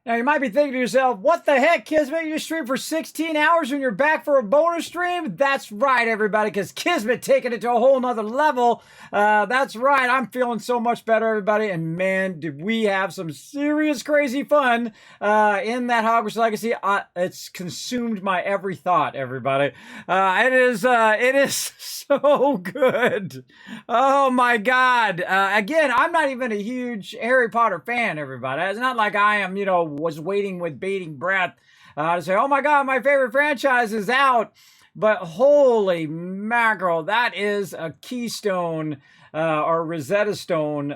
Now, you might be thinking to yourself, what the heck, Kismet? You stream for 16 hours when you're back for a bonus stream? That's right, everybody, because Kismet taking it to a whole nother level. That's right. I'm feeling so much better, everybody. And man, did we have some serious crazy fun in that Hogwarts Legacy. It's consumed my every thought, everybody. It is so good. Oh, my God. Again, I'm not even a huge Harry Potter fan, everybody. It's not like I am, was waiting with bating breath to say, oh my God, my favorite franchise is out. But holy mackerel, that is a keystone or Rosetta Stone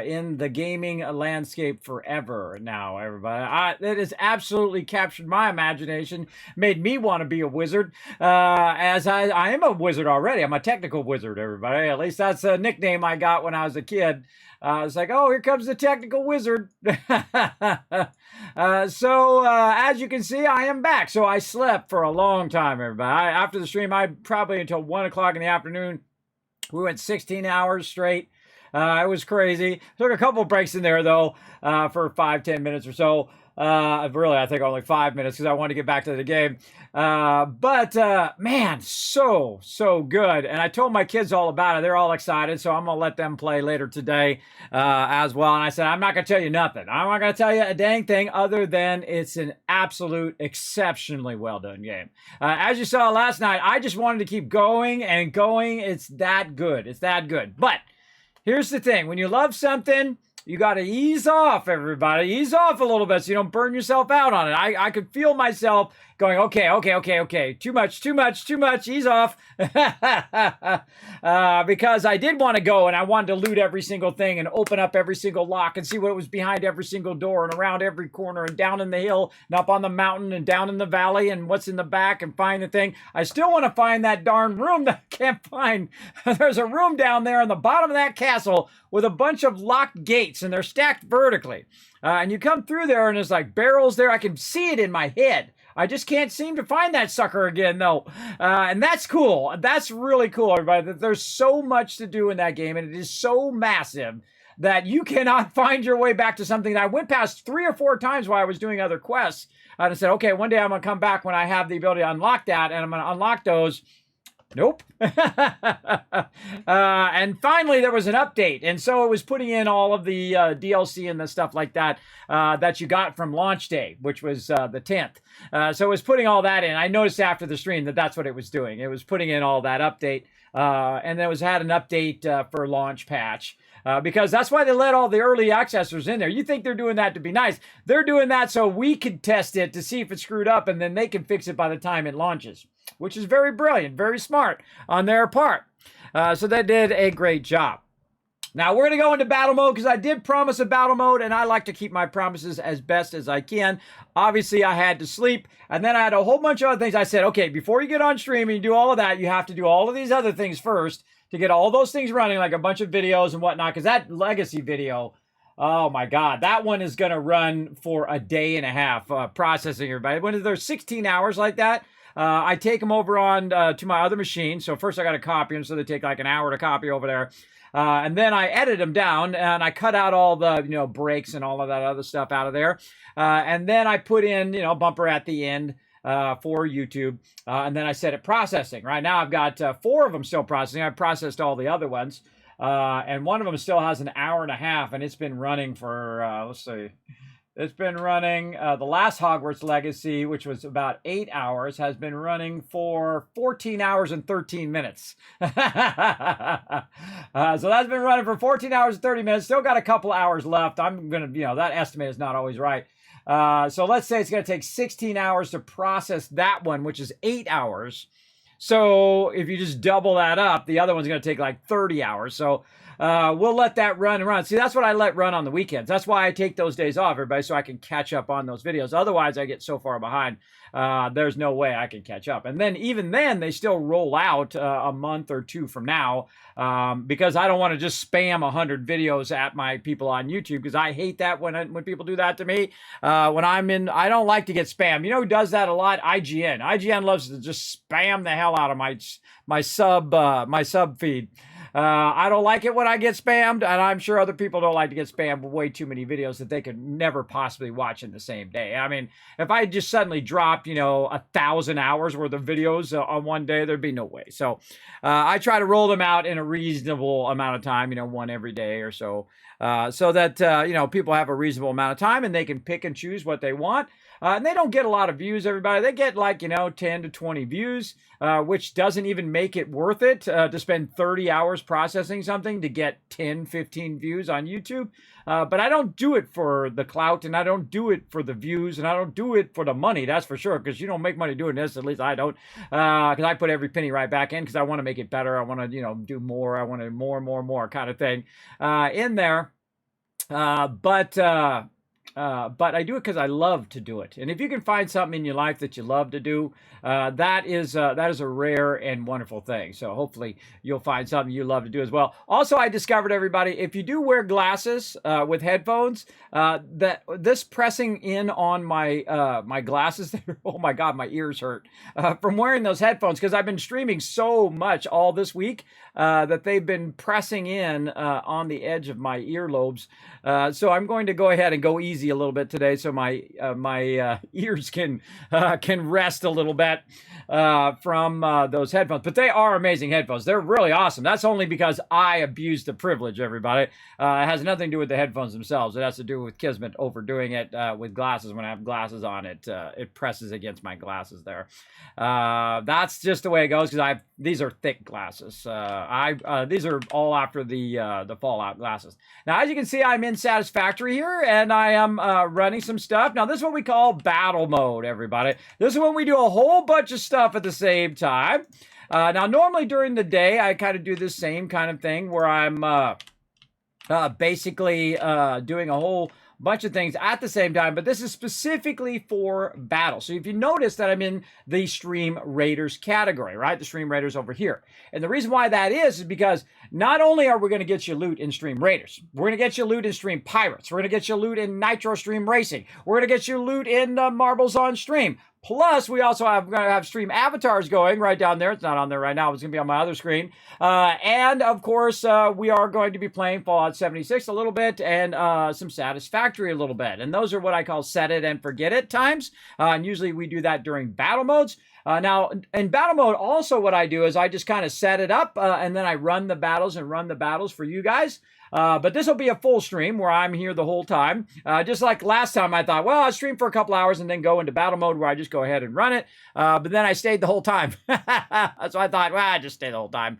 in the gaming landscape forever now, everybody. That has absolutely captured my imagination, made me want to be a wizard, as I am a wizard already. I'm a technical wizard, everybody. At least that's a nickname I got when I was a kid. It's like, oh, here comes the technical wizard. So as you can see, I am back. So I slept for a long time, everybody. After the stream, I probably until 1 o'clock in the afternoon. We went 16 hours straight. It was crazy. Took a couple breaks in there, though, for 5-10 minutes or so. Really, I think only 5 minutes because I wanted to get back to the game. But man, so good. And I told my kids all about it. They're all excited, so I'm going to let them play later today as well. And I said, I'm not going to tell you nothing. I'm not going to tell you a dang thing other than it's an absolute exceptionally well done game. As you saw last night, I just wanted to keep going and going. It's that good. It's that good. But here's the thing. When you love something, you got to ease off, everybody. Ease off a little bit so you don't burn yourself out on it. I could feel myself going, okay. Too much. Ease off. Because I did want to go and I wanted to loot every single thing and open up every single lock and see what was behind every single door and around every corner and down in the hill and up on the mountain and down in the valley and what's in the back and find the thing. I still want to find that darn room that I can't find. There's a room down there on the bottom of that castle with a bunch of locked gates, and they're stacked vertically. And you come through there, and there's like barrels there. I can see it in my head. I just can't seem to find that sucker again, though. And that's cool. That's really cool, everybody. There's so much to do in that game, and it is so massive that you cannot find your way back to something that I went past 3 or 4 times while I was doing other quests. And I said, okay, one day I'm going to come back when I have the ability to unlock that, and I'm going to unlock those. Nope. And finally, there was an update. And so it was putting in all of the DLC and the stuff like that that you got from launch day, which was the 10th. So it was putting all that in. I noticed after the stream that that's what it was doing. It was putting in all that update. And then it had an update for launch patch. Because that's why they let all the early accessors in there. You think they're doing that to be nice. They're doing that so we could test it to see if it's screwed up, and then they can fix it by the time it launches, which is very brilliant, very smart on their part. So they did a great job. Now, we're going to go into battle mode because I did promise a battle mode, and I like to keep my promises as best as I can. Obviously, I had to sleep, and then I had a whole bunch of other things. I said, okay, before you get on stream and you do all of that, you have to do all of these other things first to get all those things running, like a bunch of videos and whatnot, because that legacy video, oh my God, that one is going to run for a day and a half processing, everybody. When there's 16 hours like that, I take them over on to my other machine. So first I got to copy them, so they take like an hour to copy over there. And then I edit them down and I cut out all the, breaks and all of that other stuff out of there. And then I put in, bumper at the end for YouTube. And then I set it processing. Right now I've got 4 of them still processing. I've processed all the other ones. And one of them still has an hour and a half, and it's been running for, let's see. It's been running, the last Hogwarts Legacy, which was about 8 hours, has been running for 14 hours and 13 minutes. So that's been running for 14 hours and 30 minutes. Still got a couple hours left. I'm going to, that estimate is not always right. So let's say it's going to take 16 hours to process that one, which is 8 hours. So if you just double that up, the other one's going to take like 30 hours. So we'll let that run and run. See, that's what I let run on the weekends. That's why I take those days off, everybody, so I can catch up on those videos. Otherwise, I get so far behind, there's no way I can catch up. And then even then, they still roll out a month or 2 from now because I don't want to just spam 100 videos at my people on YouTube, because I hate that when people do that to me. I don't like to get spammed. You know who does that a lot? IGN. IGN loves to just spam the hell out of my sub feed. I don't like it when I get spammed, and I'm sure other people don't like to get spammed with way too many videos that they could never possibly watch in the same day. I mean, if I just suddenly dropped, 1,000 hours worth of videos on one day, there'd be no way. So I try to roll them out in a reasonable amount of time, one every day or so, so that, people have a reasonable amount of time and they can pick and choose what they want. And they don't get a lot of views, everybody. They get 10 to 20 views, which doesn't even make it worth it to spend 30 hours processing something to get 10, 15 views on YouTube. But I don't do it for the clout, and I don't do it for the views, and I don't do it for the money, that's for sure, because you don't make money doing this, at least I don't, because I put every penny right back in because I want to make it better. I want to, do more. I want to more and more and more kind of thing in there. But I do it because I love to do it. And if you can find something in your life that you love to do, that is a rare and wonderful thing. So hopefully you'll find something you love to do as well. Also, I discovered, everybody, if you do wear glasses with headphones, that this pressing in on my my glasses, oh my God, my ears hurt from wearing those headphones, because I've been streaming so much all this week that they've been pressing in on the edge of my earlobes. So I'm going to go ahead and go easy a little bit today, so my ears can rest a little bit from those headphones. But they are amazing headphones. They're really awesome. That's only because I abused the privilege, everybody. It has nothing to do with the headphones themselves. It has to do with Kismet overdoing it with glasses. When I have glasses on, it presses against my glasses there. That's just the way it goes, because these are thick glasses. These are all after the Fallout glasses. Now, as you can see, I'm in Satisfactory here, and I am running some stuff. Now, this is what we call battle mode, everybody. This is when we do a whole bunch of stuff at the same time. Now, normally during the day, I kind of do the same kind of thing where I'm basically doing a whole bunch of things at the same time, but this is specifically for battle. So if you notice that I'm in the Stream Raiders category, right? The Stream Raiders over here. And the reason why that is because not only are we going to get you loot in Stream Raiders, we're going to get you loot in Stream Pirates, we're going to get you loot in Nitro Stream Racing, we're going to get you loot in Marbles on Stream. Plus, we also going to have stream avatars going right down there. It's not on there right now. It's going to be on my other screen. And, of course, we are going to be playing Fallout 76 a little bit and some Satisfactory a little bit. And those are what I call set it and forget it times. And usually we do that during battle modes. Now, in battle mode, also what I do is I just kind of set it up and then I run the battles for you guys. But this will be a full stream where I'm here the whole time. Just like last time, I thought, well, I'll stream for a couple hours and then go into battle mode where I just go ahead and run it. But then I stayed the whole time. So I thought, well, I just stay the whole time.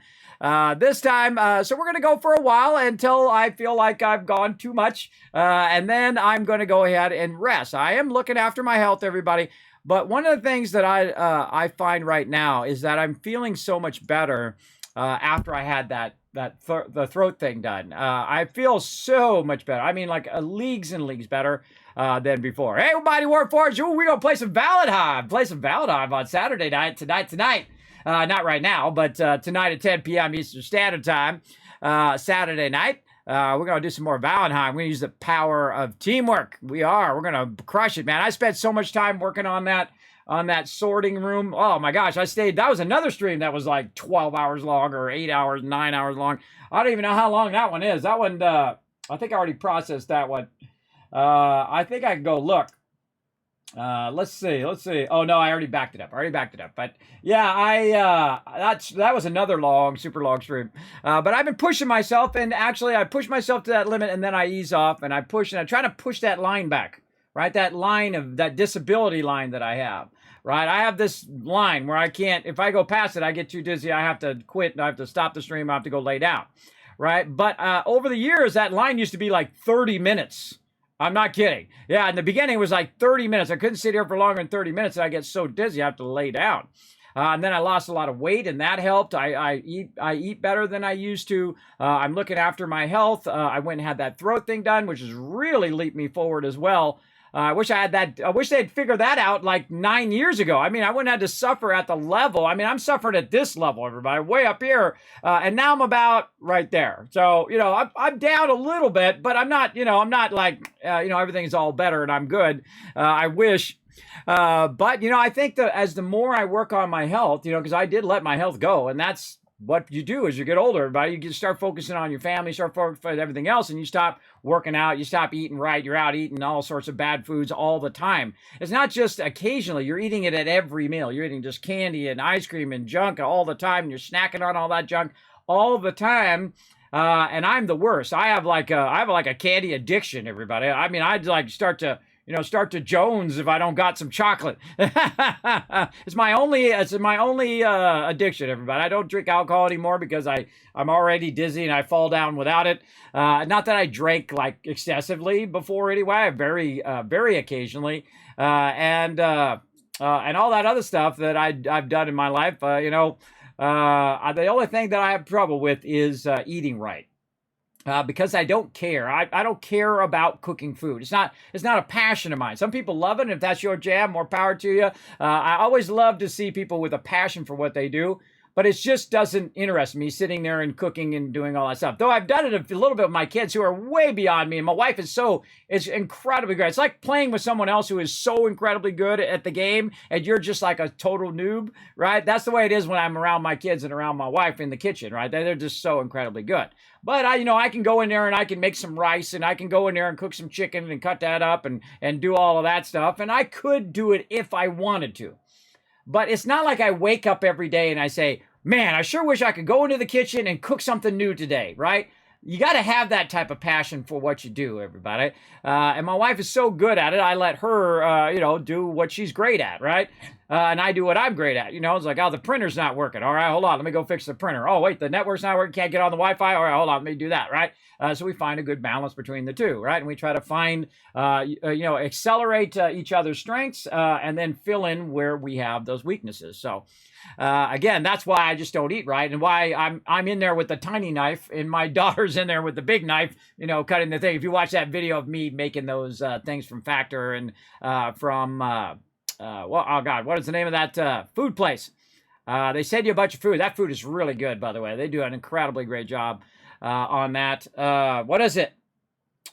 This time, so we're going to go for a while until I feel like I've gone too much. And then I'm going to go ahead and rest. I am looking after my health, everybody. But one of the things that I find right now is that I'm feeling so much better after I had the throat thing done. I feel so much better. I mean, like leagues and leagues better than before. Hey, everybody, Warforged, we're going to play some Valheim. Play some Valheim on Saturday night, tonight. Not right now, but tonight at 10 p.m. Eastern Standard Time, Saturday night. We're going to do some more Valheim. We're going to use the power of teamwork. We're going to crush it, man. I spent so much time working on that sorting room. Oh my gosh, that was another stream that was like 12 hours long or 8 hours, 9 hours long. I don't even know how long that one is. That one, I think I already processed that one. I think I can go look. Let's see. Oh no, I already backed it up. But yeah, that was another super long stream. But I've been pushing myself, and actually I push myself to that limit and then I ease off and I try to push that line back. Right? That line of that disability line that I have, right? I have this line where I can't, if I go past it, I get too dizzy. I have to quit and I have to stop the stream. I have to go lay down, right? But over the years, that line used to be like 30 minutes. I'm not kidding. Yeah, in the beginning, it was like 30 minutes. I couldn't sit here for longer than 30 minutes and I get so dizzy, I have to lay down. And then I lost a lot of weight, and that helped. I eat better than I used to. I'm looking after my health. I went and had that throat thing done, which has really leaped me forward as well. I wish they'd figured that out like 9 years ago. I mean, I wouldn't have to suffer at the level. I mean, I'm suffering at this level, everybody, way up here. And now I'm about right there. So, I'm down a little bit, but I'm not like, everything's all better and I'm good. I wish. But, I think that as the more I work on my health, because I did let my health go, and that's what you do as you get older, everybody, you start focusing on your family, start focusing on everything else, and you stop working out, you stop eating right, you're out eating all sorts of bad foods all the time. It's not just occasionally, you're eating it at every meal. You're eating just candy and ice cream and junk all the time, and you're snacking on all that junk all the time. And I'm the worst. I have like a candy addiction, everybody. I mean, I'd like start to Jones if I don't got some chocolate. It's my only addiction, everybody. I don't drink alcohol anymore because I'm already dizzy and I fall down without it. Not that I drank like excessively before anyway. Very occasionally, and all that other stuff that I've done in my life. The only thing that I have trouble with is eating right. Because I don't care. I don't care about cooking food. It's not a passion of mine. Some people love it, and if that's your jam, more power to you. I always love to see people with a passion for what they do, but it just doesn't interest me sitting there and cooking and doing all that stuff. Though I've done it a little bit with my kids who are way beyond me, and my wife is incredibly great. It's like playing with someone else who is so incredibly good at the game, and you're just like a total noob, right? That's the way it is when I'm around my kids and around my wife in the kitchen, right? They're just so incredibly good. But I can go in there and I can make some rice, and I can go in there and cook some chicken and cut that up and do all of that stuff. And I could do it if I wanted to. But it's not like I wake up every day and I say, man, I sure wish I could go into the kitchen and cook something new today, right? You got to have that type of passion for what you do, everybody. And my wife is so good at it, I let her, do what she's great at, right? And I do what I'm great at. It's like, oh, the printer's not working. All right, hold on, let me go fix the printer. Oh, wait, the network's not working, can't get on the Wi-Fi. All right, hold on, let me do that, right? So we find a good balance between the two, right? And we try to find, accelerate each other's strengths and then fill in where we have those weaknesses. So, again, that's why I just don't eat right, and why I'm in there with the tiny knife, and my daughter's in there with the big knife, cutting the thing. If you watch that video of me making those things from Factor and oh God, what is the name of that food place? They send you a bunch of food. That food is really good, by the way. They do an incredibly great job on that. What is it?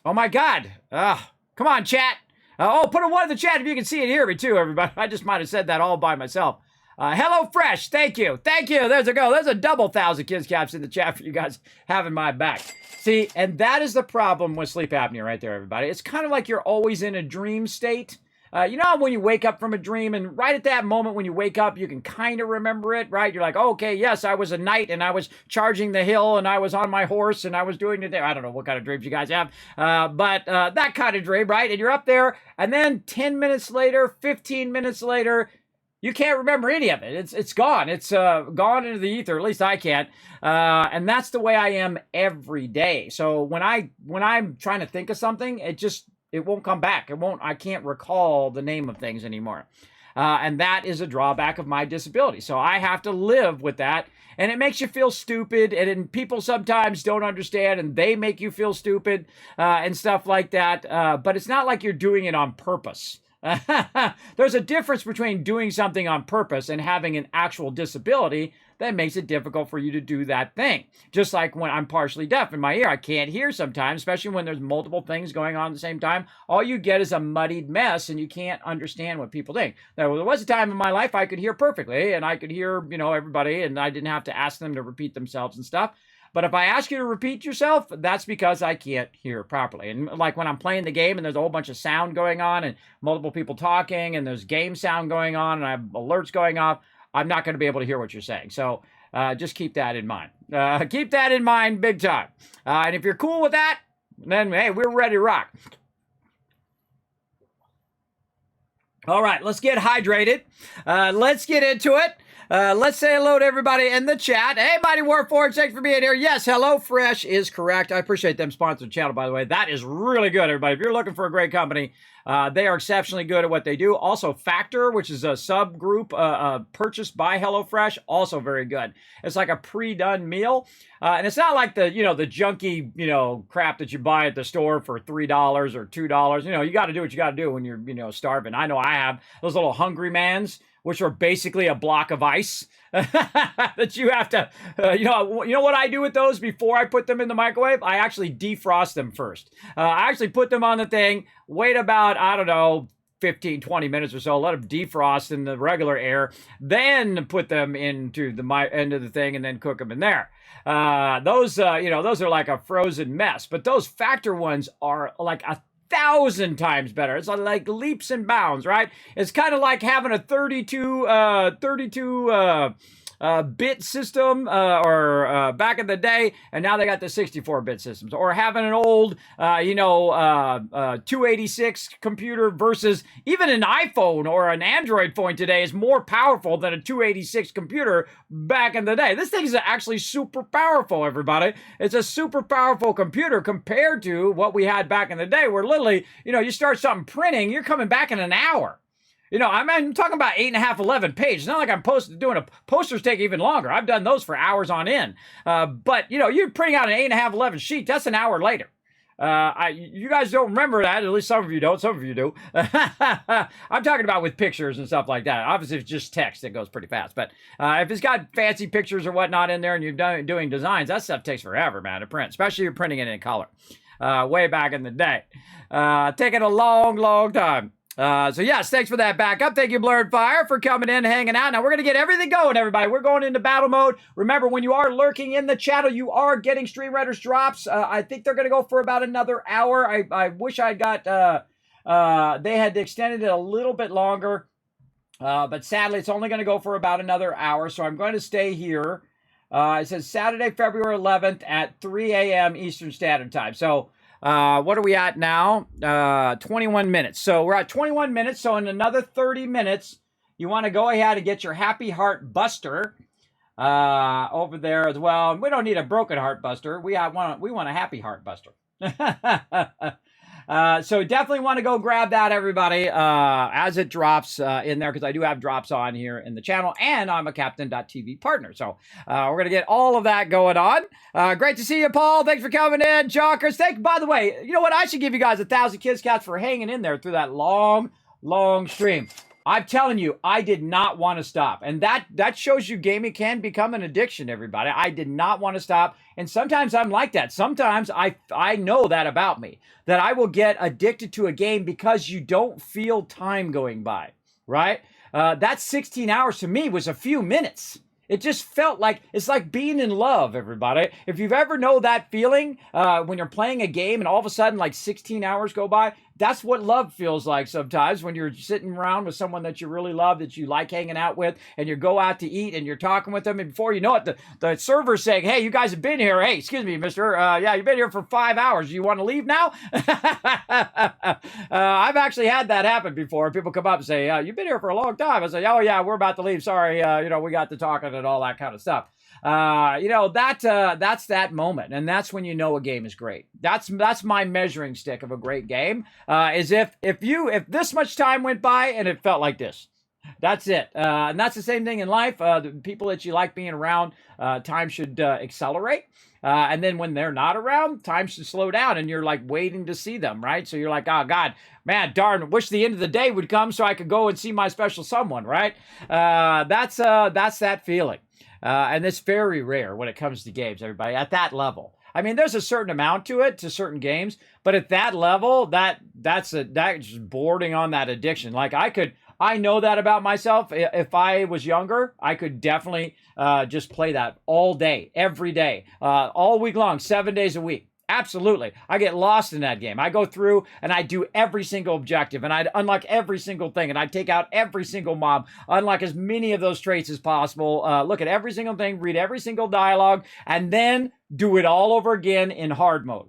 Oh my God! Come on, chat. Put a one in the chat if you can see and hear me too, everybody. I just might have said that all by myself. Hello Fresh, thank you. There's a go. There's a double 1,000 kids caps in the chat for you guys having my back. See, and that is the problem with sleep apnea right there, everybody. It's kind of like you're always in a dream state. When you wake up from a dream, and right at that moment when you wake up, you can kind of remember it, right? You're like, oh, okay, yes, I was a knight, and I was charging the hill, and I was on my horse, and I was doing it there. I don't know what kind of dreams you guys have, but that kind of dream, right? And you're up there, and then 10 minutes later, 15 minutes later, you can't remember any of it. It's gone. It's gone into the ether. At least I can't. And that's the way I am every day. So when I'm trying to think of something, it won't come back. I can't recall the name of things anymore. And that is a drawback of my disability. So I have to live with that. And it makes you feel stupid. And people sometimes don't understand, and they make you feel stupid and stuff like that. But it's not like you're doing it on purpose. There's a difference between doing something on purpose and having an actual disability that makes it difficult for you to do that thing. Just like when I'm partially deaf in my ear, I can't hear sometimes, especially when there's multiple things going on at the same time. All you get is a muddied mess, and you can't understand what people think. Now, there was a time in my life I could hear perfectly, and I could hear, everybody, and I didn't have to ask them to repeat themselves and stuff. But if I ask you to repeat yourself, that's because I can't hear properly. And like when I'm playing the game and there's a whole bunch of sound going on and multiple people talking and there's game sound going on and I have alerts going off, I'm not going to be able to hear what you're saying. So just keep that in mind. Keep that in mind big time. And if you're cool with that, then, hey, we're ready to rock. All right, let's get hydrated. Let's get into it. Let's say hello to everybody in the chat. Hey, Mighty Warforged, thanks for being here. Yes, Hello Fresh is correct. I appreciate them sponsoring the channel, by the way. That is really good, everybody. If you're looking for a great company, they are exceptionally good at what they do. Also, Factor, which is a subgroup purchased by HelloFresh, also very good. It's like a pre-done meal. And it's not like the junky, crap that you buy at the store for $3 or $2. You got to do what you got to do when you're, starving. I know I have those little Hungry Mans, which are basically a block of ice that you have to, you know what I do with those before I put them in the microwave? I actually defrost them first. I actually put them on the thing, wait about, I don't know, 15, 20 minutes or so, let them defrost in the regular air, then put them into the end of the thing and then cook them in there. Those are like a frozen mess, but those factor ones are like 1,000 times better. It's like leaps and bounds, right? It's kind of like having a 32 bit system or back in the day, and now they got the 64-bit systems, or having an old 286 computer versus even an iPhone or an Android phone today is more powerful than a 286 computer back in the day. This thing is actually super powerful, everybody. It's a super powerful computer compared to what we had back in the day, where literally, you start something printing, you're coming back in an hour. I'm talking about 8.5, 11 pages. It's not like I'm doing posters take even longer. I've done those for hours on end. But you're printing out an 8.5, 11 sheet. That's an hour later. You guys don't remember that. At least some of you don't. Some of you do. I'm talking about with pictures and stuff like that. Obviously, if it's just text, it goes pretty fast. But if it's got fancy pictures or whatnot in there and you're doing designs, that stuff takes forever, man, to print. Especially if you're printing it in color. Way back in the day. Taking a long, long time. So yes, thanks for that backup. Thank you, Blurred Fire, for coming in and hanging out. Now we're going to get everything going, everybody. We're going into battle mode. Remember, when you are lurking in the channel, you are getting Stream Raiders drops. I think they're going to go for about another hour. I wish I got, they had extended it a little bit longer. But sadly, it's only going to go for about another hour. So I'm going to stay here. It says Saturday, February 11th at 3 a.m. Eastern Standard Time. So, what are we at now? 21 minutes. So we're at 21 minutes. So in another 30 minutes, you want to go ahead and get your Happy Heart Buster over there as well. We don't need a Broken Heart Buster. We want a Happy Heart Buster. So definitely want to go grab that, everybody, as it drops in there, because I do have drops on here in the channel, and I'm a Captain.tv partner. So we're going to get all of that going on. Great to see you, Paul. Thanks for coming in. Jockers, by the way, you know what? I should give you guys 1,000 Kids Cats for hanging in there through that long, long stream. I'm telling you, I did not want to stop. And that shows you gaming can become an addiction, everybody. I did not want to stop. And sometimes I'm like that. Sometimes I know that about me, that I will get addicted to a game because you don't feel time going by, right? That 16 hours to me was a few minutes. It just felt like, it's like being in love, everybody. If you've ever know that feeling when you're playing a game and all of a sudden like 16 hours go by, that's what love feels like sometimes, when you're sitting around with someone that you really love, that you like hanging out with, and you go out to eat and you're talking with them, and before you know it, the server's saying, hey, you guys have been here. Hey, excuse me, mister. Yeah, you've been here for 5 hours. You want to leave now? I've actually had that happen before. People come up and say, you've been here for a long time. I say, oh yeah, we're about to leave. Sorry, we got to talking and all that kind of stuff. That's that moment, and that's when you know a game is great. That's my measuring stick of a great game. Is if this much time went by and it felt like this. That's it. And that's the same thing in life. The people that you like being around, time should accelerate. And then when they're not around, time should slow down, and you're like waiting to see them, right? So you're like, oh God, man, darn, wish the end of the day would come so I could go and see my special someone, right? That's that feeling. And it's very rare when it comes to games, everybody, at that level. I mean, there's a certain amount to it, to certain games, but at that level, that's just bordering on that addiction. Like I know that about myself. If I was younger, I could definitely just play that all day, every day, all week long, 7 days a week. Absolutely. I get lost in that game. I go through and I do every single objective, and I'd unlock every single thing, and I'd take out every single mob, unlock as many of those traits as possible, look at every single thing, read every single dialogue, and then do it all over again in hard mode.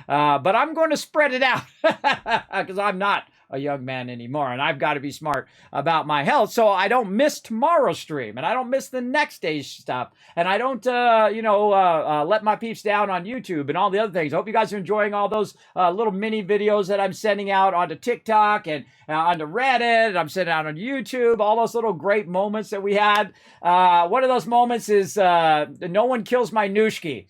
But I'm going to spread it out because I'm not a young man anymore, and I've got to be smart about my health so I don't miss tomorrow's stream, and I don't miss the next day's stuff, and I don't let my peeps down on YouTube and all the other things. I hope you guys are enjoying all those little mini videos that I'm sending out onto TikTok and onto Reddit, and I'm sending out on YouTube, all those little great moments that we had. One of those moments is no one kills my Nooshki.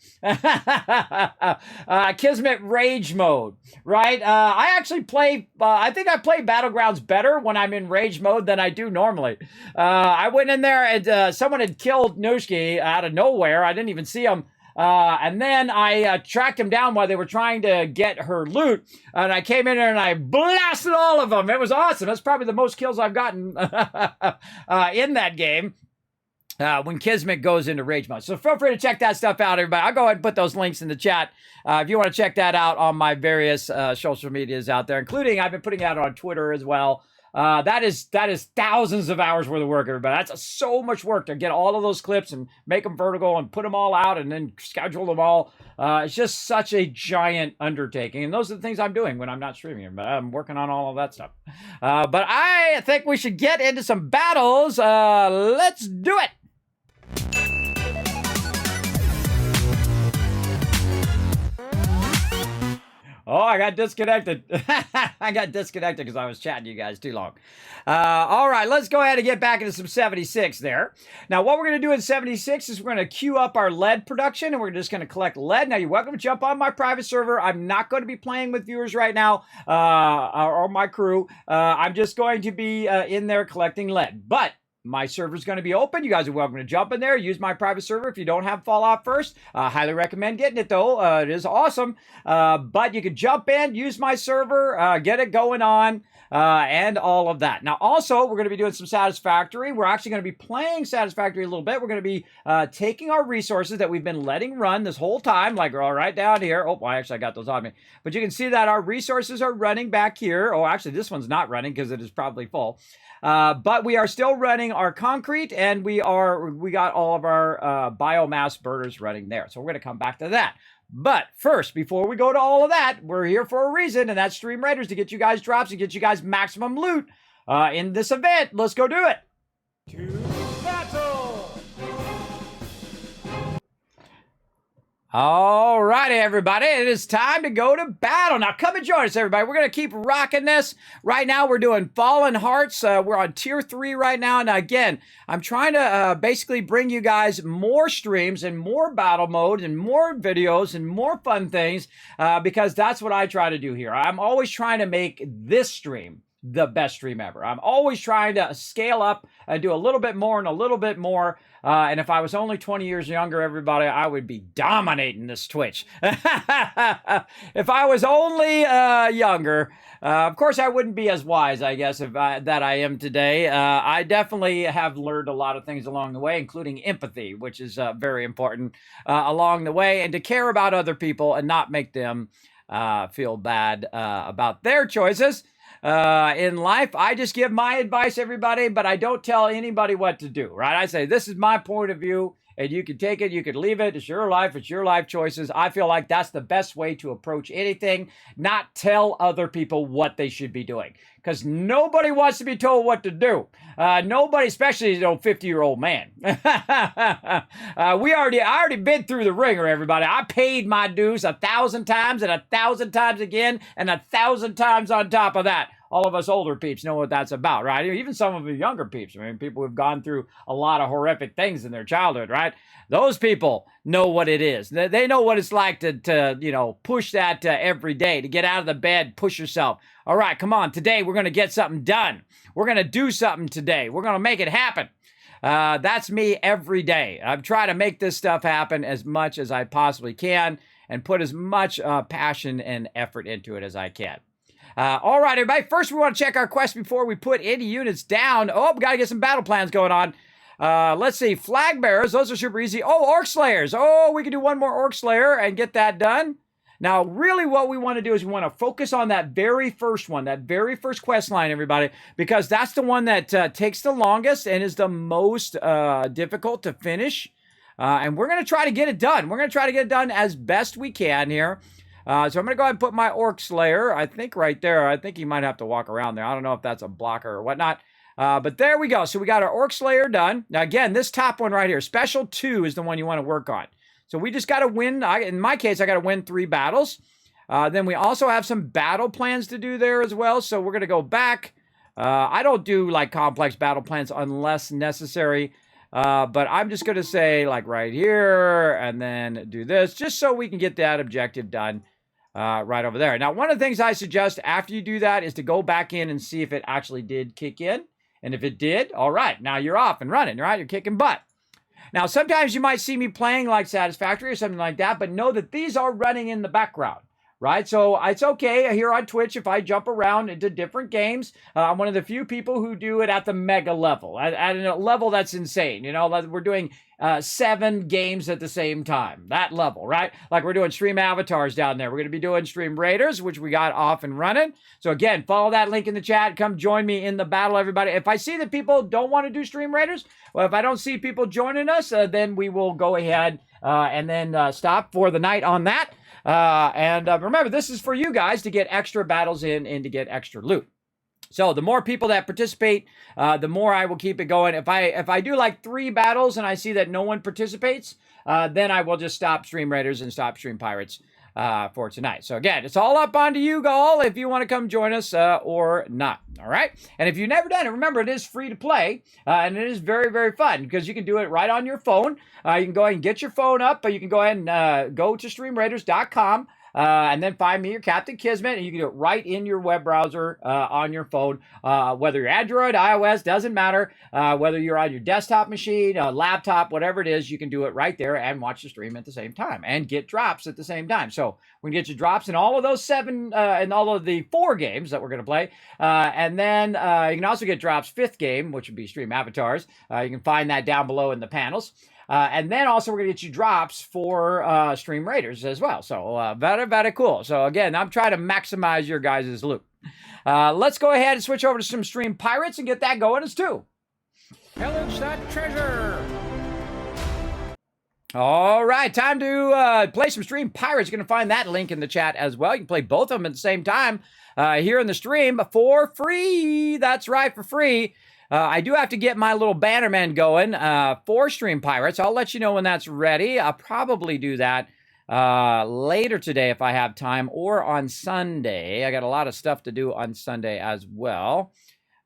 Kismet rage mode, right? I actually play, I think I play Battlegrounds better when I'm in rage mode than I do normally. I went in there and someone had killed Nooshki out of nowhere. I didn't even see him And then I tracked them down while they were trying to get her loot. And I came in there and I blasted all of them. It was awesome. That's probably the most kills I've gotten in that game. When Kismet goes into rage mode. So feel free to check that stuff out, everybody. I'll go ahead and put those links in the chat if you want to check that out on my various social medias out there, including I've been putting out on Twitter as well. That is thousands of hours worth of work, everybody. That's so much work to get all of those clips and make them vertical and put them all out and then schedule them all. It's just such a giant undertaking. And those are the things I'm doing when I'm not streaming, but I'm working on all of that stuff. But I think we should get into some battles. Let's do it. Oh, I got disconnected. I got disconnected because I was chatting to you guys too long. All right, let's go ahead and get back into some 76 there. Now, what we're going to do in 76 is we're going to queue up our lead production, and we're just going to collect lead. Now, you're welcome to jump on my private server. I'm not going to be playing with viewers right now or my crew. I'm just going to be in there collecting lead. But my server is going to be open. You guys are welcome to jump in there. Use my private server if you don't have Fallout first. Highly recommend getting it, though. It is awesome. But you can jump in, use my server, get it going on, and all of that. Now, also, we're going to be doing some Satisfactory. We're actually going to be playing Satisfactory a little bit. We're going to be taking our resources that we've been letting run this whole time, like we're all right down here. Oh, well, actually, I got those on me. But you can see that our resources are running back here. Oh, actually, this one's not running because it is probably full. But we are still running our concrete, and we got all of our biomass burners running there. So we're going to come back to that. But first, before we go to all of that, we're here for a reason, and that's Stream Raiders, to get you guys drops and get you guys maximum loot in this event. Let's go do it. To battle! All righty, everybody. It is time to go to battle. Now, come and join us, everybody. We're going to keep rocking this. Right now, we're doing Fallen Hearts. We're on Tier 3 right now. Now, again, I'm trying to basically bring you guys more streams and more battle mode and more videos and more fun things because that's what I try to do here. I'm always trying to make this stream the best stream ever. I'm always trying to scale up and do a little bit more and a little bit more. And if I was only 20 years younger, everybody, I would be dominating this Twitch. If I was only younger, of course, I wouldn't be as wise, I guess, that I am today. I definitely have learned a lot of things along the way, including empathy, which is very important along the way, and to care about other people and not make them feel bad about their choices. In life, I just give my advice, everybody, but I don't tell anybody what to do, right? I say, this is my point of view, and you can take it, you can leave it. It's your life choices. I feel like that's the best way to approach anything, not tell other people what they should be doing, because nobody wants to be told what to do. Nobody, especially, 50-year-old man. I already been through the ringer, everybody. I paid my dues 1,000 times and 1,000 times again and 1,000 times on top of that. All of us older peeps know what that's about, right? Even some of the younger peeps. I mean, people who've gone through a lot of horrific things in their childhood, right? Those people know what it is. They know what it's like to push that every day, to get out of the bed, push yourself. All right, come on. Today, we're going to get something done. We're going to do something today. We're going to make it happen. That's me every day. I'm trying to make this stuff happen as much as I possibly can and put as much passion and effort into it as I can. All right, everybody. First, we want to check our quest before we put any units down. Oh, we got to get some battle plans going on. Let's see. Flag bearers. Those are super easy. Oh, orc slayers. Oh, we can do one more orc slayer and get that done. Now, really what we want to do is we want to focus on that very first one, that very first quest line, everybody, because that's the one that takes the longest and is the most difficult to finish. And we're going to try to get it done. We're going to try to get it done as best we can here. So I'm going to go ahead and put my Orc Slayer, I think right there. I think he might have to walk around there. I don't know if that's a blocker or whatnot. But there we go. So we got our Orc Slayer done. Now, again, this top one right here, Special 2 is the one you want to work on. So we just got to win. In my case, I got to win 3 battles. Then we also have some battle plans to do there as well. So we're going to go back. I don't do like complex battle plans unless necessary. But I'm just going to say like right here and then do this just so we can get that objective done right over there. Now, one of the things I suggest after you do that is to go back in and see if it actually did kick in. And if it did, all right, now you're off and running, right? You're kicking butt. Now, sometimes you might see me playing like Satisfactory or something like that, but know that these are running in the background. Right, so it's okay here on Twitch if I jump around into different games. I'm one of the few people who do it at the mega level, at a level that's insane. You know, like we're doing 7 games at the same time, that level, right? Like we're doing Stream Avatars down there. We're going to be doing Stream Raiders, which we got off and running. So again, follow that link in the chat. Come join me in the battle, everybody. If I see that people don't want to do Stream Raiders, well, if I don't see people joining us, then we will go ahead and then stop for the night on that. Remember, this is for you guys to get extra battles in and to get extra loot. So the more people that participate, the more I will keep it going. If I do like 3 battles and I see that no one participates, then I will just stop Stream Raiders and stop Stream Pirates for tonight. So again, it's all up onto you all if you want to come join us or not. All right. And if you've never done it, remember it is free to play and it is very, very fun because you can do it right on your phone. You can go ahead and get your phone up, but you can go ahead and go to streamraiders.com. And then find me, your Captain Kismet, and you can do it right in your web browser on your phone. Whether you're Android, iOS, doesn't matter. Whether you're on your desktop machine, laptop, whatever it is, you can do it right there and watch the stream at the same time and get drops at the same time. So we can get you drops in all of those 7 and all of the 4 games that we're going to play. And then you can also get drops 5th game, which would be Stream Avatars. You can find that down below in the panels. And then also we're going to get you drops for Stream Raiders as well. So very, very cool. So again, I'm trying to maximize your guys' loot. Let's go ahead and switch over to some Stream Pirates and get that going as too. Pillage that treasure. All right, time to play some Stream Pirates. You're going to find that link in the chat as well. You can play both of them at the same time here in the stream for free. That's right, for free. I do have to get my little bannerman going for Stream Pirates. I'll let you know when that's ready. I'll probably do that later today if I have time, or on Sunday. I got a lot of stuff to do on Sunday as well.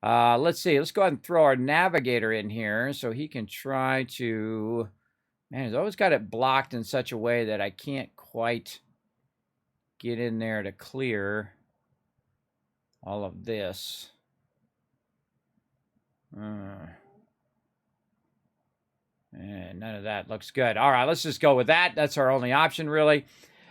Let's see. Let's go ahead and throw our navigator in here so he can try to... Man, he's always got it blocked in such a way that I can't quite get in there to clear all of this. And none of that looks good. All right, let's just go with that. That's our only option, really.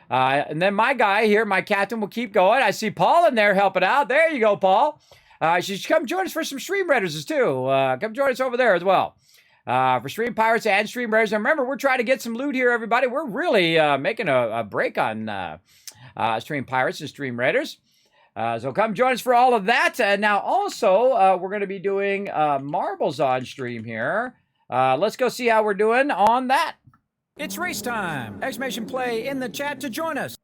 And then my guy here, my captain, will keep going. I see Paul in there helping out. There you go, Paul. You should come join us for some Stream Raiders, too. Come join us over there as well. For Stream Pirates and Stream Raiders. And remember, we're trying to get some loot here, everybody. We're really making a break on Stream Pirates and Stream Raiders. So come join us for all of that. Now, also, we're going to be doing marbles on stream here. Let's go see how we're doing on that. It's race time! Exclamation play in the chat to join us.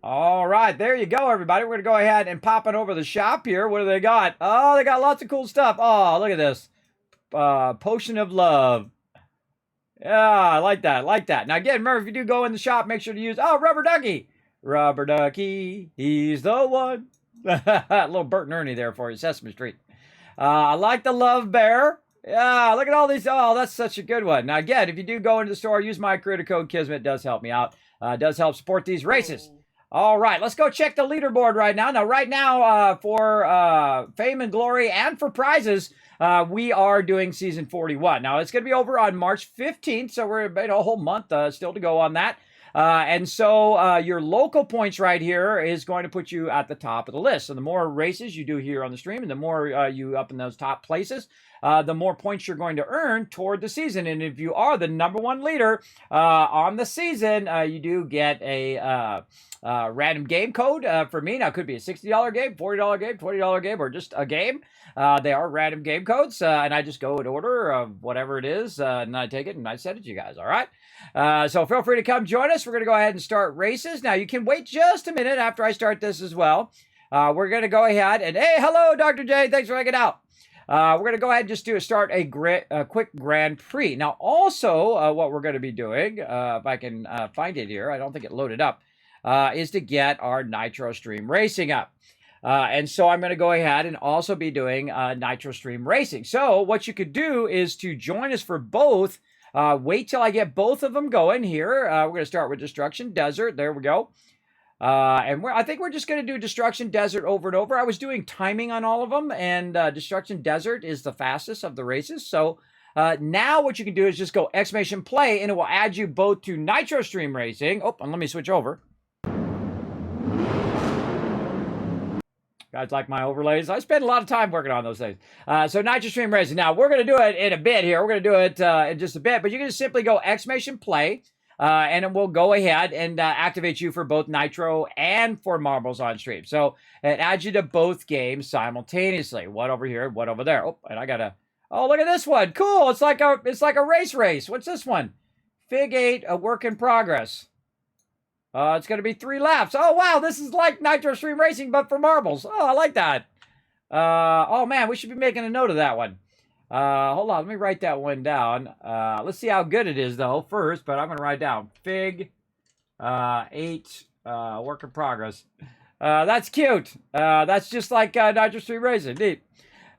All right, there you go, everybody. We're going to go ahead and pop it over the shop here. What do they got? Oh, they got lots of cool stuff. Oh, look at this. Potion of Love. Yeah, I like that. I like that. Now, again, remember, if you do go in the shop, make sure to use... Oh, Rubber Ducky. Rubber Ducky, he's the one. A little Bert and Ernie there for you, Sesame Street. I like the Love Bear. Yeah, look at all these. Oh, that's such a good one. Now, again, if you do go into the store, use my creator code Kismet. It does help me out. It does help support these races. All right, let's go check the leaderboard right now. Now, right now, for fame and glory and for prizes, we are doing season 41. Now, it's going to be over on March 15th, so we're about a whole month still to go on that. And so your local points right here is going to put you at the top of the list. So the more races you do here on the stream, and the more you up in those top places, the more points you're going to earn toward the season. And if you are the #1 leader on the season, you do get a random game code for me. Now, it could be a $60 game, $40 game, $20 game, or just a game. They are random game codes, and I just go in order of whatever it is, and I take it and I send it to you guys, all right? So feel free to come join us. We're going to go ahead and start races. Now, you can wait just a minute after I start this as well. We're going to go ahead and, hey, hello, Dr. J. Thanks for hanging out. We're going to go ahead and just start a quick Grand Prix. Now, also, what we're going to be doing, if I can find it here, I don't think it loaded up, is to get our Nitro Stream Racing up. And so I'm going to go ahead and also be doing Nitro Stream Racing. So what you could do is to join us for both. Wait till I get both of them going here. We're going to start with Destruction Desert. There we go. And I think we're just going to do Destruction Desert over and over. I was doing timing on all of them, and Destruction Desert is the fastest of the races. So Now what you can do is just go exclamation play, and it will add you both to Nitro Stream Racing. Oh, and let me switch over. Guys like my overlays? I spend a lot of time working on those things. So Nitro Stream Racing. Now, we're going to do it in a bit here. We're going to do it in just a bit. But you can just simply go exclamation play. And it will go ahead and activate you for both Nitro and for Marbles on stream. So it adds you to both games simultaneously. One over here, one over there. Oh, and I got to... Oh, look at this one. Cool. It's like a race. What's this one? Fig 8, a work in progress. It's going to be 3 laps. Oh, wow. This is like Nitro Stream Racing, but for marbles. Oh, I like that. Oh, man. We should be making a note of that one. Hold on. Let me write that one down. Let's see how good it is, though, first. But I'm going to write down Fig 8, work in progress. That's cute. That's just like Nitro Stream Racing. Neat.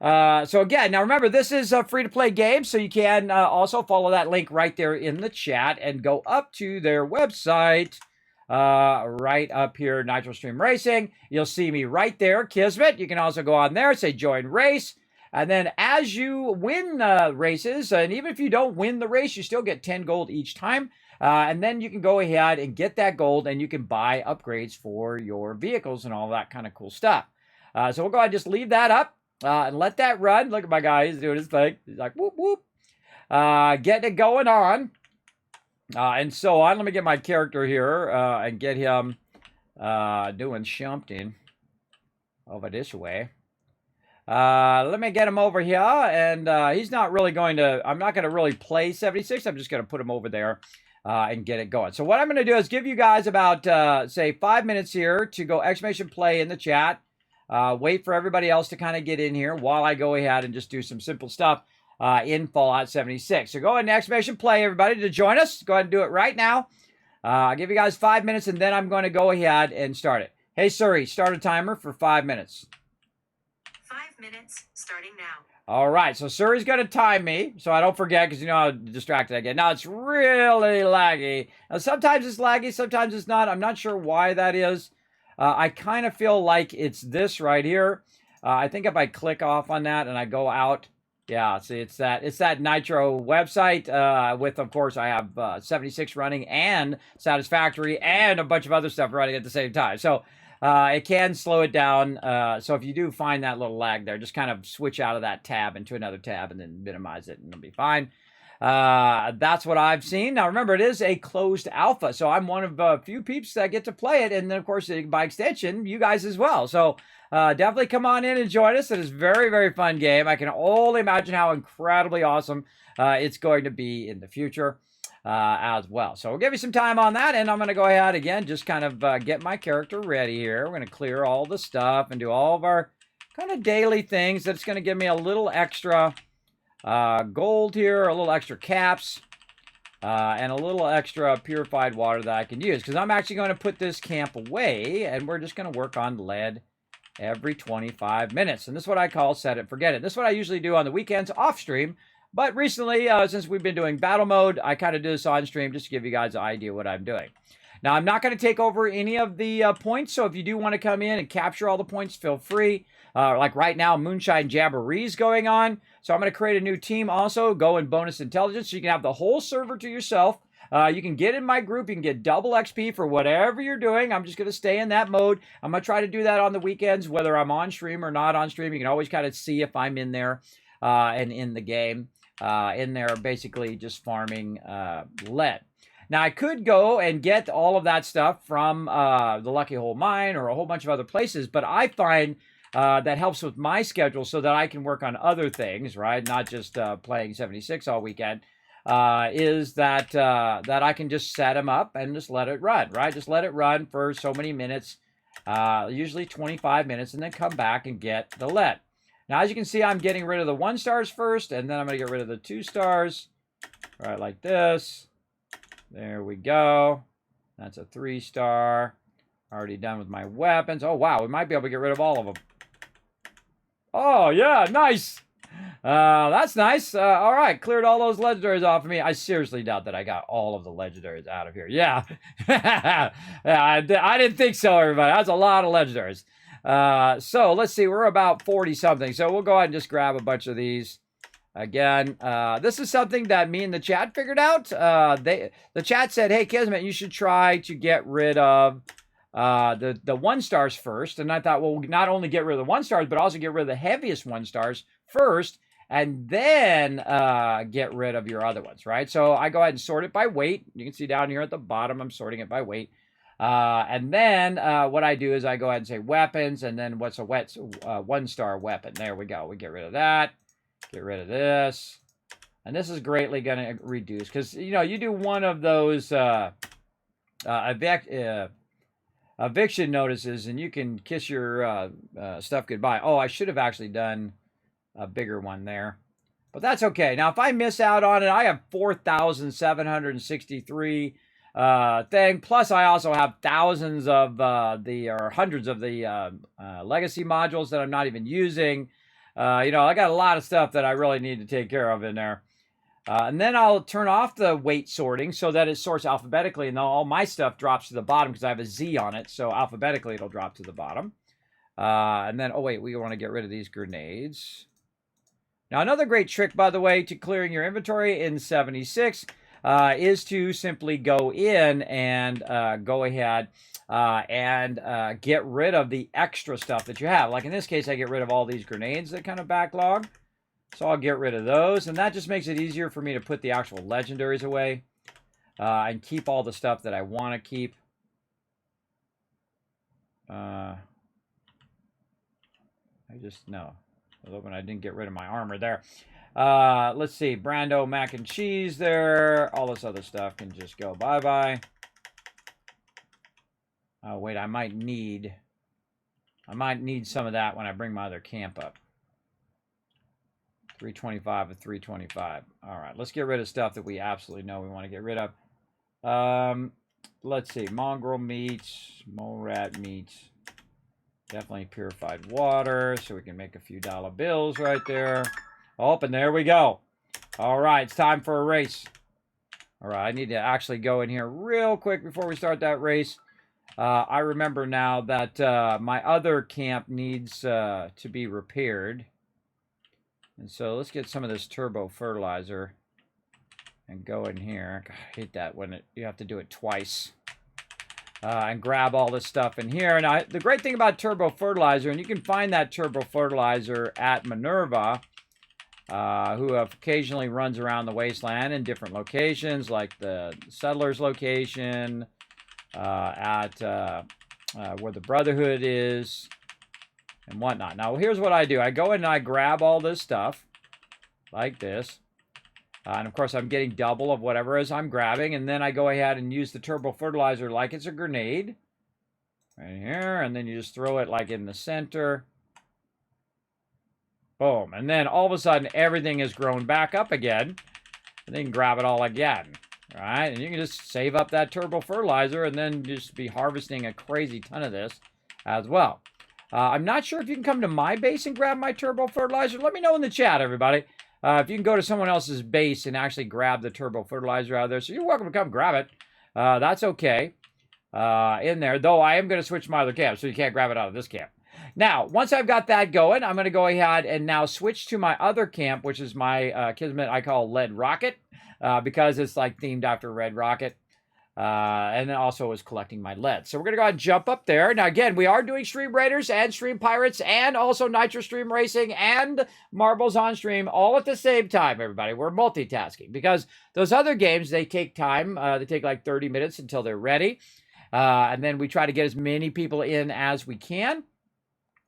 So again, now remember, this is a free-to-play game, so you can also follow that link right there in the chat and go up to their website. Right up here, Nitro Stream Racing. You'll see me right there, Kismet. You can also go on there, say join race. And then as you win races, and even if you don't win the race, you still get 10 gold each time. And then you can go ahead and get that gold, and you can buy upgrades for your vehicles and all that kind of cool stuff. So we'll go ahead and just leave that up and let that run. Look at my guy. He's doing his thing. He's like, whoop, whoop. Getting it going on. And so on. Let me get my character here and get him doing something over this way. Let me get him over here, and he's not really going to, I'm not going to really play 76. I'm just going to put him over there and get it going. So what I'm going to do is give you guys about, say, 5 minutes here to go exclamation play in the chat. Wait for everybody else to kind of get in here while I go ahead and just do some simple stuff in Fallout 76. So go ahead and exclamation play, everybody, to join us. Go ahead and do it right now. I'll give you guys 5 minutes, and then I'm going to go ahead and start it. Hey, Siri, start a timer for 5 minutes. 5 minutes, starting now. All right, so Suri's going to time me, so I don't forget, because you know how distracted I get. Now, it's really laggy. Now, sometimes it's laggy, sometimes it's not. I'm not sure why that is. I kind of feel like it's this right here. I think if I click off on that and I go out, yeah, see, it's that Nitro website with, of course, I have 76 running and Satisfactory and a bunch of other stuff running at the same time. So it can slow it down. So if you do find that little lag there, just kind of switch out of that tab into another tab and then minimize it and it'll be fine. That's what I've seen. Now, remember, it is a closed alpha, so I'm one of a few peeps that get to play it, and then, of course, by extension, you guys as well. So definitely come on in and join us. It is a very, very fun game. I can only imagine how incredibly awesome it's going to be in the future as well. So we'll give you some time on that, and I'm going to go ahead again, just kind of get my character ready here. We're going to clear all the stuff and do all of our kind of daily things that's going to give me a little extra gold here, a little extra caps, and a little extra purified water that I can use. Because I'm actually going to put this camp away, and we're just going to work on lead every 25 minutes. And this is what I call set it, forget it. This is what I usually do on the weekends off stream. But recently, since we've been doing battle mode, I kind of do this on stream just to give you guys an idea what I'm doing. Now, I'm not going to take over any of the points, so if you do want to come in and capture all the points, feel free. Like right now, Moonshine Jamboree's going on. So I'm going to create a new team also, go in bonus intelligence, so you can have the whole server to yourself. You can get in my group. You can get double XP for whatever you're doing. I'm just going to stay in that mode. I'm going to try to do that on the weekends, whether I'm on stream or not on stream. You can always kind of see if I'm in there and in the game. In there, basically just farming lead. Now, I could go and get all of that stuff from the Lucky Hole Mine or a whole bunch of other places, but I find that helps with my schedule so that I can work on other things, right? Not just playing 76 all weekend. Is that that I can just set them up and just let it run, right? Just let it run for so many minutes, usually 25 minutes, and then come back and get the lead. Now, as you can see, I'm getting rid of the 1 stars first, and then I'm going to get rid of the 2 stars. All right, like this. There we go. That's a 3 star. Already done with my weapons. Oh, wow, we might be able to get rid of all of them. Oh, yeah, nice. That's nice. All right, cleared all those legendaries off of me. I seriously doubt that I got all of the legendaries out of here. Yeah. Yeah, I didn't think so, everybody. That's a lot of legendaries. So let's see, we're about 40 something. So we'll go ahead and just grab a bunch of these Again, this is something that me and the chat figured out. The chat said, "Hey, Kismet, you should try to get rid of the 1-stars first." And I thought, well, not only get rid of the 1-stars, but also get rid of the heaviest 1-stars first, and then get rid of your other ones, right? So I go ahead and sort it by weight. You can see down here at the bottom, I'm sorting it by weight. And then what I do is I go ahead and say weapons, and then what's a 1-star weapon? There we go. We get rid of that. Get rid of this. And this is greatly going to reduce, because, you know, you do one of those eviction notices, and you can kiss your stuff goodbye. Oh, I should have actually done a bigger one there, but that's okay. Now, if I miss out on it, I have 4,763 thing. Plus, I also have thousands of or hundreds of the legacy modules that I'm not even using. You know, I got a lot of stuff that I really need to take care of in there. And then I'll turn off the weight sorting so that it sorts alphabetically, and all my stuff drops to the bottom because I have a Z on it. So alphabetically, it'll drop to the bottom. And then, oh wait, we want to get rid of these grenades. Now, another great trick, by the way, to clearing your inventory in 76 is to simply go in and go ahead and get rid of the extra stuff that you have. Like in this case, I get rid of all these grenades that kind of backlog. So I'll get rid of those, and that just makes it easier for me to put the actual legendaries away and keep all the stuff that I want to keep. I was hoping I didn't get rid of my armor there. Let's see, Brando mac and cheese there. All this other stuff can just go bye-bye. Oh, wait, I might need some of that when I bring my other camp up. 325 of 325. All right, let's get rid of stuff that we absolutely know we want to get rid of. Let's see, mongrel meats, mole rat meats. Definitely purified water, so we can make a few dollar bills right there. Oh, and there we go. All right, it's time for a race. All right, I need to actually go in here real quick before we start that race. I remember now that my other camp needs to be repaired. And so let's get some of this turbo fertilizer and go in here. God, I hate that when you have to do it twice. And grab all this stuff in here. Now, the great thing about turbo fertilizer, and you can find that turbo fertilizer at Minerva, who occasionally runs around the wasteland in different locations, like the Settlers location, at where the Brotherhood is, and whatnot. Now, here's what I do. I go in and I grab all this stuff, like this. And, of course, I'm getting double of whatever it is I'm grabbing. And then I go ahead and use the turbo fertilizer like it's a grenade. Right here. And then you just throw it like in the center. Boom. And then all of a sudden, everything is grown back up again. And then you can grab it all again. All right? And you can just save up that turbo fertilizer and then just be harvesting a crazy ton of this as well. I'm not sure if you can come to my base and grab my turbo fertilizer. Let me know in the chat, everybody. If you can go to someone else's base and actually grab the turbo fertilizer out of there. So you're welcome to come grab it. That's okay in there. Though I am going to switch my other camp, so you can't grab it out of this camp. Now, once I've got that going, I'm going to go ahead and now switch to my other camp, which is my Kismet I call Lead Rocket, because it's like themed after Red Rocket. And then also was collecting my lead. So we're going to go ahead and jump up there. Now, again, we are doing Stream Raiders and Stream Pirates and also Nitro Stream Racing and Marbles on Stream all at the same time, everybody. We're multitasking because those other games, they take time. They take like 30 minutes until they're ready. And then we try to get as many people in as we can.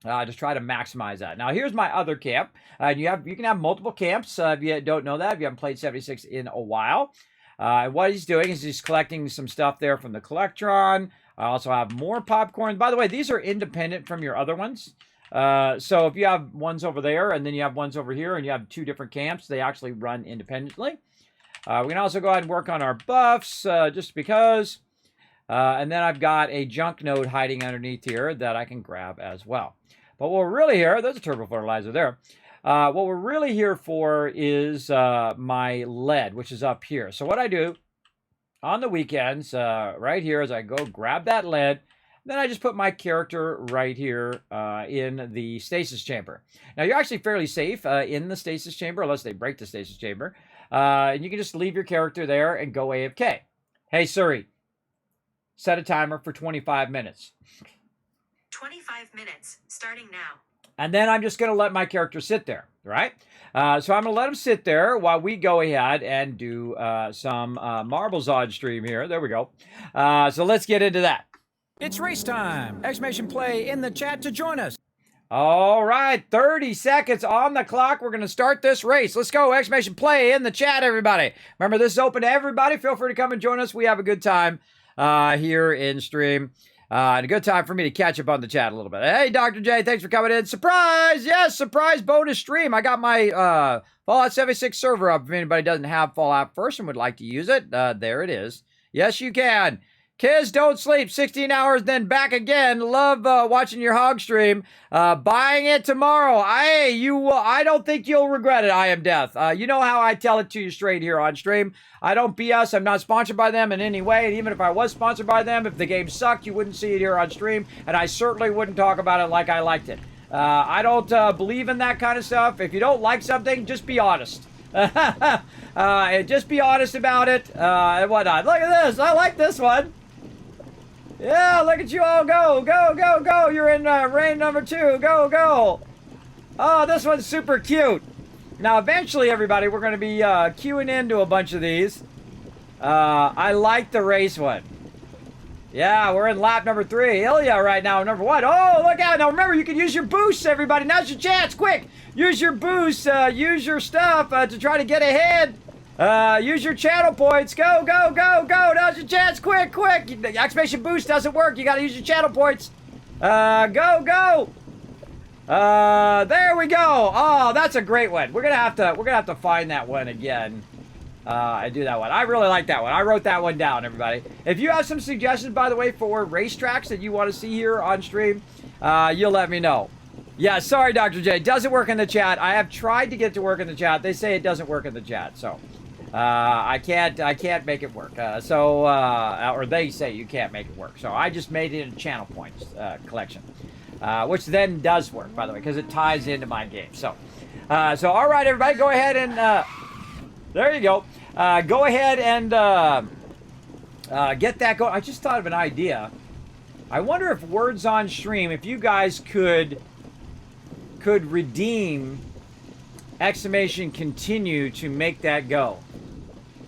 Just try to maximize that. Now, here's my other camp. You can have multiple camps if you don't know that, if you haven't played 76 in a while. What he's doing is he's collecting some stuff there from the Collectron. I also have more popcorn. By the way, these are independent from your other ones. So if you have ones over there and then you have ones over here and you have two different camps, they actually run independently. We can also go ahead and work on our buffs just because. And then I've got a junk node hiding underneath here that I can grab as well. But what we're really here, there's a turbo fertilizer there. What we're really here for is my lead, which is up here. So what I do on the weekends, right here, is I go grab that lead. Then I just put my character right here in the stasis chamber. Now, you're actually fairly safe in the stasis chamber, unless they break the stasis chamber. And you can just leave your character there and go AFK. Hey, Siri, set a timer for 25 minutes. 25 minutes, starting now. And then I'm just going to let my character sit there, right? So I'm going to let him sit there while we go ahead and do some marbles on stream here. There we go. So let's get into that. It's race time! Exclamation play in the chat to join us. All right, 30 seconds on the clock. We're going to start this race. Let's go. Exclamation play in the chat, everybody. Remember, this is open to everybody. Feel free to come and join us. We have a good time here in stream. And a good time for me to catch up on the chat a little bit. Hey, Dr. J, thanks for coming in. Surprise! Yes, surprise bonus stream. I got my Fallout 76 server up. If anybody doesn't have Fallout first and would like to use it, there it is. Yes, you can. Kids, don't sleep. 16 hours, then back again. Love watching your hog stream. Buying it tomorrow. I don't think you'll regret it, I Am Death. You know how I tell it to you straight here on stream. I don't BS. I'm not sponsored by them in any way. And even if I was sponsored by them, if the game sucked, you wouldn't see it here on stream. And I certainly wouldn't talk about it like I liked it. I don't believe in that kind of stuff. If you don't like something, just be honest. Just be honest about it and whatnot. Look at this. I like this one. Yeah, look at you all go. Go, go, go. You're in rain number 2. Go, go. Oh, this one's super cute. Now, eventually, everybody, we're going to be queuing into a bunch of these. I like the race one. Yeah, we're in lap number 3. Ilya right now, number 1. Oh, look out. Now, remember, you can use your boosts, everybody. Now's your chance. Quick. Use your boosts. Use your stuff to try to get ahead. Use your channel points. Go, go, go, go. Now's your chance. Quick, quick. The exclamation boost doesn't work. You got to use your channel points. Go, go. There we go. Oh, that's a great one. We're gonna have to find that one again. And do that one. I really like that one. I wrote that one down, everybody. If you have some suggestions, by the way, for racetracks that you want to see here on stream, you'll let me know. Yeah, sorry, Dr. J. Doesn't work in the chat. I have tried to get to work in the chat. They say it doesn't work in the chat, so I can't make it work. Or they say you can't make it work. So I just made it a channel points collection, which then does work, by the way, because it ties into my game. So all right, everybody, go ahead and there you go. Go ahead and get that going. I just thought of an idea. I wonder if words on stream, if you guys could redeem exclamation continue to make that go.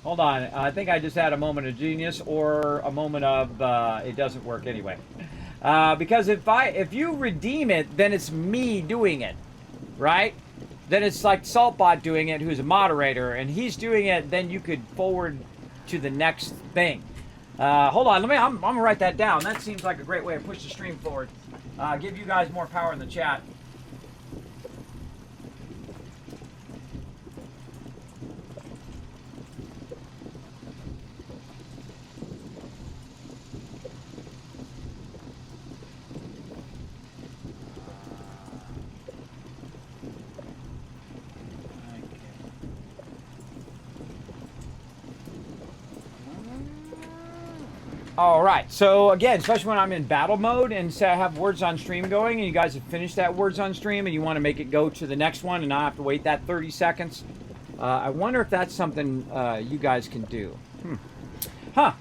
Hold on. I think I just had a moment of genius or a moment of it doesn't work anyway. Because if you redeem it, then it's me doing it, right? Then it's like Saltbot doing it, who's a moderator, and he's doing it. Then you could forward to the next thing. Hold on, I'm gonna write that down. That seems like a great way to push the stream forward. Give you guys more power in the chat. All right, so again, especially when I'm in battle mode and say I have words on stream going and you guys have finished that words on stream and you want to make it go to the next one and not have to wait that 30 seconds, I wonder if that's something you guys can do. I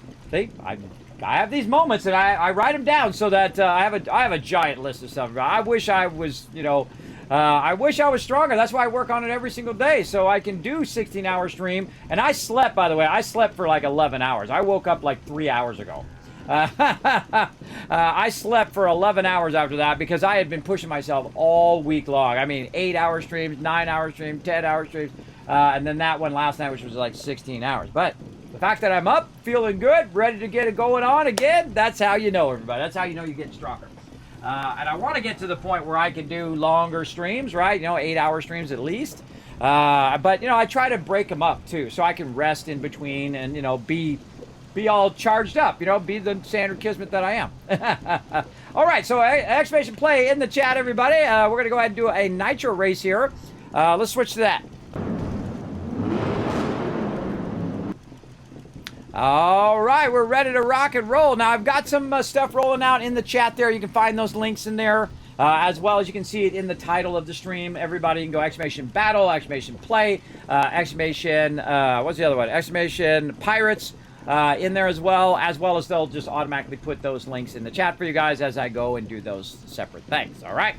have these moments and I write them down so that I have a giant list of stuff. I wish I was, I wish I was stronger. That's why I work on it every single day, so I can do 16-hour stream. And I slept, by the way. I slept for like 11 hours. I woke up like 3 hours ago. I slept for 11 hours after that because I had been pushing myself all week long. I mean, 8-hour streams, 9-hour streams, 10-hour streams, and then that one last night, which was like 16 hours. But the fact that I'm up, feeling good, ready to get it going on again, that's how you know, everybody. That's how you know you're getting stronger. And I want to get to the point where I can do longer streams, right? 8-hour streams at least. But, I try to break them up, too, so I can rest in between and, be all charged up, be the standard Kismet that I am. All right, so exclamation play in the chat, everybody. We're going to go ahead and do a nitro race here. Let's switch to that. All right, we're ready to rock and roll. Now, I've got some stuff rolling out in the chat there. You can find those links in there, as well as you can see it in the title of the stream. Everybody can go exclamation battle, exclamation play, exclamation, what's the other one? Exclamation pirates in there as well as they'll just automatically put those links in the chat for you guys as I go and do those separate things. All right.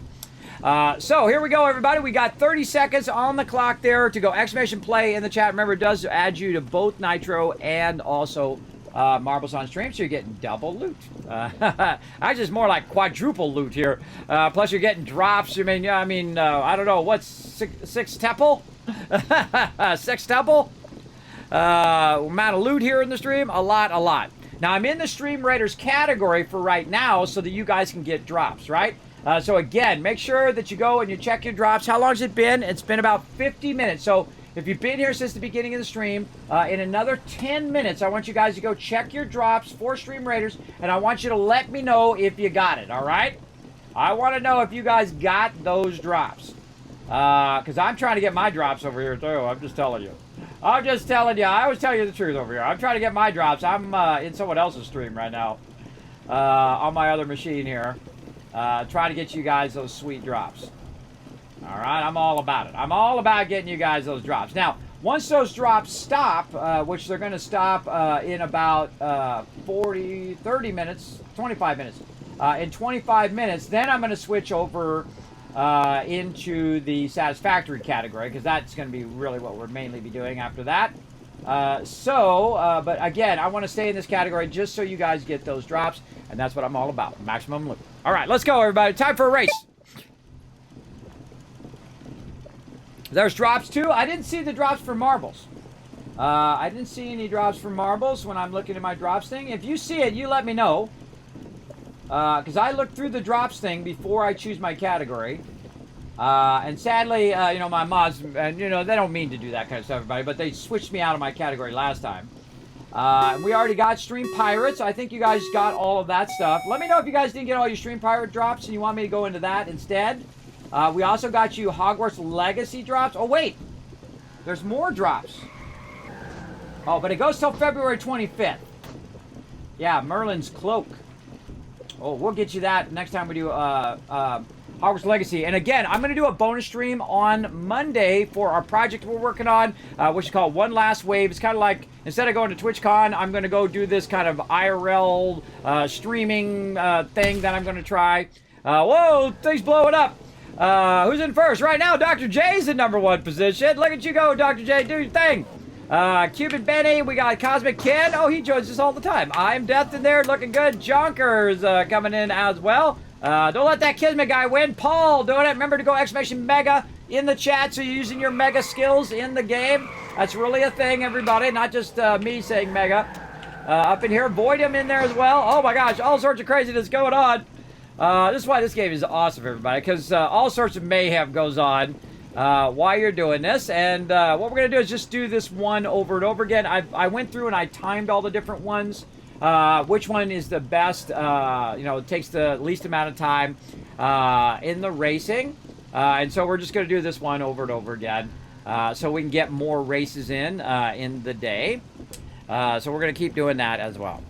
So here we go, everybody. We got 30 seconds on the clock there to go exclamation play in the chat. Remember, it does add you to both Nitro and also Marbles on Stream, so you're getting double loot. Actually, it's more like quadruple loot here. Plus, you're getting drops. I mean, I don't know, what's six temple? Six temple? Amount of loot here in the stream? A lot. Now, I'm in the Stream Raiders category for right now so that you guys can get drops, right? So again, make sure that you go and you check your drops. How long has it been? It's been about 50 minutes. So if you've been here since the beginning of the stream, in another 10 minutes, I want you guys to go check your drops for Stream Raiders, and I want you to let me know if you got it, all right? I want to know if you guys got those drops. Because I'm trying to get my drops over here, too. I'm just telling you. I always tell you the truth over here. I'm trying to get my drops. I'm in someone else's stream right now on my other machine here. Trying to get you guys those sweet drops. All right, I'm all about it. I'm all about getting you guys those drops. Now, once those drops stop, which they're going to stop in about 30 minutes, 25 minutes. In 25 minutes, then I'm going to switch over into the Satisfactory category, because that's going to be really what we're mainly be doing after that. But again, I want to stay in this category just so you guys get those drops, and that's what I'm all about, maximum loot. All right, let's go, everybody. Time for a race. There's drops, too. I didn't see the drops for marbles. I didn't see any drops for marbles when I'm looking at my drops thing. If you see it, you let me know. Because I looked through the drops thing before I choose my category. And sadly, my mods, and they don't mean to do that kind of stuff, everybody, but they switched me out of my category last time. We already got Stream Pirates. I think you guys got all of that stuff. Let me know if you guys didn't get all your Stream Pirate drops and you want me to go into that instead. We also got you Hogwarts Legacy drops. Oh, wait. There's more drops. Oh, but it goes till February 25th. Yeah, Merlin's Cloak. Oh, we'll get you that next time we do Hogwarts Legacy. And again, I'm going to do a bonus stream on Monday for our project we're working on, which is called One Last Wave. It's kind of like, instead of going to TwitchCon, I'm going to go do this kind of IRL streaming thing that I'm going to try. Whoa, things blowing up. Who's in first? Right now, Dr. J's in #1 position. Look at you go, Dr. J. Do your thing. Cupid Benny, we got Cosmic Ken. Oh, he joins us all the time. I'm Death in there, looking good. Jonkers coming in as well. Don't let that Kismet guy win. Paul doing it. Remember to go exclamation mega in the chat so you're using your mega skills in the game. That's really a thing, everybody, not just me saying mega. Up in here, Voidum in there as well. Oh my gosh, all sorts of craziness going on. This is why this game is awesome, everybody, because all sorts of mayhem goes on while you're doing this. And what we're going to do is just do this one over and over again. I went through and I timed all the different ones. Which one is the best, it takes the least amount of time in the racing. And so we're just going to do this one over and over again so we can get more races in the day. So we're going to keep doing that as well.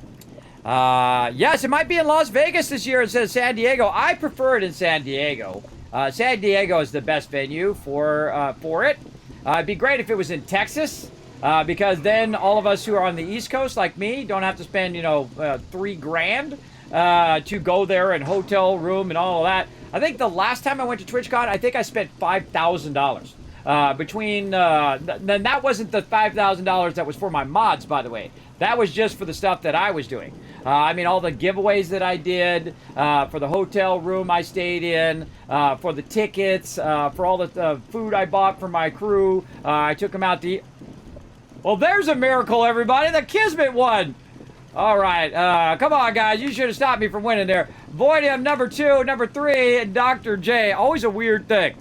Yes, it might be in Las Vegas this year. It says San Diego. I prefer it in San Diego. San Diego is the best venue for it. It'd be great if it was in Texas. Because then all of us who are on the East Coast, like me, don't have to spend, $3,000 to go there and hotel room and all of that. I think the last time I went to TwitchCon, I think I spent $5,000 between. Then that wasn't the $5,000 that was for my mods, by the way. That was just for the stuff that I was doing. All the giveaways that I did, for the hotel room I stayed in, for the tickets, for all the food I bought for my crew. I took them out to eat. Well, there's a miracle, everybody. The Kismet won. All right. Come on, guys. You should have stopped me from winning there. Voidium, #2, #3, and Dr. J. Always a weird thing.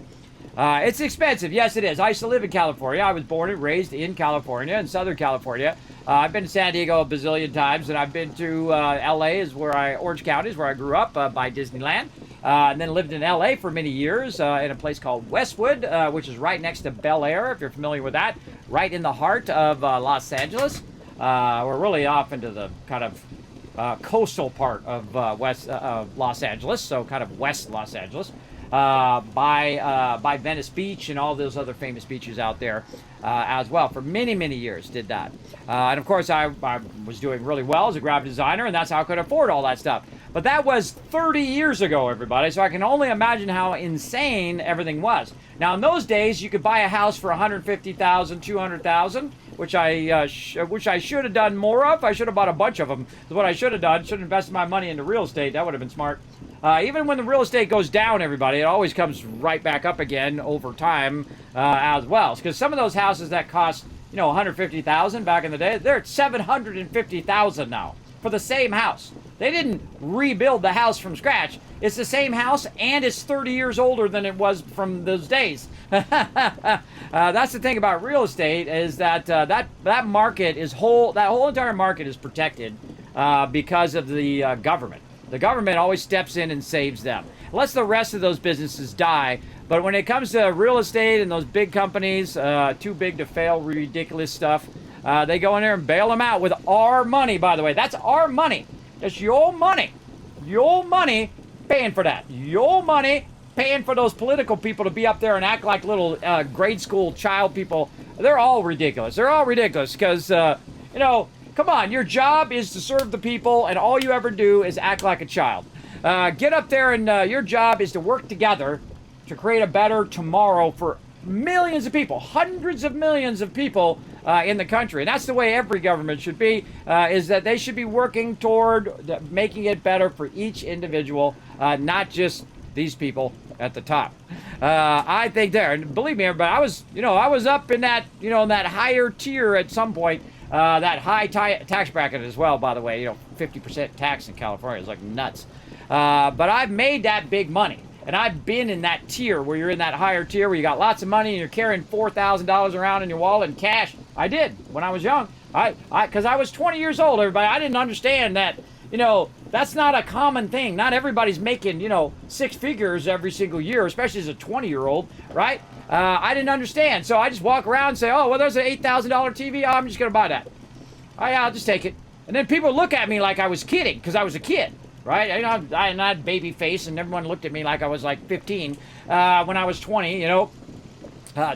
It's expensive. Yes, it is. I used to live in California. I was born and raised in California, in Southern California. I've been to San Diego a bazillion times, and I've been to L.A., Orange County is where I grew up by Disneyland. And then lived in L.A. for many years in a place called Westwood, which is right next to Bel Air, if you're familiar with that, right in the heart of Los Angeles. We're really off into the kind of coastal part of west Los Angeles, so kind of west Los Angeles, by Venice Beach and all those other famous beaches out there as well. For many, many years did that. And of course, I was doing really well as a graphic designer, and that's how I could afford all that stuff. But that was 30 years ago, everybody, so I can only imagine how insane everything was. Now, in those days, you could buy a house for $150,000, $200,000, which I should have done more of. I should have bought a bunch of them. That's what I should have done. Should have invested my money into real estate. That would have been smart. Even when the real estate goes down, everybody, it always comes right back up again over time as well. Because some of those houses that cost, $150,000 back in the day, they're at $750,000 now for the same house. They didn't rebuild the house from scratch. It's the same house, and it's 30 years older than it was from those days. That's the thing about real estate, is that that market is that whole entire market is protected because of the government. The government always steps in and saves them. Lets the rest of those businesses die. But when it comes to real estate and those big companies, too big to fail, ridiculous stuff, they go in there and bail them out with our money, by the way. That's our money. It's your money. Your money paying for that. Your money paying for those political people to be up there and act like little grade school child people. They're all ridiculous. They're all ridiculous because, come on. Your job is to serve the people, and all you ever do is act like a child. Get up there, and your job is to work together to create a better tomorrow for millions of people, hundreds of millions of people in the country. And that's the way every government should be, is that they should be working toward making it better for each individual, not just these people at the top. I think there, and believe me, everybody, I was up in that, in that higher tier at some point, that high tax bracket as well, by the way, 50% tax in California is like nuts. But I've made that big money. And I've been in that tier where you're in that higher tier where you got lots of money and you're carrying $4,000 around in your wallet in cash. I did when I was young. Because I was 20 years old, everybody. I didn't understand that, that's not a common thing. Not everybody's making, six figures every single year, especially as a 20-year-old, right? I didn't understand. So I just walk around and say, oh, well, there's an $8,000 TV. Oh, I'm just going to buy that. Oh, yeah, I'll just take it. And then people look at me like I was kidding because I was a kid. Right? I had baby face, and everyone looked at me like I was like 15 when I was 20,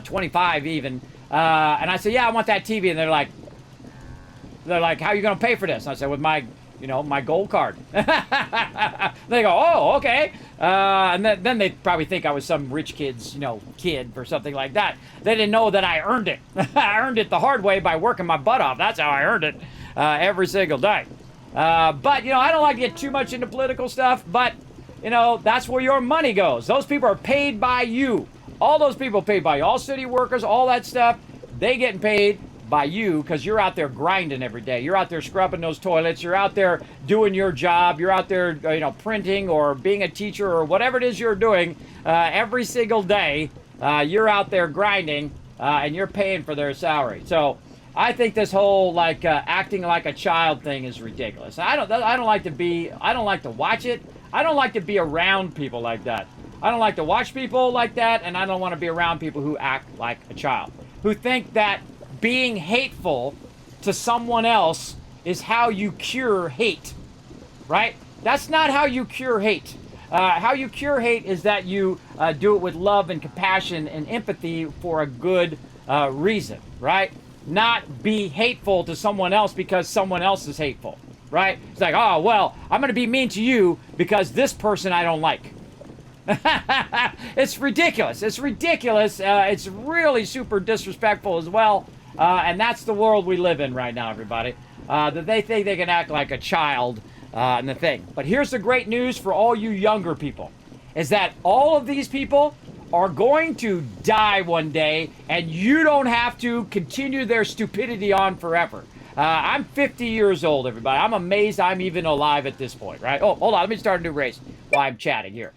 25 even. And I said, yeah, I want that TV. And they're like, how are you going to pay for this? And I said, with my, my gold card. They go, oh, okay. And then they probably think I was some rich kid's, kid or something like that. They didn't know that I earned it. I earned it the hard way by working my butt off. That's how I earned it every single day. But, I don't like to get too much into political stuff, but, that's where your money goes. Those people are paid by you. All those people paid by you. All city workers, all that stuff, they getting paid by you because you're out there grinding every day. You're out there scrubbing those toilets. You're out there doing your job. You're out there, printing or being a teacher or whatever it is you're doing every single day. You're out there grinding and you're paying for their salary. So I think this whole acting like a child thing is ridiculous. I don't like to watch it. I don't like to be around people like that. I don't like to watch people like that, and I don't want to be around people who act like a child, who think that being hateful to someone else is how you cure hate, right? That's not how you cure hate. How you cure hate is that you do it with love and compassion and empathy for a good reason, right? Not be hateful to someone else because someone else is hateful, right? It's like, oh, well, I'm going to be mean to you because this person I don't like. It's ridiculous. It's ridiculous. It's really super disrespectful as well. And that's the world we live in right now, everybody. That they think they can act like a child and the thing. But here's the great news for all you younger people, is that all of these people are going to die one day, and you don't have to continue their stupidity on forever. I'm 50 years old, everybody. I'm amazed I'm even alive at this point, right? Oh, hold on. Let me start a new race while I'm chatting here.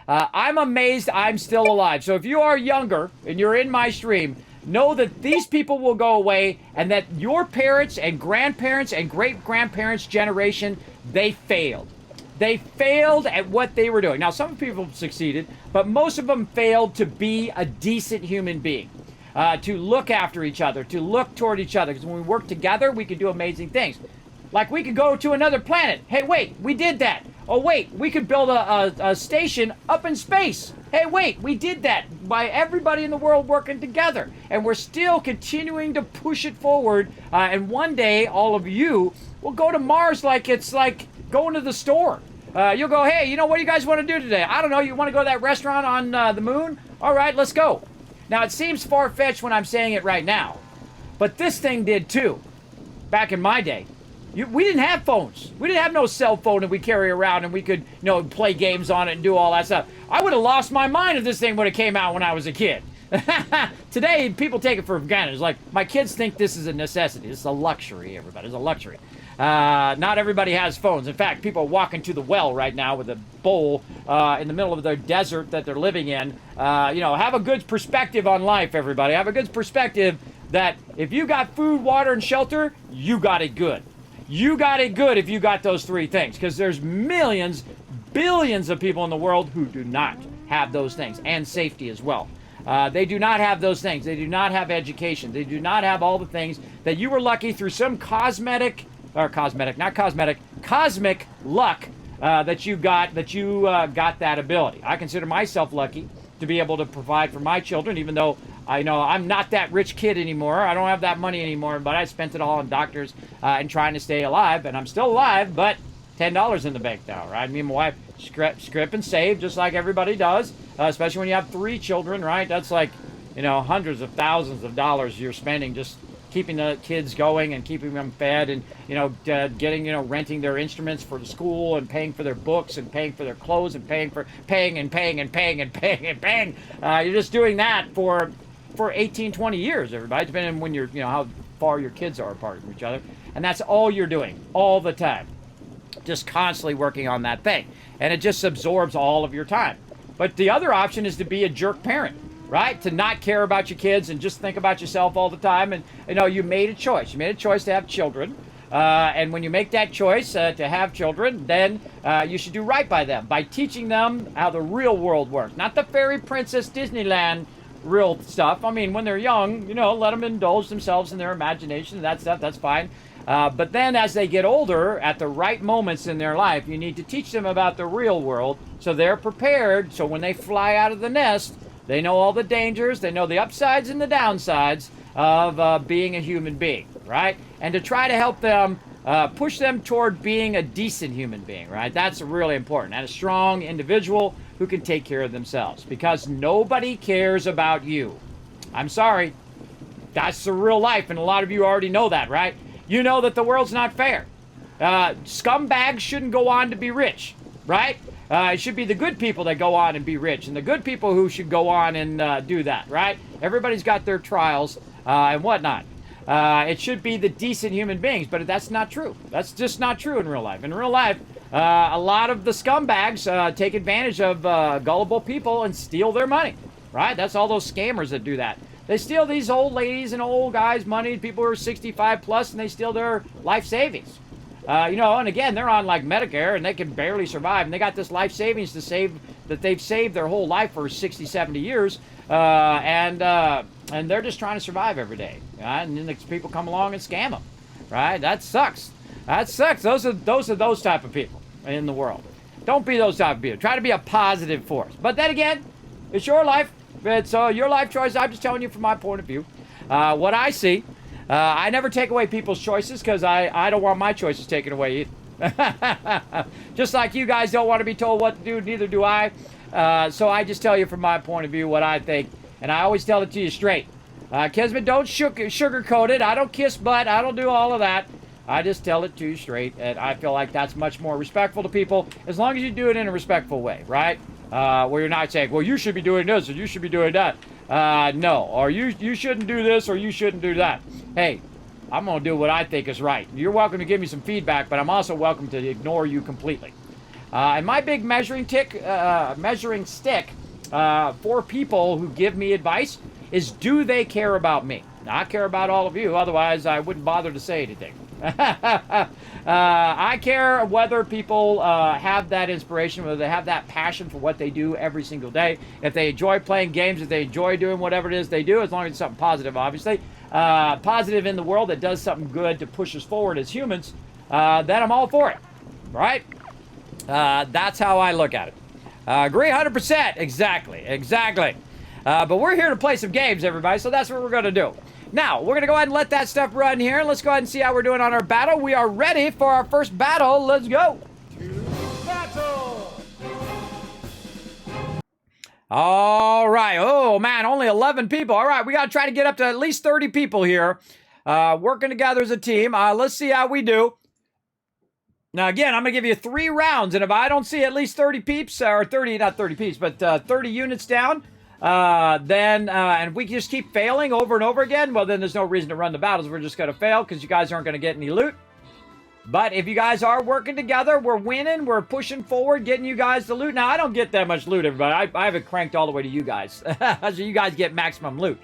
I'm amazed I'm still alive. So if you are younger and you're in my stream, know that these people will go away, and that your parents and grandparents and great-grandparents' generation, they failed. They failed at what they were doing. Now, some people succeeded, but most of them failed to be a decent human being. to look after each other, to look toward each other. Because when we work together, we can do amazing things. Like we could go to another planet. Hey, wait, we did that. Oh, wait, we could build a station up in space. Hey, wait, we did that by everybody in the world working together. And we're still continuing to push it forward. And one day, all of you will go to Mars like it's like going to the store. You'll go, hey, you know, what do you guys want to do today? I don't know, you want to go to that restaurant on the moon? All right, let's go. Now, it seems far-fetched when I'm saying it right now. But this thing did too, back in my day. We didn't have phones. We didn't have no cell phone that we carry around and we could, you know, play games on it and do all that stuff. I would have lost my mind if this thing would have came out when I was a kid. Today, people take it for granted. It's like, my kids think this is a necessity. This is a luxury, everybody. It's a luxury. Not everybody has phones. In fact, people are walking to the well right now with a bowl in the middle of their desert that they're living in. You know, have a good perspective on life, everybody. Have a good perspective that if you got food, water, and shelter, you got it good. You got it good if you got those three things, because there's millions, billions of people in the world who do not have those things, and safety as well. They do not have those things. They do not have education. They do not have all the things that you were lucky through some cosmic luck that you got that ability. I consider myself lucky to be able to provide for my children, even though I know I'm not that rich kid anymore. I don't have that money anymore, but I spent it all on doctors and trying to stay alive, and I'm still alive, but $10 in the bank now, right? Me and my wife script and save just like everybody does, especially when you have 3 children, right? That's like, you know, hundreds of thousands of dollars you're spending just keeping the kids going and keeping them fed and, you know, getting, you know, renting their instruments for the school and paying for their books and paying for their clothes and paying. You're just doing that for 18, 20 years, everybody, depending on when you're, you know, how far your kids are apart from each other. And that's all you're doing all the time. Just constantly working on that thing. And it just absorbs all of your time. But the other option is to be a jerk parent, right? To not care about your kids and just think about yourself all the time. And, you know, you made a choice. You made a choice to have children. And when you make that choice to have children, then you should do right by them by teaching them how the real world works. Not the fairy princess Disneyland real stuff. I mean, when they're young, you know, let them indulge themselves in their imagination and that stuff. That's fine. But then as they get older, at the right moments in their life, you need to teach them about the real world so they're prepared. So when they fly out of the nest, they know all the dangers. They know the upsides and the downsides of being a human being, right? And to try to help them, push them toward being a decent human being, right? That's really important. And a strong individual who can take care of themselves, because nobody cares about you. I'm sorry. That's the real life, and a lot of you already know that, right? You know that the world's not fair. Scumbags shouldn't go on to be rich, right? It should be the good people that go on and be rich, and the good people who should go on and do that, right? Everybody's got their trials and whatnot. It should be the decent human beings, but that's not true. That's just not true in real life. In real life, a lot of the scumbags take advantage of gullible people and steal their money, right? That's all those scammers that do that. They steal these old ladies and old guys' money, people who are 65 plus, and they steal their life savings. You know, and again, they're on like Medicare and they can barely survive, and they got this life savings to save that they've saved their whole life for 60, 70 years, and they're just trying to survive every day. Right? And then the people come along and scam them, right? That sucks. That sucks. Those are those type of people in the world. Don't be those type of people. Try to be a positive force. But then again, it's your life. It's your life choice. I'm just telling you from my point of view. What I see. I never take away people's choices because I don't want my choices taken away either. Just like you guys don't want to be told what to do, neither do I. So I just tell you from my point of view what I think. And I always tell it to you straight. Kismet, don't sugarcoat it. I don't kiss butt. I don't do all of that. I just tell it to you straight. And I feel like that's much more respectful to people as long as you do it in a respectful way, right? Where you're not saying, well, you should be doing this or you should be doing that. No, or you shouldn't do this or you shouldn't do that. Hey, I'm going to do what I think is right. You're welcome to give me some feedback, but I'm also welcome to ignore you completely. And my big measuring stick for people who give me advice is, do they care about me? Now, I care about all of you, otherwise I wouldn't bother to say anything. I care whether people have that inspiration, whether they have that passion for what they do every single day. If they enjoy playing games, if they enjoy doing whatever it is they do, as long as it's something positive, obviously. Positive in the world that does something good to push us forward as humans, then I'm all for it, right? That's how I look at it. Agree 100%. Exactly. But we're here to play some games, everybody, so that's what we're going to do. Now, we're going to go ahead and let that stuff run here. Let's go ahead and see how we're doing on our battle. We are ready for our first battle. Let's go. To battle! All right. Oh, man, only 11 people. All right, we got to try to get up to at least 30 people here, working together as a team. Let's see how we do. Now, again, I'm going to give you 3 rounds, and if I don't see at least 30 peeps, or 30, not 30 peeps, but 30 units down, then, and we just keep failing over and over again, well, then there's no reason to run the battles. We're just going to fail because you guys aren't going to get any loot. But if you guys are working together, we're winning, we're pushing forward, getting you guys the loot. Now, I don't get that much loot, everybody. I have it cranked all the way to you guys, so you guys get maximum loot.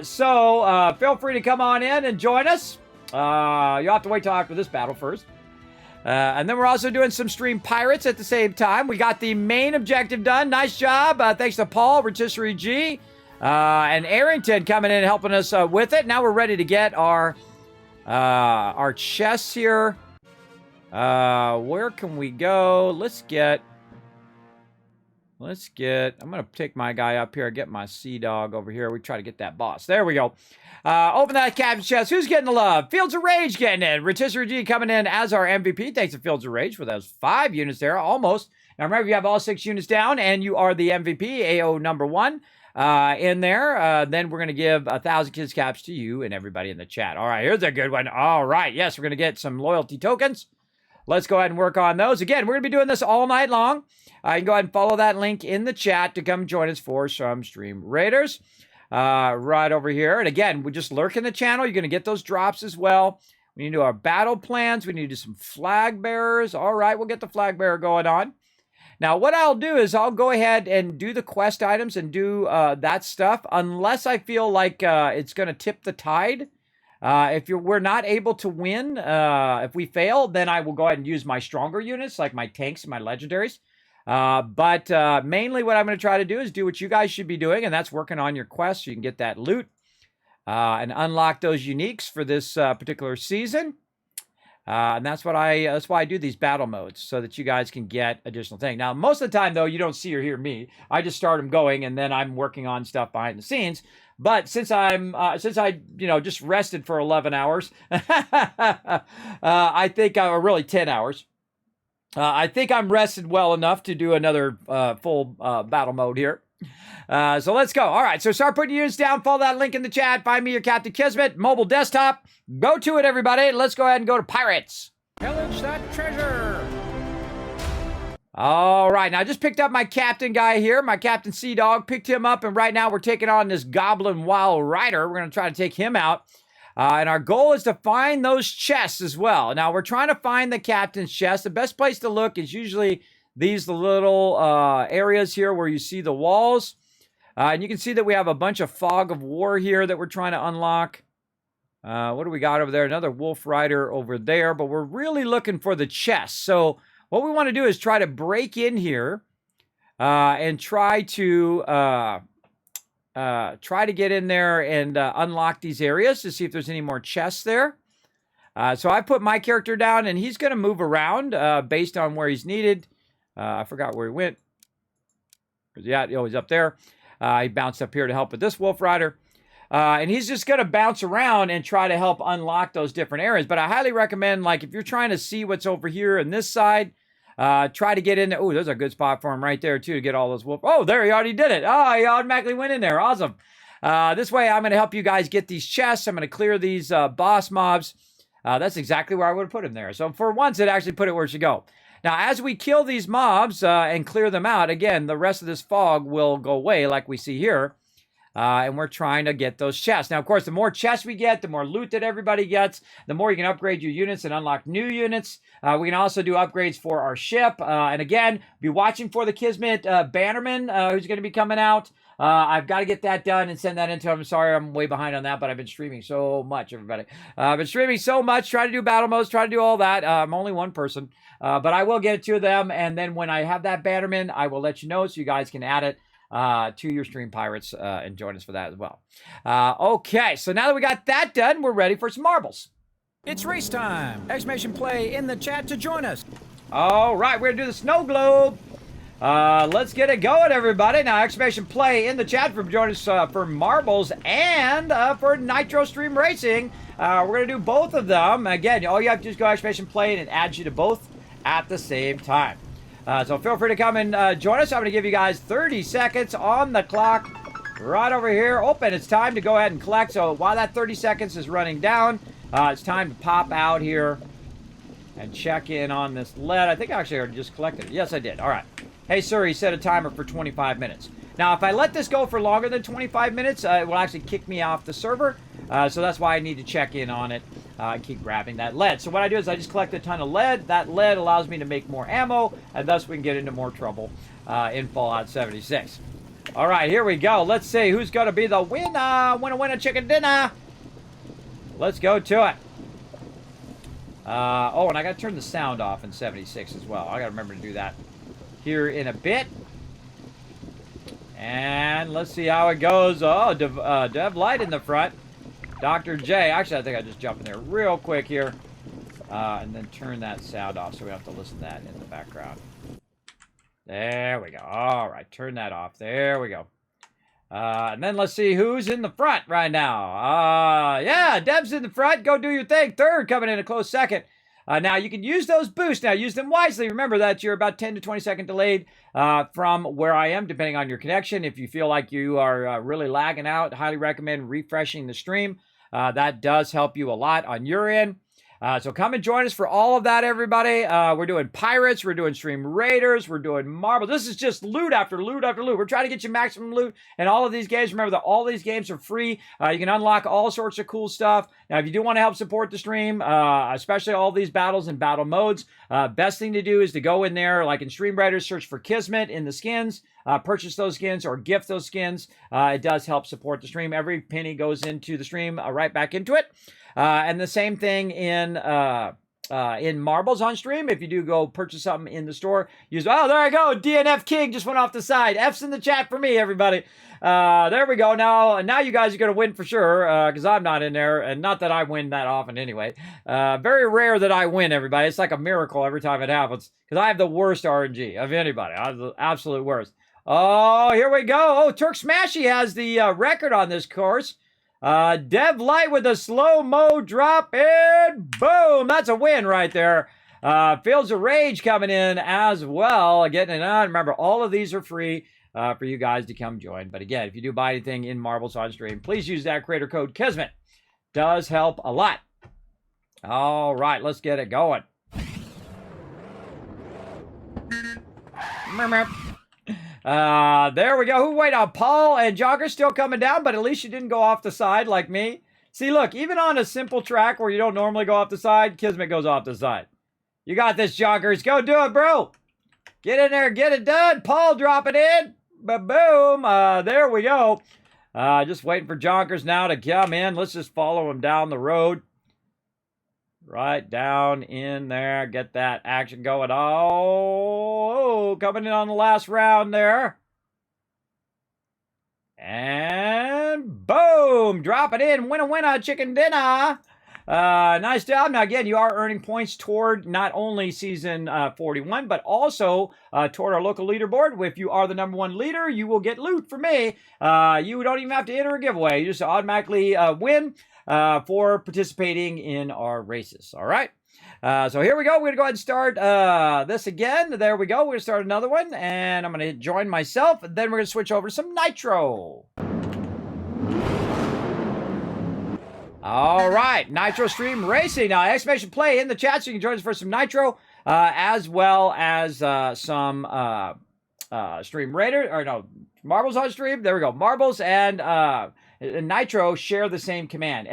So feel free to come on in and join us. You'll have to wait till after this battle first. And then we're also doing some stream pirates at the same time. We got the main objective done. Nice job. Thanks to Paul, Rotisserie G, and Arrington coming in and helping us with it. Now we're ready to get our chests here. Where can we go? Let's get, I'm going to take my guy up here, get my Sea Dog over here. We try to get that boss. There we go. Open that captain chest. Who's getting the love? Fields of Rage getting in. Rotisserie G coming in as our MVP. Thanks to Fields of Rage for those 5 units there, almost. Now remember, you have all 6 units down, and you are the MVP, AO number 1 in there. Then we're going to give 1,000 kids caps to you and everybody in the chat. All right, here's a good one. All right, yes, we're going to get some loyalty tokens. Let's go ahead and work on those. Again, we're going to be doing this all night long. You can go ahead and follow that link in the chat to come join us for some Stream Raiders. Right over here. And again, we just lurk in the channel. You're going to get those drops as well. We need to do our battle plans. We need to do some flag bearers. All right, we'll get the flag bearer going on. Now, what I'll do is I'll go ahead and do the quest items and do that stuff unless I feel like it's going to tip the tide. If we're not able to win, if we fail, then I will go ahead and use my stronger units, like my tanks and my legendaries. But mainly what I'm going to try to do is do what you guys should be doing, and that's working on your quests so you can get that loot and unlock those uniques for this particular season. And that's why I do these battle modes, so that you guys can get additional things. Now, most of the time, though, you don't see or hear me. I just start them going, and then I'm working on stuff behind the scenes. But since I just rested for 11 hours, I think, or really 10 hours, I think I'm rested well enough to do another full battle mode here. So let's go. All right, so start putting units down. Follow that link in the chat. Find me, your Captain Kismet, mobile desktop. Go to it, everybody. Let's go ahead and go to Pirates. Pillage that treasure! All right, now I just picked up my captain guy here, my Captain Sea Dog. Picked him up, and right now we're taking on this Goblin Wild Rider. We're going to try to take him out. And our goal is to find those chests as well. Now, we're trying to find the captain's chest. The best place to look is usually the little areas here where you see the walls. And you can see that we have a bunch of fog of war here that we're trying to unlock. What do we got over there? Another Wolf Rider over there. But we're really looking for the chest. So what we want to do is try to break in here and try to get in there and unlock these areas to see if there's any more chests there. So I put my character down, and he's going to move around based on where he's needed. I forgot where he went. Yeah, he's up there. He bounced up here to help with this Wolf Rider. And he's just going to bounce around and try to help unlock those different areas. But I highly recommend, like, if you're trying to see what's over here on this side, try to get in there. Oh, there's a good spot for him right there, too, to get all those wolf. Oh, there, he already did it. Oh, he automatically went in there. Awesome. This way, I'm going to help you guys get these chests. I'm going to clear these boss mobs. That's exactly where I would have put him there. So for once, it actually put it where it should go. Now, as we kill these mobs and clear them out, again, the rest of this fog will go away like we see here. And we're trying to get those chests. Now, of course, the more chests we get, the more loot that everybody gets, the more you can upgrade your units and unlock new units. We can also do upgrades for our ship. And again, be watching for the Kismet Bannerman, who's going to be coming out. I've got to get that done and send that into him. I'm sorry I'm way behind on that, but I've been streaming so much, everybody. I've been streaming so much, trying to do battle modes, trying to do all that. I'm only one person, but I will get it to them. And then when I have that Bannerman, I will let you know so you guys can add it to your stream pirates and join us for that as well. Okay, so now that we got that done, we're ready for some marbles. It's race time! Exclamation play in the chat to join us. All right, we're going to do the snow globe. Let's get it going, everybody. Now, exclamation play in the chat for joining us for marbles and for Nitro Stream Racing. We're going to do both of them. Again, all you have to do is go exclamation play and it adds you to both at the same time. So feel free to come and join us. I'm going to give you guys 30 seconds on the clock right over here. And it's time to go ahead and collect. So while that 30 seconds is running down, it's time to pop out here and check in on this lead. I think I actually already just collected it. Yes, I did. All right. Hey, sir, he set a timer for 25 minutes. Now, if I let this go for longer than 25 minutes, it will actually kick me off the server. So that's why I need to check in on it and keep grabbing that lead. So what I do is I just collect a ton of lead. That lead allows me to make more ammo, and thus we can get into more trouble in Fallout 76. All right, here we go. Let's see who's going to be the winner. Winner, chicken dinner. Let's go to it. Oh, and I got to turn the sound off in 76 as well. I got to remember to do that here in a bit. And let's see how it goes. Oh, Dev Light in the front. Dr. J. Actually, I think I just jump in there real quick here. And then turn that sound off so we don't have to listen to that in the background. There we go. All right, turn that off. There we go. And then let's see who's in the front right now. Yeah, Dev's in the front. Go do your thing. Third coming in a close second. Now, you can use those boosts. Now, use them wisely. Remember that you're about 10 to 20 seconds delayed from where I am, depending on your connection. If you feel like you are really lagging out, highly recommend refreshing the stream. That does help you a lot on your end. So come and join us for all of that, everybody. We're doing pirates. We're doing stream raiders. We're doing marbles. This is just loot after loot after loot. We're trying to get you maximum loot in all of these games. Remember that all these games are free. You can unlock all sorts of cool stuff. Now, if you do want to help support the stream, especially all these battles and battle modes, best thing to do is to go in there, like in Stream Raiders, search for Kismet in the skins, purchase those skins or gift those skins. It does help support the stream. Every penny goes into the stream, right back into it. And the same thing in marbles on stream. If you do go purchase something in the store, use, oh, there I go. DNF King just went off the side. F's in the chat for me, everybody. There we go. Now you guys are going to win for sure, because I'm not in there, and not that I win that often anyway. Very rare that I win, everybody. It's like a miracle every time it happens, because I have the worst RNG of anybody. I have the absolute worst. Oh, here we go. Oh, Turk Smashy has the record on this course. Dev Light with a slow-mo drop in. Boom! That's a win right there. Fields of Rage coming in as well. Getting it on. Remember, all of these are free for you guys to come join. But again, if you do buy anything in Marbles on stream, please use that creator code Kismet. Does help a lot. All right, let's get it going. There we go. Wait, Paul and Jogger still coming down, but at least you didn't go off the side like me. See, look, even on a simple track where you don't normally go off the side, Kismet goes off the side. You got this, Joggers. Go do it, bro. Get in there, get it done. Paul, drop it in. Boom. There we go. Just waiting for Joggers now to come in. Let's just follow him down the road. Right down in there. Get that action going. Oh, coming in on the last round there. And boom. Drop it in. Winner, chicken dinner. Nice job. Now, again, you are earning points toward not only season 41, but also toward our local leaderboard. If you are the #1 leader, you will get loot from me. You don't even have to enter a giveaway. You just automatically win for participating in our races. All right. So here we go. We're going to go ahead and start this again. There we go. We're going to start another one, and I'm going to join myself. Then we're going to switch over to some Nitro. All right, Nitro Stream Racing. Now, exclamation play in the chat so you can join us for some Nitro, as well as some Stream Raider, or no, Marbles on stream. There we go. Marbles and Nitro share the same command,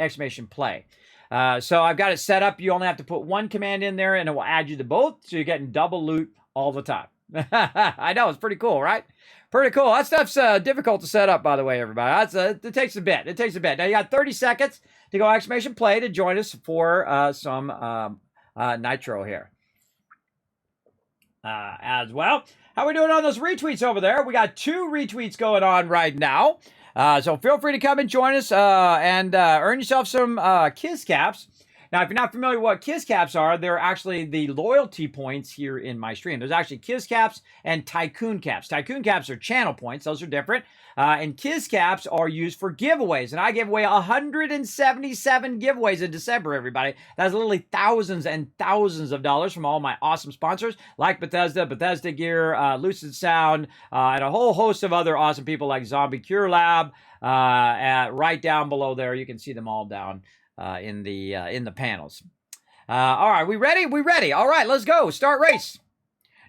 !play. So I've got it set up. You only have to put one command in there, and it will add you to both, so you're getting double loot all the time. I know, it's pretty cool, right? Pretty cool. That stuff's difficult to set up, by the way, everybody. It takes a bit. It takes a bit. Now, you got 30 seconds to go !play to join us for some Nitro here. As well. How we doing on those retweets over there? We got 2 retweets going on right now. So feel free to come and join us and earn yourself some Kiss Caps. Now, if you're not familiar with what Kiss Caps are, they're actually the loyalty points here in my stream. There's actually Kiss Caps and Tycoon Caps. Tycoon Caps are channel points. Those are different. And Kiss Caps are used for giveaways. And I gave away 177 giveaways in December, everybody. That's literally thousands and thousands of dollars from all my awesome sponsors like Bethesda, Bethesda Gear, Lucid Sound, and a whole host of other awesome people like Zombie Cure Lab. Right down below there, you can see them all down in the panels. All right, we ready? We ready. All right, let's go. Start race.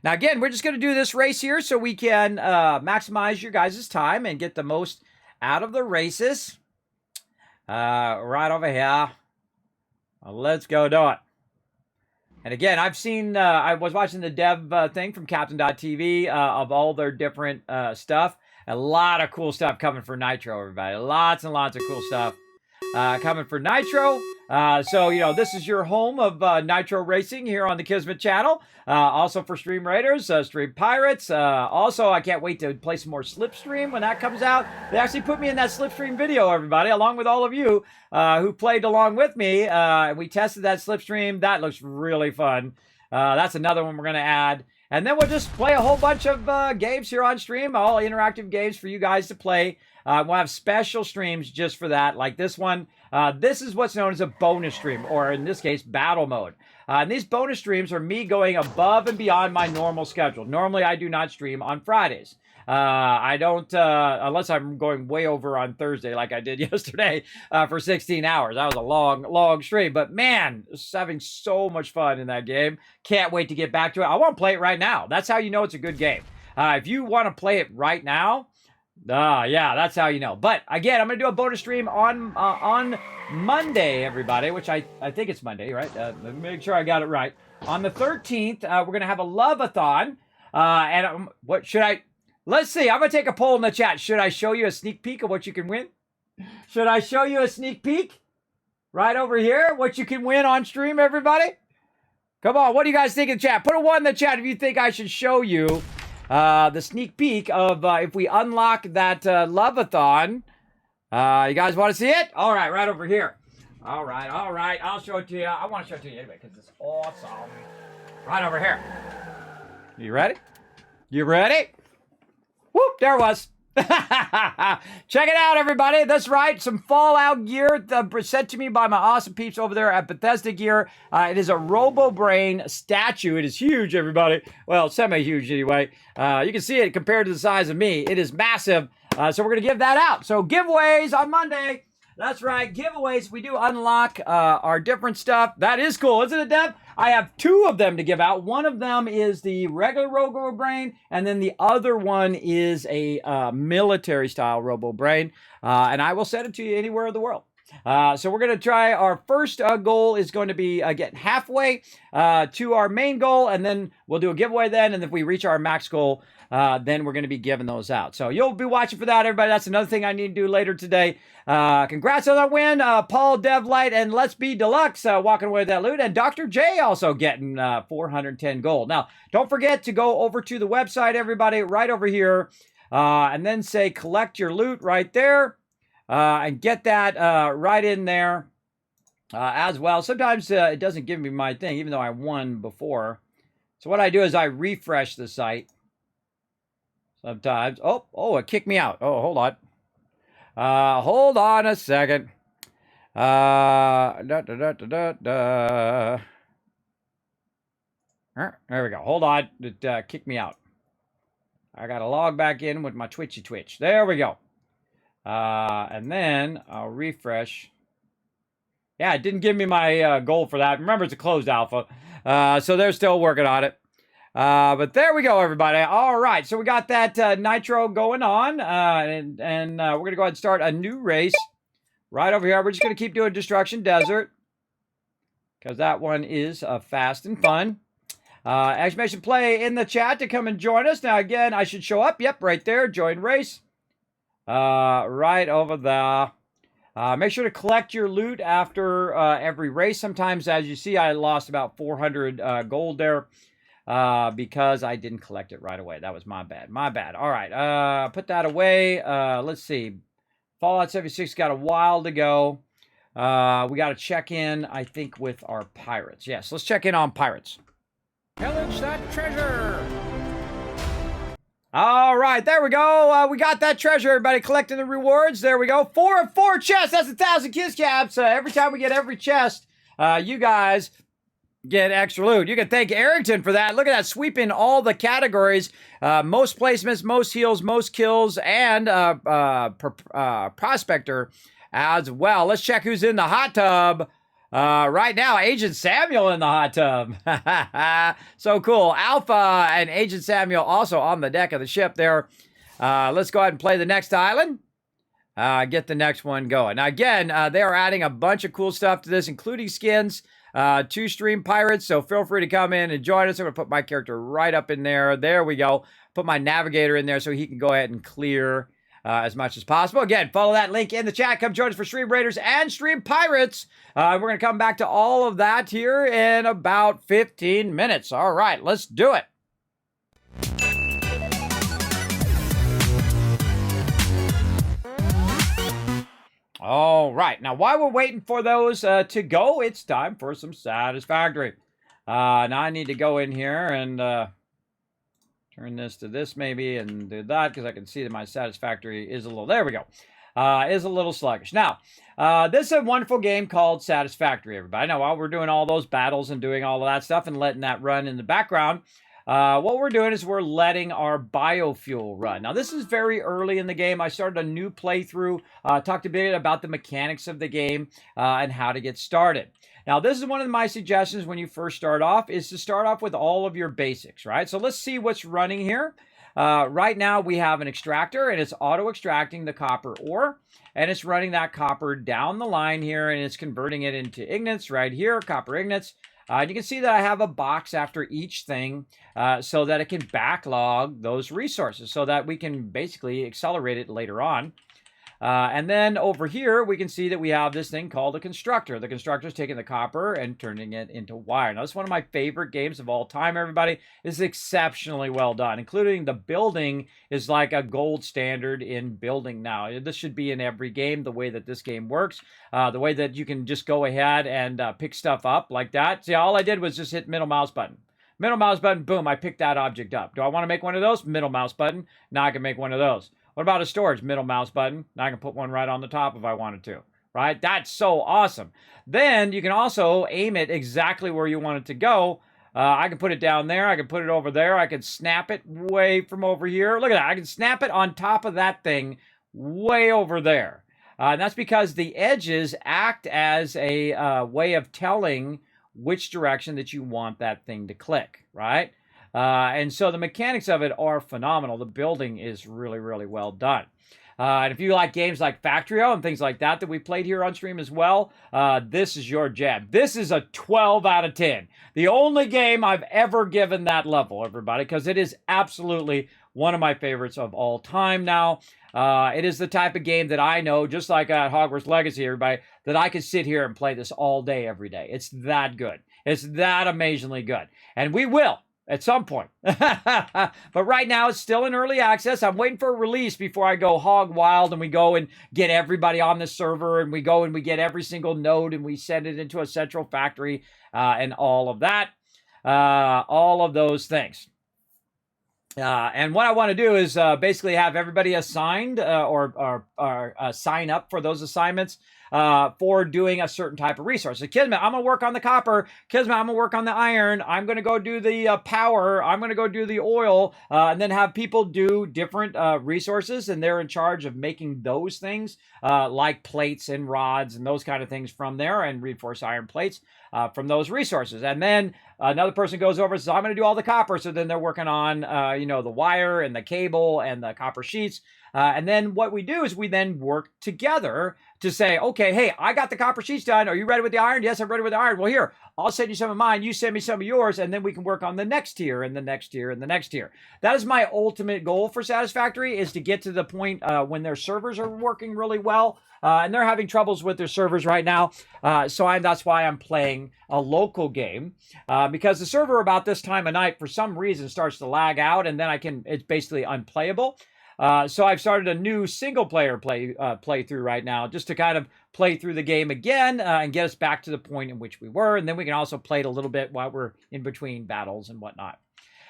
Now, again, we're just going to do this race here so we can maximize your guys' time and get the most out of the races. Right over here. Let's go do it. And again, I've seen, I was watching the dev thing from Captain.tv of all their different stuff. A lot of cool stuff coming for Nitro, everybody. Lots and lots of cool stuff coming for Nitro. So, you know, this is your home of Nitro Racing here on the Kismet channel. Also for Stream Raiders, Stream Pirates. Also, I can't wait to play some more Slipstream when that comes out. They actually put me in that Slipstream video, everybody, along with all of you who played along with me. We tested that Slipstream. That looks really fun. That's another one we're going to add. And then we'll just play a whole bunch of games here on stream, all interactive games for you guys to play. We'll have special streams just for that, like this one. This is what's known as a bonus stream, or in this case, battle mode. And these bonus streams are me going above and beyond my normal schedule. Normally, I do not stream on Fridays. I don't, unless I'm going way over on Thursday like I did yesterday for 16 hours. That was a long, long stream. But man, just having so much fun in that game. Can't wait to get back to it. I want to play it right now. That's how you know it's a good game. If you want to play it right now, yeah, that's how you know. But again, I'm going to do a bonus stream on Monday, everybody, which I think it's Monday, right? Let me make sure I got it right. On the 13th, we're going to have a love-a-thon. And what should I... Let's see. I'm going to take a poll in the chat. Should I show you a sneak peek of what you can win? Should I show you a sneak peek? Right over here, what you can win on stream, everybody? Come on, what do you guys think in the chat? Put a 1 in the chat if you think I should show you the sneak peek of if we unlock that love-a-thon. You guys want to see it? All right over here. All right. I'll show it to you. I want to show it to you anyway because it's awesome. Right over here. You ready? You ready? Whoop, there it was. Check it out, everybody. That's right. Some Fallout gear sent to me by my awesome peeps over there at Bethesda Gear. It is a Robo-Brain statue. It is huge, everybody. Well, semi-huge anyway. You can see it compared to the size of me. It is massive. So we're going to give that out. So giveaways on Monday. That's right. Giveaways. We do unlock our different stuff. That is cool, isn't it, Deb? I have 2 of them to give out. One of them is the regular Robo-Brain, and then the other one is a military-style Robo-Brain. And I will send it to you anywhere in the world. So we're going to try. Our first goal is going to be getting halfway to our main goal, and then we'll do a giveaway then. And if we reach our max goal, then we're going to be giving those out. So you'll be watching for that, everybody. That's another thing I need to do later today. Congrats on that win, Paul, Devlight, and Let's Be Deluxe walking away with that loot, and Dr. J also getting 410 gold. Now, don't forget to go over to the website, everybody, right over here, and then say collect your loot right there, and get that right in there as well. Sometimes it doesn't give me my thing, even though I won before. So what I do is I refresh the site. Sometimes. Oh, it kicked me out. Oh, hold on. Hold on a second. There we go. Hold on. It kicked me out. I got to log back in with my Twitch. There we go. And then I'll refresh. Yeah, it didn't give me my goal for that. Remember, it's a closed alpha. So they're still working on it. But there we go, everybody. All right, so we got that nitro going on, and we're going to go ahead and start a new race right over here. We're just going to keep doing Destruction Desert because that one is fast and fun. Exclamation play in the chat to come and join us. Now, again, I should show up. Yep, right there. Join race. Right over there. Make sure to collect your loot after every race. Sometimes, as you see, I lost about 400 gold there because I didn't collect it right away. That was my bad. My bad. All right. Put that away. Let's see. Fallout 76 got a while to go. We got to check in, I think, with our pirates. Yes, let's check in on pirates. Pillage that treasure. All right, there we go. We got that treasure, everybody, collecting the rewards. There we go. 4 of 4 chests. That's 1,000 kiss caps. Every time we get every chest, you guys get extra loot. You can thank Arrington for that. Look at that, sweeping all the categories. Most placements, most heals, most kills, and prospector as well. Let's check who's in the hot tub. Right now, Agent Samuel in the hot tub. So cool. Alpha and Agent Samuel also on the deck of the ship there. Let's go ahead and play the next island. Get the next one going. Now, again, they are adding a bunch of cool stuff to this, including skins, 2 stream pirates. So feel free to come in and join us. I'm going to put my character right up in there. There we go. Put my navigator in there so he can go ahead and clear as much as possible. Again, follow that link in the chat. Come join us for Stream Raiders and Stream Pirates. We're going to come back to all of that here in about 15 minutes. All right, let's do it. All right, now while we're waiting for those to go, it's time for some Satisfactory. Now I need to go in here and turn this to this maybe and do that because I can see that my Satisfactory is a little, there we go, is a little sluggish. Now, this is a wonderful game called Satisfactory, everybody. Now, while we're doing all those battles and doing all of that stuff and letting that run in the background, what we're doing is we're letting our biofuel run. Now, this is very early in the game. I started a new playthrough, talked a bit about the mechanics of the game and how to get started. Now, this is one of my suggestions when you first start off, is to start off with all of your basics, right? So let's see what's running here. Right now, we have an extractor, and it's auto-extracting the copper ore, and it's running that copper down the line here, and it's converting it into ignites right here, copper ignites. You can see that I have a box after each thing so that it can backlog those resources so that we can basically accelerate it later on. And then over here, we can see that we have this thing called a constructor. The constructor is taking the copper and turning it into wire. Now, this is one of my favorite games of all time, everybody. This is exceptionally well done, including the building is like a gold standard in building now. This should be in every game, the way that this game works, the way that you can just go ahead and pick stuff up like that. See, all I did was just hit middle mouse button. Middle mouse button, boom, I picked that object up. Do I want to make one of those? Middle mouse button. Now I can make one of those. What about a storage? Middle mouse button. Now I can put one right on the top if I wanted to, right? That's so awesome. Then you can also aim it exactly where you want it to go. I can put it down there. I can put it over there. I can snap it way from over here. Look at that. I can snap it on top of that thing way over there. And that's because the edges act as a way of telling which direction that you want that thing to click, right? And so the mechanics of it are phenomenal. The building is really, really well done. And if you like games like Factorio and things like that we played here on stream as well, this is your jam. This is a 12 out of 10. The only game I've ever given that level, everybody, because it is absolutely one of my favorites of all time now. It is the type of game that I know, just like at Hogwarts Legacy, everybody, that I could sit here and play this all day, every day. It's that good. It's that amazingly good. And we will. At some point. But right now, it's still in early access. I'm waiting for a release before I go hog wild and we go and get everybody on the server and we go and we get every single node and we send it into a central factory and all of that. All of those things. And what I want to do is basically have everybody assigned or sign up for those assignments. for doing a certain type of resource. So Kismet, I'm going to work on the copper. Kismet, I'm going to work on the iron. I'm going to go do the power. I'm going to go do the oil, and then have people do different resources, and they're in charge of making those things like plates and rods and those kind of things from there, and reinforced iron plates from those resources. And then another person goes over and says, I'm going to do all the copper. So then they're working on, the wire and the cable and the copper sheets. And then what we do is we then work together to say, okay, hey, I got the copper sheets done. Are you ready with the iron? Yes, I'm ready with the iron. Well, here, I'll send you some of mine. You send me some of yours, and then we can work on the next tier and the next tier and the next tier. That is my ultimate goal for Satisfactory, is to get to the point when their servers are working really well. And they're having troubles with their servers right now. That's why I'm playing a local game, because the server about this time of night, for some reason, starts to lag out, and then it's basically unplayable. So I've started a new single player playthrough right now, just to kind of play through the game again and get us back to the point in which we were. And then we can also play it a little bit while we're in between battles and whatnot.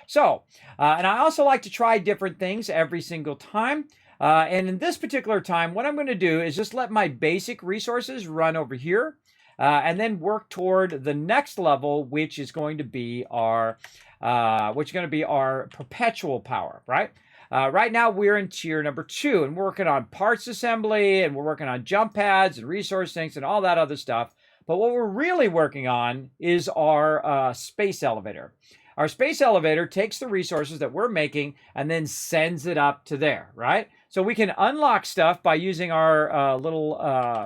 So, and I also like to try different things every single time. And in this particular time, what I'm going to do is just let my basic resources run over here, and then work toward the next level, which is going to be our perpetual power, right? Right now we're in tier number 2, and we're working on parts assembly, and we're working on jump pads and resource sinks and all that other stuff. But what we're really working on is our space elevator. Our space elevator takes the resources that we're making and then sends it up to there, right? So we can unlock stuff by using our little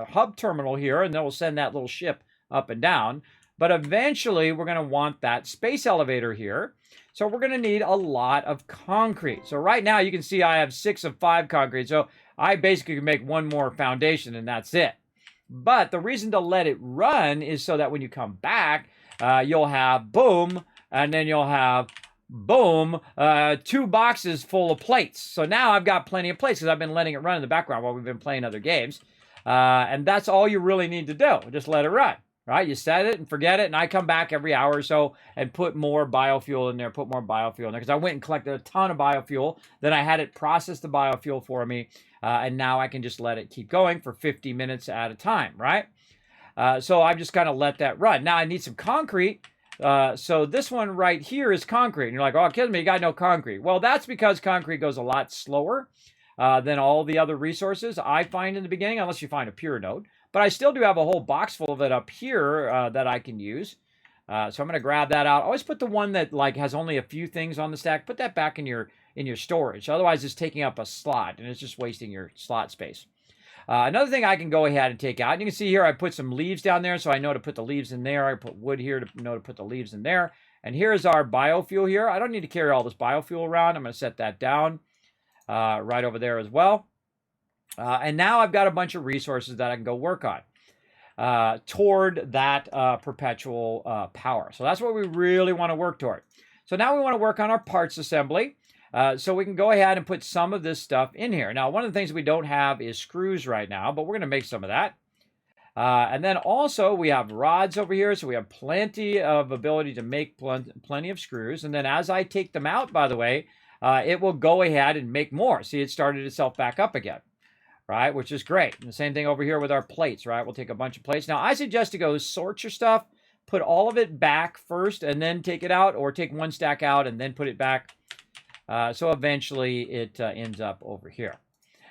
hub terminal here, and then we'll send that little ship up and down. But eventually, we're going to want that space elevator here. So we're going to need a lot of concrete. So right now, you can see I have 6 of 5 concrete. So I basically can make one more foundation, and that's it. But the reason to let it run is so that when you come back, you'll have boom, and then you'll have boom, 2 boxes full of plates. So now I've got plenty of plates because I've been letting it run in the background while we've been playing other games. And that's all you really need to do. Just let it run, right? You set it and forget it. And I come back every hour or so and put more biofuel in there, because I went and collected a ton of biofuel. Then I had it process the biofuel for me. And now I can just let it keep going for 50 minutes at a time, right? So I've just kind of let that run. Now I need some concrete. So this one right here is concrete. And you're like, oh, kidding me, you got no concrete. Well, that's because concrete goes a lot slower than all the other resources I find in the beginning, unless you find a pure node. But I still do have a whole box full of it up here that I can use. So I'm going to grab that out. Always put the one that has only a few things on the stack. Put that back in your storage. Otherwise, it's taking up a slot, and it's just wasting your slot space. Another thing I can go ahead and take out, and you can see here I put some leaves down there, so I know to put the leaves in there. I put wood here to know to put the leaves in there. And here's our biofuel here. I don't need to carry all this biofuel around. I'm going to set that down right over there as well. And now I've got a bunch of resources that I can go work on toward that perpetual power. So that's what we really want to work toward. So now we want to work on our parts assembly. So we can go ahead and put some of this stuff in here. Now, one of the things we don't have is screws right now, but we're going to make some of that. And then also we have rods over here, so we have plenty of ability to make plenty of screws. And then as I take them out, by the way, it will go ahead and make more. See, it started itself back up again, right? Which is great. And the same thing over here with our plates, right? We'll take a bunch of plates. Now, I suggest to go sort your stuff, put all of it back first, and then take it out, or take one stack out and then put it back. So eventually it ends up over here.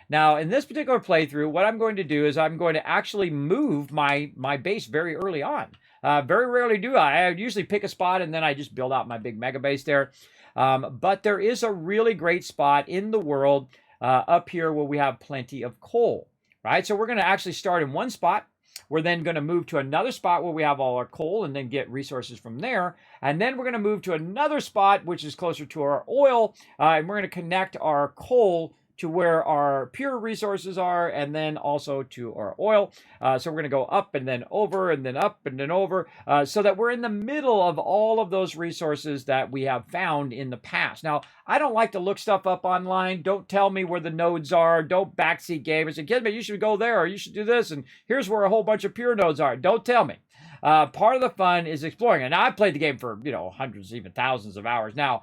Now, in this particular playthrough, what I'm going to do is I'm going to actually move my base very early on. Very rarely do I. I usually pick a spot and then I just build out my big mega base there. But there is a really great spot in the world up here where we have plenty of coal, right? So we're going to actually start in one spot. We're then going to move to another spot where we have all our coal and then get resources from there. And then we're going to move to another spot, which is closer to our oil. And we're going to connect our coal to where our pure resources are, and then also to our oil. So we're going to go up and then over and then up and then over, so that we're in the middle of all of those resources that we have found in the past. Now, I don't like to look stuff up online. Don't tell me where the nodes are. Don't backseat gamers and Kismet, you should go there, or you should do this, and here's where a whole bunch of pure nodes are. Don't tell me. Part of the fun is exploring. And I've played the game for, hundreds, even thousands of hours now.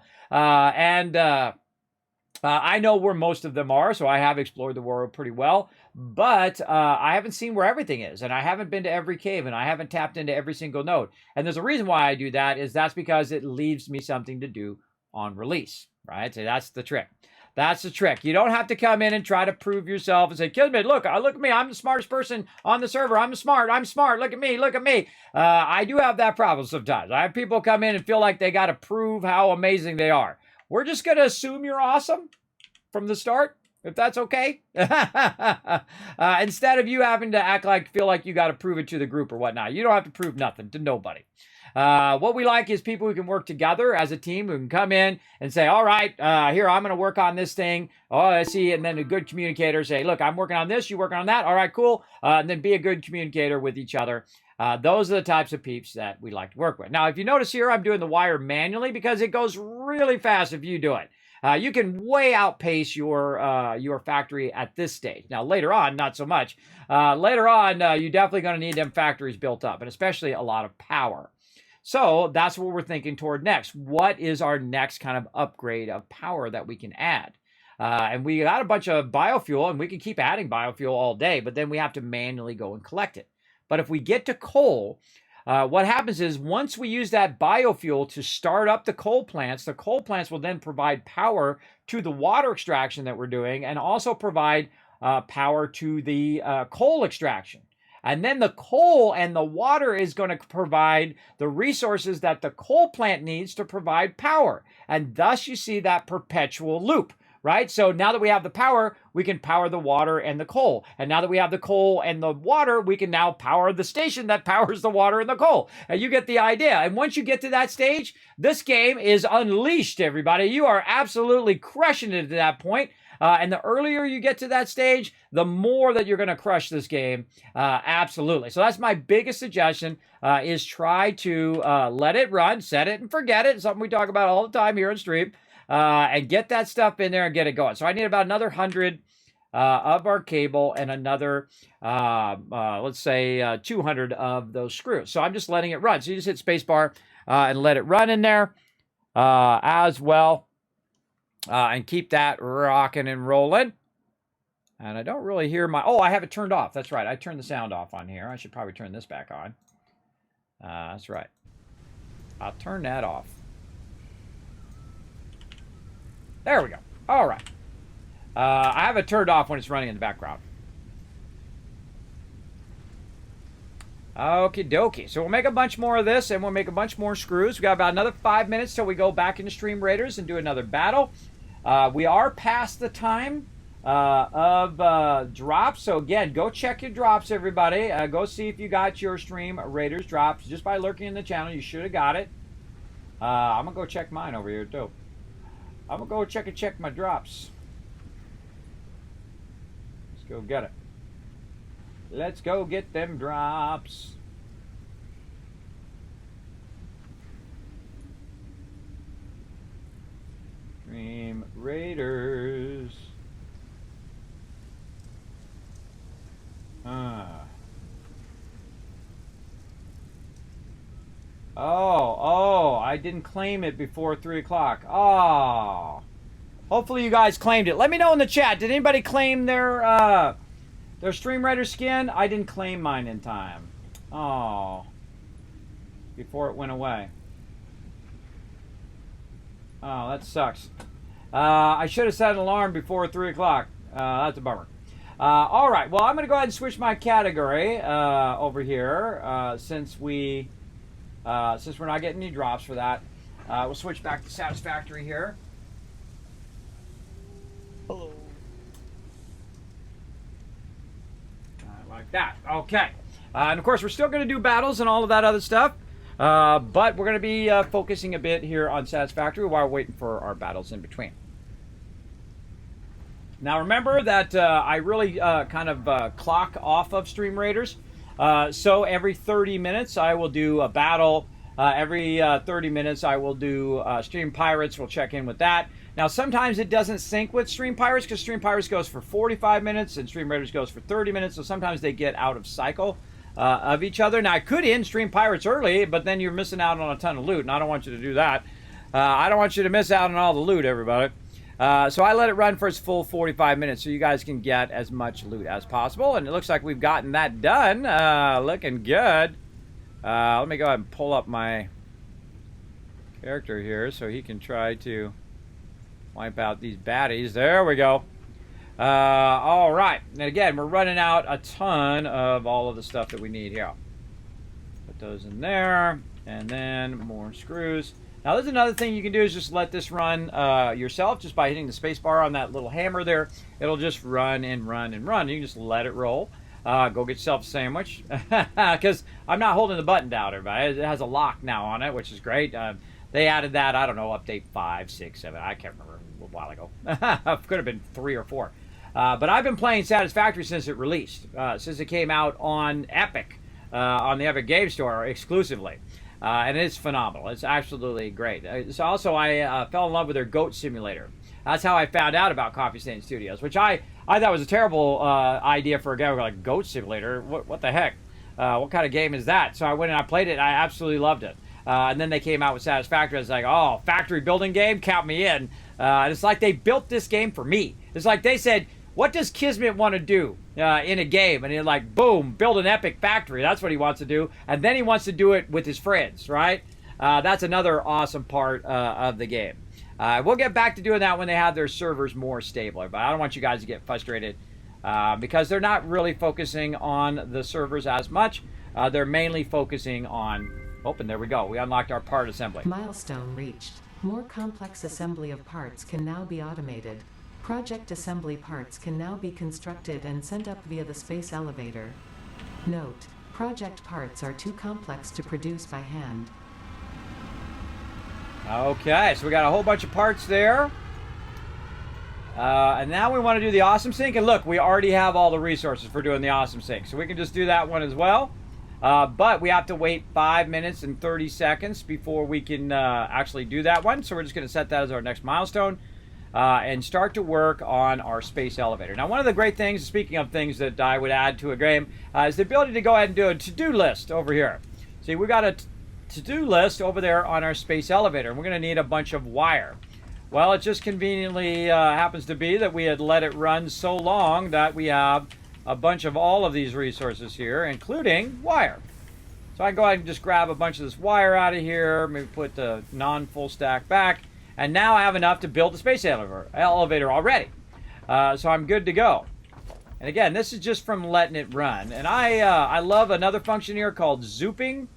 I know where most of them are, so I have explored the world pretty well, but I haven't seen where everything is, and I haven't been to every cave, and I haven't tapped into every single node. And there's a reason why I do that, is that's because it leaves me something to do on release, right? So that's the trick. That's the trick. You don't have to come in and try to prove yourself and say, Kismet, look at me. I'm the smartest person on the server. I'm smart. Look at me. Look at me. I do have that problem sometimes. I have people come in and feel like they got to prove how amazing they are. We're just going to assume you're awesome from the start, if that's okay. Instead of you having to feel like you got to prove it to the group or whatnot. You don't have to prove nothing to nobody. What we like is people who can work together as a team, who can come in and say, all right, here, I'm going to work on this thing. Oh, I see. And then a good communicator say, look, I'm working on this. You working on that. All right, cool. And then be a good communicator with each other. Those are the types of peeps that we like to work with. Now, if you notice here, I'm doing the wire manually because it goes really fast if you do it. You can way outpace your factory at this stage. Now, later on, not so much. Later on, you're definitely going to need them factories built up, and especially a lot of power. So that's what we're thinking toward next. What is our next kind of upgrade of power that we can add? And we got a bunch of biofuel, and we can keep adding biofuel all day, but then we have to manually go and collect it. But if we get to coal, what happens is once we use that biofuel to start up the coal plants will then provide power to the water extraction that we're doing, and also provide power to the coal extraction. And then the coal and the water is going to provide the resources that the coal plant needs to provide power. And thus you see that perpetual loop, right? So now that we have the power, we can power the water and the coal. And now that we have the coal and the water, we can now power the station that powers the water and the coal. And you get the idea. And once you get to that stage, this game is unleashed, everybody. You are absolutely crushing it at that point. And the earlier you get to that stage, the more that you're going to crush this game. Absolutely. So that's my biggest suggestion, is try to let it run, set it and forget it. Something we talk about all the time here on stream. And get that stuff in there and get it going. So I need about another 100 of our cable and another, let's say, 200 of those screws. So I'm just letting it run. So you just hit spacebar and let it run in there as well. And keep that rocking and rolling. And I don't really hear my... Oh, I have it turned off. That's right. I turned the sound off on here. I should probably turn this back on. That's right. I'll turn that off. There we go. All right. I have it turned off when it's running in the background. Okie dokie. So we'll make a bunch more of this, and we'll make a bunch more screws. We got about another 5 minutes till we go back into Stream Raiders and do another battle. We are past the time of drops. So again, go check your drops, everybody. Go see if you got your Stream Raiders drops. Just by lurking in the channel, you should have got it. I'm going to go check mine over here, too. I'm going to go check my drops. Let's go get it. Let's go get them drops. Stream Raiders. Oh, I didn't claim it before 3 o'clock. Oh. Hopefully you guys claimed it. Let me know in the chat. Did anybody claim their Stream Raider skin? I didn't claim mine in time. Oh. Before it went away. Oh, that sucks. I should have set an alarm before 3 o'clock. That's a bummer. All right. Well, I'm going to go ahead and switch my category over here since we're not getting any drops for that. We'll switch back to Satisfactory here. Hello. Like that. Okay. And of course, we're still going to do battles and all of that other stuff. But we're going to be focusing a bit here on Satisfactory while we're waiting for our battles in between. Now remember that I really kind of clock off of Stream Raiders. So every 30 minutes I will do a battle. Every 30 minutes I will do Stream Pirates. We'll check in with that. Now sometimes it doesn't sync with Stream Pirates because Stream Pirates goes for 45 minutes and Stream Raiders goes for 30 minutes. So sometimes they get out of cycle of each other. Now I could end Stream Pirates early, but then you're missing out on a ton of loot, and I don't want you to do that. I don't want you to miss out on all the loot, everybody. So I let it run for its full 45 minutes so you guys can get as much loot as possible. And it looks like we've gotten that done. Looking good. Let me go ahead and pull up my character here so he can try to wipe out these baddies. There we go. All right. And again, we're running out a ton of all of the stuff that we need here. Put those in there. And then more screws. Now, there's another thing you can do is just let this run yourself just by hitting the space bar on that little hammer there. It'll just run and run and run. You can just let it roll. Go get yourself a sandwich. Because I'm not holding the button down, everybody. It has a lock now on it, which is great. They added that, I don't know, update 5, 6, 7. I can't remember, a while ago. Could have been 3 or 4. But I've been playing Satisfactory since it released. Since it came out on Epic, on the Epic Game Store exclusively. And it's phenomenal. It's absolutely great. So also, I fell in love with their goat simulator. That's how I found out about Coffee Stain Studios, which I thought was a terrible idea for a game like goat simulator. What the heck? What kind of game is that? So I went and I played it. And I absolutely loved it. And then they came out with Satisfactory. I was like, oh, factory building game? Count me in. And it's like they built this game for me. It's like they said, what does Kismet want to do in a game? And he's like, boom, build an epic factory. That's what he wants to do. And then he wants to do it with his friends, right? That's another awesome part of the game. We'll get back to doing that when they have their servers more stable. But I don't want you guys to get frustrated because they're not really focusing on the servers as much. They're mainly focusing on... Oh, and there we go. We unlocked our part assembly. Milestone reached. More complex assembly of parts can now be automated. Project assembly parts can now be constructed and sent up via the space elevator. Note: project parts are too complex to produce by hand. Okay, so we got a whole bunch of parts there. And now we want to do the awesome sync. And look, we already have all the resources for doing the awesome sync. So we can just do that one as well. But we have to wait 5 minutes and 30 seconds before we can actually do that one. So we're just going to set that as our next milestone. And start to work on our space elevator. Now, one of the great things, speaking of things that I would add to a game, is the ability to go ahead and do a to-do list over here. See, we got a to-do list over there on our space elevator, and we're going to need a bunch of wire. Well, it just conveniently happens to be that we had let it run so long that we have a bunch of all of these resources here, including wire. So I can go ahead and just grab a bunch of this wire out of here, maybe put the non-full stack back. And now I have enough to build the space elevator already. So I'm good to go. And again, this is just from letting it run. And I love another function here called zooping.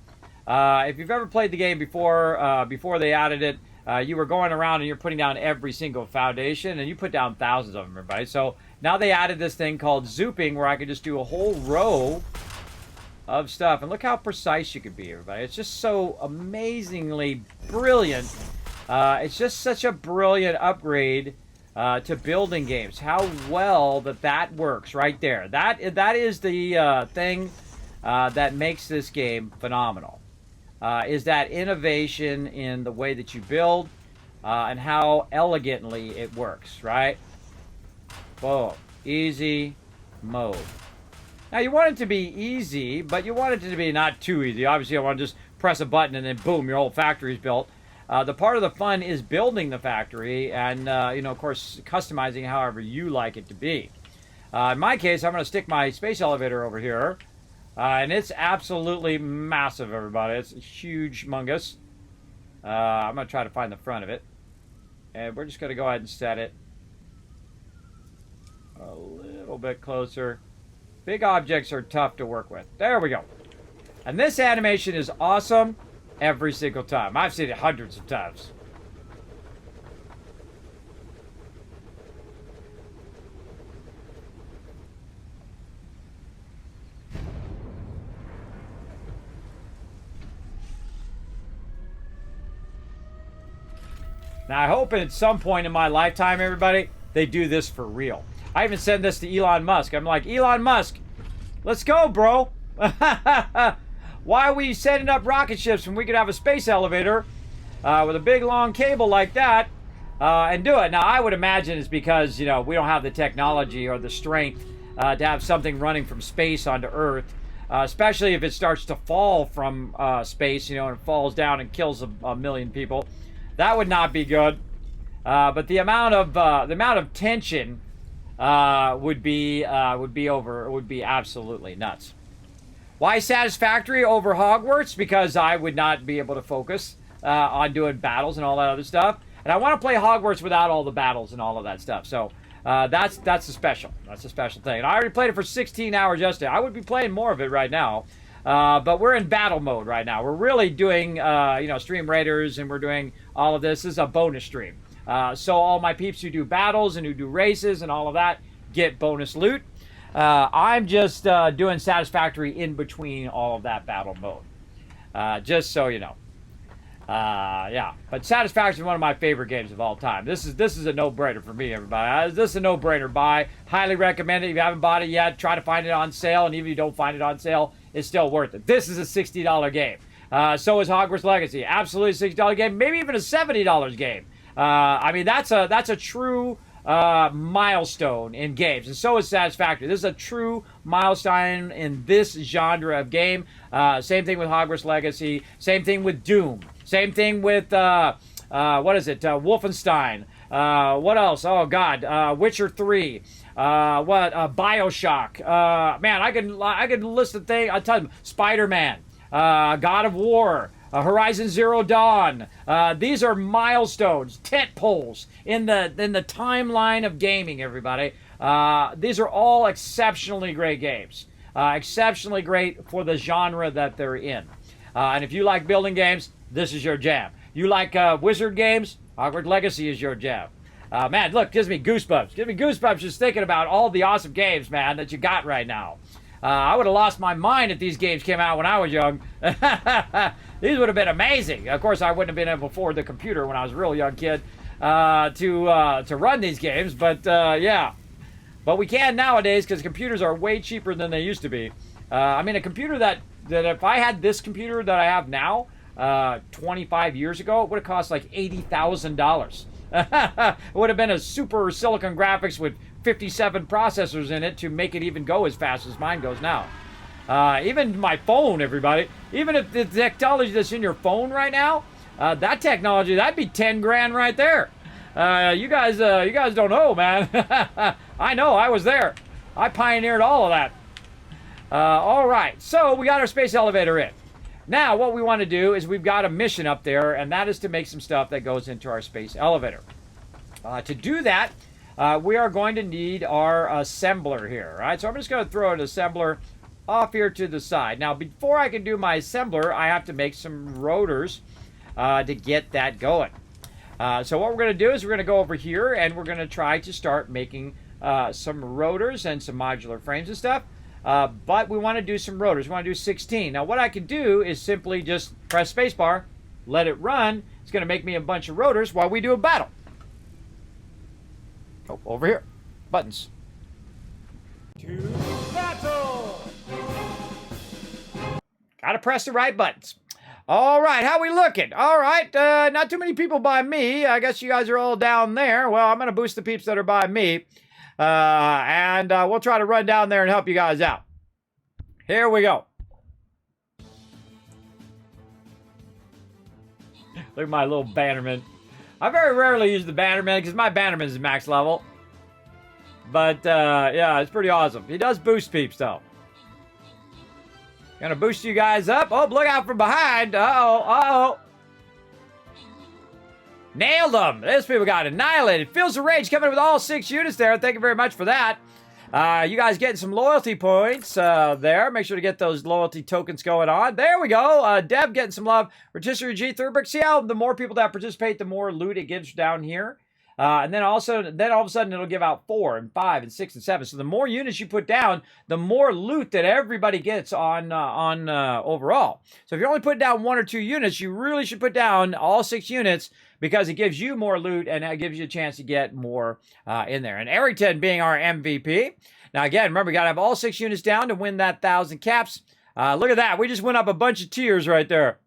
If you've ever played the game before, before they added it, you were going around and you're putting down every single foundation. And you put down thousands of them, everybody. So now they added this thing called zooping where I could just do a whole row of stuff. And look how precise you could be, everybody. It's just so amazingly brilliant. It's just such a brilliant upgrade to building games. How well that works right there. That is the thing that makes this game phenomenal. Is that innovation in the way that you build and how elegantly it works, right? Boom. Easy mode. Now, you want it to be easy, but you want it to be not too easy. Obviously, I want to just press a button and then boom, your whole factory is built. The part of the fun is building the factory and, you know, of course, customizing however you like it to be. In my case, I'm going to stick my space elevator over here. And it's absolutely massive, everybody. It's huge, humongous. I'm going to try to find the front of it. And we're just going to go ahead and set it a little bit closer. Big objects are tough to work with. There we go. And this animation is awesome. Every single time. I've seen it hundreds of times. Now, I hope at some point in my lifetime, everybody, they do this for real. I even said this to Elon Musk. I'm like, Elon Musk, let's go, bro. Why are we setting up rocket ships when we could have a space elevator with a big long cable like that and do it? Now, I would imagine it's because, you know, we don't have the technology or the strength to have something running from space onto Earth, especially if it starts to fall from space, you know, and it falls down and kills a million people. That would not be good. But the amount of tension would be absolutely nuts. Why Satisfactory over Hogwarts? Because I would not be able to focus on doing battles and all that other stuff, and I want to play Hogwarts without all the battles and all of that stuff. So that's a special thing. And I already played it for 16 hours yesterday. I would be playing more of it right now, but we're in battle mode right now. We're really doing stream raiders, and we're doing all of this. This is a bonus stream. So all my peeps who do battles and who do races and all of that get bonus loot. I'm just doing Satisfactory in between all of that battle mode. Just so you know. Yeah, but Satisfactory is one of my favorite games of all time. This is a no-brainer for me, everybody. This is a no-brainer buy. Highly recommend it. If you haven't bought it yet, try to find it on sale, and even if you don't find it on sale, it's still worth it. This is a $60 game. So is Hogwarts Legacy. Absolutely a $60 game, maybe even a $70 game. I mean, that's a true milestone in games, and so is Satisfactory. This is a true milestone in this genre of game. Same thing with Hogwarts Legacy. Same thing with Doom. Same thing with what is it? Wolfenstein. What else? Oh God, Witcher 3. BioShock. Man, I could list the thing. I'll tell you, Spider-Man. God of War. Horizon Zero Dawn. These are milestones, tent poles in the timeline of gaming, everybody. These are all exceptionally great games. Exceptionally great for the genre that they're in. And if you like building games, this is your jam. You like wizard games, Hogwarts Legacy is your jam. Man, look, gives me goosebumps. Gives me goosebumps just thinking about all the awesome games, man, that you got right now. I would have lost my mind if these games came out when I was young. These would have been amazing. Of course, I wouldn't have been able to afford the computer when I was a real young kid to run these games. But yeah, but we can nowadays because computers are way cheaper than they used to be. I mean, a computer that if I had this computer that I have now 25 years ago, it would have cost like $80,000. It would have been a super silicon graphics with 57 processors in it to make it even go as fast as mine goes now. Even my phone, everybody, even if the technology that's in your phone right now, that technology, that'd be 10 grand right there. You guys don't know, man. I know, I was there. I pioneered all of that. All right, so we got our space elevator in. Now, what we want to do is we've got a mission up there, and that is to make some stuff that goes into our space elevator. To do that, we are going to need our assembler here, right? So I'm just going to throw an assembler off here to the side. Now, before I can do my assembler, I have to make some rotors to get that going. So what we're going to do is we're going to go over here, and we're going to try to start making some rotors and some modular frames and stuff. But we want to do some rotors. We want to do 16. Now, what I can do is simply just press spacebar, let it run. It's going to make me a bunch of rotors while we do a battle. Oh, over here. Buttons. To battle! Gotta press the right buttons. All right, how we looking? All right, not too many people by me. I guess you guys are all down there. Well, I'm going to boost the peeps that are by me. And we'll try to run down there and help you guys out. Here we go. Look at my little Bannerman. I very rarely use the Bannerman because my Bannerman is max level. But, yeah, it's pretty awesome. He does boost peeps, though. Gonna boost you guys up. Oh, look out from behind. Uh-oh, uh-oh. Nailed them. These people got annihilated. Feels the rage coming with all 6 units there. Thank you very much for that. You guys getting some loyalty points there. Make sure to get those loyalty tokens going on. There we go. Deb getting some love. Rotisserie G Thurberg. See how the more people that participate, the more loot it gives down here. And then all of a sudden it'll give out 4 and 5 and 6 and 7. So the more units you put down, the more loot that everybody gets on overall. So if you're only putting down 1 or 2 units, you really should put down all 6 units because it gives you more loot and it gives you a chance to get more in there. And Arrington being our MVP. Now again, remember, we got to have all 6 units down to win that 1,000 caps. Look at that. We just went up a bunch of tiers right there.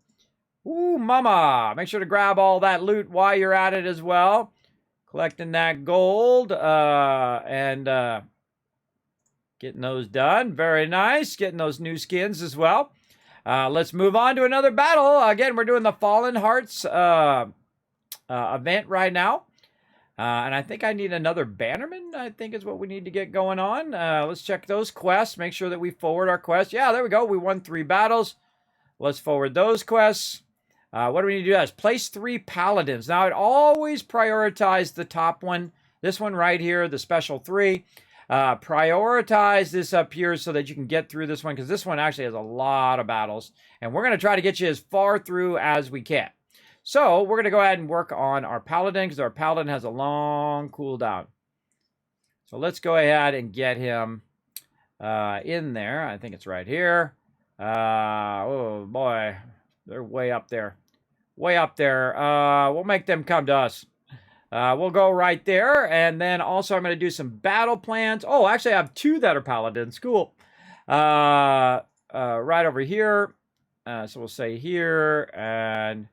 Ooh, mama. Make sure to grab all that loot while you're at it as well. Collecting that gold and getting those done. Very nice. Getting those new skins as well. Let's move on to another battle. Again, we're doing the Fallen Hearts event right now. And I think I need another bannerman, I think is what we need to get going on. Let's check those quests, make sure that we forward our quests. Yeah, there we go. We won 3 battles. Let's forward those quests. What do we need to do next? Place 3 paladins. Now, I'd always prioritize the top one. This one right here, the special 3. Prioritize this up here so that you can get through this one, because this one actually has a lot of battles. And we're going to try to get you as far through as we can. So we're going to go ahead and work on our paladin, because our paladin has a long cooldown. So let's go ahead and get him in there. I think it's right here. Oh boy, they're way up there. Way up there. We'll make them come to us. We'll go right there. And then also I'm going to do some battle plans. Oh, actually I have 2 that are paladins. Cool. Right over here. So we'll say here and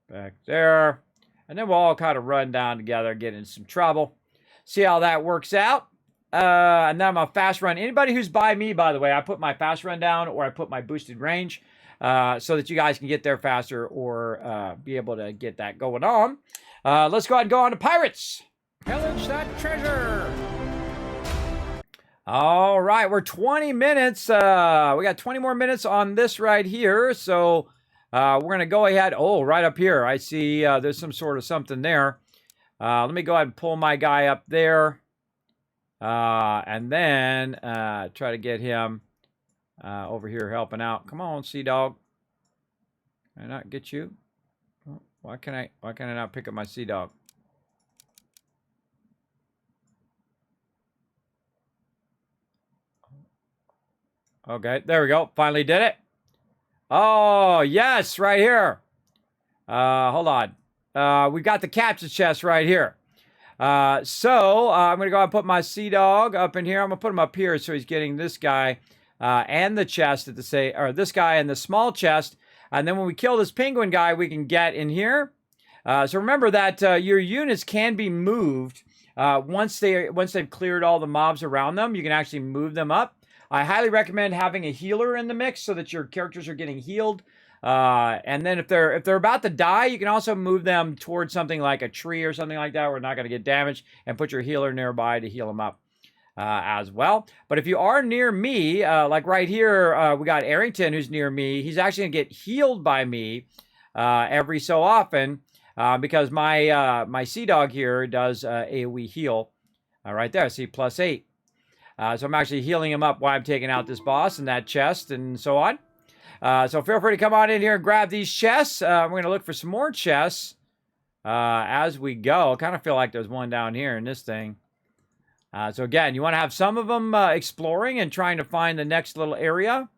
back there. And then we'll all kind of run down together, get in some trouble. See how that works out. And then I'm going to fast run. Anybody who's by me, by the way, I put my fast run down or I put my boosted range so that you guys can get there faster or be able to get that going on. Let's go ahead and go on to Pirates. Pillage that treasure. All right, we're 20 minutes. We got 20 more minutes on this right here. So we're going to go ahead. Oh, right up here. I see there's some sort of something there. Let me go ahead and pull my guy up there. And then try to get him over here helping out. Come on, Sea Dog. Can I not get you? Why can I not pick up my Sea Dog? Okay, there we go. Finally did it. Oh, yes, right here. Hold on. We got the capture chest right here. So I'm going to go and put my Sea Dog up in here. I'm going to put him up here so he's getting this guy and the chest at the same, or this guy and the small chest. And then when we kill this penguin guy, we can get in here. So remember that your units can be moved once they've cleared all the mobs around them. You can actually move them up. I highly recommend having a healer in the mix so that your characters are getting healed. And then if they're about to die, you can also move them towards something like a tree or something like that where they're not going to get damaged, and put your healer nearby to heal them up as well. But if you are near me, like right here, we got Arrington who's near me. He's actually going to get healed by me every so often because my Sea Dog here does AoE heal right there. See, +8. So I'm actually healing him up while I'm taking out this boss and that chest and so on. So feel free to come on in here and grab these chests. We're going to look for some more chests as we go. I kind of feel like there's one down here in this thing. So again, you want to have some of them exploring and trying to find the next little area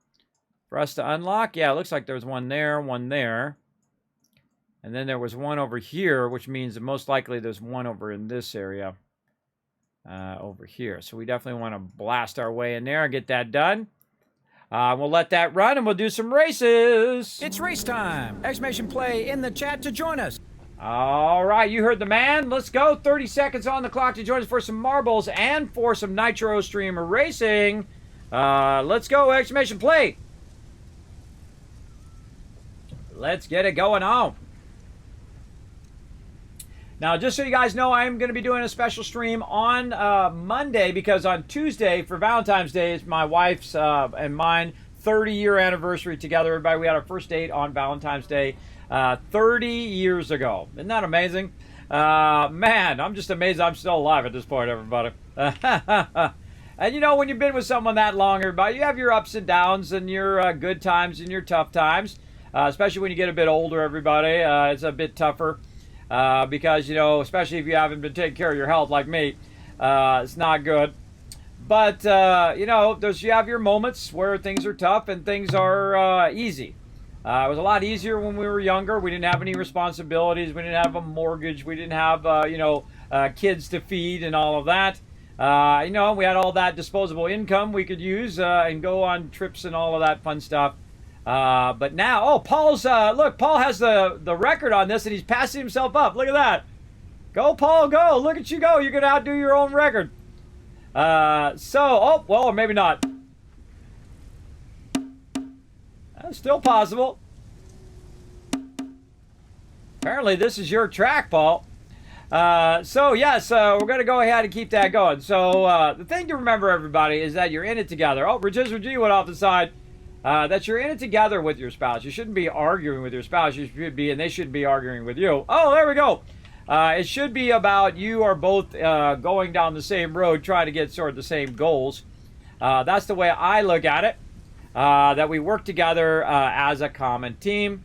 for us to unlock. Yeah, it looks like there's one there, one there. And then there was one over here, which means that most likely there's one over in this area over here. So we definitely want to blast our way in there and get that done. We'll let that run and we'll do some races. It's race time! Exclamation play in the chat to join us. All right, you heard the man. Let's go. 30 seconds on the clock to join us for some marbles and for some Nitro Streamer racing. Let's go. Exclamation play. Let's get it going on. Now, just so you guys know, I'm going to be doing a special stream on Monday because on Tuesday for Valentine's Day is my wife's and mine 30-year anniversary together. Everybody, we had our first date on Valentine's Day 30 years ago. Isn't that amazing? Man, I'm just amazed I'm still alive at this point, everybody. And you know, when you've been with someone that long, everybody, you have your ups and downs and your good times and your tough times, especially when you get a bit older, everybody. It's a bit tougher. Because, you know, especially if you haven't been taking care of your health like me, it's not good. But, you know, you have your moments where things are tough and things are easy. It was a lot easier when we were younger. We didn't have any responsibilities. We didn't have a mortgage. We didn't have, you know, kids to feed and all of that. You know, we had all that disposable income we could use and go on trips and all of that fun stuff. But now, oh, Paul's, look, Paul has the record on this and he's passing himself up. Look at that. Go, Paul, go. Look at you go. You're going to outdo your own record. Oh, well, or maybe not. That's still possible. Apparently, this is your track, Paul. So yes, we're going to go ahead and keep that going. So the thing to remember, everybody, is that you're in it together. Oh, Rotisserie G went off the side. That you're in it together with your spouse. You shouldn't be arguing with your spouse. You should be, and they shouldn't be arguing with you. Oh, there we go. It should be about you are both going down the same road, trying to get sort of the same goals. That's the way I look at it. That we work together as a common team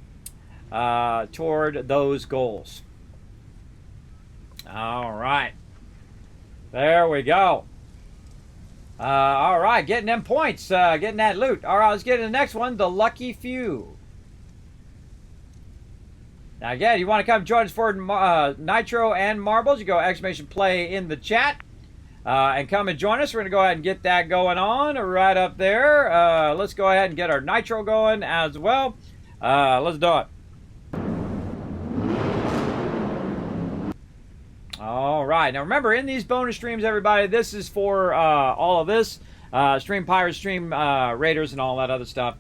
toward those goals. All right. There we go. All right, getting them points, getting that loot. All right, let's get to the next one, the lucky few. Now, again, you want to come join us for Nitro and Marbles, you go !play in the chat and come and join us. We're going to go ahead and get that going on right up there. Let's go ahead and get our Nitro going as well. Let's do it. All right. Now, remember, in these bonus streams, everybody, this is for all of this. Stream Pirates, Stream Raiders, and all that other stuff.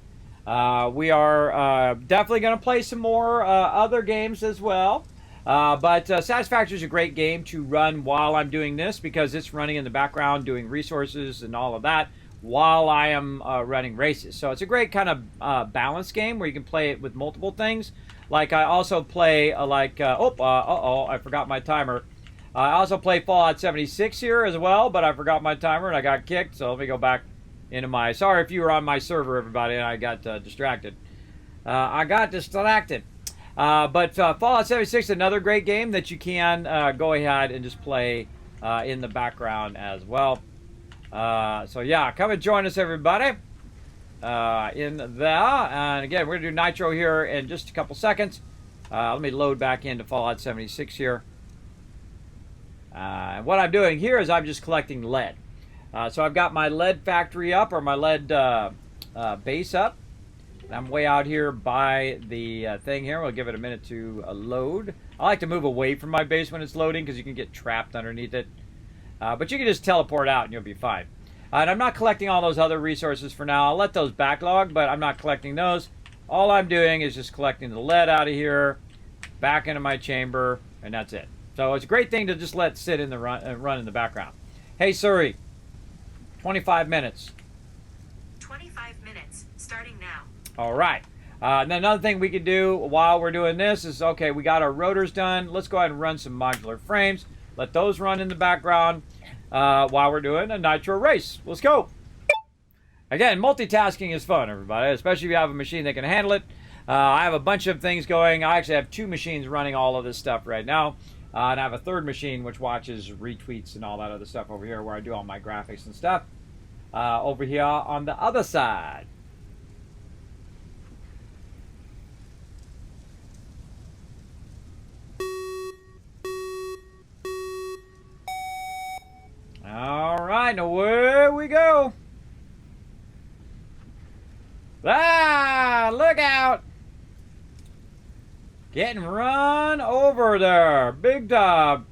We are definitely going to play some more other games as well. But Satisfactory is a great game to run while I'm doing this because it's running in the background, doing resources and all of that while I am running races. So it's a great kind of balanced game where you can play it with multiple things. Like I also play I forgot my timer. I also play Fallout 76 here as well, but I forgot my timer and I got kicked. So let me go back into my... Sorry if you were on my server, everybody, and I got distracted. But Fallout 76 is another great game that you can go ahead and just play in the background as well. So yeah, come and join us, everybody, in there. And again, we're going to do Nitro here in just a couple seconds. Let me load back into Fallout 76 here. And what I'm doing here is I'm just collecting lead. So I've got my lead factory up, or my lead base up. I'm way out here by the thing here. We'll give it a minute to load. I like to move away from my base when it's loading because you can get trapped underneath it. But you can just teleport out and you'll be fine. And I'm not collecting all those other resources for now. I'll let those backlog, but I'm not collecting those. All I'm doing is just collecting the lead out of here, back into my chamber, and that's it. So it's a great thing to just let sit in the run in the background. Hey, Suri, 25 minutes. 25 minutes, starting now. All right. And then another thing we can do while we're doing this is, okay, we got our rotors done. Let's go ahead and run some modular frames. Let those run in the background while we're doing a Nitro race. Let's go. Again, multitasking is fun, everybody, especially if you have a machine that can handle it. I have a bunch of things going. I actually have 2 machines running all of this stuff right now. And I have a 3rd machine which watches retweets and all that other stuff over here where I do all my graphics and stuff. Over here on the other side. All right, now where we go? Ah, look out! Getting run over there. Big time.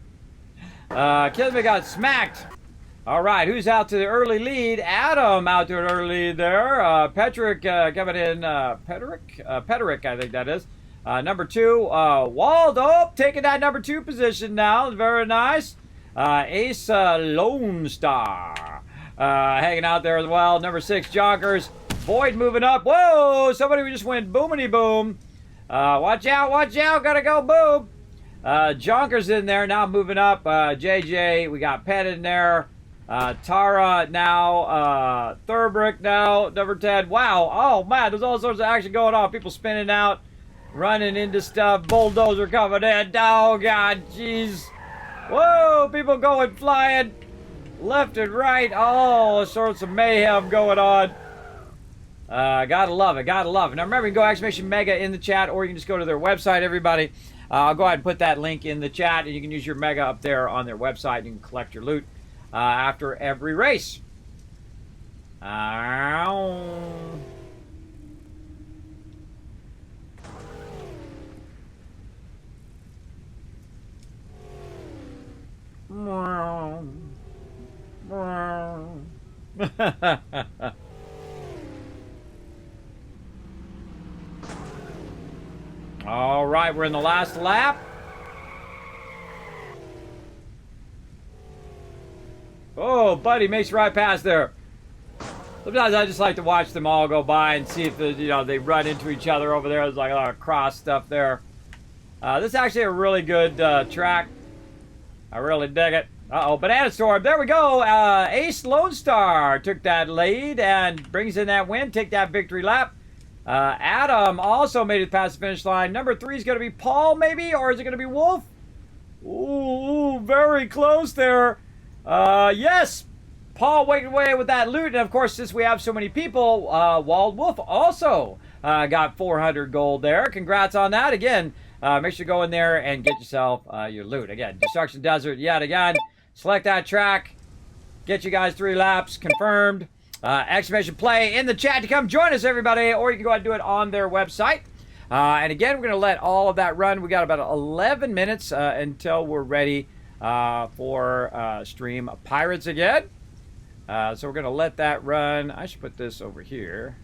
Kismet got smacked. All right, who's out to the early lead? Adam out to an early lead there. Patrick coming in. Petrick, I think that is. Number 2, Waldo taking that number 2 position now. Very nice. Ace Lone Star hanging out there as well. Number 6, Jonkers. Void moving up. Whoa, somebody just went boomity boom. Watch out, gotta go boom. Jonkers in there now moving up. JJ, we got Pet in there. Tara now. Thurbrick now. Number 10. Wow. Oh man, there's all sorts of action going on. People spinning out, running into stuff. Bulldozer coming in. Oh god, jeez. Whoa, people going flying left and right. All sorts of mayhem going on. Gotta love it, gotta love it. Now remember, you can go !mega in the chat, or you can just go to their website, everybody. I'll go ahead and put that link in the chat, and you can use your mega up there on their website, and you can collect your loot after every race. All right, we're in the last lap. Oh, buddy, makes it right past there. Sometimes I just like to watch them all go by and see if they run into each other over there. There's like a lot of cross stuff there. This is actually a really good track. I really dig it. Uh-oh, Banana Storm. There we go. Ace Lone Star took that lead and brings in that win. Take that victory lap. Adam also made it past the finish line. Number 3 is going to be Paul, maybe? Or is it going to be Wolf? Ooh, very close there. Yes. Paul went away with that loot. And, of course, since we have so many people, Wild Wolf also got 400 gold there. Congrats on that. Again, make sure to go in there and get yourself your loot. Again, Destruction Desert yet again. Select that track. Get you guys 3 laps. Confirmed. Exclamation play in the chat to come join us, everybody. Or you can go ahead and do it on their website. And again, we're going to let all of that run. We got about 11 minutes until we're ready for stream Pirates again. So we're going to let that run. I should put this over here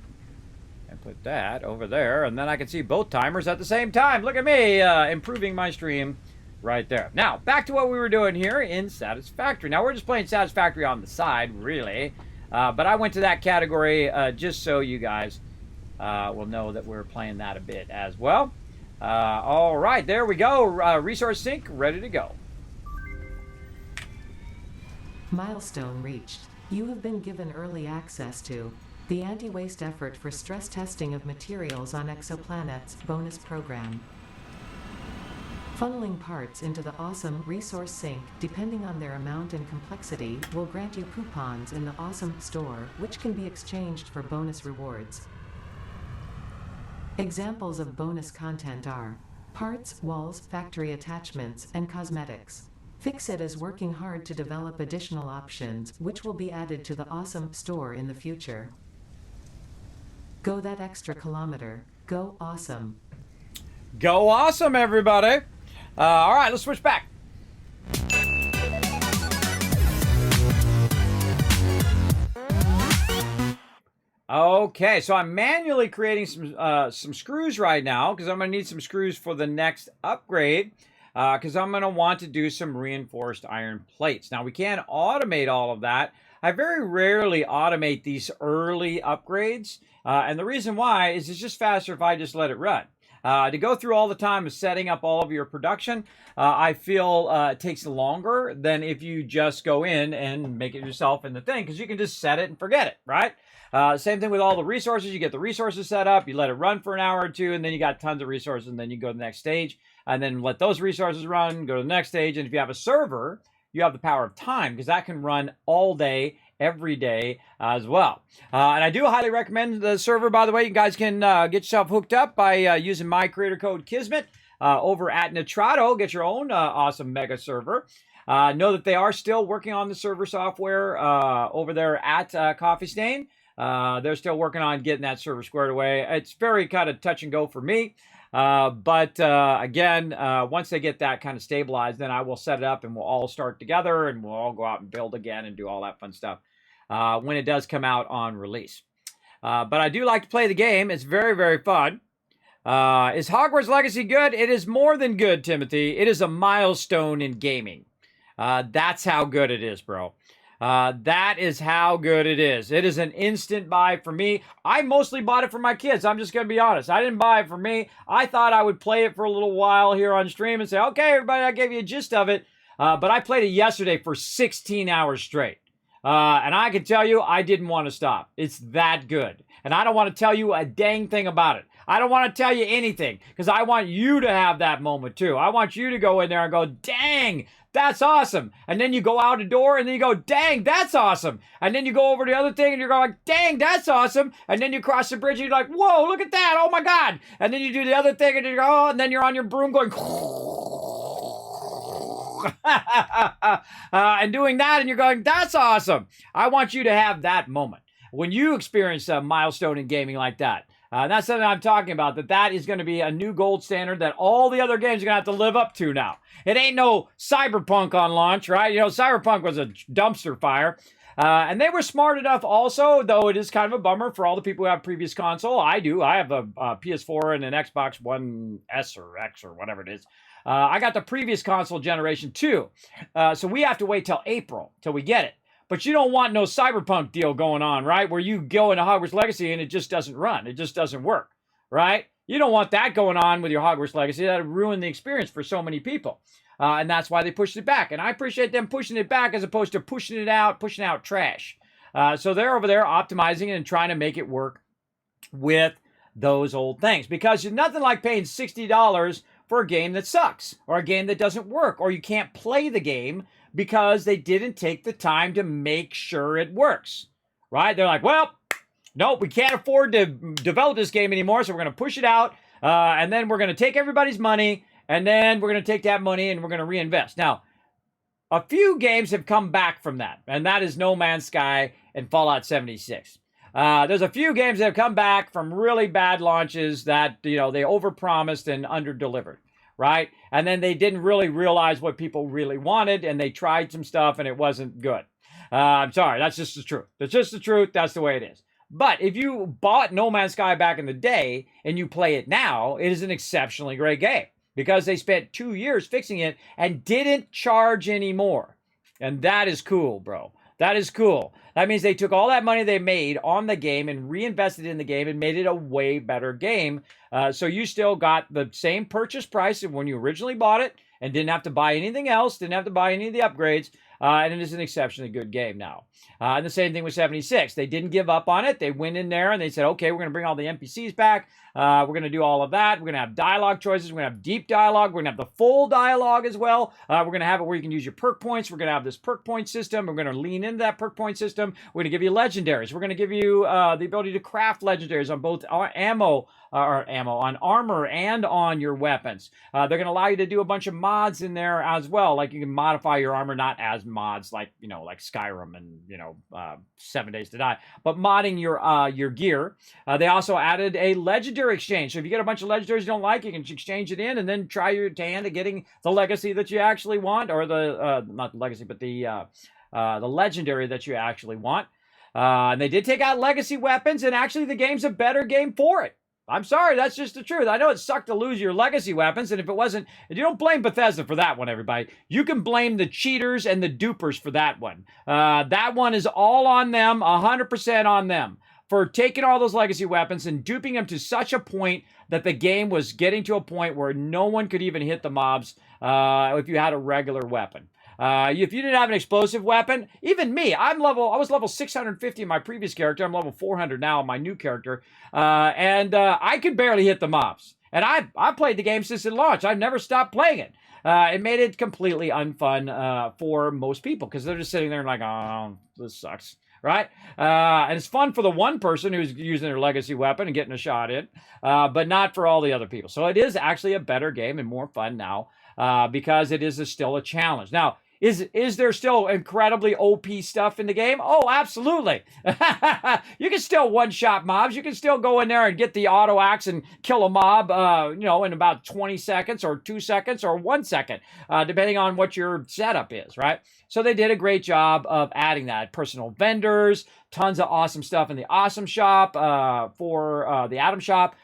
and put that over there. And then I can see both timers at the same time. Look at me improving my stream right there. Now, back to what we were doing here in Satisfactory. Now, we're just playing Satisfactory on the side, really. But I went to that category just so you guys will know that we're playing that a bit as well. All right, there we go. Resource sync, ready to go. Milestone reached. You have been given early access to the Anti-Waste Effort for Stress Testing of Materials on Exoplanets bonus program. Funneling parts into the awesome resource sink, depending on their amount and complexity, will grant you coupons in the awesome store, which can be exchanged for bonus rewards. Examples of bonus content are parts, walls, factory attachments, and cosmetics. Fixit is working hard to develop additional options, which will be added to the awesome store in the future. Go that extra kilometer. Go awesome. Go awesome, everybody. All right, let's switch back. Okay, so I'm manually creating some screws right now because I'm going to need some screws for the next upgrade because I'm going to want to do some reinforced iron plates. Now, we can automate all of that. I very rarely automate these early upgrades, and the reason why is it's just faster if I just let it run. To go through all the time of setting up all of your production, I feel it takes longer than if you just go in and make it yourself in the thing, because you can just set it and forget it, right? Same thing with all the resources. You get the resources set up, you let it run for an hour or two, and then you got tons of resources, and then you go to the next stage, and then let those resources run, go to the next stage, and if you have a server, you have the power of time, because that can run all day, every day as well. And I do highly recommend the server, by the way. You guys can get yourself hooked up by using my creator code Kismet over at Nitrado. Get your own awesome mega server. Know that they are still working on the server software over there at Coffee Stain. They're still working on getting that server squared away. It's very kind of touch and go for me. But again, once they get that kind of stabilized, then I will set it up and we'll all start together and we'll all go out and build again and do all that fun stuff when it does come out on release. But I do like to play the game. It's very, very fun. Is Hogwarts Legacy good? It is more than good, Timothy. It is a milestone in gaming. That's how good it is, bro. That is how good it is. It is an instant buy for me. I mostly bought it for my kids. I'm just going to be honest. I didn't buy it for me. I thought I would play it for a little while here on stream and say, okay, everybody, I gave you a gist of it. But I played it yesterday for 16 hours straight. And I can tell you, I didn't want to stop. It's that good. And I don't want to tell you a dang thing about it. I don't want to tell you anything because I want you to have that moment too. I want you to go in there and go, dang, that's awesome. And then you go out a door and then you go, dang, that's awesome. And then you go over to the other thing and you're going, dang, that's awesome. And then you cross the bridge and you're like, whoa, look at that. Oh my God. And then you do the other thing and you go, oh, and then you're on your broom going, and doing that and you're going, that's awesome. I want you to have that moment when you experience a milestone in gaming like that. That's something I'm talking about, that is going to be a new gold standard that all the other games are going to have to live up to now. It ain't no Cyberpunk on launch, right? You know, Cyberpunk was a dumpster fire. And they were smart enough also, though it is kind of a bummer for all the people who have previous console. I do. I have a PS4 and an Xbox One S or X or whatever it is. I got the previous console generation too. So we have to wait till April till we get it. But you don't want no cyberpunk deal going on, right? Where you go into Hogwarts Legacy and it just doesn't run. It just doesn't work, right? You don't want that going on with your Hogwarts Legacy. That would ruin the experience for so many people. And that's why they pushed it back. And I appreciate them pushing it back as opposed to pushing out trash. So they're over there optimizing it and trying to make it work with those old things. Because there's nothing like paying $60 for a game that sucks or a game that doesn't work or you can't play the game because they didn't take the time to make sure it works, right? They're like, well, nope, we can't afford to develop this game anymore, so we're going to push it out, and then we're going to take everybody's money, and then we're going to take that money and we're going to reinvest. Now, a few games have come back from that, and that is No Man's Sky and Fallout 76. There's a few games that have come back from really bad launches that, they overpromised and underdelivered, right? And then they didn't really realize what people really wanted, and they tried some stuff, and it wasn't good. I'm sorry, that's just the truth. That's just the truth. That's the way it is. But if you bought No Man's Sky back in the day and you play it now, it is an exceptionally great game because they spent 2 years fixing it and didn't charge anymore. And that is cool, bro. That is cool. That means they took all that money they made on the game and reinvested in the game and made it a way better game. So you still got the same purchase price of when you originally bought it and didn't have to buy anything else, didn't have to buy any of the upgrades. And it is an exceptionally good game now. And the same thing with 76. They didn't give up on it. They went in there and they said, okay, we're going to bring all the NPCs back. We're going to do all of that. We're going to have dialogue choices. We're going to have deep dialogue. We're going to have the full dialogue as well. We're going to have it where you can use your perk points. We're going to have this perk point system. We're going to lean into that perk point system. We're going to give you legendaries. We're going to give you the ability to craft legendaries on both on armor and on your weapons. They're going to allow you to do a bunch of mods in there as well. Like you can modify your armor, not as mods like Skyrim and 7 Days to Die, but modding your gear. They also added a legendary exchange. So if you get a bunch of legendaries you don't like, you can exchange it in and then try your hand at getting the legacy that you actually want, or the not the legacy, but the legendary that you actually want. And they did take out legacy weapons, and actually the game's a better game for it. I'm sorry, that's just the truth. I know it sucked to lose your legacy weapons, and if it wasn't, you don't blame Bethesda for that one, everybody. You can blame the cheaters and the dupers for that one. That one is all on them, 100% on them, for taking all those legacy weapons and duping them to such a point that the game was getting to a point where no one could even hit the mobs if you had a regular weapon. If you didn't have an explosive weapon, even me, I was level 650 in my previous character. I'm level 400 now in my new character. And I could barely hit the mobs. And I played the game since it launched. I've never stopped playing it. It made it completely unfun for most people because they're just sitting there like, oh, this sucks. Right? And it's fun for the one person who's using their legacy weapon and getting a shot in, but not for all the other people. So it is actually a better game and more fun now because it is still a challenge. Now, is there still incredibly OP stuff in the game? Oh, absolutely. You can still one-shot mobs. You can still go in there and get the auto axe and kill a mob, in about 20 seconds or 2 seconds or 1 second, depending on what your setup is, right? So they did a great job of adding that. Personal vendors, tons of awesome stuff in the Awesome Shop, for the Atom Shop,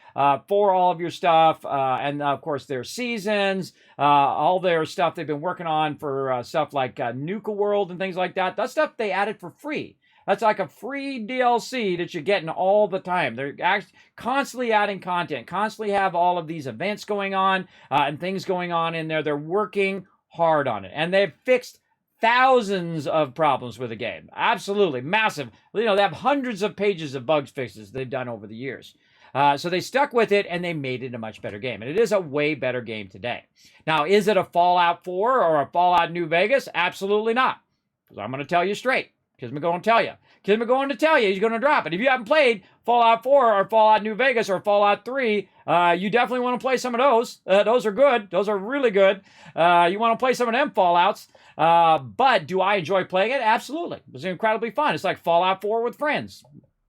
for all of your stuff. And of course, their seasons, all their stuff they've been working on for stuff like Nuka World and things like that. That stuff they added for free. That's like a free DLC that you're getting all the time. They're constantly adding content, constantly have all of these events going on and things going on in there. They're working hard on it. And they've fixed thousands of problems with the game. Absolutely. Massive. They have hundreds of pages of bug fixes they've done over the years. So they stuck with it, and they made it a much better game. And it is a way better game today. Now, is it a Fallout 4 or a Fallout New Vegas? Absolutely not. Because I'm going to tell you straight. Kismet going to tell you. Kismet going to tell you he's going to drop it. If you haven't played Fallout 4 or Fallout New Vegas or Fallout 3, you definitely want to play some of those. Those are good. Those are really good. You want to play some of them Fallouts. But do I enjoy playing it? Absolutely. It's incredibly fun. It's like Fallout 4 with friends.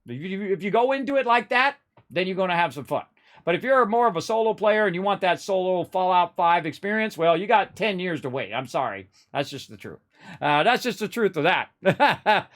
If you go into it like that, then you're going to have some fun. But if you're more of a solo player and you want that solo Fallout 5 experience, well, you got 10 years to wait. I'm sorry. That's just the truth. That's just the truth of that.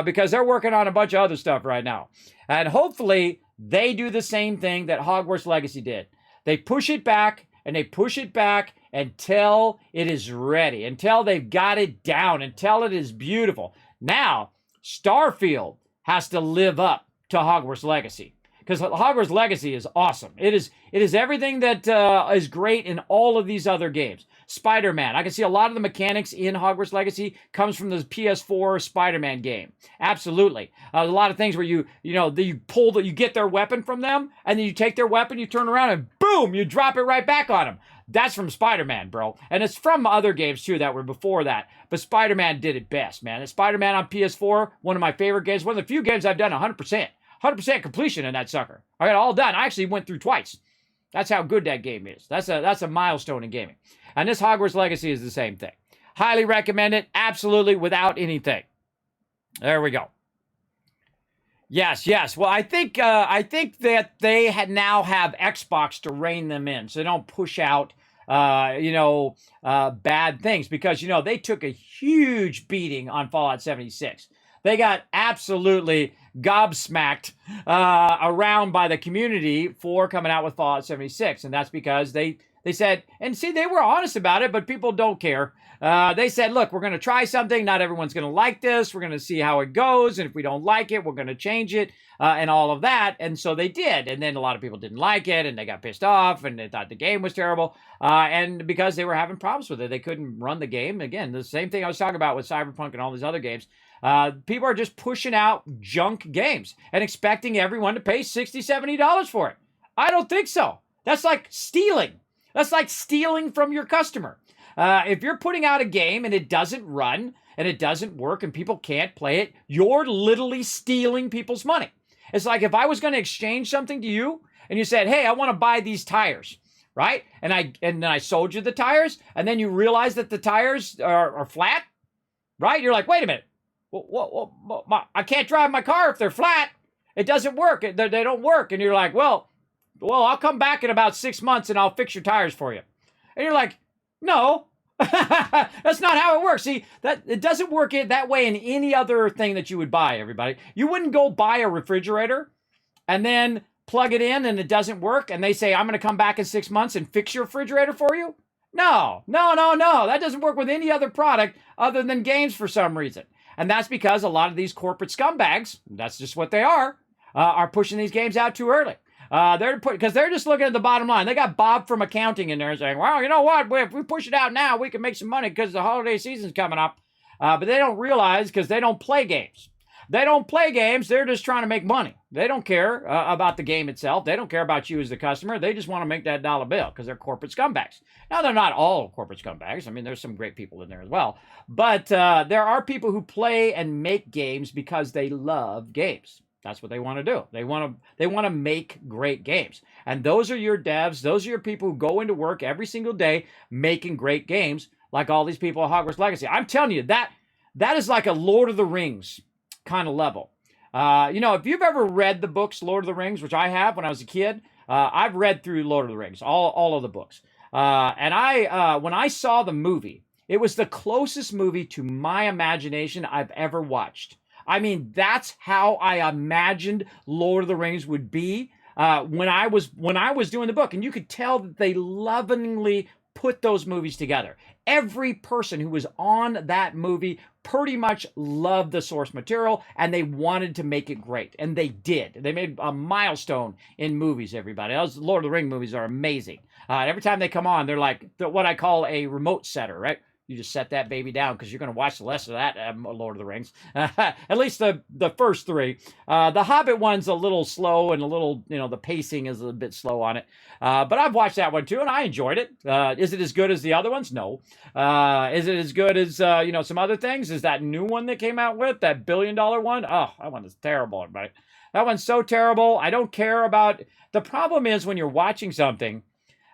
Because they're working on a bunch of other stuff right now. And hopefully they do the same thing that Hogwarts Legacy did. They push it back and they push it back until it is ready, until they've got it down, until it is beautiful. Now, Starfield has to live up to Hogwarts Legacy, because Hogwarts Legacy is awesome. It is everything that is great in all of these other games. Spider-Man, I can see a lot of the mechanics in Hogwarts Legacy comes from the PS4 Spider-Man game. Absolutely, a lot of things where you get their weapon from them, and then you take their weapon, you turn around, and boom, you drop it right back on them. That's from Spider-Man, bro. And it's from other games, too, that were before that. But Spider-Man did it best, man. And Spider-Man on PS4, one of my favorite games. One of the few games I've done 100%. 100% completion in that sucker. I got it all done. I actually went through twice. That's how good that game is. That's a milestone in gaming. And this Hogwarts Legacy is the same thing. Highly recommend it. Absolutely, without anything. There we go. Yes. Well, I think that they now have Xbox to rein them in, so they don't push out, bad things, because they took a huge beating on Fallout 76. They got absolutely gobsmacked around by the community for coming out with Fallout 76, and that's because they said, and see, they were honest about it, but people don't care. They said, look, we're going to try something. Not everyone's going to like this. We're going to see how it goes. And if we don't like it, we're going to change it and all of that. And so they did. And then a lot of people didn't like it and they got pissed off and they thought the game was terrible. And because they were having problems with it, they couldn't run the game. Again, the same thing I was talking about with Cyberpunk and all these other games. People are just pushing out junk games and expecting everyone to pay $60, $70 for it. I don't think so. That's like stealing. That's like stealing from your customer. If you're putting out a game and it doesn't run and it doesn't work and people can't play it, you're literally stealing people's money. It's like if I was going to exchange something to you and you said, hey, I want to buy these tires, right? And then I sold you the tires, and then you realize that the tires are flat, right? You're like, wait a minute. I can't drive my car if they're flat. It doesn't work. They don't work. And you're like, well, I'll come back in about 6 months and I'll fix your tires for you. And you're like, no, that's not how it works. See, that it doesn't work that way in any other thing that you would buy, everybody. You wouldn't go buy a refrigerator and then plug it in and it doesn't work, and they say, I'm going to come back in 6 months and fix your refrigerator for you. No. That doesn't work with any other product other than games for some reason. And that's because a lot of these corporate scumbags, that's just what they are pushing these games out too early. Because they're just looking at the bottom line. They got Bob from accounting in there saying, well, you know what? If we push it out now, we can make some money because the holiday season's coming up. But they don't realize, because they don't play games. They're just trying to make money. They don't care about the game itself. They don't care about you as the customer. They just want to make that dollar bill because they're corporate scumbags. Now, they're not all corporate scumbags. I mean, there's some great people in there as well. But there are people who play and make games because they love games. That's what they want to do. They want to make great games. And those are your devs. Those are your people who go into work every single day making great games, like all these people at Hogwarts Legacy. I'm telling you, that is like a Lord of the Rings kind of level. If you've ever read the books Lord of the Rings, which I have when I was a kid, I've read through Lord of the Rings, all of the books. And when I saw the movie, it was the closest movie to my imagination I've ever watched. I mean, that's how I imagined Lord of the Rings would be when I was doing the book. And you could tell that they lovingly put those movies together. Every person who was on that movie pretty much loved the source material, and they wanted to make it great. And they did. They made a milestone in movies, everybody. Those Lord of the Rings movies are amazing. Every time they come on, they're like what I call a remote setter, right? You just set that baby down because you're going to watch the rest of that Lord of the Rings. At least the first three. The Hobbit one's a little slow and a little, the pacing is a bit slow on it. But I've watched that one too and I enjoyed it. Is it as good as the other ones? No. Is it as good as, some other things? Is that new one that came out with, that $1 billion one? Oh, that one is terrible, everybody. That one's so terrible. I don't care about... The problem is when you're watching something,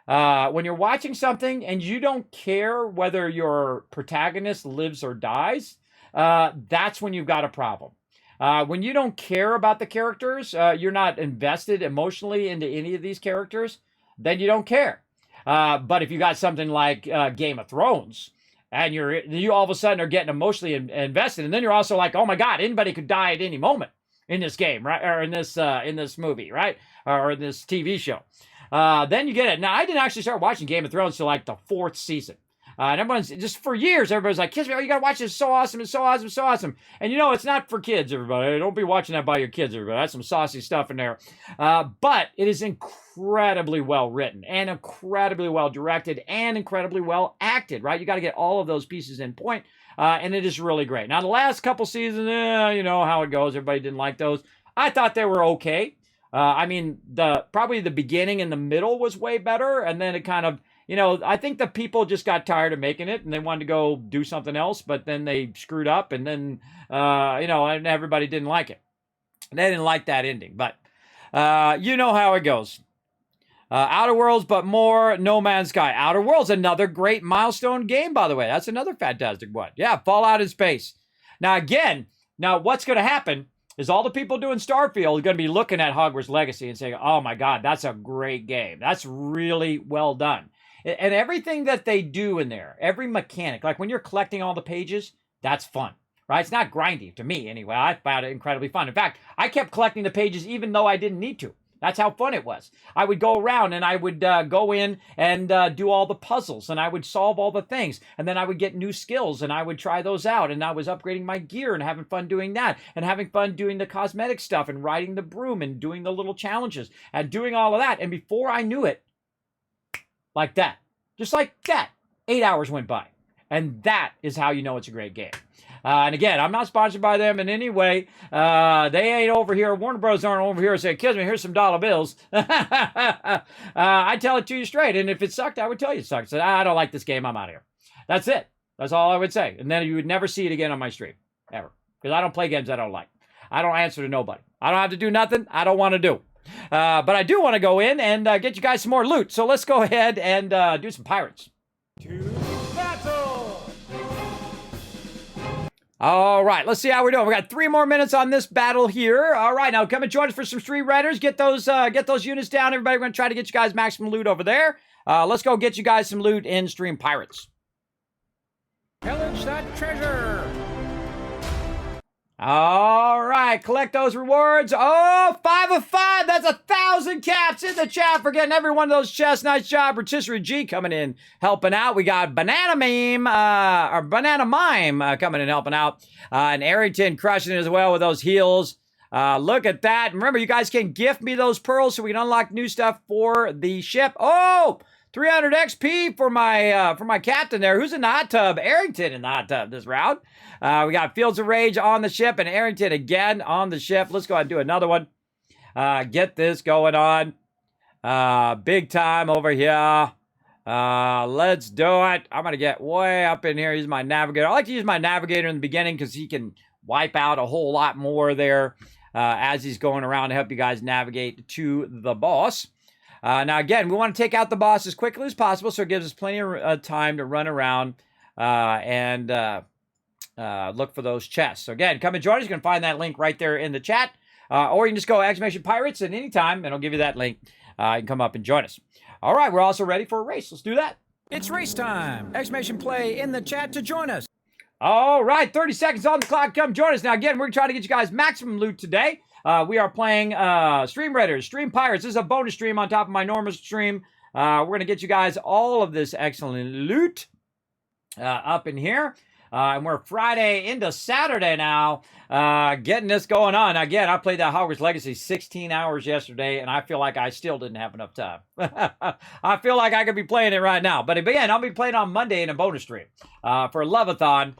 and you don't care whether your protagonist lives or dies, that's when you've got a problem. When you don't care about the characters, you're not invested emotionally into any of these characters, then you don't care. But if you got something like Game of Thrones, and you all of a sudden are getting emotionally invested, and then you're also like, oh my God, anybody could die at any moment in this game, right? Or in this movie, right? Or in this TV show. Then you get it. Now, I didn't actually start watching Game of Thrones till like the 4th season. And everyone's just for years, everybody's like, Kismet, oh, you gotta watch this. It's so awesome. It's so awesome. It's so awesome. And it's not for kids, everybody. Don't be watching that by your kids, everybody. That's some saucy stuff in there. But it is incredibly well written and incredibly well directed and incredibly well acted, right? You got to get all of those pieces in point. And it is really great. Now, the last couple seasons, you know how it goes. Everybody didn't like those. I thought they were okay. I mean, probably the beginning and the middle was way better. And then it kind of, I think the people just got tired of making it and they wanted to go do something else, but then they screwed up and then, and everybody didn't like it. They didn't like that ending, but you know how it goes. Outer Worlds, but more No Man's Sky. Outer Worlds, another great milestone game, by the way. That's another fantastic one. Yeah, Fallout in space. Now, again, what's going to happen is all the people doing Starfield are going to be looking at Hogwarts Legacy and saying, oh my God, that's a great game. That's really well done. And everything that they do in there, every mechanic, like when you're collecting all the pages, that's fun, right? It's not grindy to me anyway. I found it incredibly fun. In fact, I kept collecting the pages even though I didn't need to. That's how fun it was. I would go around and I would go in and do all the puzzles and I would solve all the things. And then I would get new skills and I would try those out. And I was upgrading my gear and having fun doing that and having fun doing the cosmetic stuff and riding the broom and doing the little challenges and doing all of that. And before I knew it, like that, just like that, 8 hours went by. And that is how you know it's a great game. And again, I'm not sponsored by them in any way. They ain't over here. Warner Bros. Aren't over here saying, Kismet, here's some dollar bills. I tell it to you straight. And if it sucked, I would tell you it sucked. So I don't like this game. I'm out of here. That's it. That's all I would say. And then you would never see it again on my stream. Ever. Because I don't play games I don't like. I don't answer to nobody. I don't have to do nothing I don't want to do. But I do want to go in and get you guys some more loot. So let's go ahead and do some pirates. To battle! All right, let's see how we're doing. We got 3 more minutes on this battle here. All right, now come and join us for some Street Riders. Get those units down, everybody. We're going to try to get you guys maximum loot over there. Let's go get you guys some loot in Stream Pirates. Pillage that treasure! All right, collect those rewards. Oh, 5 of 5. That's 1,000 caps in the chat for getting every one of those chests. Nice job. Rotisserie G coming in, helping out. We got Banana Mime coming in, helping out. And Arrington crushing it as well with those heals. Look at that. Remember, you guys can gift me those pearls so we can unlock new stuff for the ship. Oh, 300 XP for my captain there. Who's in the hot tub? Arrington in the hot tub this round. We got Fields of Rage on the ship and Arrington again on the ship. Let's go ahead and do another one. Get this going on. Big time over here. Let's do it. I'm going to get way up in here. Use my navigator. I like to use my navigator in the beginning because he can wipe out a whole lot more there as he's going around to help you guys navigate to the boss. Now, again, we want to take out the boss as quickly as possible, so it gives us plenty of time to run around and look for those chests. So, again, come and join us. You can find that link right there in the chat. Or you can just go !Pirates at any time, and it'll give you that link. You can come up and join us. All right, we're also ready for a race. Let's do that. It's race time! !Play in the chat to join us. All right, 30 seconds on the clock. Come join us. Now, again, we're trying to get you guys maximum loot today. We are playing Stream Raiders, Stream Pirates. This is a bonus stream on top of my normal stream. We're going to get you guys all of this excellent loot up in here. And we're Friday into Saturday now, getting this going on. Again, I played that Hogwarts Legacy 16 hours yesterday, and I feel like I still didn't have enough time. I feel like I could be playing it right now. But again, I'll be playing on Monday in a bonus stream for Levathon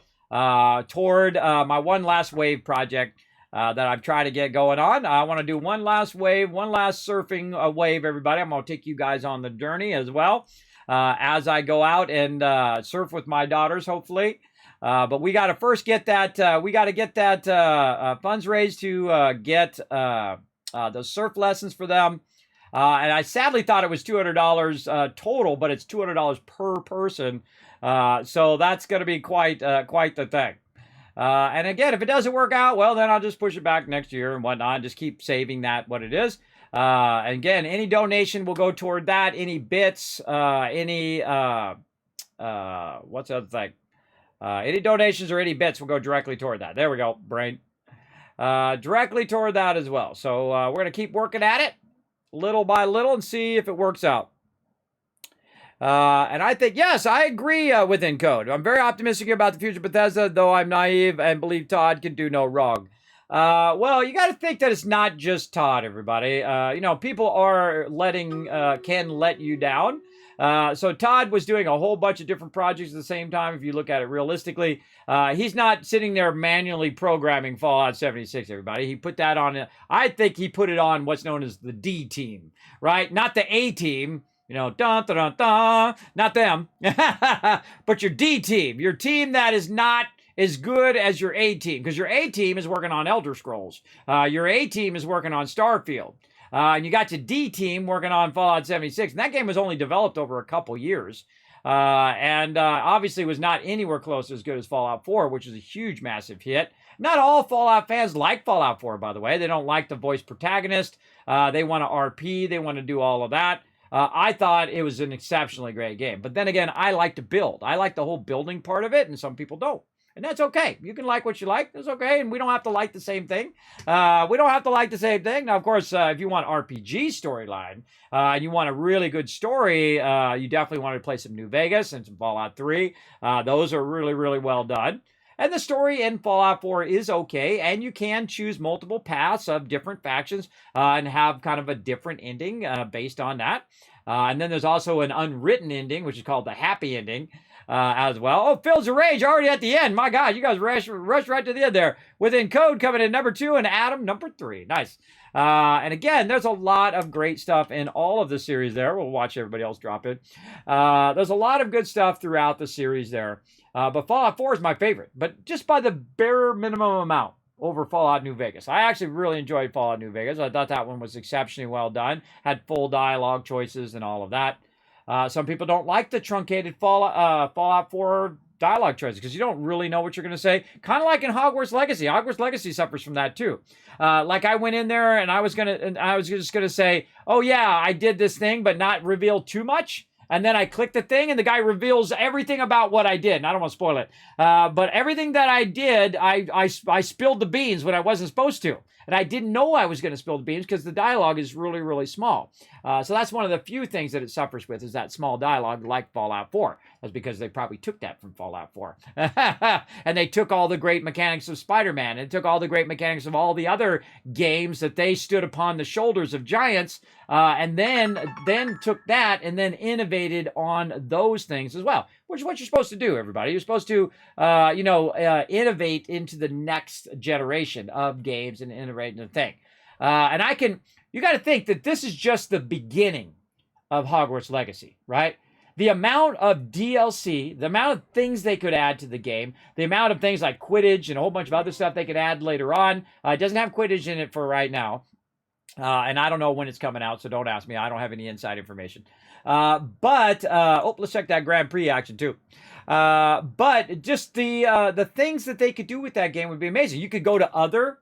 toward my One Last Wave project. That I'm trying to get going on. I want to do one last wave, one last surfing wave, everybody. I'm going to take you guys on the journey as well as I go out and surf with my daughters, hopefully. But we got to first get that, funds raised to get those surf lessons for them. And I sadly thought it was $200 total, but it's $200 per person. So that's going to be quite the thing. And again, if it doesn't work out, well, then I'll just push it back next year and whatnot, and just keep saving that what it is. And again, any donation will go toward that. Any bits, what's the other thing? Any donations or any bits will go directly toward that. There we go, brain. Directly toward that as well. So we're going to keep working at it little by little and see if it works out. And I think, yes, I agree with Encode. I'm very optimistic about the future of Bethesda, though I'm naive and believe Todd can do no wrong. Well, you got to think that it's not just Todd, everybody. People can let you down. So Todd was doing a whole bunch of different projects at the same time. If you look at it realistically, he's not sitting there manually programming Fallout 76, everybody. He put that on, I think he put it on what's known as the D team, right? Not the A team. Dun, dun, dun, dun, not them, but your D team, your team that is not as good as your A team, because your A team is working on Elder Scrolls. Your A team is working on Starfield. And you got your D team working on Fallout 76. And that game was only developed over a couple years. And obviously was not anywhere close as good as Fallout 4, which is a huge, massive hit. Not all Fallout fans like Fallout 4, by the way. They don't like the voice protagonist. They want to RP. They want to do all of that. I thought it was an exceptionally great game. But then again, I like to build. I like the whole building part of it, and some people don't. And that's okay. You can like what you like. That's okay. And we don't have to like the same thing. Now, of course, if you want RPG storyline and you want a really good story, you definitely want to play some New Vegas and some Fallout 3. Those are really, really well done. And the story in Fallout 4 is okay, and you can choose multiple paths of different factions and have kind of a different ending based on that. And then there's also an unwritten ending, which is called the happy ending as well. Oh, Phil's a Rage already at the end. My God, you guys rush right to the end there. With Encode coming in number 2 and Adam number 3. Nice. And again, there's a lot of great stuff in all of the series there. We'll watch everybody else drop it. There's a lot of good stuff throughout the series there. But Fallout 4 is my favorite, but just by the bare minimum amount over Fallout New Vegas. I actually really enjoyed Fallout New Vegas. I thought that one was exceptionally well done. Had full dialogue choices and all of that. Some people don't like the truncated Fallout 4 dialogue choices because you don't really know what you're going to say. Kind of like in Hogwarts Legacy. Hogwarts Legacy suffers from that too. Like I went in there and I was just going to say, oh yeah, I did this thing, but not reveal too much. And then I click the thing and the guy reveals everything about what I did. And I don't want to spoil it. But everything that I did, I spilled the beans when I wasn't supposed to. And I didn't know I was going to spill the beans because the dialogue is really, really small. So that's one of the few things that it suffers with is that small dialogue like Fallout 4. That's because they probably took that from Fallout 4. And they took all the great mechanics of Spider-Man and took all the great mechanics of all the other games that they stood upon the shoulders of giants and then took that and then innovated on those things as well, which is what you're supposed to do, everybody. You're supposed to, innovate into the next generation of games and innovate in the thing. You got to think that this is just the beginning of Hogwarts Legacy, right? The amount of DLC, the amount of things they could add to the game, the amount of things like Quidditch and a whole bunch of other stuff they could add later on. It doesn't have Quidditch in it for right now. And I don't know when it's coming out, so don't ask me. I don't have any inside information. Let's check that Grand Prix action too. But just the things that they could do with that game would be amazing. You could go to other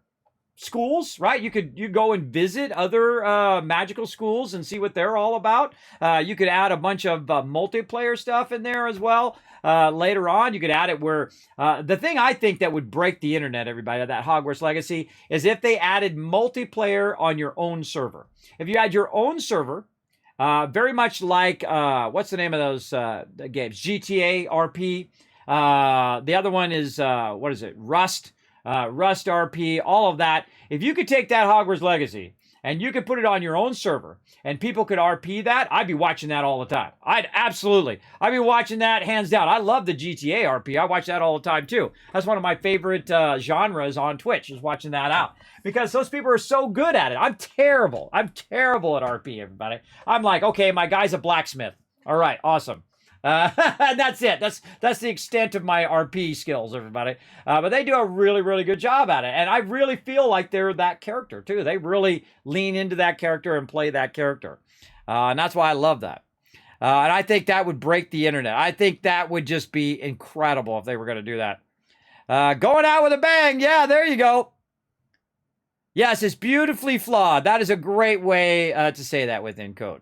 schools, right? You go and visit other magical schools and see what they're all about. You could add a bunch of multiplayer stuff in there as well. Later on, you could add it where the thing I think that would break the internet, everybody, that Hogwarts Legacy, is if they added multiplayer on your own server. If you had your own server, very much like what's the name of those games? GTA RP. The other one is Rust. Rust RP, all of that. If you could take that Hogwarts Legacy and you could put it on your own server and people could RP that, I'd be watching that all the time. I'd be watching that hands down. I love the GTA RP. I watch that all the time too. That's one of my favorite genres on Twitch is watching that out because those people are so good at it. I'm terrible at RP, everybody. I'm like, okay, my guy's a blacksmith. All right, awesome. And that's it. That's the extent of my RP skills, everybody. But they do a really, really good job at it. And I really feel like they're that character, too. They really lean into that character and play that character. And that's why I love that. And I think that would break the internet. I think that would just be incredible if they were going to do that. Going out with a bang. Yeah, there you go. Yes, it's beautifully flawed. That is a great way to say that within code.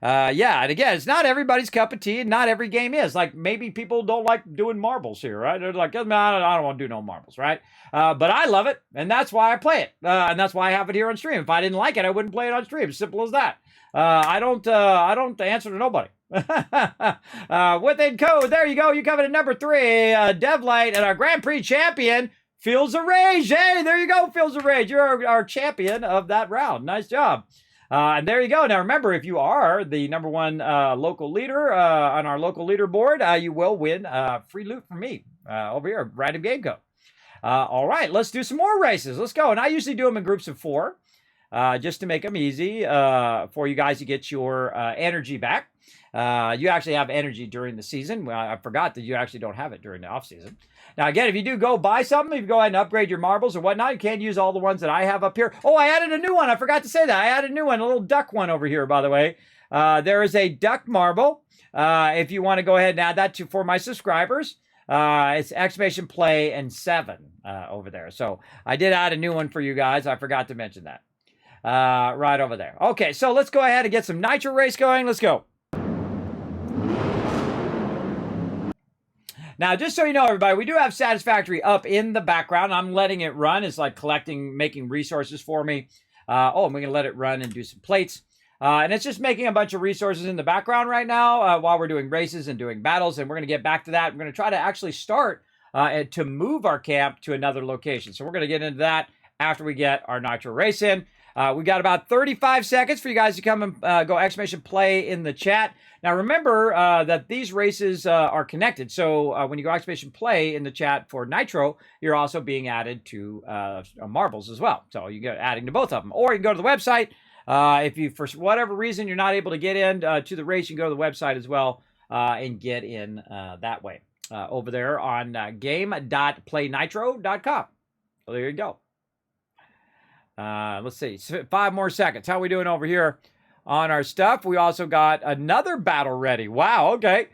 Yeah, and again, it's not everybody's cup of tea, and not every game is. Like, maybe people don't like doing marbles here, right? They're like, I don't want to do no marbles, right? But I love it, and that's why I play it. And that's why I have it here on stream. If I didn't like it, I wouldn't play it on stream. Simple as that. I don't answer to nobody. Within code, there you go. You covered at number 3, Devlight, and our Grand Prix champion, Fields of Rage. Hey, there you go, Fields of Rage. You're our champion of that round. Nice job. And there you go. Now, remember, if you are the number 1 local leader on our local leaderboard, you will win free loot from me over here, Random Game Co. All right, let's do some more races. Let's go. And I usually do them in groups of 4 just to make them easy for you guys to get your energy back. You actually have energy during the season. Well, I forgot that you actually don't have it during the off season. Now, again, if you do go buy something, if you go ahead and upgrade your marbles or whatnot, you can use all the ones that I have up here. Oh, I added a new one. I forgot to say that. I added a new one, a little duck one over here, by the way. There is a duck marble. If you want to go ahead and add that for my subscribers, it's exclamation play and 7 over there. So I did add a new one for you guys. I forgot to mention that. Right over there. Okay, so let's go ahead and get some Nitro race going. Let's go. Now, just so you know, everybody, we do have Satisfactory up in the background. I'm letting it run. It's like making resources for me. I'm going to let it run and do some plates. And it's just making a bunch of resources in the background right now while we're doing races and doing battles. And we're going to get back to that. We're going to try to actually start to move our camp to another location. So we're going to get into that after we get our Nitro race in. We got about 35 seconds for you guys to come and go exclamation play in the chat. Now, remember that these races are connected. So when you go exclamation play in the chat for Nitro, you're also being added to marbles as well. So you get adding to both of them. Or you can go to the website. If you, for whatever reason, you're not able to get in to the race, you can go to the website as well and get in that way. Over there on game.playnitro.com. So there you go. Let's see, 5 more seconds. How are we doing over here on our stuff? We also got another battle ready. Wow, okay.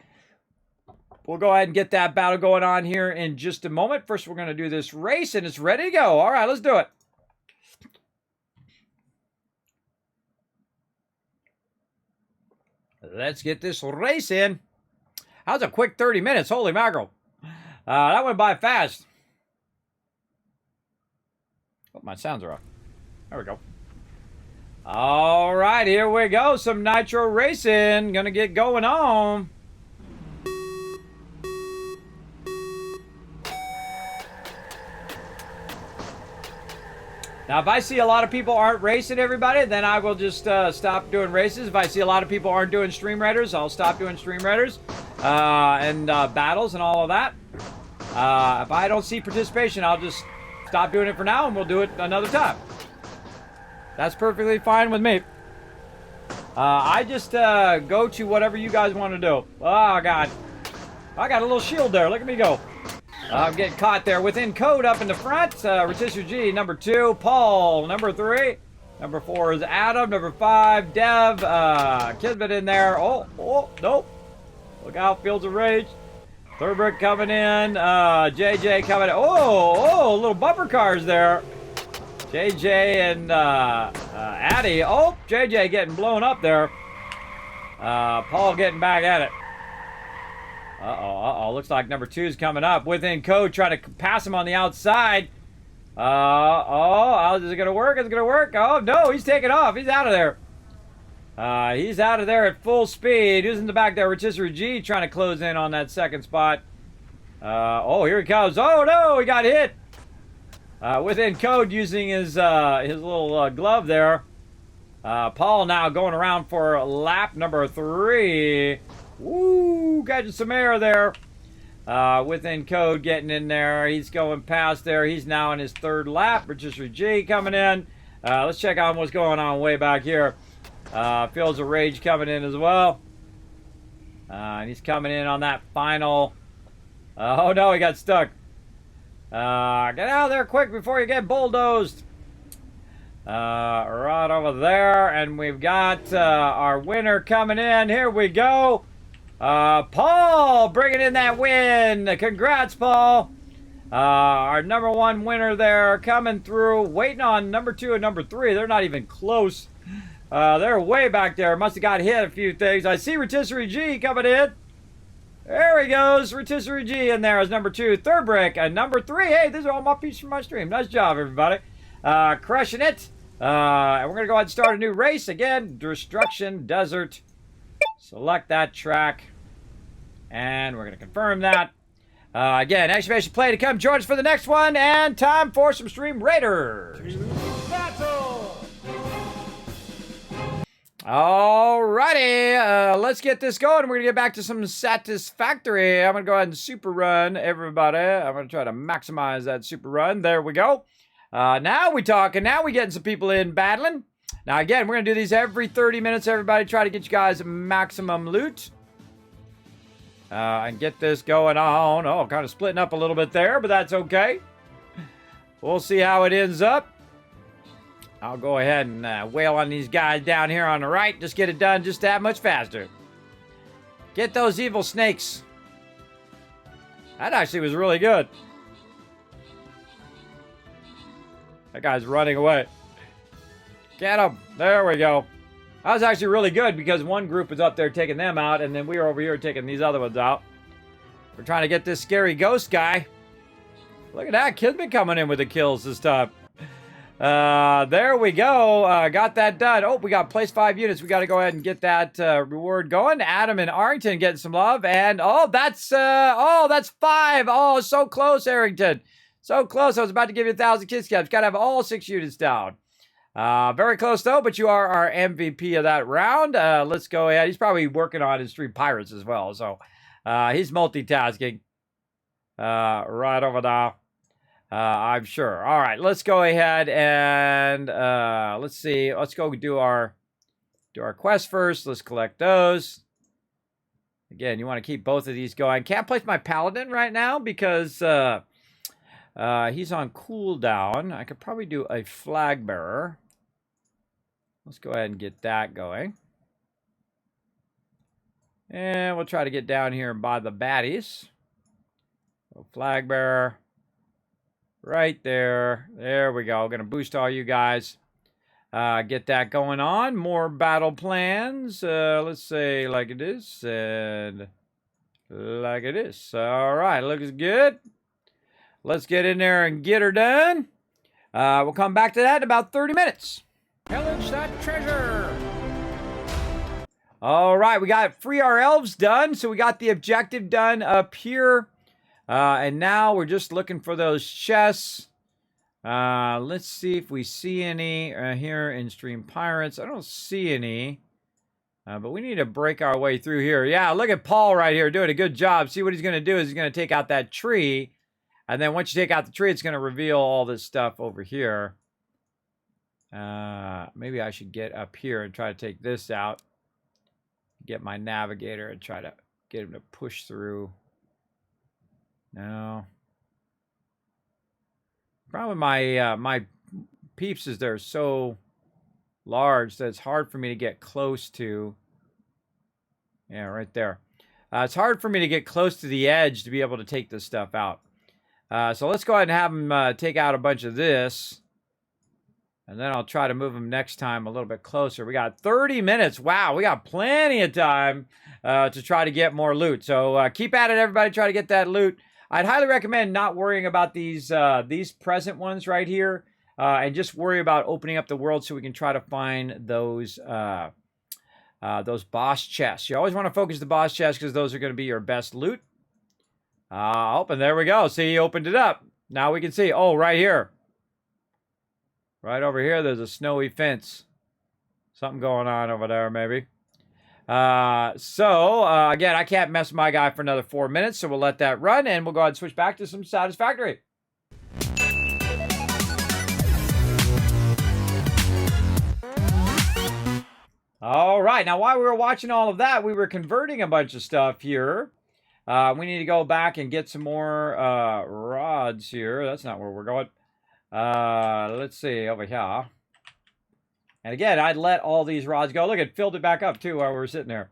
We'll go ahead and get that battle going on here in just a moment. First, we're going to do this race, and it's ready to go. All right, let's do it. Let's get this race in. That was a quick 30 minutes. Holy mackerel. That went by fast. Oh, my sounds are off. There we go. All right, here we go. Some Nitro racing. Gonna get going on. Now, if I see a lot of people aren't racing, everybody, then I will just stop doing races. If I see a lot of people aren't doing Stream Raiders, I'll stop doing Stream Raiders and battles and all of that. If I don't see participation, I'll just stop doing it for now, and we'll do it another time. That's perfectly fine with me. I just go to whatever you guys want to do. Oh, God. I got a little shield there. Look at me go. I'm getting caught there. Within code up in the front. Rotisserie G, number 2. Paul, number 3. Number 4 is Adam. Number 5, Dev. Kismet in there. Oh, nope. Look out, Fields of Rage. Thurbrick coming in. JJ coming in. Oh, little bumper cars there. JJ and Addy. Oh, JJ getting blown up there. Paul getting back at it. Uh-oh. Looks like number 2 is coming up. Within code, trying to pass him on the outside. Is it going to work? Is it going to work? Oh, no, he's taking off. He's out of there. He's out of there at full speed. Who's in the back there? Rotisserie G trying to close in on that second spot. Here he comes. Oh, no, he got hit. Within code using his little glove there. Paul now going around for lap number 3. Woo, catching some air there. Within code getting in there. He's going past there. He's now in his 3rd lap. Rotisserie G coming in. Let's check out what's going on way back here. Fields of Rage coming in as well. And he's coming in on that final. Oh, no, he got stuck. Get out of there quick before you get bulldozed. Right over there. And we've got our winner coming in. Here we go. Paul bringing in that win. Congrats, Paul. Our number 1 winner there coming through. Waiting on number 2 and number 3. They're not even close. They're way back there. Must have got hit a few things. I see Rotisserie G coming in. There he goes. Rotisserie G in there as number 2. Third brick. And number 3. Hey, these are all my pieces from my stream. Nice job, everybody. Crushing it. And we're going to go ahead and start a new race. Again, Destruction Desert. Select that track. And we're going to confirm that. Again, exclamation play to come join us for the next one. And time for some Stream Raiders. Battle! Alrighty, let's get this going. We're going to get back to some Satisfactory. I'm going to go ahead and super run everybody. I'm going to try to maximize that super run. There we go. Now we talking. Now we getting some people in battling. Now again, we're going to do these every 30 minutes. Everybody try to get you guys maximum loot. And get this going on. Oh, kind of splitting up a little bit there, but that's okay. We'll see how it ends up. I'll go ahead and wail on these guys down here on the right. Just get it done just that much faster. Get those evil snakes. That actually was really good. That guy's running away. Get him. There we go. That was actually really good because one group was up there taking them out, and then we were over here taking these other ones out. We're trying to get this scary ghost guy. Look at that. Kismet coming in with the kills this time. There we go. Got that done. Oh, we got place 5 units. We got to go ahead and get that reward going. Adam and Arrington getting some love. And, that's 5. Oh, so close, Arrington. So close. I was about to give you 1,000 kiss caps. Got to have all 6 units down. Very close, though, but you are our MVP of that round. Let's go ahead. He's probably working on his 3 pirates as well, so he's multitasking right over there, I'm sure. All right, let's go ahead and let's see. Let's go do our quest first. Let's collect those. Again, you want to keep both of these going. Can't place my paladin right now because he's on cooldown. I could probably do a flag bearer. Let's go ahead and get that going. And we'll try to get down here and buy the baddies. So flag bearer. Right there. There we go. Going to boost all you guys. Get that going on. More battle plans. Let's say like it is. And like it is. All right. Looks good. Let's get in there and get her done. We'll come back to that in about 30 minutes. Pillage that treasure! All right, we got free our elves done. So we got the objective done up here. And now we're just looking for those chests. Let's see if we see any here in Stream Pirates. I don't see any. But we need to break our way through here. Yeah, look at Paul right here doing a good job. See what he's going to do is he's going to take out that tree. And then once you take out the tree, it's going to reveal all this stuff over here. Maybe I should get up here and try to take this out. Get my navigator and try to get him to push through. No. Problem with my peeps is they're so large that it's hard for me to get close to. Yeah, right there. It's hard for me to get close to the edge to be able to take this stuff out. So let's go ahead and have them take out a bunch of this. And then I'll try to move them next time a little bit closer. We got 30 minutes. Wow, we got plenty of time to try to get more loot. So keep at it, everybody. Try to get that loot. I'd highly recommend not worrying about these present ones right here. And just worry about opening up the world so we can try to find those boss chests. You always want to focus the boss chests because those are going to be your best loot. And there we go. See, he opened it up. Now we can see. Oh, right here. Right over here, there's a snowy fence. Something going on over there, maybe. Again, I can't mess with my guy for another 4 minutes, so we'll let that run, and we'll go ahead and switch back to some Satisfactory. All right, now while we were watching all of that, we were converting a bunch of stuff here. We need to go back and get some more rods here. That's not where we're going. Let's see, over here. And again, I'd let all these rods go. Look, it filled it back up too while we were sitting there.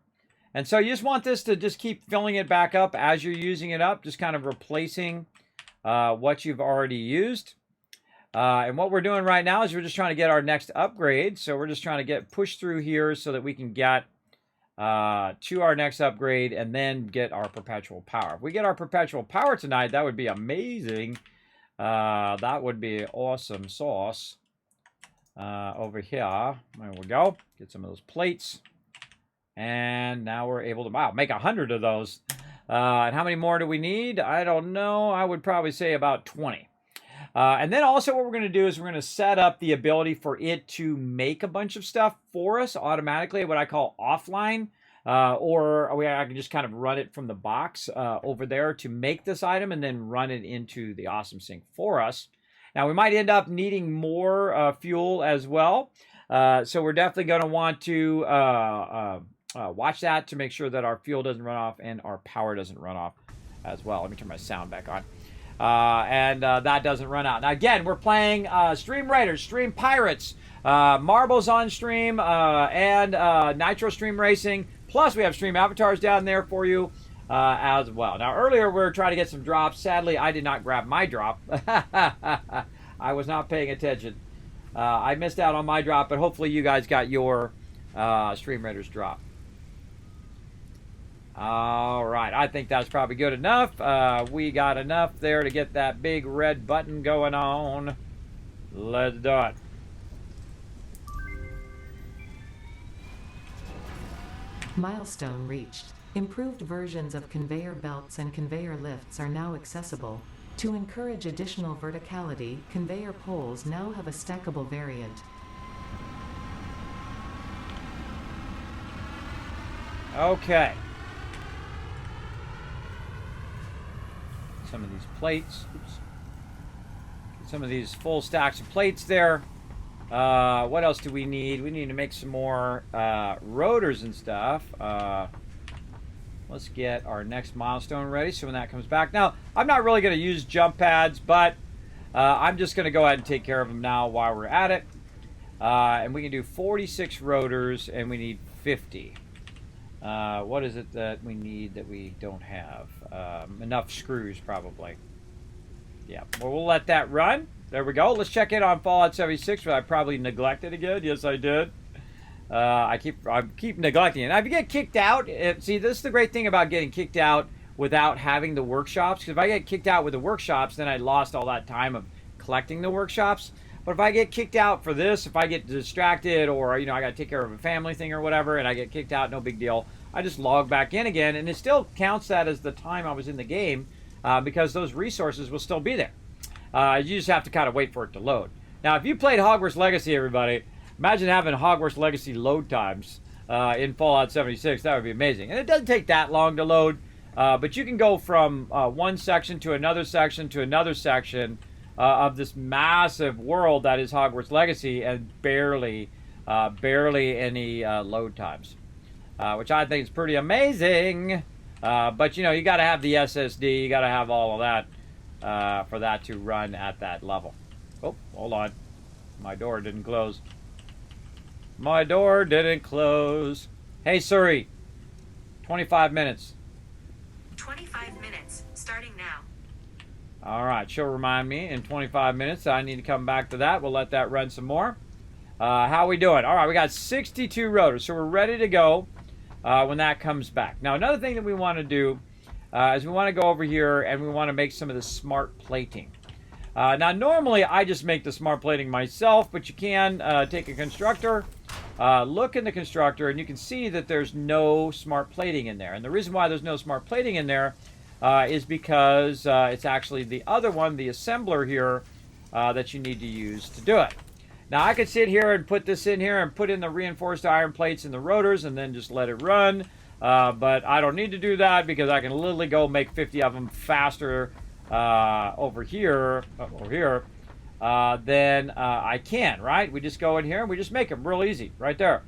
And so you just want this to just keep filling it back up as you're using it up, just kind of replacing what you've already used. And what we're doing right now is we're just trying to get our next upgrade. So we're just trying to get pushed through here so that we can get to our next upgrade and then get our perpetual power. If we get our perpetual power tonight, that would be amazing. That would be awesome sauce. Over here, there we go. Get some of those plates. And now we're able to, wow, make 100 of those. And how many more do we need? I don't know. I would probably say about 20. And then also what we're going to do is we're going to set up the ability for it to make a bunch of stuff for us automatically, what I call offline. I can just kind of run it from the box over there to make this item and then run it into the Awesome Sink for us. Now, we might end up needing more fuel as well. So we're definitely going to want to watch that to make sure that our fuel doesn't run off and our power doesn't run off as well. Let me turn my sound back on. That doesn't run out. Now, again, we're playing Stream Raiders, Stream Pirates, Marbles on Stream, and Nitro Stream Racing. Plus, we have Stream Avatars down there for you as well. Now, earlier we were trying to get some drops. Sadly, I did not grab my drop. I was not paying attention. I missed out on my drop, but hopefully you guys got your Stream Raiders drop. All right, I think that's probably good enough. We got enough there to get that big red button going on. Let's do it. Milestone reached. Improved versions of conveyor belts and conveyor lifts are now accessible. To encourage additional verticality, conveyor poles now have a stackable variant. Okay. Some of these plates. Oops. Some of these full stacks of plates there. What else do we need? We need to make some more rotors and stuff. Let's get our next milestone ready so when that comes back. Now, I'm not really going to use jump pads, but I'm just going to go ahead and take care of them now while we're at it. And we can do 46 rotors, and we need 50. What is it that we need that we don't have? Enough screws, probably. Yeah, well, we'll let that run. There we go. Let's check in on Fallout 76, but I probably neglected again. Yes, I did. I keep neglecting it. Now, if you get kicked out, see, this is the great thing about getting kicked out without having the workshops. Because if I get kicked out with the workshops, then I lost all that time of collecting the workshops. But if I get kicked out for this, if I get distracted or, I got to take care of a family thing or whatever, and I get kicked out, no big deal. I just log back in again, and it still counts that as the time I was in the game because those resources will still be there. You just have to kind of wait for it to load. Now, if you played Hogwarts Legacy, everybody, imagine having Hogwarts Legacy load times in Fallout 76. That would be amazing. And it doesn't take that long to load, but you can go from one section to another section to another section of this massive world that is Hogwarts Legacy and barely any load times, which I think is pretty amazing. But, you got to have the SSD. You got to have all of that. For that to run at that level. Oh, hold on. My door didn't close. My door didn't close. Hey, Suri. 25 minutes. 25 minutes, starting now. All right, she'll remind me in 25 minutes. I need to come back to that. We'll let that run some more. How are we doing? All right, we got 62 rotors, so we're ready to go when that comes back. Now, another thing that we want to do is we want to go over here and we want to make some of the smart plating. Now, normally I just make the smart plating myself, but you can take a constructor, look in the constructor, and you can see that there's no smart plating in there. And the reason why there's no smart plating in there is because it's actually the other one, the assembler here, that you need to use to do it. Now, I could sit here and put this in here and put in the reinforced iron plates in the rotors and then just let it run. But I don't need to do that because I can literally go make 50 of them faster over here than I can, right? We just go in here and we just make them real easy right there.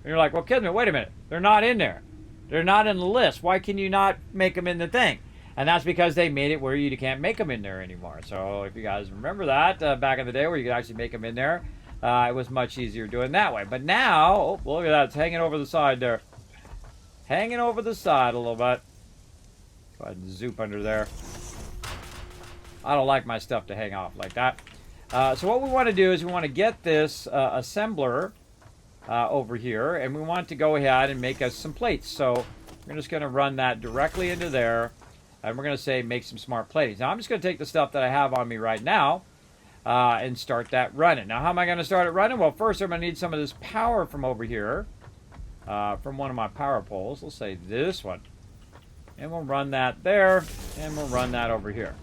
And you're like, well, Kismet, wait a minute. They're not in there. They're not in the list. Why can you not make them in the thing? And that's because they made it where you can't make them in there anymore. So if you guys remember that back in the day where you could actually make them in there, it was much easier doing that way. But now, oh, look at that. It's hanging over the side there. Hanging over the side a little bit. Go ahead and zoop under there. I don't like my stuff to hang off like that. So what we want to do is we want to get this assembler over here, and we want to go ahead and make us some plates. So we're just going to run that directly into there, and we're going to say make some smart platings. Now I'm just going to take the stuff that I have on me right now and start that running. Now how am I going to start it running? Well, first I'm going to need some of this power from over here, from one of my power poles. Let's say this one. And we'll run that there, and we'll run that over here.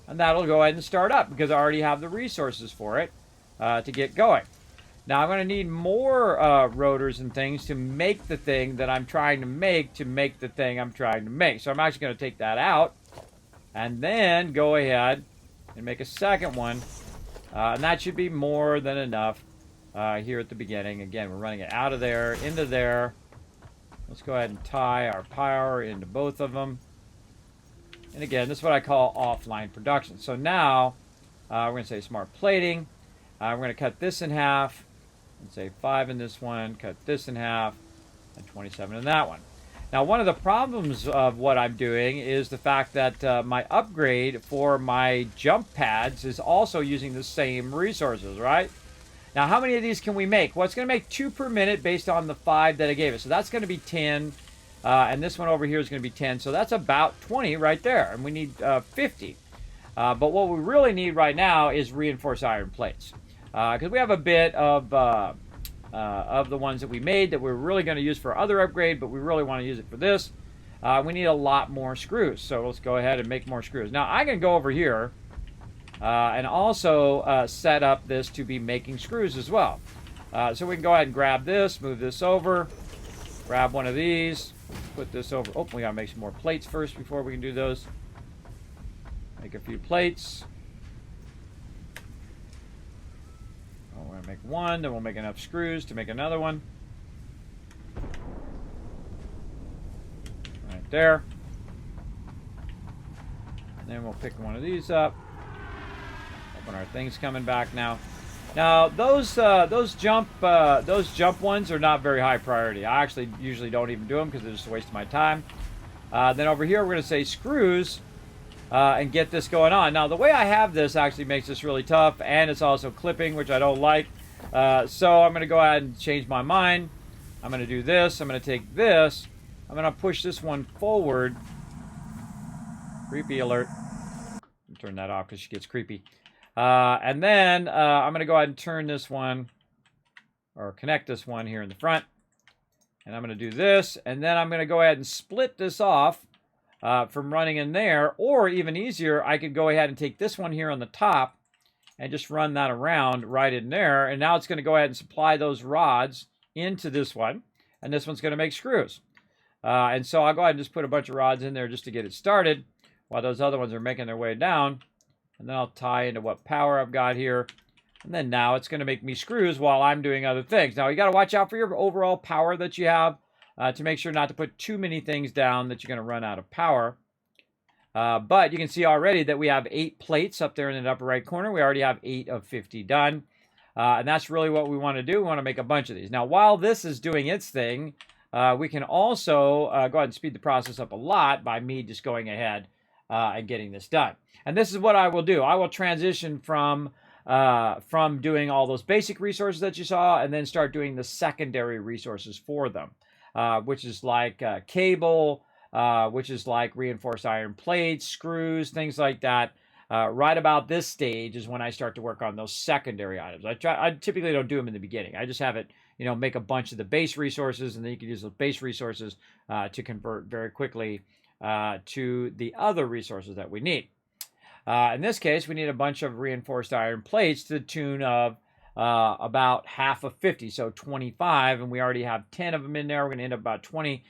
And that'll go ahead and start up because I already have the resources for it to get going. Now I'm going to need more rotors and things to make the thing that I'm trying to make the thing I'm trying to make. So I'm actually going to take that out and then go ahead and make a second one. And that should be more than enough here at the beginning. Again, we're running it out of there, into there. Let's go ahead and tie our power into both of them. And again, this is what I call offline production. So now we're going to say smart plating. We're going to cut this in half and say 5 in this one, cut this in half, and 27 in that one. Now, one of the problems of what I'm doing is the fact that my upgrade for my jump pads is also using the same resources, right? Now, how many of these can we make? Well, it's going to make 2 per minute based on the 5 that I gave it. So that's going to be 10. And this one over here is going to be 10. So that's about 20 right there. And we need 50. But what we really need right now is reinforced iron plates. Because we have a bit of the ones that we made that we're really going to use for other upgrade, but we really want to use it for this. We need a lot more screws. So let's go ahead and make more screws. Now, I'm going to go over here and also set up this to be making screws as well. So we can go ahead and grab this, move this over, grab one of these, put this over. Oh, we got to make some more plates first before we can do those. Make a few plates. Oh, we're going to make one, then we'll make enough screws to make another one. Right there. And then we'll pick one of these up. Open our things coming back now. Now those jump ones are not very high priority. I actually usually don't even do them because they're just a waste of my time. Then over here we're going to say screws and get this going on. Now the way I have this actually makes this really tough, and it's also clipping, which I don't like. So I'm going to go ahead and change my mind. I'm going to do this. I'm going to take this. I'm going to push this one forward. Creepy alert. Turn that off because she gets creepy. And then I'm going to go ahead and turn this one, or connect this one here in the front. And I'm going to do this. And then I'm going to go ahead and split this off from running in there. Or even easier, I could go ahead and take this one here on the top and just run that around right in there. And now it's going to go ahead and supply those rods into this one. And this one's going to make screws. And so I'll go ahead and just put a bunch of rods in there just to get it started while those other ones are making their way down. And then I'll tie into what power I've got here. And then now it's going to make me screws while I'm doing other things. Now, you got to watch out for your overall power that you have to make sure not to put too many things down that you're going to run out of power. But you can see already that we have 8 plates up there in the upper right corner. We already have 8 of 50 done. And that's really what we want to do. We want to make a bunch of these. Now, while this is doing its thing, we can also go ahead and speed the process up a lot by me just going ahead and getting this done. And this is what I will do. I will transition from doing all those basic resources that you saw and then start doing the secondary resources for them, which is like cable, which is like reinforced iron plates, screws, things like that. Right about this stage is when I start to work on those secondary items. I typically don't do them in the beginning. I just have it, make a bunch of the base resources, and then you can use those base resources to convert very quickly to the other resources that we need. In this case, we need a bunch of reinforced iron plates to the tune of about half of 50, so 25, and we already have 10 of them in there. We're going to end up about 20.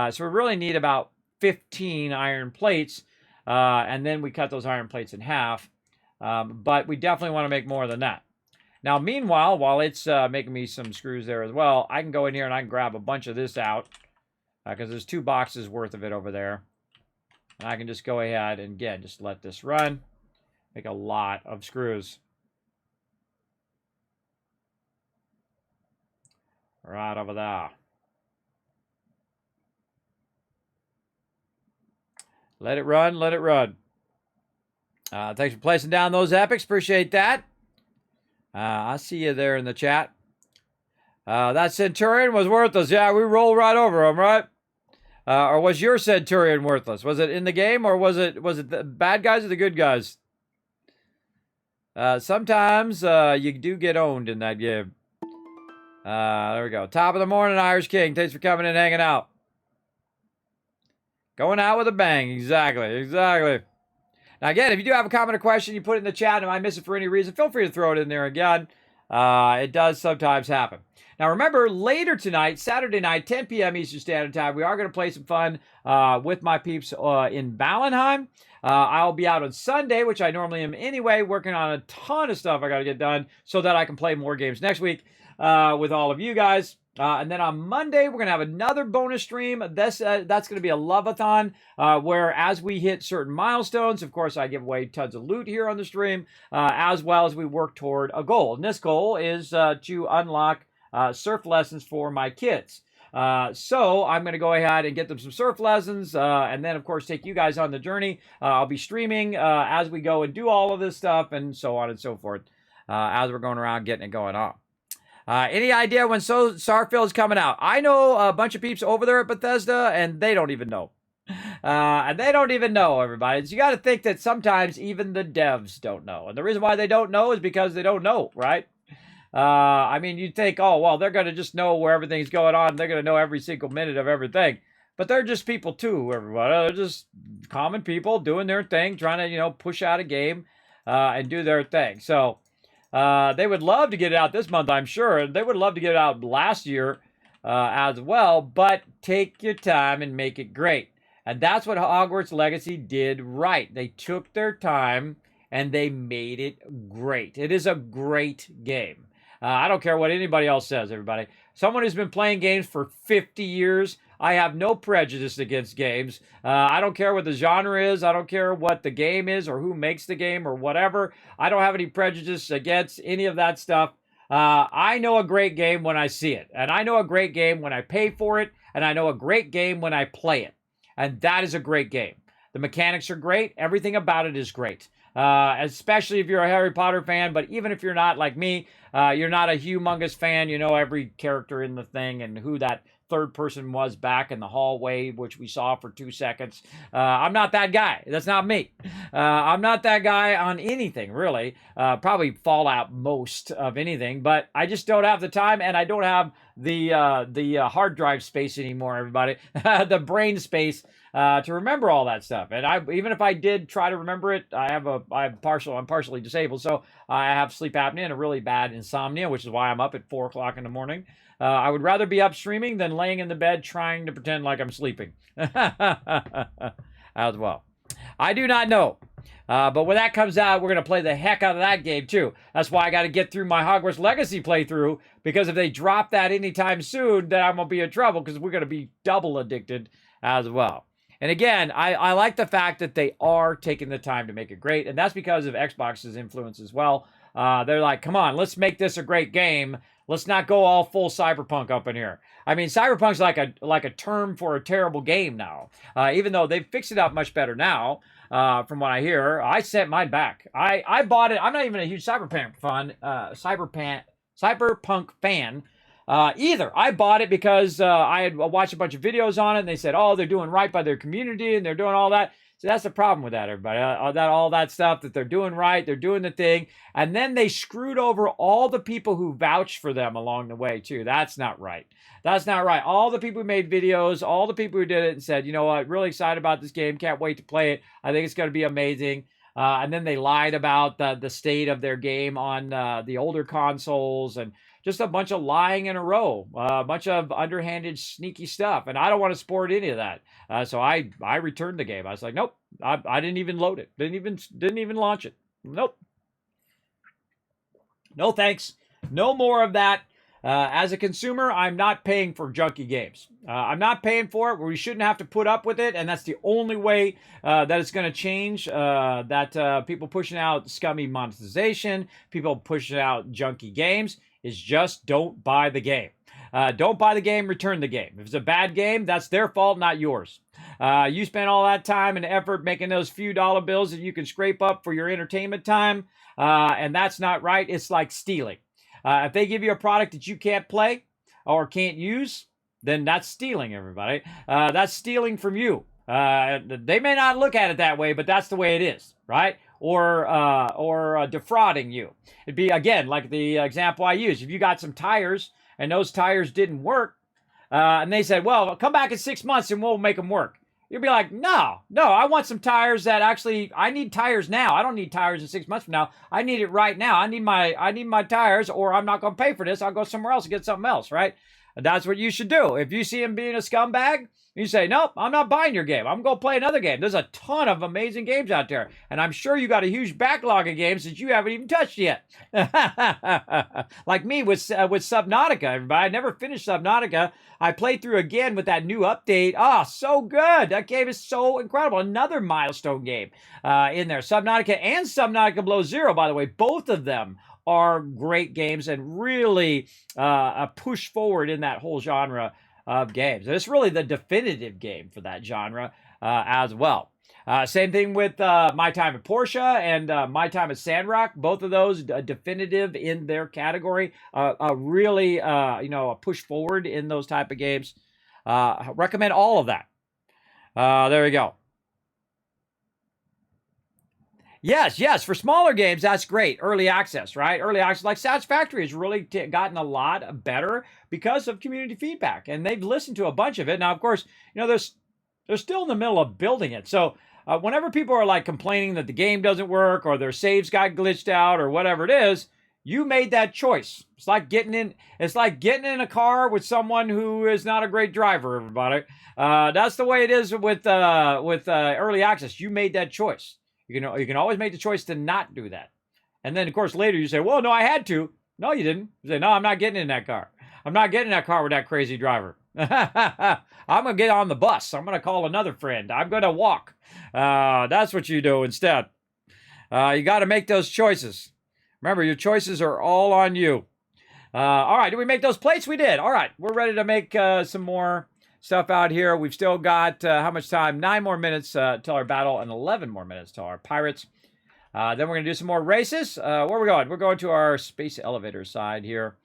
So we really need about 15 iron plates, and then we cut those iron plates in half. But we definitely want to make more than that. Now, meanwhile, while it's making me some screws there as well, I can go in here and I can grab a bunch of this out because there's 2 boxes worth of it over there. And I can just go ahead and, again, just let this run. Make a lot of screws. Right over there. Let it run, let it run. Thanks for placing down those epics. Appreciate that. I see you there in the chat. That Centurion was worthless. Yeah, we rolled right over him, right? Or was your Centurion worthless? Was it in the game, or was it the bad guys or the good guys? Sometimes you do get owned in that game. There we go. Top of the morning, Irish King. Thanks for coming and hanging out. Going out with a bang. Exactly. Now, again, if you do have a comment or question, you put it in the chat, and I miss it for any reason, feel free to throw it in there again. It does sometimes happen. Now, remember, later tonight, Saturday night, 10 p.m. Eastern Standard Time, we are going to play some fun with my peeps in Valheim. I'll be out on Sunday, which I normally am anyway, working on a ton of stuff I got to get done so that I can play more games next week with all of you guys. And then on Monday, we're going to have another bonus stream. That's going to be a love-a-thon, where as we hit certain milestones, of course, I give away tons of loot here on the stream, as well as we work toward a goal. And this goal is to unlock surf lessons for my kids. So I'm going to go ahead and get them some surf lessons, and then, of course, take you guys on the journey. I'll be streaming as we go and do all of this stuff, and so on and so forth, as we're going around getting it going on. Any idea when Starfield's coming out? I know a bunch of peeps over there at Bethesda, and they don't even know. Everybody. So you got to think that sometimes even the devs don't know. And the reason why they don't know is because they don't know, right? I mean, you'd think, oh, well, they're going to just know where everything's going on. They're going to know every single minute of everything. But they're just people too, everybody. They're just common people doing their thing, trying to, push out a game and do their thing. So they would love to get it out this month, I'm sure. And they would love to get it out last year as well. But take your time and make it great. And that's what Hogwarts Legacy did right. They took their time and they made it great. It is a great game. I don't care what anybody else says, everybody. Someone who's been playing games for 50 years, I have no prejudice against games. I don't care what the genre is. I don't care what the game is or who makes the game or whatever. I don't have any prejudice against any of that stuff. I know a great game when I see it. And I know a great game when I pay for it. And I know a great game when I play it. And that is a great game. The mechanics are great. Everything about it is great. Especially if you're a Harry Potter fan, but even if you're not like me, you're not a humongous fan, you know every character in the thing and who that third person was back in the hallway, which we saw for 2 seconds. I'm not that guy. That's not me. I'm not that guy on anything, really. Probably Fallout most of anything, but I just don't have the time, and I don't have the hard drive space anymore, everybody. The brain space to remember all that stuff. And even if I did try to remember it, I'm partially disabled, so I have sleep apnea and a really bad insomnia, which is why I'm up at 4 o'clock in the morning. I would rather be up streaming than laying in the bed trying to pretend like I'm sleeping. As well. I do not know. But when that comes out, we're going to play the heck out of that game, too. That's why I got to get through my Hogwarts Legacy playthrough, because if they drop that anytime soon, then I'm going to be in trouble, because we're going to be double addicted as well. And again, I like the fact that they are taking the time to make it great, and that's because of Xbox's influence as well. They're like, come on, let's make this a great game. Let's not go all full cyberpunk up in here. I mean, cyberpunk's like a term for a terrible game now. Even though they've fixed it up much better now, from what I hear. I sent mine back. I bought it. I'm not even a huge cyberpunk fan either. I bought it because I had watched a bunch of videos on it, and they said, oh, they're doing right by their community, and they're doing all that. So that's the problem with that, everybody. All that stuff that they're doing right, they're doing the thing, and then they screwed over all the people who vouched for them along the way, too. That's not right. That's not right. All the people who made videos, all the people who did it and said, you know what, really excited about this game, can't wait to play it. I think it's going to be amazing. And then they lied about the state of their game on the older consoles, and just a bunch of lying in a row, a bunch of underhanded, sneaky stuff. And I don't want to support any of that. So I returned the game. I was like, nope, I didn't even load it. Didn't even launch it. Nope. No thanks. No more of that. As a consumer, I'm not paying for junky games. I'm not paying for it. We shouldn't have to put up with it, and that's the only way that it's going to change. People pushing out scummy monetization, people pushing out junky games, is just don't buy the game. Don't buy the game, return the game. If it's a bad game, that's their fault, not yours. You spent all that time and effort making those few dollar bills that you can scrape up for your entertainment time, and that's not right. It's like stealing. If they give you a product that you can't play or can't use, then that's stealing, everybody. That's stealing from you. They may not look at it that way, but that's the way it is, right? Or defrauding you. It'd be, again, like the example I used. If you got some tires and those tires didn't work, and they said, well, come back in 6 months and we'll make them work. You'll be like, no, I want some tires that actually, I need tires now. I don't need tires in 6 months from now. I need it right now. I need my tires, or I'm not going to pay for this. I'll go somewhere else and get something else, right? And that's what you should do. If you see him being a scumbag, you say, nope, I'm not buying your game. I'm going to play another game. There's a ton of amazing games out there. And I'm sure you got a huge backlog of games that you haven't even touched yet. Like me with Subnautica, everybody. I never finished Subnautica. I played through again with that new update. Oh, so good. That game is so incredible. Another milestone game in there. Subnautica and Subnautica Below Zero, by the way. Both of them are great games and really a push forward in that whole genre of games. And it's really the definitive game for that genre as well. Same thing with My Time at Portia and My Time at Sandrock. Both of those definitive in their category. Really, a push forward in those type of games. Recommend all of that. There we go. Yes. For smaller games, that's great. Early access, right? Early access, like Satisfactory, has really gotten a lot better because of community feedback, and they've listened to a bunch of it. Now, of course, they're still in the middle of building it. So whenever people are like complaining that the game doesn't work or their saves got glitched out or whatever it is, you made that choice. It's like getting in a car with someone who is not a great driver. Everybody, that's the way it is with early access. You made that choice. You can always make the choice to not do that. And then, of course, later you say, well, no, I had to. No, you didn't. You say, no, I'm not getting in that car. I'm not getting in that car with that crazy driver. I'm going to get on the bus. I'm going to call another friend. I'm going to walk. That's what you do instead. You got to make those choices. Remember, your choices are all on you. All right, did we make those plates? We did. All right, we're ready to make some more stuff out here. We've still got how much time? 9 more minutes till our battle and 11 more minutes till our pirates. Then we're going to do some more races. Where are we going? We're going to our space elevator side here.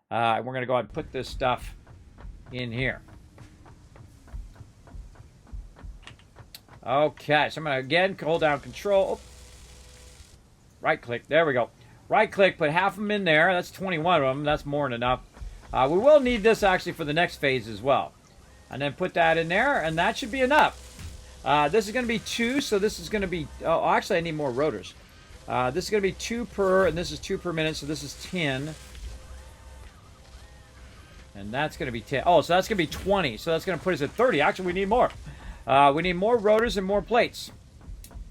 We're going to go ahead and put this stuff in here. Okay, so I'm going to again hold down control. Right click. There we go. Right click, put half of them in there. That's 21 of them. That's more than enough. We will need this actually for the next phase as well. And then put that in there, and that should be enough. This is going to be 2, so this is going to be... Oh, actually, I need more rotors. This is going to be 2 per, and this is 2 per minute, so this is 10. And that's going to be 10. Oh, so that's going to be 20. So that's going to put us at 30. Actually, we need more. We need more rotors and more plates.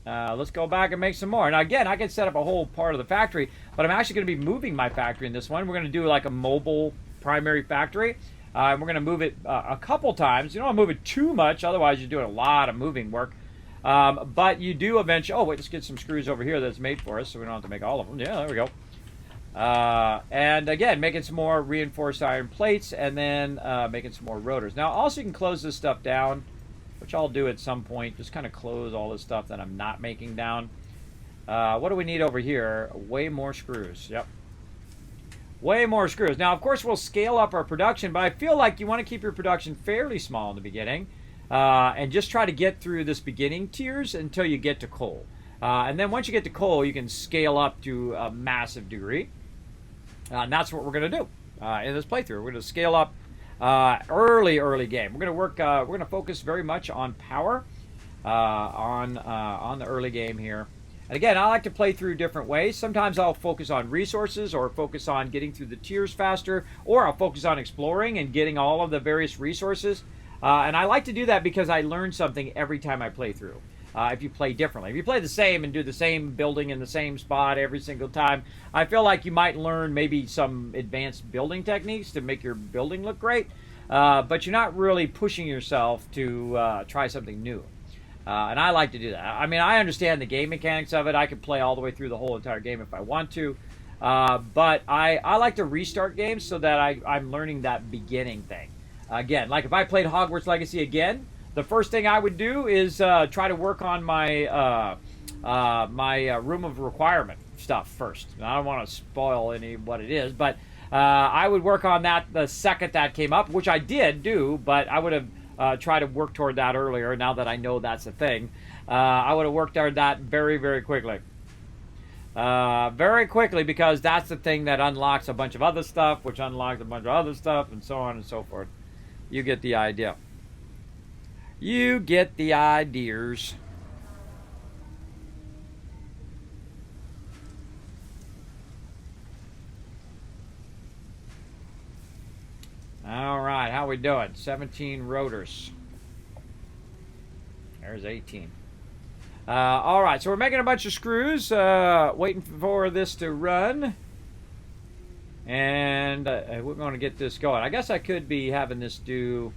Let's go back and make some more. Now, again, I can set up a whole part of the factory, but I'm actually going to be moving my factory in this one. We're going to do like a mobile primary factory. We're going to move it a couple times. You don't want to move it too much, otherwise you're doing a lot of moving work. But you do eventually... Oh, wait, let's get some screws over here that's made for us, so we don't have to make all of them. Yeah, there we go. And again, making some more reinforced iron plates, and then making some more rotors. Now, also you can close this stuff down, which I'll do at some point. Just kind of close all this stuff that I'm not making down. What do we need over here? Way more screws. Yep. Way more screws. Now, of course, we'll scale up our production, but I feel like you want to keep your production fairly small in the beginning and just try to get through this beginning tiers until you get to coal. And then once you get to coal, you can scale up to a massive degree. And that's what we're going to do in this playthrough. We're going to scale up early game. We're going to work. We're going to focus very much on power on the early game here. And again, I like to play through different ways. Sometimes I'll focus on resources or focus on getting through the tiers faster, or I'll focus on exploring and getting all of the various resources. And I like to do that because I learn something every time I play through. If you play differently. If you play the same and do the same building in the same spot every single time, I feel like you might learn maybe some advanced building techniques to make your building look great, but you're not really pushing yourself to try something new. And I like to do that. I mean, I understand the game mechanics of it. I could play all the way through the whole entire game if I want to. But I like to restart games so that I'm learning that beginning thing. Again, like if I played Hogwarts Legacy again, the first thing I would do is try to work on my room of requirement stuff first. I don't want to spoil any what it is, but I would work on that the second that came up, which I did do, but I would have tried to work toward that earlier. Now that I know that's a thing, I would have worked toward that very, very quickly. Very quickly, because that's the thing that unlocks a bunch of other stuff, which unlocks a bunch of other stuff, and so on and so forth. You get the idea. You get the ideas. All right, how we doing? 17 rotors. There's 18. All right, so we're making a bunch of screws, waiting for this to run. And we're going to get this going. I guess I could be having this do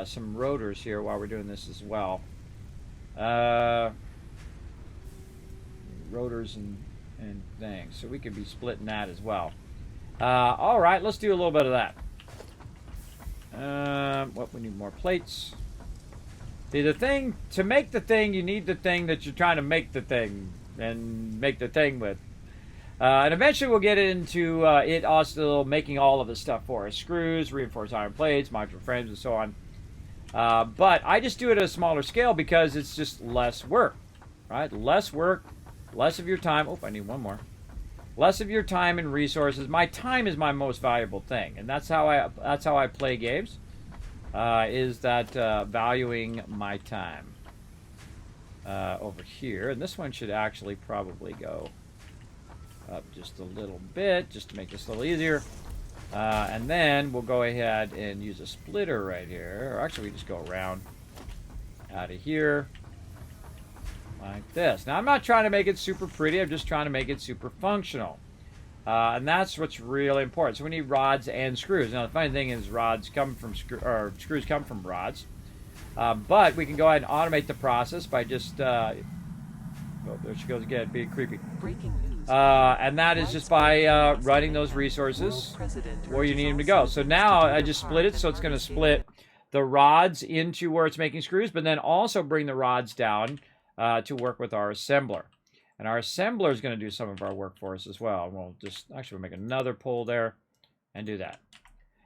some rotors here while we're doing this as well. Rotors and things. So we could be splitting that as well. All right, let's do a little bit of that. What, we need more plates. See, the thing, to make the thing, you need the thing that you're trying to make the thing and make the thing with. And eventually we'll get into it also making all of the stuff for us. Screws, reinforced iron plates, modular frames, and so on. But I just do it at a smaller scale because it's just less work, right? Less work, less of your time. Oh, I need one more. Less of your time and resources. My time is my most valuable thing, and that's how I play games. Is that valuing my time over here. And this one should actually probably go up just a little bit, just to make this a little easier. And then we'll go ahead and use a splitter right here. Or actually, we just go around out of here like this. Now, I'm not trying to make it super pretty. I'm just trying to make it super functional. And that's what's really important. So we need rods and screws. Now, the funny thing is rods come from screws come from rods. But we can go ahead and automate the process by just... oh, there she goes again, being creepy. And that is just by running those resources where you need them to go. So now I just split it, so it's going to split the rods into where it's making screws, but then also bring the rods down to work with our assembler. And our assembler is going to do some of our work for us as well. We'll just, actually, we'll make another pull there and do that.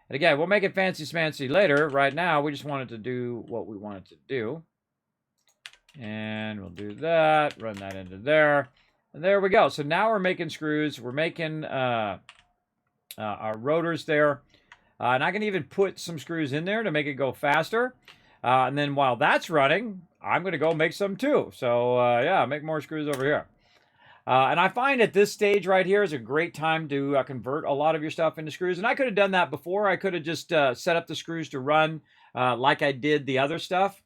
And again, we'll make it fancy-smancy later. Right now, we just want it to do what we want it to do. And we'll do that, run that into there. And there we go. So now we're making screws. We're making our rotors there. And I can even put some screws in there to make it go faster. And then while that's running, I'm going to go make some too. So, yeah, make more screws over here. And I find at this stage right here is a great time to convert a lot of your stuff into screws. And I could have done that before. I could have just set up the screws to run like I did the other stuff.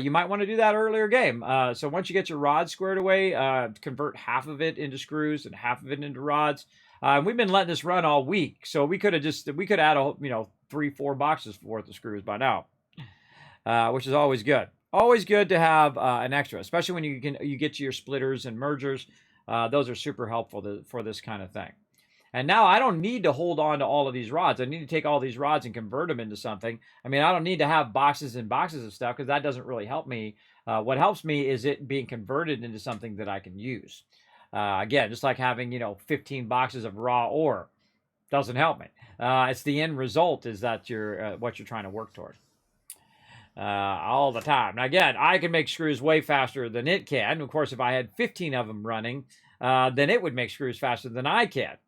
You might want to do that earlier game. So once you get your rods squared away, convert half of it into screws and half of it into rods. We've been letting this run all week, so we could add 3-4 boxes worth of screws by now, which is always good. Always good to have an extra, especially when you get to your splitters and mergers. Those are super helpful for this kind of thing. And now I don't need to hold on to all of these rods. I need to take all these rods and convert them into something. I mean, I don't need to have boxes and boxes of stuff because that doesn't really help me. What helps me is it being converted into something that I can use. Again, just like having, 15 boxes of raw ore doesn't help me. It's the end result is that what you're trying to work toward. All the time. Now, again, I can make screws way faster than it can. Of course, if I had 15 of them running, then it would make screws faster than I can.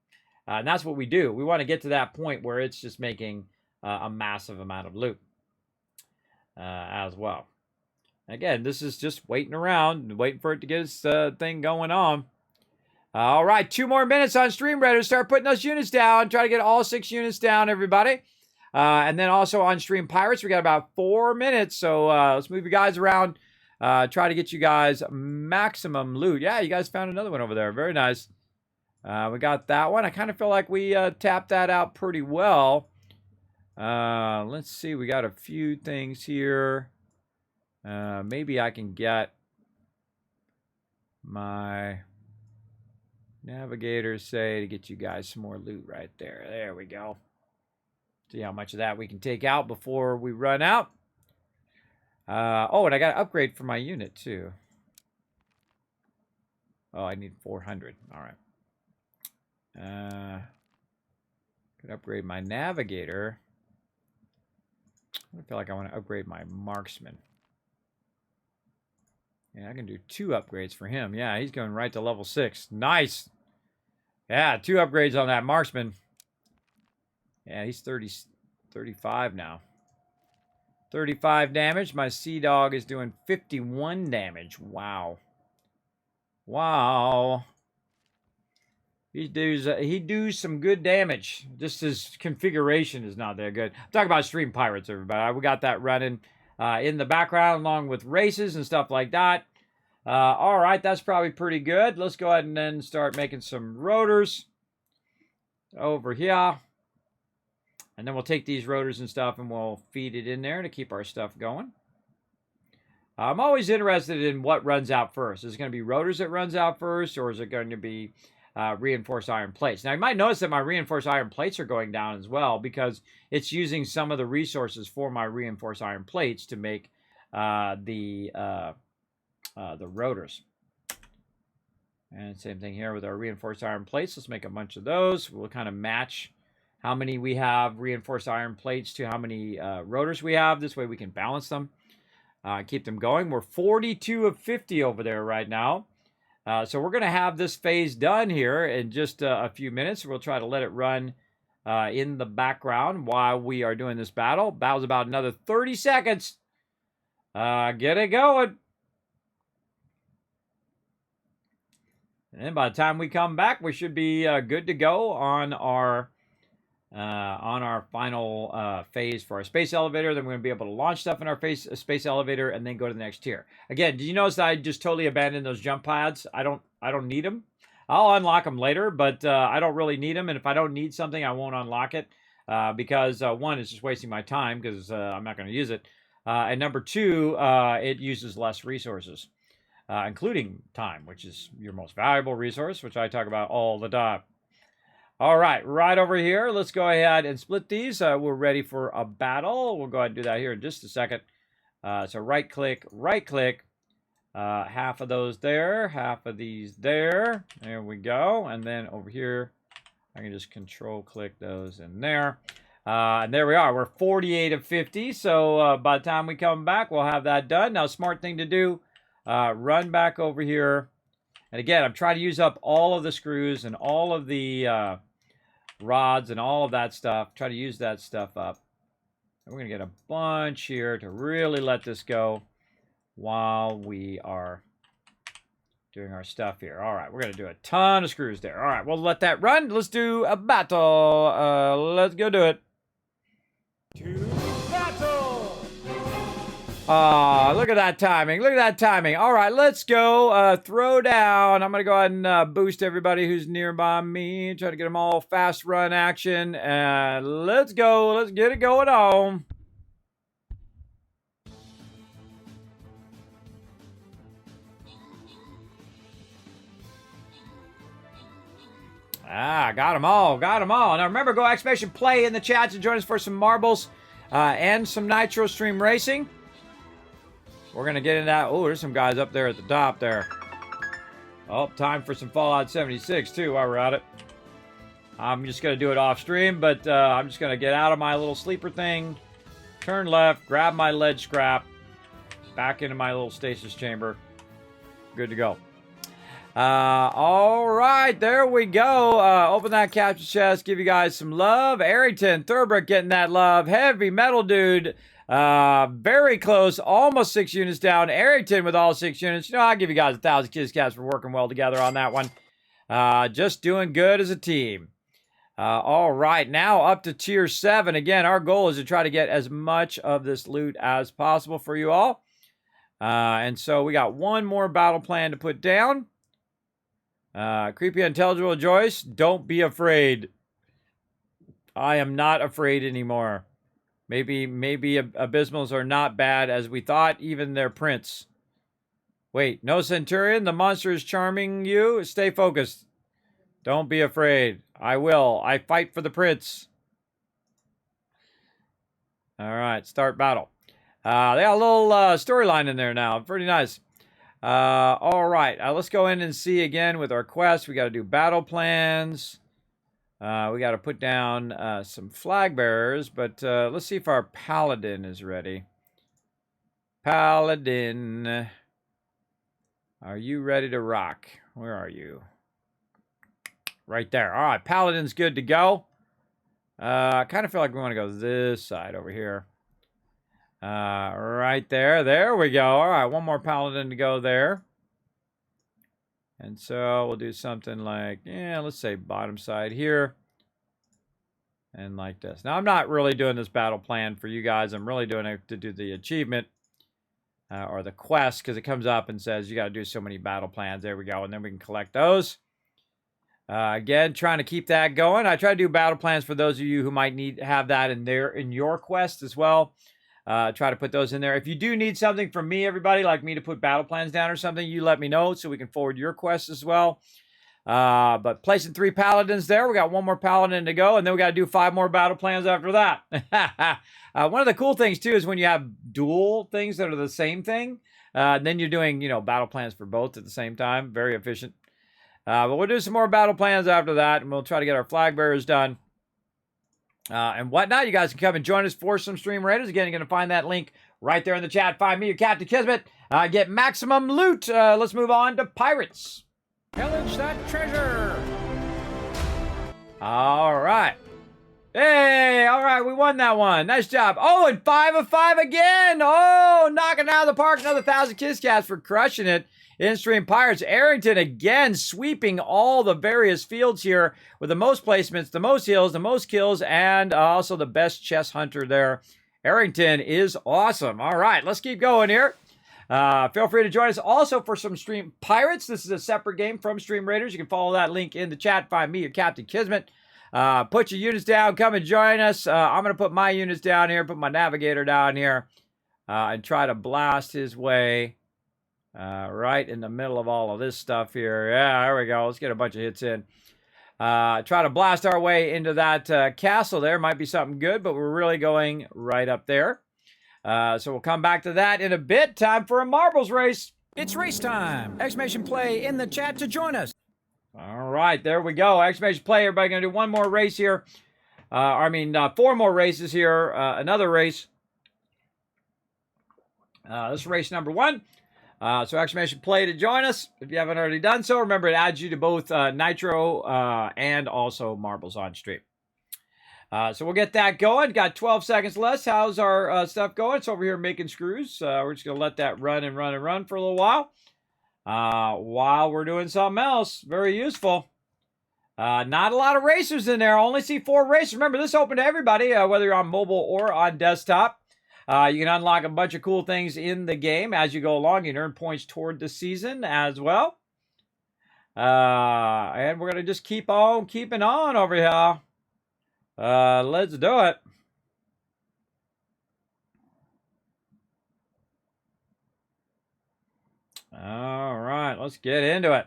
And that's what we do. We want to get to that point where it's just making a massive amount of loot as well. Again, this is just waiting around, waiting for it to get its thing going on. All right, 2 more minutes on stream, ready to start putting those units down. Try to get all 6 units down, everybody. And then also on stream Pirates, we got about 4 minutes. So let's move you guys around. Try to get you guys maximum loot. Yeah, you guys found another one over there. Very nice. We got that one. I kind of feel like we tapped that out pretty well. Let's see. We got a few things here. Maybe I can get my Navigators say to get you guys some more loot right there. There we go. See how much of that we can take out before we run out. Oh, and I got to upgrade for my unit too. Oh, I need 400. All right. Could upgrade my navigator. I feel like I want to upgrade my marksman. Yeah, I can do 2 upgrades for him. Yeah, he's going right to level 6. Nice. Yeah, 2 upgrades on that marksman. Yeah, he's 35 now. 35 damage. My Sea Dog is doing 51 damage. Wow. Wow. He does some good damage. Just his configuration is not that good. I'm talking about Stream Pirates, everybody. We got that running in the background along with races and stuff like that. All right, that's probably pretty good. Let's go ahead and then start making some rotors over here. And then we'll take these rotors and stuff and we'll feed it in there to keep our stuff going. I'm always interested in what runs out first. Is it going to be rotors that runs out first, or is it going to be reinforced iron plates? Now, you might notice that my reinforced iron plates are going down as well because it's using some of the resources for my reinforced iron plates to make the rotors. And same thing here with our reinforced iron plates. Let's make a bunch of those. We'll kind of match how many we have reinforced iron plates to how many rotors we have. This way we can balance them. Keep them going. We're 42 of 50 over there right now. So we're going to have this phase done here in just a few minutes. We'll try to let it run in the background while we are doing this battle. Battle's about another 30 seconds. Get it going. And then by the time we come back, we should be good to go on our final phase for our space elevator. Then we're going to be able to launch stuff in our space elevator and then go to the next tier. Again, did you notice that I just totally abandoned those jump pads? I don't need them. I'll unlock them later, but I don't really need them. And if I don't need something, I won't unlock it because one, it's just wasting my time because I'm not going to use it. And number 2, it uses less resources, including time, which is your most valuable resource, which I talk about all the time. All right, right over here. Let's go ahead and split these. We're ready for a battle. We'll go ahead and do that here in just a second. So right click. Half of those there, half of these there. There we go. And then over here, I can just control click those in there. And there we are. We're 48 of 50. So by the time we come back, we'll have that done. Now, smart thing to do, run back over here. And again, I'm trying to use up all of the screws and all of the rods and all of that stuff. Try to use that stuff up. And we're going to get a bunch here to really let this go while we are doing our stuff here. All right, we're going to do a ton of screws there. All right, we'll let that run. Let's do a battle. Let's go do it. To battle! Look at that timing. Look at that timing. All right, let's go. Throw down. I'm going to go ahead and boost everybody who's nearby me. Try to get them all fast run action. And let's go. Let's get it going on. Got them all. Got them all. Now remember, go exclamation play in the chat to join us for some marbles and some Nitro Stream Racing. We're going to get into that. Oh, there's some guys up there at the top there. Oh, time for some Fallout 76, too, while we're at it. I'm just going to do it off stream, but I'm just going to get out of my little sleeper thing, turn left, grab my lead scrap, back into my little stasis chamber. Good to go. All right, there we go. Open that capture chest, give you guys some love. Arrington, Thurbrick getting that love. Heavy Metal Dude. Very close, almost 6 units down. Arrington with all 6 units. You know, I'll give you guys 1,000 kiss cats for working well together on that one. Just doing good as a team. All right, now up to tier 7. Again, our goal is to try to get as much of this loot as possible for you all. And so we got one more battle plan to put down. Creepy Intelligible Joyce, don't be afraid. I am not afraid anymore. Maybe Abysmals are not bad as we thought, even their prince. Wait, no Centurion, the monster is charming you? Stay focused. Don't be afraid. I will. I fight for the prince. All right, start battle. They got a little storyline in there now. Pretty nice. All right, let's go in and see again with our quest. We got to do battle plans. We got to put down some flag bearers, but let's see if our paladin is ready. Paladin, are you ready to rock? Where are you? Right there. All right, paladin's good to go. I kind of feel like we want to go this side over here. Right there. There we go. All right, one more paladin to go there. And so we'll do something like, let's say bottom side here. And like this. Now, I'm not really doing this battle plan for you guys. I'm really doing it to do the achievement or the quest, because it comes up and says you got to do so many battle plans. There we go. And then we can collect those. Again, trying to keep that going. I try to do battle plans for those of you who might need to have that in your quest as well. Try to put those in there. If you do need something from me, everybody, like me to put battle plans down or something, you let me know so we can forward your quest as well. But placing 3 paladins there. We got one more paladin to go, and then we got to do 5 more battle plans after that. One of the cool things, too, is when you have dual things that are the same thing, then you're doing, battle plans for both at the same time. Very efficient. But we'll do some more battle plans after that, and we'll try to get our flag bearers done. And whatnot. You guys can come and join us for some Stream Raiders. Again, you're going to find that link right there in the chat. Find me, your Captain Kismet. Get maximum loot. Let's move on to pirates. Pillage that treasure. All right. Hey, all right, we won that one. Nice job. Oh, and 5 of 5 again. Oh, knocking it out of the park. Another 1,000 Kiss Cats for crushing it. In-stream Pirates. Arrington again sweeping all the various fields here with the most placements, the most heals, the most kills, and also the best chess hunter there. Arrington is awesome. All right, let's keep going here. Feel free to join us also for some Stream Pirates. This is a separate game from Stream Raiders. You can follow that link in the chat. Find me, your Captain Kismet. Put your units down. Come and join us. I'm going to put my units down here, put my navigator down here, and try to blast his way right in the middle of all of this stuff here. Yeah, there we go. Let's get a bunch of hits in. Try to blast our way into that castle there. Might be something good, but we're really going right up there. So we'll come back to that in a bit. Time for a marbles race. It's race time! Exclamation play in the chat to join us. All right, there we go. Exclamation play. Everybody going to do one more race here. 4 more races here. Another race. This is race number 1. So exclamation play to join us. If you haven't already done so, remember it adds you to both Nitro and also Marbles on Stream. So we'll get that going. Got 12 seconds left. How's our stuff going? It's over here making screws. We're just going to let that run and run and run for a little while we're doing something else. Very useful. Not a lot of racers in there. I only see 4 racers. Remember, this is open to everybody, whether you're on mobile or on desktop. You can unlock a bunch of cool things in the game as you go along. You can earn points toward the season as well. And we're going to just keep on keeping on over here. Let's do it. All right, let's get into it.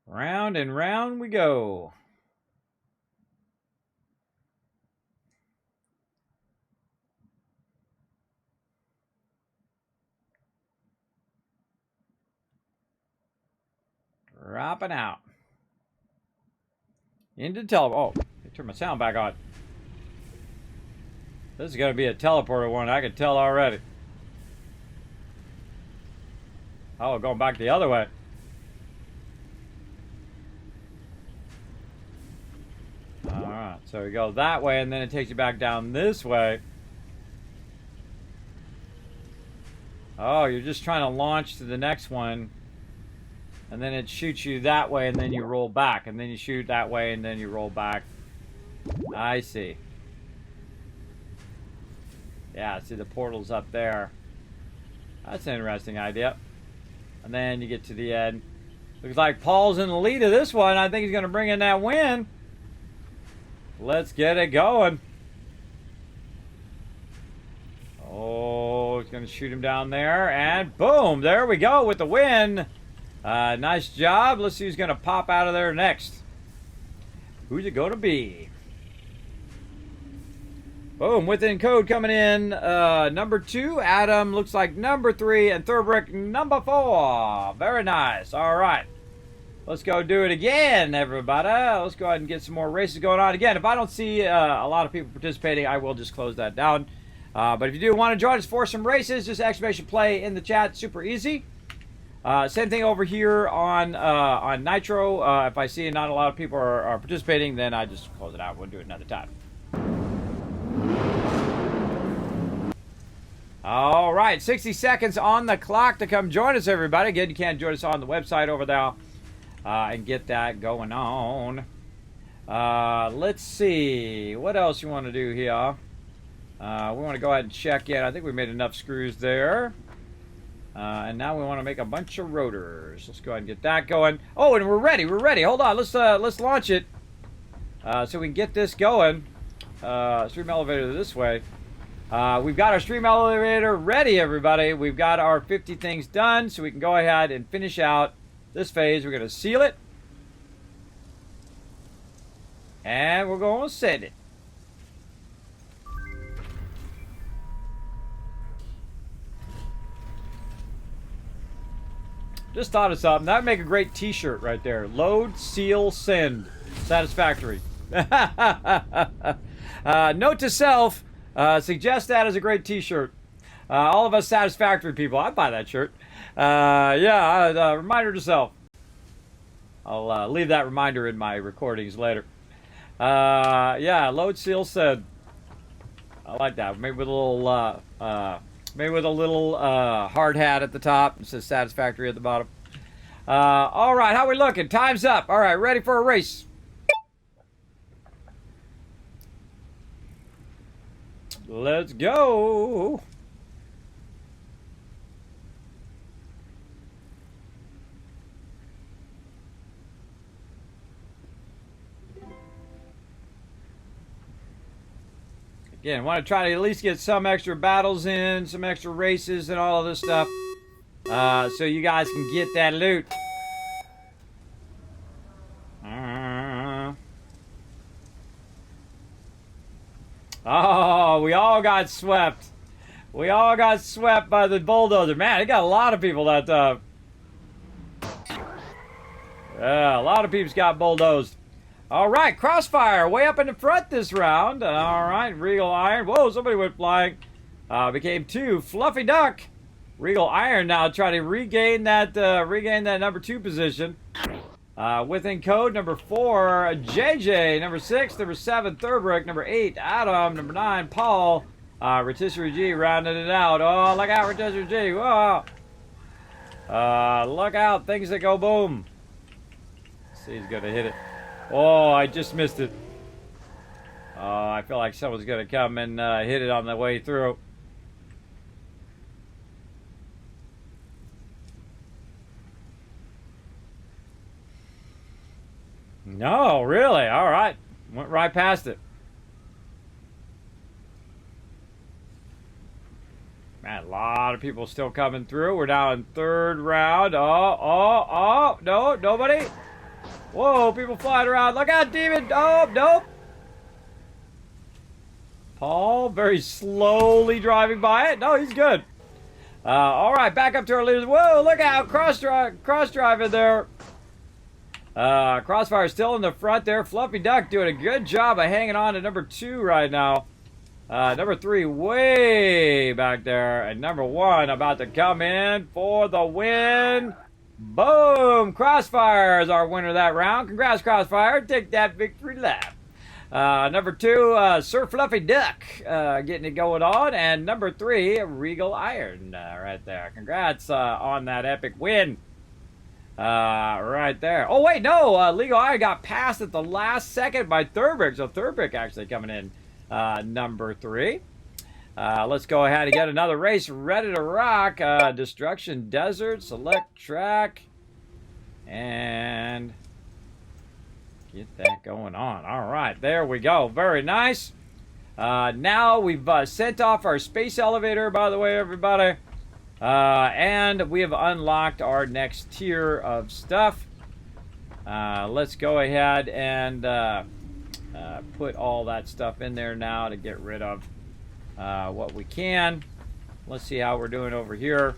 Round and round we go. Dropping out. Into oh, I turned my sound back on. This is going to be a teleporter one, I can tell already. Oh, going back the other way. Alright, so we go that way, and then it takes you back down this way. Oh, you're just trying to launch to the next one. And then it shoots you that way, and then you roll back. And then you shoot that way, and then you roll back. I see. Yeah, see the portal's up there. That's an interesting idea. And then you get to the end. Looks like Paul's in the lead of this one. I think he's going to bring in that win. Let's get it going. going to shoot him down there. And boom, there we go with the win. Nice job. Let's see who's going to pop out of there next. Who's it going to be? Boom, within code coming in. Number 2, Adam looks like number 3, and Thurbrick number 4. Very nice. All right. Let's go do it again, everybody. Let's go ahead and get some more races going on. Again, if I don't see a lot of people participating, I will just close that down. But if you do want to join us for some races, just exclamation play in the chat. Super easy. Same thing over here on Nitro. If I see not a lot of people are participating, then I just close it out. We'll do it another time. All right, 60 seconds on the clock to come join us, everybody. Again, you can join us on the website over there and get that going on. Let's see. What else you want to do here? We want to go ahead and check in. I think we made enough screws there. And now we want to make a bunch of rotors. Let's go ahead and get that going. Oh, and we're ready. We're ready. Hold on. Let's launch it so we can get this going. Stream elevator this way. We've got our stream elevator ready, everybody. We've got our 50 things done, so we can go ahead and finish out this phase. We're going to seal it. And we're going to send it. Just thought of something. That would make a great t-shirt right there. Load, seal, send. Satisfactory. Note to self, suggest that as a great t-shirt. All of us Satisfactory people, I'd buy that shirt. Reminder to self. I'll leave that reminder in my recordings later. Load, seal, send. I like that. Maybe with a little hard hat at the top. It says Satisfactory at the bottom. All right, how we looking? Time's up. All right, ready for a race. Let's go. Again, want to try to at least get some extra battles in, some extra races and all of this stuff. So you guys can get that loot. Oh, we all got swept. We all got swept by the bulldozer. Man, it got a lot of people that yeah, a lot of people's got bulldozed. All right, Crossfire way up in the front this round. All right, Regal Iron. Whoa, somebody went flying. Became 2. Fluffy Duck. Regal Iron now trying to regain that number 2 position. Within code number 4, JJ. Number 6, number 7, Thurbrick. Number 8, Adam. Number 9, Paul. Rotisserie G rounding it out. Oh, look out, Rotisserie G. Whoa. Look out, things that go boom. Let's see, he's going to hit it. Oh, I just missed it. Oh, I feel like someone's going to come and hit it on the way through. No, really? All right. Went right past it. Man, a lot of people still coming through. We're now in 3rd round. Oh, no, nobody. Whoa, people flying around. Look out, Demon. Oh, nope. Paul very slowly driving by it. No, he's good. All right, back up to our leaders. Whoa, look out. Cross driving there. Crossfire still in the front there. Fluffy Duck doing a good job of hanging on to number 2 right now. Number 3 way back there. And number 1 about to come in for the win. Boom! Crossfire is our winner of that round. Congrats, Crossfire. Take that victory lap. Number 2, Sir Fluffy Duck getting it going on. And number 3, Regal Iron right there. Congrats on that epic win. Right there. Oh, wait, no. Legal Iron got passed at the last second by Thurbrick. So Thurbrick actually coming in number 3. Let's go ahead and get another race ready to rock. Destruction Desert, select track, and get that going on. All right, there we go. Very nice. Now we've sent off our space elevator, by the way, everybody. And we have unlocked our next tier of stuff. Let's go ahead and put all that stuff in there now to get rid of what we can. Let's see how we're doing over here.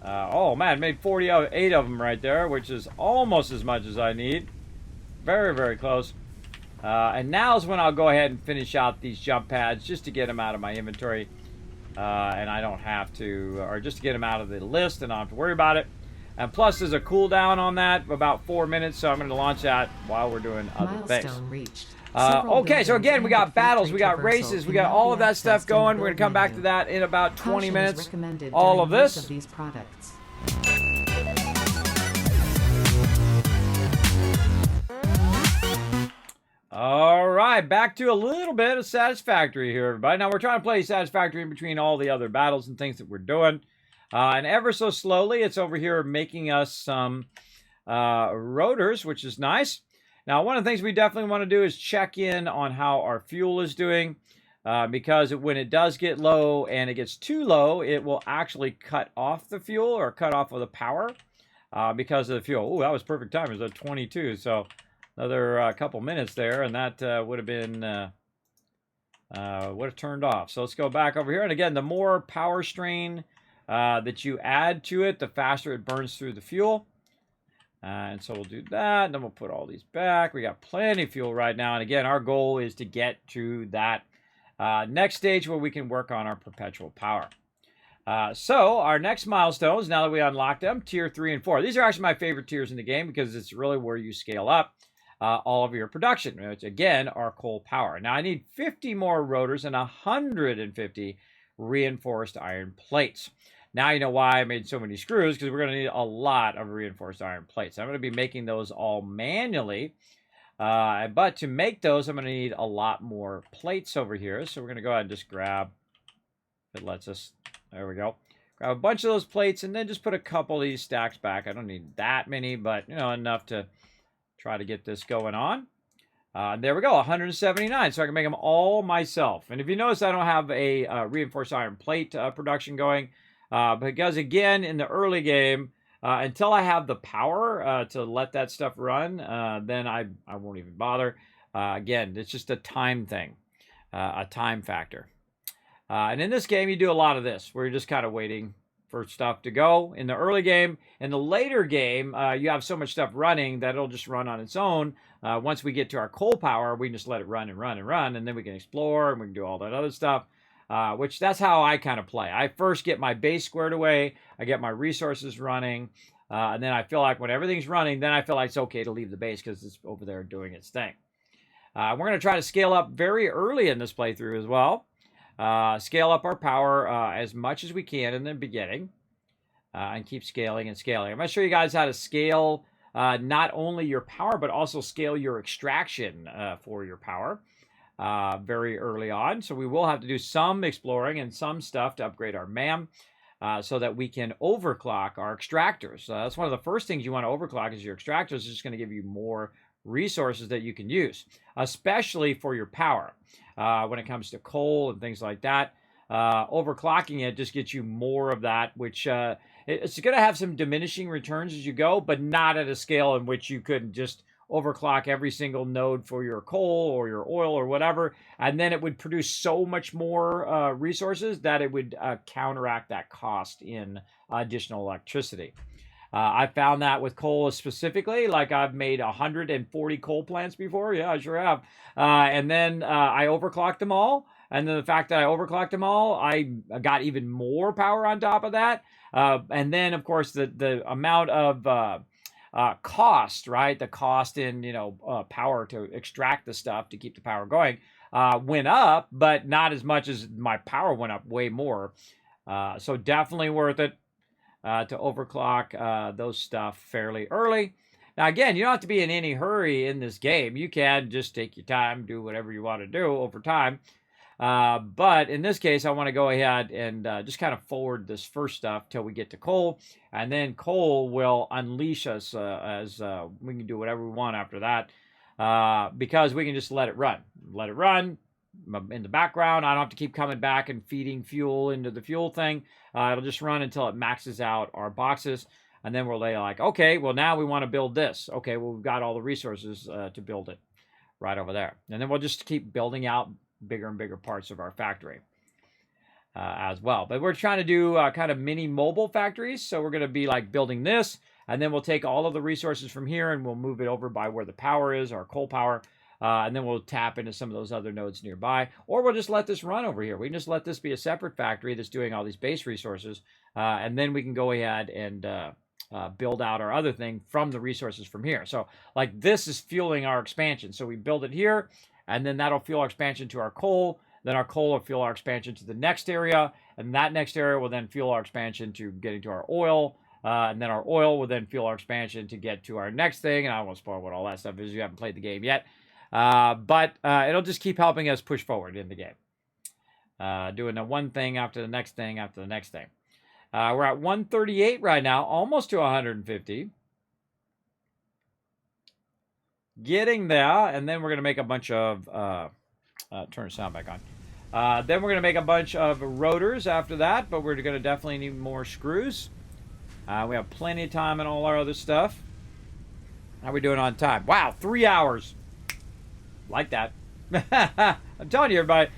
Oh man, made 48 of them right there, which is almost as much as I need. Very, very close. And now is when I'll go ahead and finish out these jump pads just to get them out of my inventory. And I don't have to, or just to get them out of the list and I don't have to worry about it. And plus there's a cooldown on that of about 4 minutes, so I'm going to launch that while we're doing other things. Reached. Okay, so again, we got battles, we got races, we got all of that stuff going. We're going to come back to that in about 20 minutes. All of this. These products. All right, back to a little bit of Satisfactory here, everybody. Now, we're trying to play Satisfactory in between all the other battles and things that we're doing. And ever so slowly, it's over here making us some rotors, which is nice. Now, one of the things we definitely want to do is check in on how our fuel is doing. Because when it does get low and it gets too low, it will actually cut off the fuel or cut off of the power because of the fuel. Oh, that was perfect time. It was at 22, so another couple minutes there, and that would have been would have turned off. So let's go back over here. And again, the more power strain that you add to it, the faster it burns through the fuel. And so we'll do that, and then we'll put all these back. We got plenty of fuel right now. And again, our goal is to get to that next stage where we can work on our perpetual power. So our next milestones, now that we unlocked them, tier 3 and 4. These are actually my favorite tiers in the game because it's really where you scale up all of your production, which again are coal power. Now I need 50 more rotors and 150 reinforced iron plates. Now you know why I made so many screws, because we're going to need a lot of reinforced iron plates. I'm going to be making those all manually. But to make those, I'm going to need a lot more plates over here. So we're going to go ahead and just grab, if it lets us, there we go. Grab a bunch of those plates and then just put a couple of these stacks back. I don't need that many, but you know, enough to try to get this going on. There we go, 179. So I can make them all myself. And if you notice, I don't have a reinforced iron plate production going. Because again, in the early game, until I have the power to let that stuff run, then I won't even bother. Again, it's just a time thing, a time factor. And in this game, you do a lot of this, where you're just kind of waiting for stuff to go. In the early game, in the later game, you have so much stuff running that it'll just run on its own. Once we get to our coal power, we can just let it run and run and run, and then we can explore and we can do all that other stuff. Which that's how I kind of play. I first get my base squared away, I get my resources running, and then I feel like when everything's running, then I feel like it's okay to leave the base because it's over there doing its thing. We're going to try to scale up very early in this playthrough as well. Scale up our power as much as we can in the beginning, and keep scaling and scaling. I'm going to show you guys how to scale not only your power, but also scale your extraction for your power. Very early on. So we will have to do some exploring and some stuff to upgrade our MAM so that we can overclock our extractors. That's one of the first things you want to overclock is your extractors. It's just going to give you more resources that you can use, especially for your power. When it comes to coal and things like that, overclocking it just gets you more of that, which it's going to have some diminishing returns as you go, but not at a scale in which you could just overclock every single node for your coal or your oil or whatever, and then it would produce so much more resources that it would counteract that cost in additional electricity. I found that with coal specifically, like I've made 140 coal plants before. Yeah, I sure have. And then I overclocked them all. And then the fact that I overclocked them all, I got even more power on top of that. And then, of course, the amount of cost, right? The cost in, power to extract the stuff to keep the power going went up, but not as much as my power went up, way more. So definitely worth it to overclock those stuff fairly early. Now, again, you don't have to be in any hurry in this game. You can just take your time, do whatever you want to do over time. But in this case, I want to go ahead and just kind of forward this first stuff till we get to coal. And then coal will unleash us as we can do whatever we want after that. Because we can just let it run. Let it run, in the background. I don't have to keep coming back and feeding fuel into the fuel thing. It'll just run until it maxes out our boxes. And then we'll lay like, okay, well, now we want to build this. Okay, well, we've got all the resources to build it right over there. And then we'll just keep building out bigger and bigger parts of our factory as well. But we're trying to do kind of mini mobile factories. So we're going to be like building this, and then we'll take all of the resources from here and we'll move it over by where the power is, our coal power. And then we'll tap into some of those other nodes nearby. Or we'll just let this run over here. We can just let this be a separate factory that's doing all these base resources. And then we can go ahead and build out our other thing from the resources from here. So like this is fueling our expansion. So we build it here, and then that'll fuel our expansion to our coal. Then our coal will fuel our expansion to the next area. And that next area will then fuel our expansion to getting to our oil. And then our oil will then fuel our expansion to get to our next thing. And I won't spoil what all that stuff is. You haven't played the game yet. But it'll just keep helping us push forward in the game. Doing the one thing after the next thing after the next thing. We're at 138 right now, almost to 150. Getting there, and then we're going to make a bunch of... turn the sound back on. Then we're going to make a bunch of rotors after that, but we're going to definitely need more screws. We have plenty of time and all our other stuff. How are we doing on time? Wow, 3 hours. Like that. I'm telling you, everybody,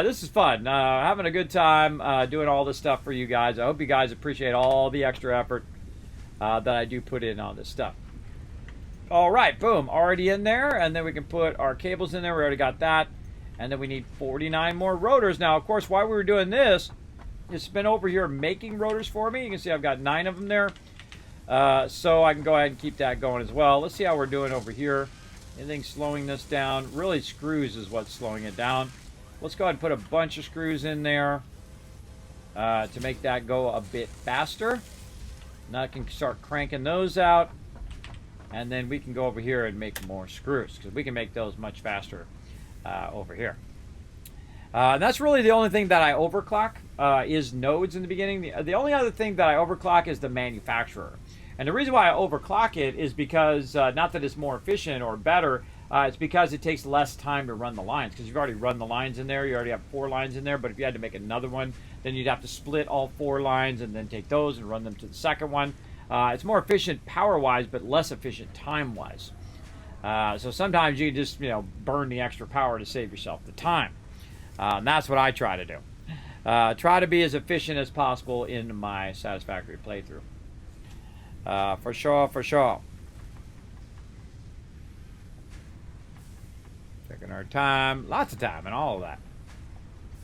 this is fun. Having a good time doing all this stuff for you guys. I hope you guys appreciate all the extra effort that I do put in on this stuff. All right, boom, already in there. And then we can put our cables in there. We already got that. And then we need 49 more rotors. Now, of course, while we were doing this, it's been over here making rotors for me. You can see I've got 9 of them there. So I can go ahead and keep that going as well. Let's see how we're doing over here. Anything slowing this down? Really, screws is what's slowing it down. Let's go ahead and put a bunch of screws in there to make that go a bit faster. Now I can start cranking those out. And then we can go over here and make more screws, because we can make those much faster over here. And that's really the only thing that I overclock is nodes in the beginning. The only other thing that I overclock is the manufacturer. And the reason why I overclock it is because, not that it's more efficient or better, it's because it takes less time to run the lines. Because you've already run the lines in there, you already have 4 lines in there, but if you had to make another one, then you'd have to split all 4 lines and then take those and run them to the second one. It's more efficient power-wise, but less efficient time-wise. So sometimes you just, burn the extra power to save yourself the time. And that's what I try to do. Try to be as efficient as possible in my Satisfactory playthrough. For sure, for sure. Checking our time. Lots of time and all of that.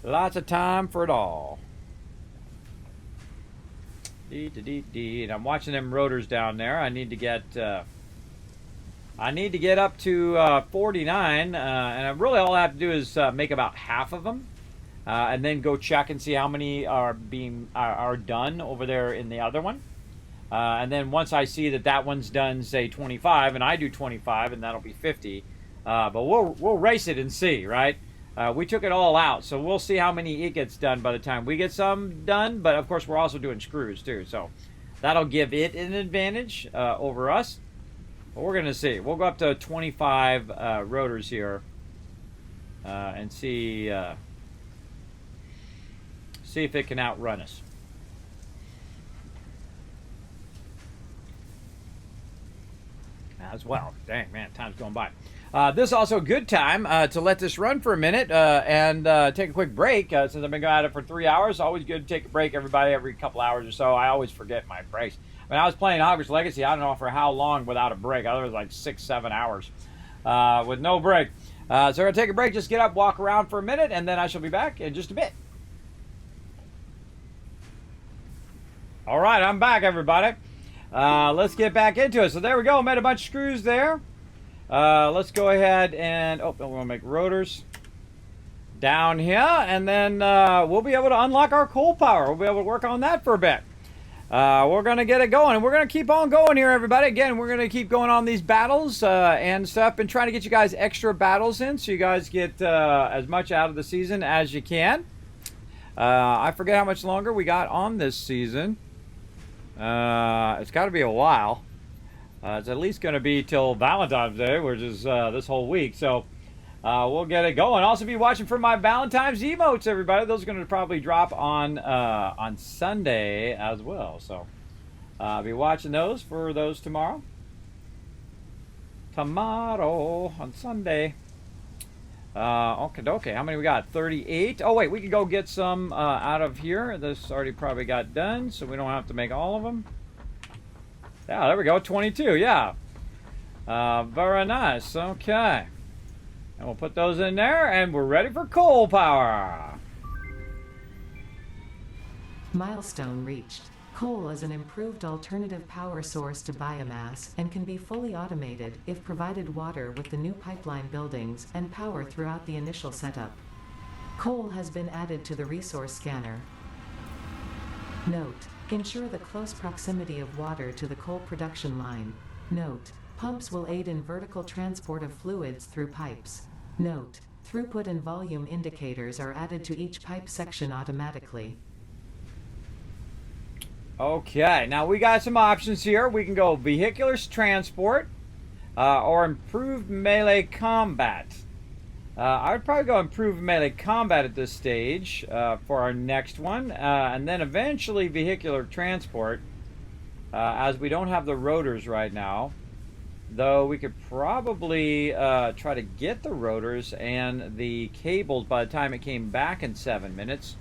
Lots of time for it all. And I'm watching them rotors down there. I need to get up to 49, and really all I have to do is make about half of them, and then go check and see how many are done over there in the other one. And then once I see that one's done, say 25, and I do 25, and that'll be 50. But we'll race it and see, right? We took it all out, so we'll see how many it gets done by the time we get some done. But of course, we're also doing screws too, so that'll give it an advantage over us. But we're gonna see. We'll go up to 25 rotors here and see if it can outrun us. As well. Dang, man, time's going by. This is also a good time to let this run for a minute and take a quick break. Since I've been at it for 3 hours, always good to take a break, everybody, every couple hours or so. I always forget my breaks. When I was playing Hogwarts Legacy, I don't know for how long without a break. I was like 6-7 hours with no break. So we're going to take a break, just get up, walk around for a minute, and then I shall be back in just a bit. All right, I'm back, everybody. Let's get back into it. So there we go. Made a bunch of screws there. Let's go ahead and we're gonna make rotors down here, and then we'll be able to unlock our coal power. We'll be able to work on that for a bit. We're gonna get it going, and we're gonna keep on going here, everybody. Again, we're gonna keep going on these battles and stuff, and trying to get you guys extra battles in, so you guys get as much out of the season as you can. I forget how much longer we got on this season. It's got to be a while. It's at least going to be till Valentine's Day, which is this whole week. So we'll get it going. Also, be watching for my Valentine's emotes, everybody. Those are going to probably drop on Sunday as well. So, be watching those for those tomorrow. Tomorrow on Sunday. Okay. How many we got? 38. Oh, wait. We can go get some out of here. This already probably got done, so we don't have to make all of them. Yeah, there we go. 22. Yeah. Very nice. Okay. And we'll put those in there, and we're ready for coal power. Milestone reached. Coal is an improved alternative power source to biomass and can be fully automated if provided water with the new pipeline buildings and power throughout the initial setup. Coal has been added to the resource scanner. Note: ensure the close proximity of water to the coal production line. Note: pumps will aid in vertical transport of fluids through pipes. Note: throughput and volume indicators are added to each pipe section automatically. Okay, now we got some options here. We can go vehicular transport or improved melee combat. I would probably go improved melee combat at this stage for our next one, and then eventually vehicular transport, as we don't have the rotors right now. Though we could probably try to get the rotors and the cables by the time it came back in 7 minutes.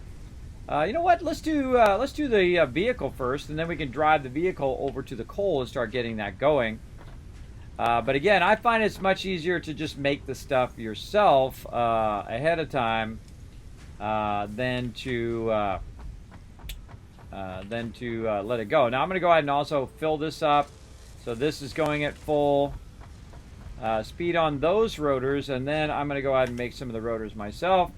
You know what? Let's do the vehicle first, and then we can drive the vehicle over to the coal and start getting that going. But again, I find it's much easier to just make the stuff yourself ahead of time than to let it go. Now I'm going to go ahead and also fill this up. So this is going at full speed on those rotors, and then I'm going to go ahead and make some of the rotors myself.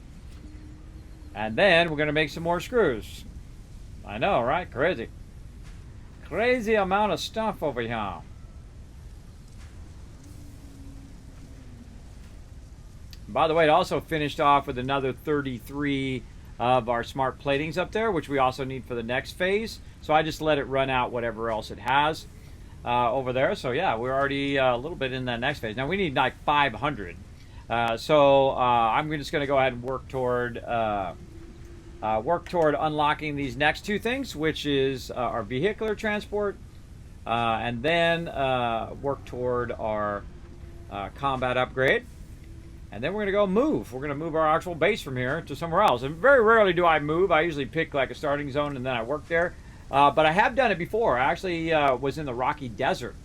And then we're going to make some more screws. I know, right? Crazy. Crazy amount of stuff over here. By the way, it also finished off with another 33 of our smart platings up there, which we also need for the next phase. So I just let it run out whatever else it has over there. So yeah, we're already a little bit in that next phase. Now we need like 500. So I'm just going to go ahead and work toward unlocking these next two things, which is our vehicular transport, and then work toward our combat upgrade. And then we're going to go move. We're going to move our actual base from here to somewhere else. And very rarely do I move. I usually pick like a starting zone and then I work there. But I have done it before. I actually was in the Rocky Desert.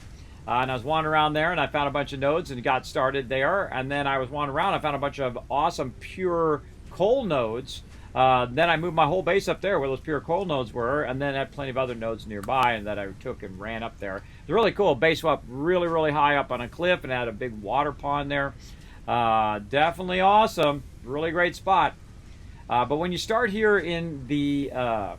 And I was wandering around there, and I found a bunch of nodes and got started there. And then I was wandering around. I found a bunch of awesome pure coal nodes. Then I moved my whole base up there where those pure coal nodes were, and then had plenty of other nodes nearby, and that I took and ran up there. It's really cool. Base went up really, really high up on a cliff, and had a big water pond there. Definitely awesome. Really great spot. But when you start here in the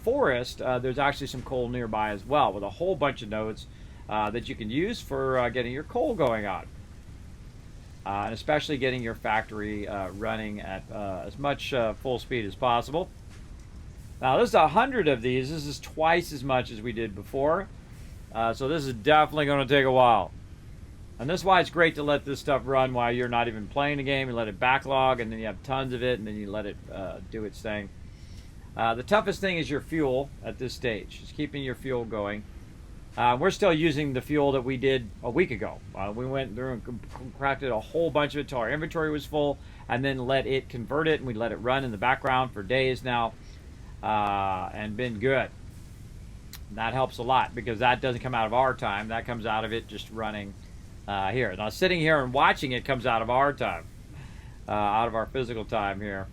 forest, there's actually some coal nearby as well, with a whole bunch of nodes that you can use for getting your coal going on. And especially getting your factory running at as much full speed as possible. Now, there's 100 of these. This is twice as much as we did before. So this is definitely going to take a while. And this is why it's great to let this stuff run while you're not even playing the game. You let it backlog, and then you have tons of it, and then you let it do its thing. The toughest thing is your fuel at this stage. Just keeping your fuel going. We're still using the fuel that we did a week ago. We went through and crafted a whole bunch of it till our inventory was full, and then let it convert it, and we let it run in the background for days now, and been good. That helps a lot because that doesn't come out of our time. That comes out of it just running here. Now, sitting here and watching it comes out of our time, out of our physical time here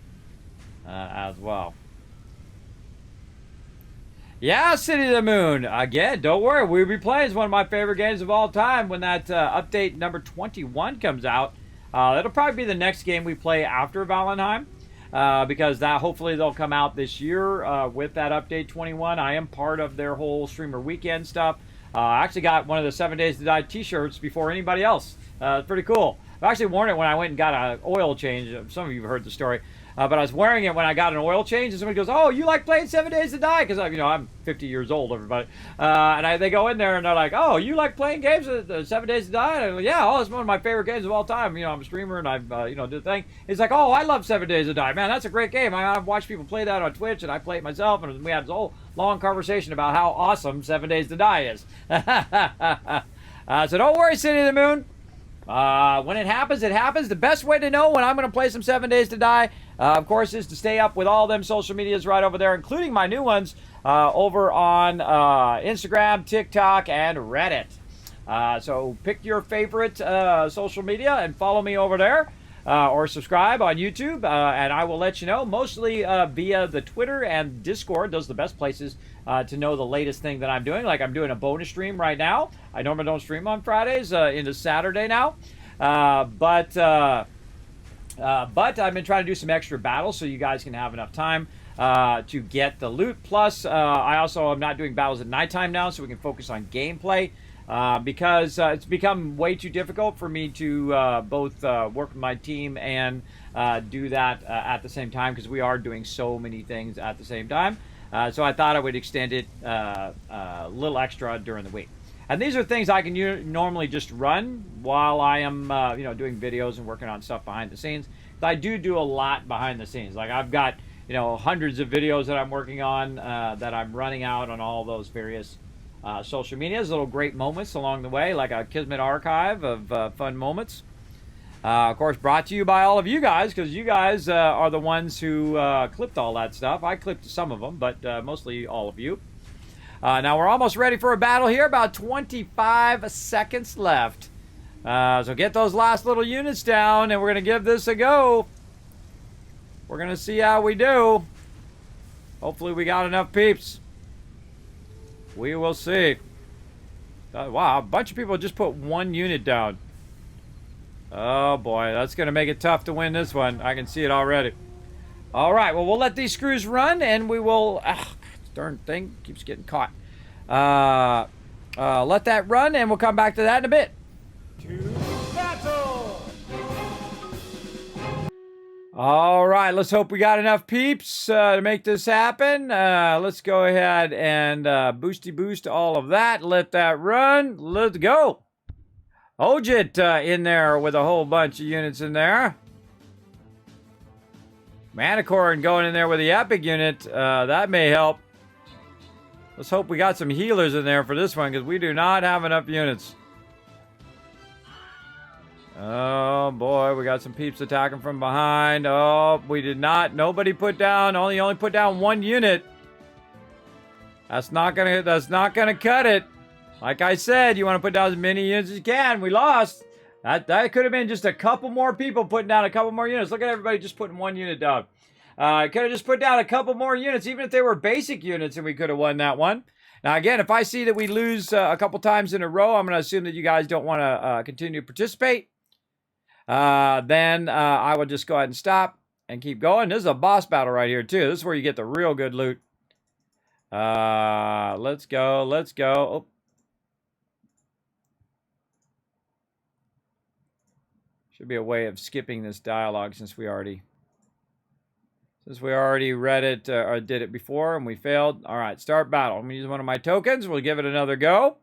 as well. Yeah, City of the Moon. Again, don't worry. We'll be playing. It's one of my favorite games of all time when that update number 21 comes out. It'll probably be the next game we play after Valheim because that hopefully they'll come out this year with that update 21. I am part of their whole streamer weekend stuff. I actually got one of the 7 Days to Die t-shirts before anybody else. It's pretty cool. I actually worn it when I went and got an oil change. Some of you have heard the story. but I was wearing it when I got an oil change, and somebody goes, "Oh, you like playing 7 Days to Die?" Because I'm 50 years old, everybody, and they go in there and they're like, "Oh, you like playing games, 7 Days to Die?" And I go, "Yeah, it's one of my favorite games of all time. I'm a streamer and I've do the thing." He's like, "Oh, I love 7 Days to Die, man. That's a great game. I've watched people play that on Twitch, and I play it myself." And we had this whole long conversation about how awesome 7 Days to Die is. So don't worry, City of the Moon. When it happens, it happens. The best way to know when I'm going to play some 7 Days to Die, of course, is to stay up with all them social medias right over there, including my new ones over on Instagram, TikTok, and Reddit. So pick your favorite social media and follow me over there. Or subscribe on YouTube, and I will let you know, mostly via the Twitter and Discord. Those are the best places to know the latest thing that I'm doing. Like I'm doing a bonus stream right now. I normally don't stream on Fridays into Saturday now. But I've been trying to do some extra battles so you guys can have enough time to get the loot. Plus, I also am not doing battles at nighttime now, so we can focus on gameplay. Because it's become way too difficult for me to both work with my team and do that at the same time, because we are doing so many things at the same time. So I thought I would extend it a little extra during the week. And these are things I can normally just run while I am doing videos and working on stuff behind the scenes. But I do a lot behind the scenes. Like I've got hundreds of videos that I'm working on that I'm running out on all those various social medias, little great moments along the way, like a Kismet archive of fun moments. Of course, brought to you by all of you guys, because you guys are the ones who clipped all that stuff. I clipped some of them, but mostly all of you. Now we're almost ready for a battle here. About 25 seconds left. So get those last little units down, and we're going to give this a go. We're going to see how we do. Hopefully we got enough peeps. We will see. Wow, a bunch of people just put one unit down. Oh boy, that's going to make it tough to win this one. I can see it already. All right, well, we'll let these screws run, and we will... darn thing keeps getting caught. Let that run, and we'll come back to that in a bit. To battle! All right, let's hope we got enough peeps to make this happen. Let's go ahead and boosty boost all of that. Let that run. Let's go. Ojit in there with a whole bunch of units in there. Manicorn going in there with the epic unit. That may help. Let's hope we got some healers in there for this one, because we do not have enough units. Oh boy, we got some peeps attacking from behind. Oh, we did not. Nobody put down. Only put down one unit. That's not gonna cut it. Like I said, you want to put down as many units as you can. We lost. That could have been just a couple more people putting down a couple more units. Look at everybody just putting one unit down. Could have just put down a couple more units, even if they were basic units, and we could have won that one. Now, again, if I see that we lose a couple times in a row, I'm going to assume that you guys don't want to continue to participate. Then I will just go ahead and stop and keep going. This is a boss battle right here, too. This is where you get the real good loot. Let's go. Let's go. Oh. Should be a way of skipping this dialogue since we already read it or did it before and we failed. All right, start battle. I'm going to use one of my tokens. We'll give it another go.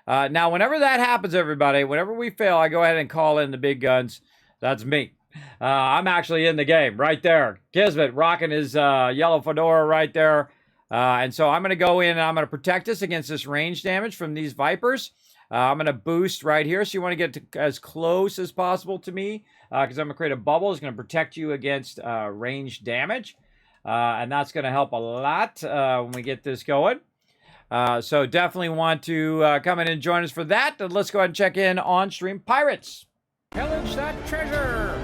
Now, whenever that happens, everybody, whenever we fail, I go ahead and call in the big guns. That's me. I'm actually in the game right there. Kismet rocking his yellow fedora right there. And so I'm going to go in and I'm going to protect us against this range damage from these Vipers. I'm going to boost right here. So you want to get as close as possible to me because I'm going to create a bubble. It's going to protect you against range damage. And that's going to help a lot when we get this going. So definitely want to come in and join us for that. Let's go ahead and check in on Stream Pirates. Pillage that treasure!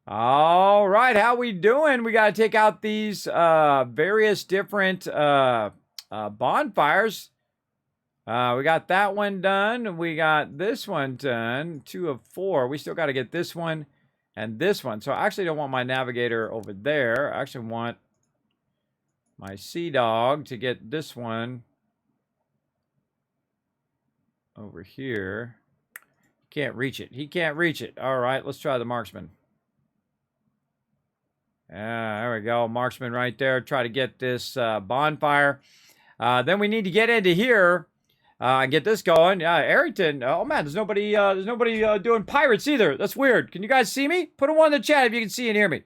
All right, how we doing? We got to take out these various different bonfires. We got that one done. We got this one done. 2 of 4. We still got to get this one and this one. So I actually don't want my navigator over there. I actually want my sea dog to get this one over here. Can't reach it. He can't reach it. All right, let's try the marksman. Yeah, there we go. Marksman right there. Try to get this bonfire. Then we need to get into here and get this going. Yeah, Arrington. Oh man, there's nobody. Doing pirates either. That's weird. Can you guys see me? Put a one in the chat if you can see and hear me.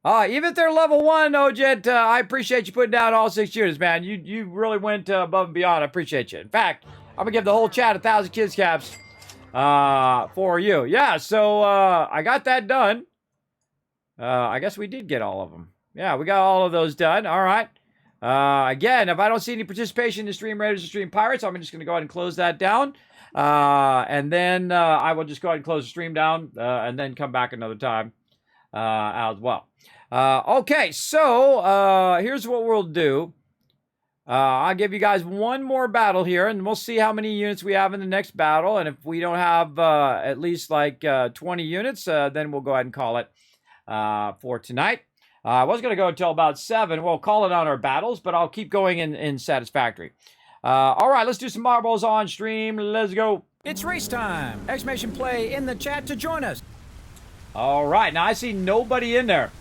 Even if they're level 1, Ojet, I appreciate you putting down all 6 units, man. You really went above and beyond. I appreciate you. In fact, I'm going to give the whole chat 1,000 kids caps for you. Yeah, so I got that done. I guess we did get all of them. Yeah, we got all of those done. All right. Again, if I don't see any participation in Stream Raiders or Stream Pirates, I'm just going to go ahead and close that down. And then I will just go ahead and close the stream down and then come back another time as well. Okay, so here's what we'll do. I'll give you guys one more battle here, and we'll see how many units we have in the next battle. And if we don't have at least like 20 units, then we'll go ahead and call it for tonight. I was going to go until about 7. We'll call it on our battles, but I'll keep going in Satisfactory. All right, let's do some marbles on stream. Let's go. It's race time! Exclamation play in the chat to join us. All right, now I see nobody in there.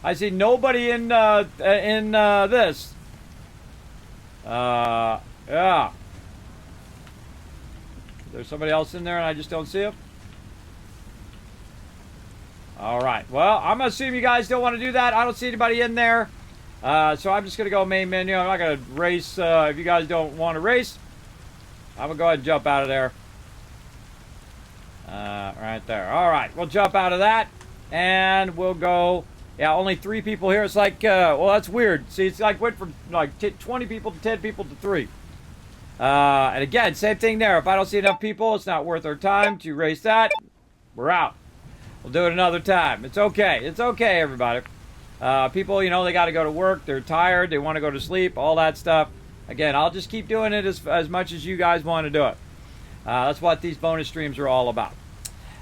I see nobody in this. Yeah. There's somebody else in there and I just don't see him. All right. Well, I'm going to assume you guys don't want to do that. I don't see anybody in there. So I'm just going to go main menu. I'm not going to race if you guys don't want to race. I'm going to go ahead and jump out of there. Right there. All right. We'll jump out of that and we'll go. Yeah, only 3 people here. It's like, well, that's weird. See, it's like went from like 20 people to 10 people to 3. And again, same thing there. If I don't see enough people, it's not worth our time to race that. We're out. We'll do it another time. It's okay. It's okay, everybody. People, you know, they got to go to work. They're tired. They want to go to sleep. All that stuff. Again, I'll just keep doing it as much as you guys want to do it. That's what these bonus streams are all about.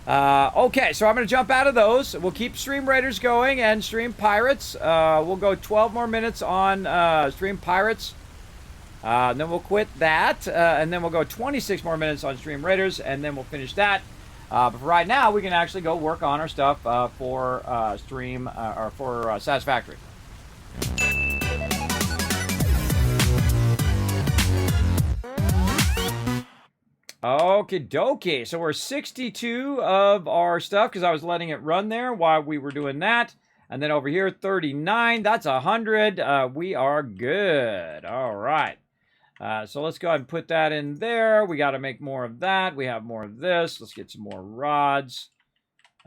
Okay, so I'm going to jump out of those. We'll keep Stream Raiders going and Stream Pirates. We'll go 12 more minutes on Stream Pirates. And then we'll quit that. And then we'll go 26 more minutes on Stream Raiders. And then we'll finish that. But for right now, we can actually go work on our stuff for Satisfactory. Okie dokie. So we're 62 of our stuff because I was letting it run there while we were doing that. And then over here, 39. That's 100. We are good. All right. So let's go ahead and put that in there. We got to make more of that. We have more of this. Let's get some more rods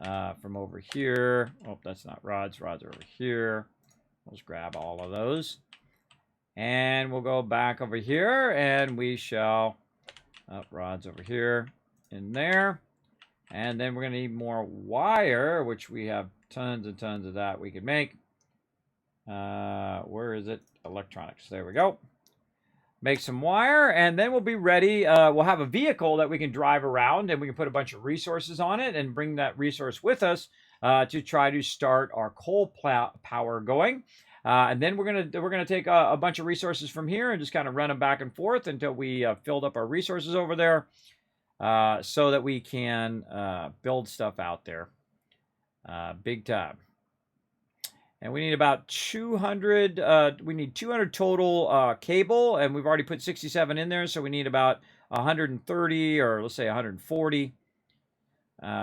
from over here. Oh, that's not rods. Rods are over here. Let's grab all of those. And we'll go back over here and we shall... rods over here in there. And then we're going to need more wire, which we have tons and tons of that we can make. Where is it? Electronics. There we go. Make some wire, and then we'll be ready. We'll have a vehicle that we can drive around, and we can put a bunch of resources on it and bring that resource with us to try to start our coal power going. And then we're gonna take a bunch of resources from here and just kind of run them back and forth until we filled up our resources over there, so that we can build stuff out there, big time. And we need about 200. We need 200 total cable, and we've already put 67 in there, so we need about 130 or let's say 140.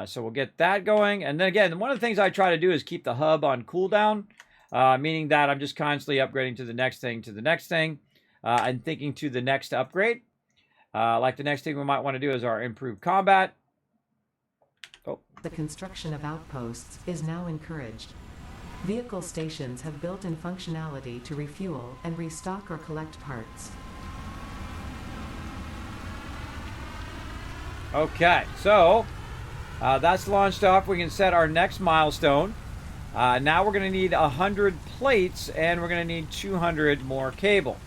So we'll get that going, and then again, one of the things I try to do is keep the hub on cooldown. Meaning that I'm just constantly upgrading to the next thing, and thinking to the next upgrade. Like the next thing we might want to do is our improved combat. Oh. The construction of outposts is now encouraged. Vehicle stations have built-in functionality to refuel and restock or collect parts. Okay, so that's launched off. We can set our next milestone. Now we're going to need 100 plates, and we're going to need 200 more cable.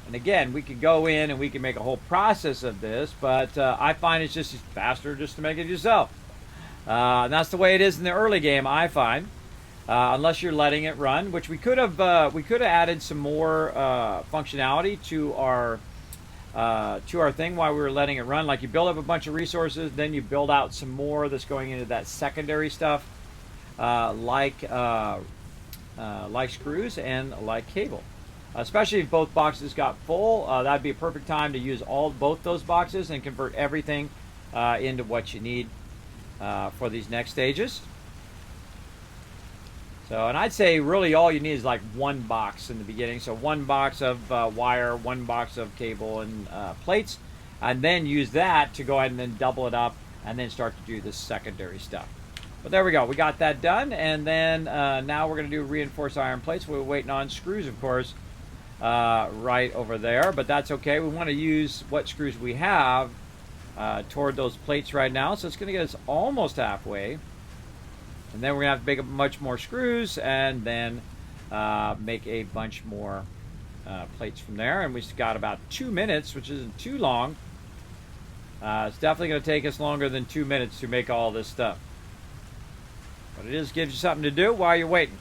And again, we could go in and we can make a whole process of this, but I find it's just faster just to make it yourself. And that's the way it is in the early game, I find. Unless you're letting it run, which we could have added some more functionality to our thing while we were letting it run. Like you build up a bunch of resources, then you build out some more that's going into that secondary stuff. like screws and like cable. Especially if both boxes got full, that'd be a perfect time to use both those boxes and convert everything into what you need for these next stages. So, and I'd say really all you need is like one box in the beginning. So 1 box of wire, 1 box of cable and plates, and then use that to go ahead and then double it up and then start to do this secondary stuff. But there we go. We got that done. And then now we're going to do reinforced iron plates. We're waiting on screws, of course, right over there. But that's okay. We want to use what screws we have toward those plates right now. So it's going to get us almost halfway. And then we're going to have to make a bunch more screws and then make a bunch more plates from there. And we've got about 2 minutes, which isn't too long. It's definitely going to take us longer than 2 minutes to make all this stuff. But it gives you something to do while you're waiting.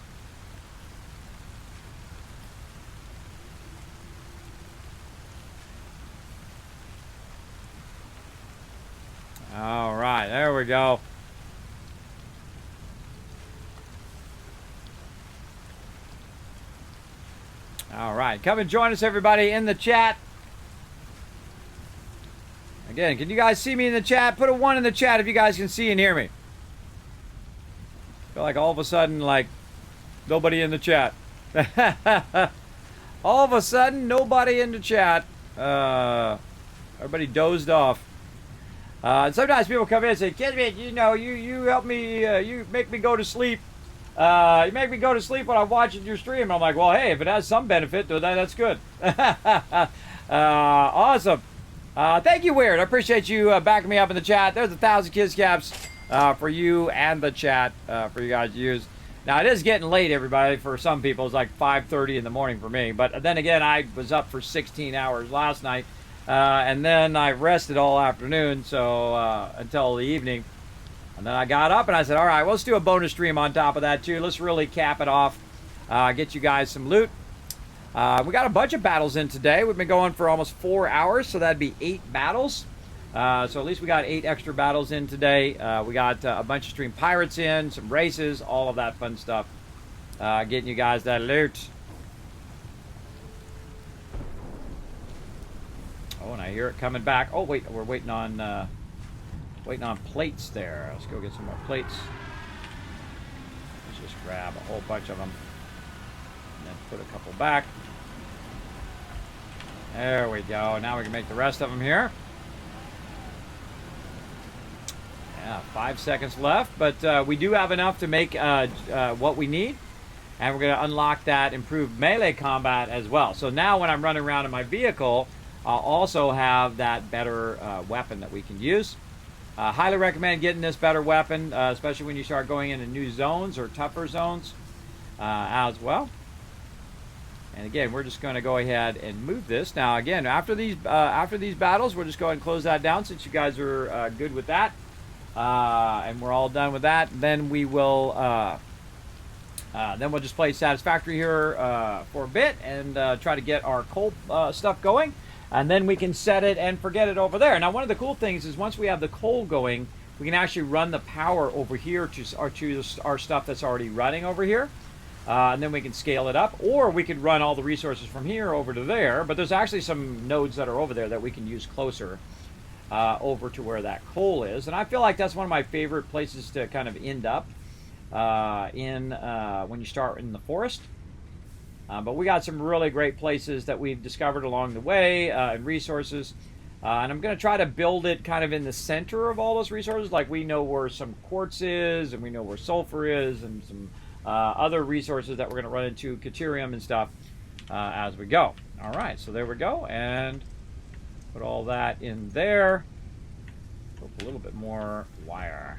All right, there we go. All right, come and join us, everybody, in the chat. Again, can you guys see me in the chat? Put a 1 in the chat if you guys can see and hear me. I feel like all of a sudden, like, nobody in the chat. All of a sudden, nobody in the chat. Everybody dozed off. And sometimes people come in and say, Kismet, you know, you help me, you make me go to sleep. You make me go to sleep when I'm watching your stream. And I'm like, well, hey, if it has some benefit to that, that's good. Awesome. Thank you, Weird. I appreciate you backing me up in the chat. There's 1,000 Kiss Caps for you and the chat for you guys to use. Now, it is getting late, everybody. For some people, it's like 5:30 in the morning for me. But then again, I was up for 16 hours last night. And then I rested all afternoon, so until the evening. And then I got up and I said, all right, well, let's do a bonus stream on top of that, too. Let's really cap it off, get you guys some loot. We got a bunch of battles in today. We've been going for almost 4 hours, so that'd be 8 battles. So at least we got 8 extra battles in today. We got a bunch of stream pirates in, some races, all of that fun stuff. Getting you guys that loot. Oh, and I hear it coming back. Oh, wait, we're waiting on plates there. Let's go get some more plates. Let's just grab a whole bunch of them and then put a couple back. There we go. Now we can make the rest of them here. Yeah, 5 seconds left, but we do have enough to make what we need. And we're going to unlock that improved melee combat as well. So now when I'm running around in my vehicle, I'll also have that better weapon that we can use. Highly recommend getting this better weapon, especially when you start going into new zones or tougher zones as well. And again, we're just going to go ahead and move this. Now, again, after these battles, we'll just go ahead and close that down since you guys are good with that. And we're all done with that. Then we will then we'll just play Satisfactory here for a bit and try to get our coal stuff going. And then we can set it and forget it over there. Now, one of the cool things is once we have the coal going, we can actually run the power over here to our stuff that's already running over here. And then we can scale it up. Or we could run all the resources from here over to there. But there's actually some nodes that are over there that we can use closer over to where that coal is. And I feel like that's one of my favorite places to kind of end up when you start in the forest. But we got some really great places that we've discovered along the way and resources. And I'm going to try to build it kind of in the center of all those resources. Like we know where some quartz is, and we know where sulfur is, and some other resources that we're going to run into, Caterium and stuff, as we go. All right, so there we go. And put all that in there. Put a little bit more wire.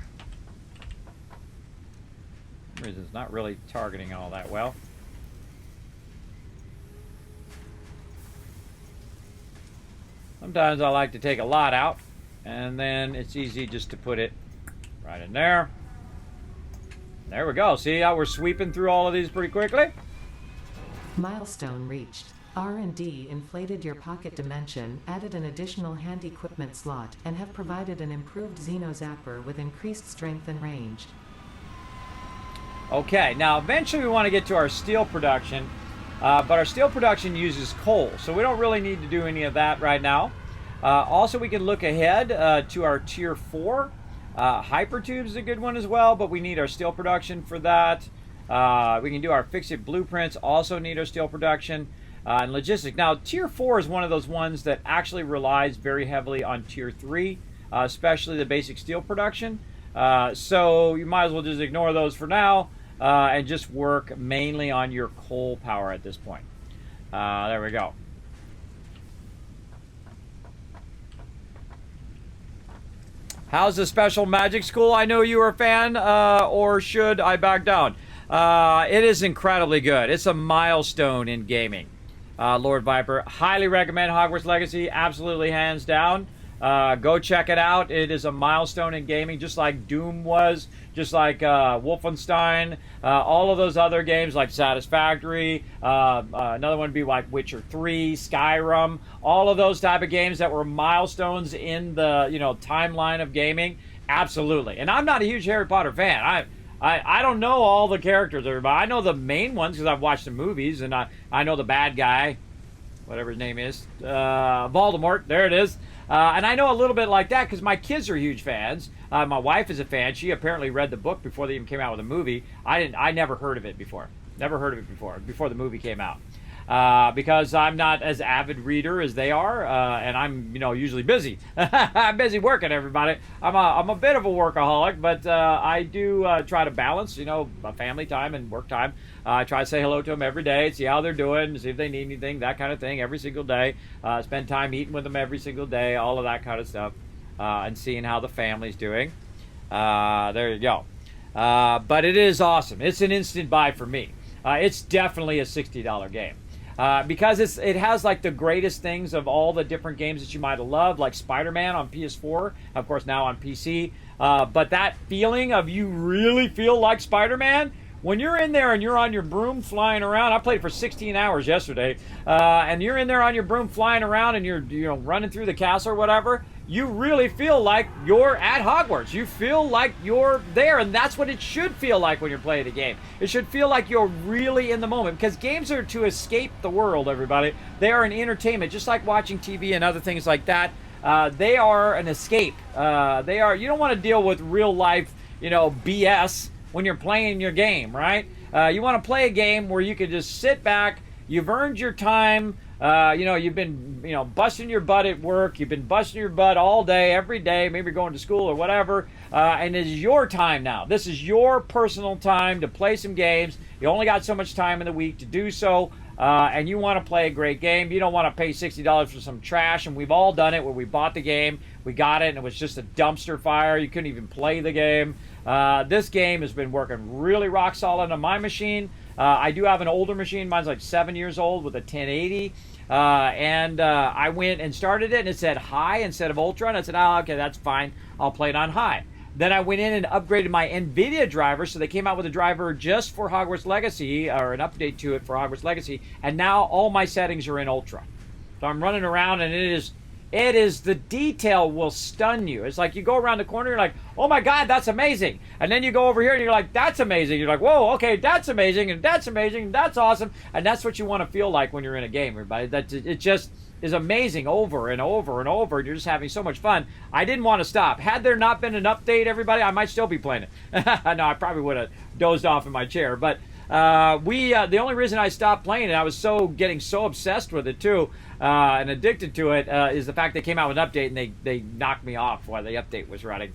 For some reason it's not really targeting all that well. Sometimes I like to take a lot out, and then it's easy just to put it right in there. There we go. See how we're sweeping through all of these pretty quickly? Milestone reached. R&D inflated your pocket dimension, added an additional hand equipment slot, and have provided an improved Xeno Zapper with increased strength and range. Okay, now eventually we want to get to our steel production, but our steel production uses coal, so we don't really need to do any of that right now. Also, we can look ahead to our tier 4. Hypertube is a good one as well, but we need our steel production for that. We can do our fix-it blueprints, also need our steel production. And logistics. Now, tier 4 is one of those ones that actually relies very heavily on tier 3, especially the basic steel production. So you might as well just ignore those for now and just work mainly on your coal power at this point. There we go. How's the special magic school? I know you were a fan, or should I back down? It is incredibly good. It's a milestone in gaming. Lord Viper, highly recommend Hogwarts Legacy, absolutely hands down. Go check it out. It is a milestone in gaming, just like Doom was, just like Wolfenstein, all of those other games like Satisfactory, another one would be like Witcher 3, Skyrim, all of those type of games that were milestones in the timeline of gaming. Absolutely. And I'm not a huge Harry Potter fan. I don't know all the characters, everybody. I know the main ones because I've watched the movies, and I know the bad guy, whatever his name is, Voldemort. There it is. And I know a little bit like that because my kids are huge fans. My wife is a fan. She apparently read the book before they even came out with a movie. I never heard of it before. Never heard of it before the movie came out. Because I'm not as avid reader as they are, and I'm usually busy. I'm busy working, everybody. I'm a bit of a workaholic, but I do try to balance family time and work time. I try to say hello to them every day, see how they're doing, see if they need anything, that kind of thing, every single day. Spend time eating with them every single day, all of that kind of stuff, and seeing how the family's doing. There you go. But it is awesome. It's an instant buy for me. It's definitely a $60 game. Because it has like the greatest things of all the different games that you might have loved, like Spider-Man on PS4, of course now on PC. But that feeling of you really feel like Spider-Man, when you're in there and you're on your broom flying around. I played for 16 hours yesterday, and you're in there on your broom flying around and you're running through the castle or whatever. You really feel like you're at Hogwarts. You feel like you're there, and that's what it should feel like when you're playing a game. It should feel like you're really in the moment, because games are to escape the world, everybody. They are an entertainment, just like watching TV and other things like that. They are an escape. You don't want to deal with real life, BS when you're playing your game, right? You want to play a game where you can just sit back. You've earned your time. You've been, busting your butt at work. You've been busting your butt all day, every day. Maybe you're going to school or whatever. And it is your time now. This is your personal time to play some games. You only got so much time in the week to do so. And you want to play a great game. You don't want to pay $60 for some trash. And we've all done it where we bought the game, we got it, and it was just a dumpster fire. You couldn't even play the game. This game has been working really rock solid on my machine. I do have an older machine. Mine's like 7 years old with a 1080. And I went and started it, and it said high instead of ultra. And I said, oh, okay, that's fine. I'll play it on high. Then I went in and upgraded my NVIDIA driver. So they came out with a driver just for Hogwarts Legacy, or an update to it for Hogwarts Legacy. And now all my settings are in ultra. So I'm running around, and it is the detail will stun you. It's like you go around the corner, you're like, oh my God, that's amazing. And then you go over here and you're like, that's amazing. You're like, whoa, okay, that's amazing, and that's amazing, and that's awesome. And that's what you want to feel like when you're in a game, everybody. It just is amazing over and over and over. And you're just having so much fun. I didn't want to stop. Had there not been an update, everybody, I might still be playing it. No, I probably would have dozed off in my chair. But the only reason I stopped playing it, I was getting so obsessed with it too, and addicted to it, is the fact they came out with an update and they knocked me off while the update was running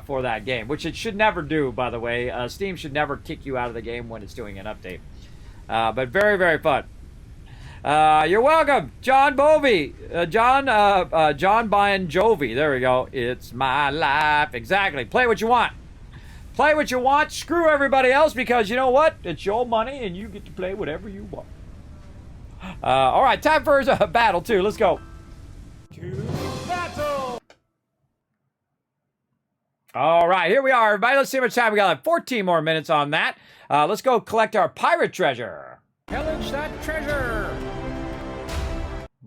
for that game, which it should never do, by the way. Steam should never kick you out of the game when it's doing an update. But very, very fun. You're welcome, John Bovey. John Bon Jovi. There we go. It's my life. Exactly. Play what you want. Play what you want. Screw everybody else, because you know what? It's your money and you get to play whatever you want. All right, time for a battle too. Let's go. To battle. All right, here we are, everybody. Let's see how much time we got. Like 14 more minutes on that. Let's go collect our pirate treasure. Pillage that treasure.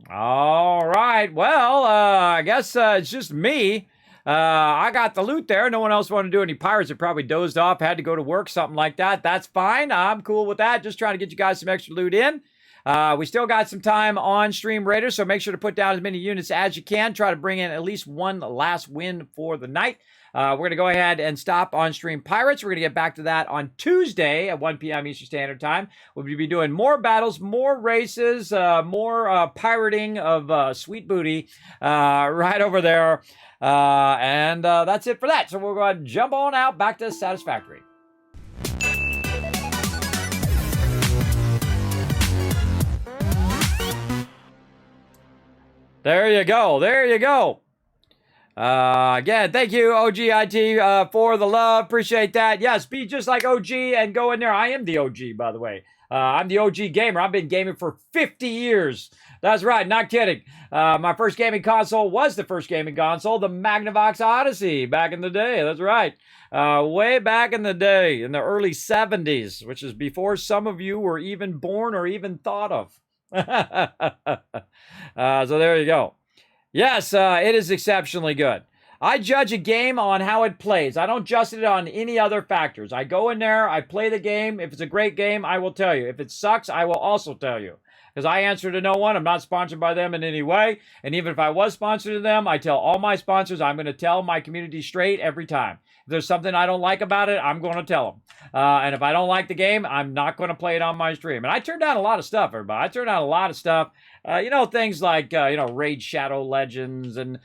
All right. Well, I guess it's just me. I got the loot there. No one else wanted to do any pirates. They probably dozed off, had to go to work, something like that. That's fine. I'm cool with that. Just trying to get you guys some extra loot in. We still got some time on Stream Raiders, so make sure to put down as many units as you can. Try to bring in at least one last win for the night. We're going to go ahead and stop on Stream Pirates. We're going to get back to that on Tuesday at 1 p.m. Eastern Standard Time. We'll be doing more battles, more races, more pirating of sweet booty right over there. And that's it for that. So we'll go ahead and jump on out back to Satisfactory. There you go. There you go. Again, thank you, OGIT, for the love. Appreciate that. Yes, be just like OG and go in there. I am the OG, by the way. I'm the OG gamer. I've been gaming for 50 years. That's right, not kidding. My first gaming console was the first gaming console, the Magnavox Odyssey, back in the day. That's right. Way back in the day, in the early 70s, which is before some of you were even born or even thought of. So there you go. Yes, it is exceptionally good. I judge a game on how it plays. I don't judge it on any other factors. I go in there, I play the game. If it's a great game, I will tell you. If it sucks, I will also tell you. Because I answer to no one. I'm not sponsored by them in any way. And even if I was sponsored to them, I tell all my sponsors I'm going to tell my community straight every time. If there's something I don't like about it, I'm going to tell them. And if I don't like the game, I'm not going to play it on my stream. And I turned down a lot of stuff, everybody. I turned down a lot of stuff. Things like, Raid Shadow Legends and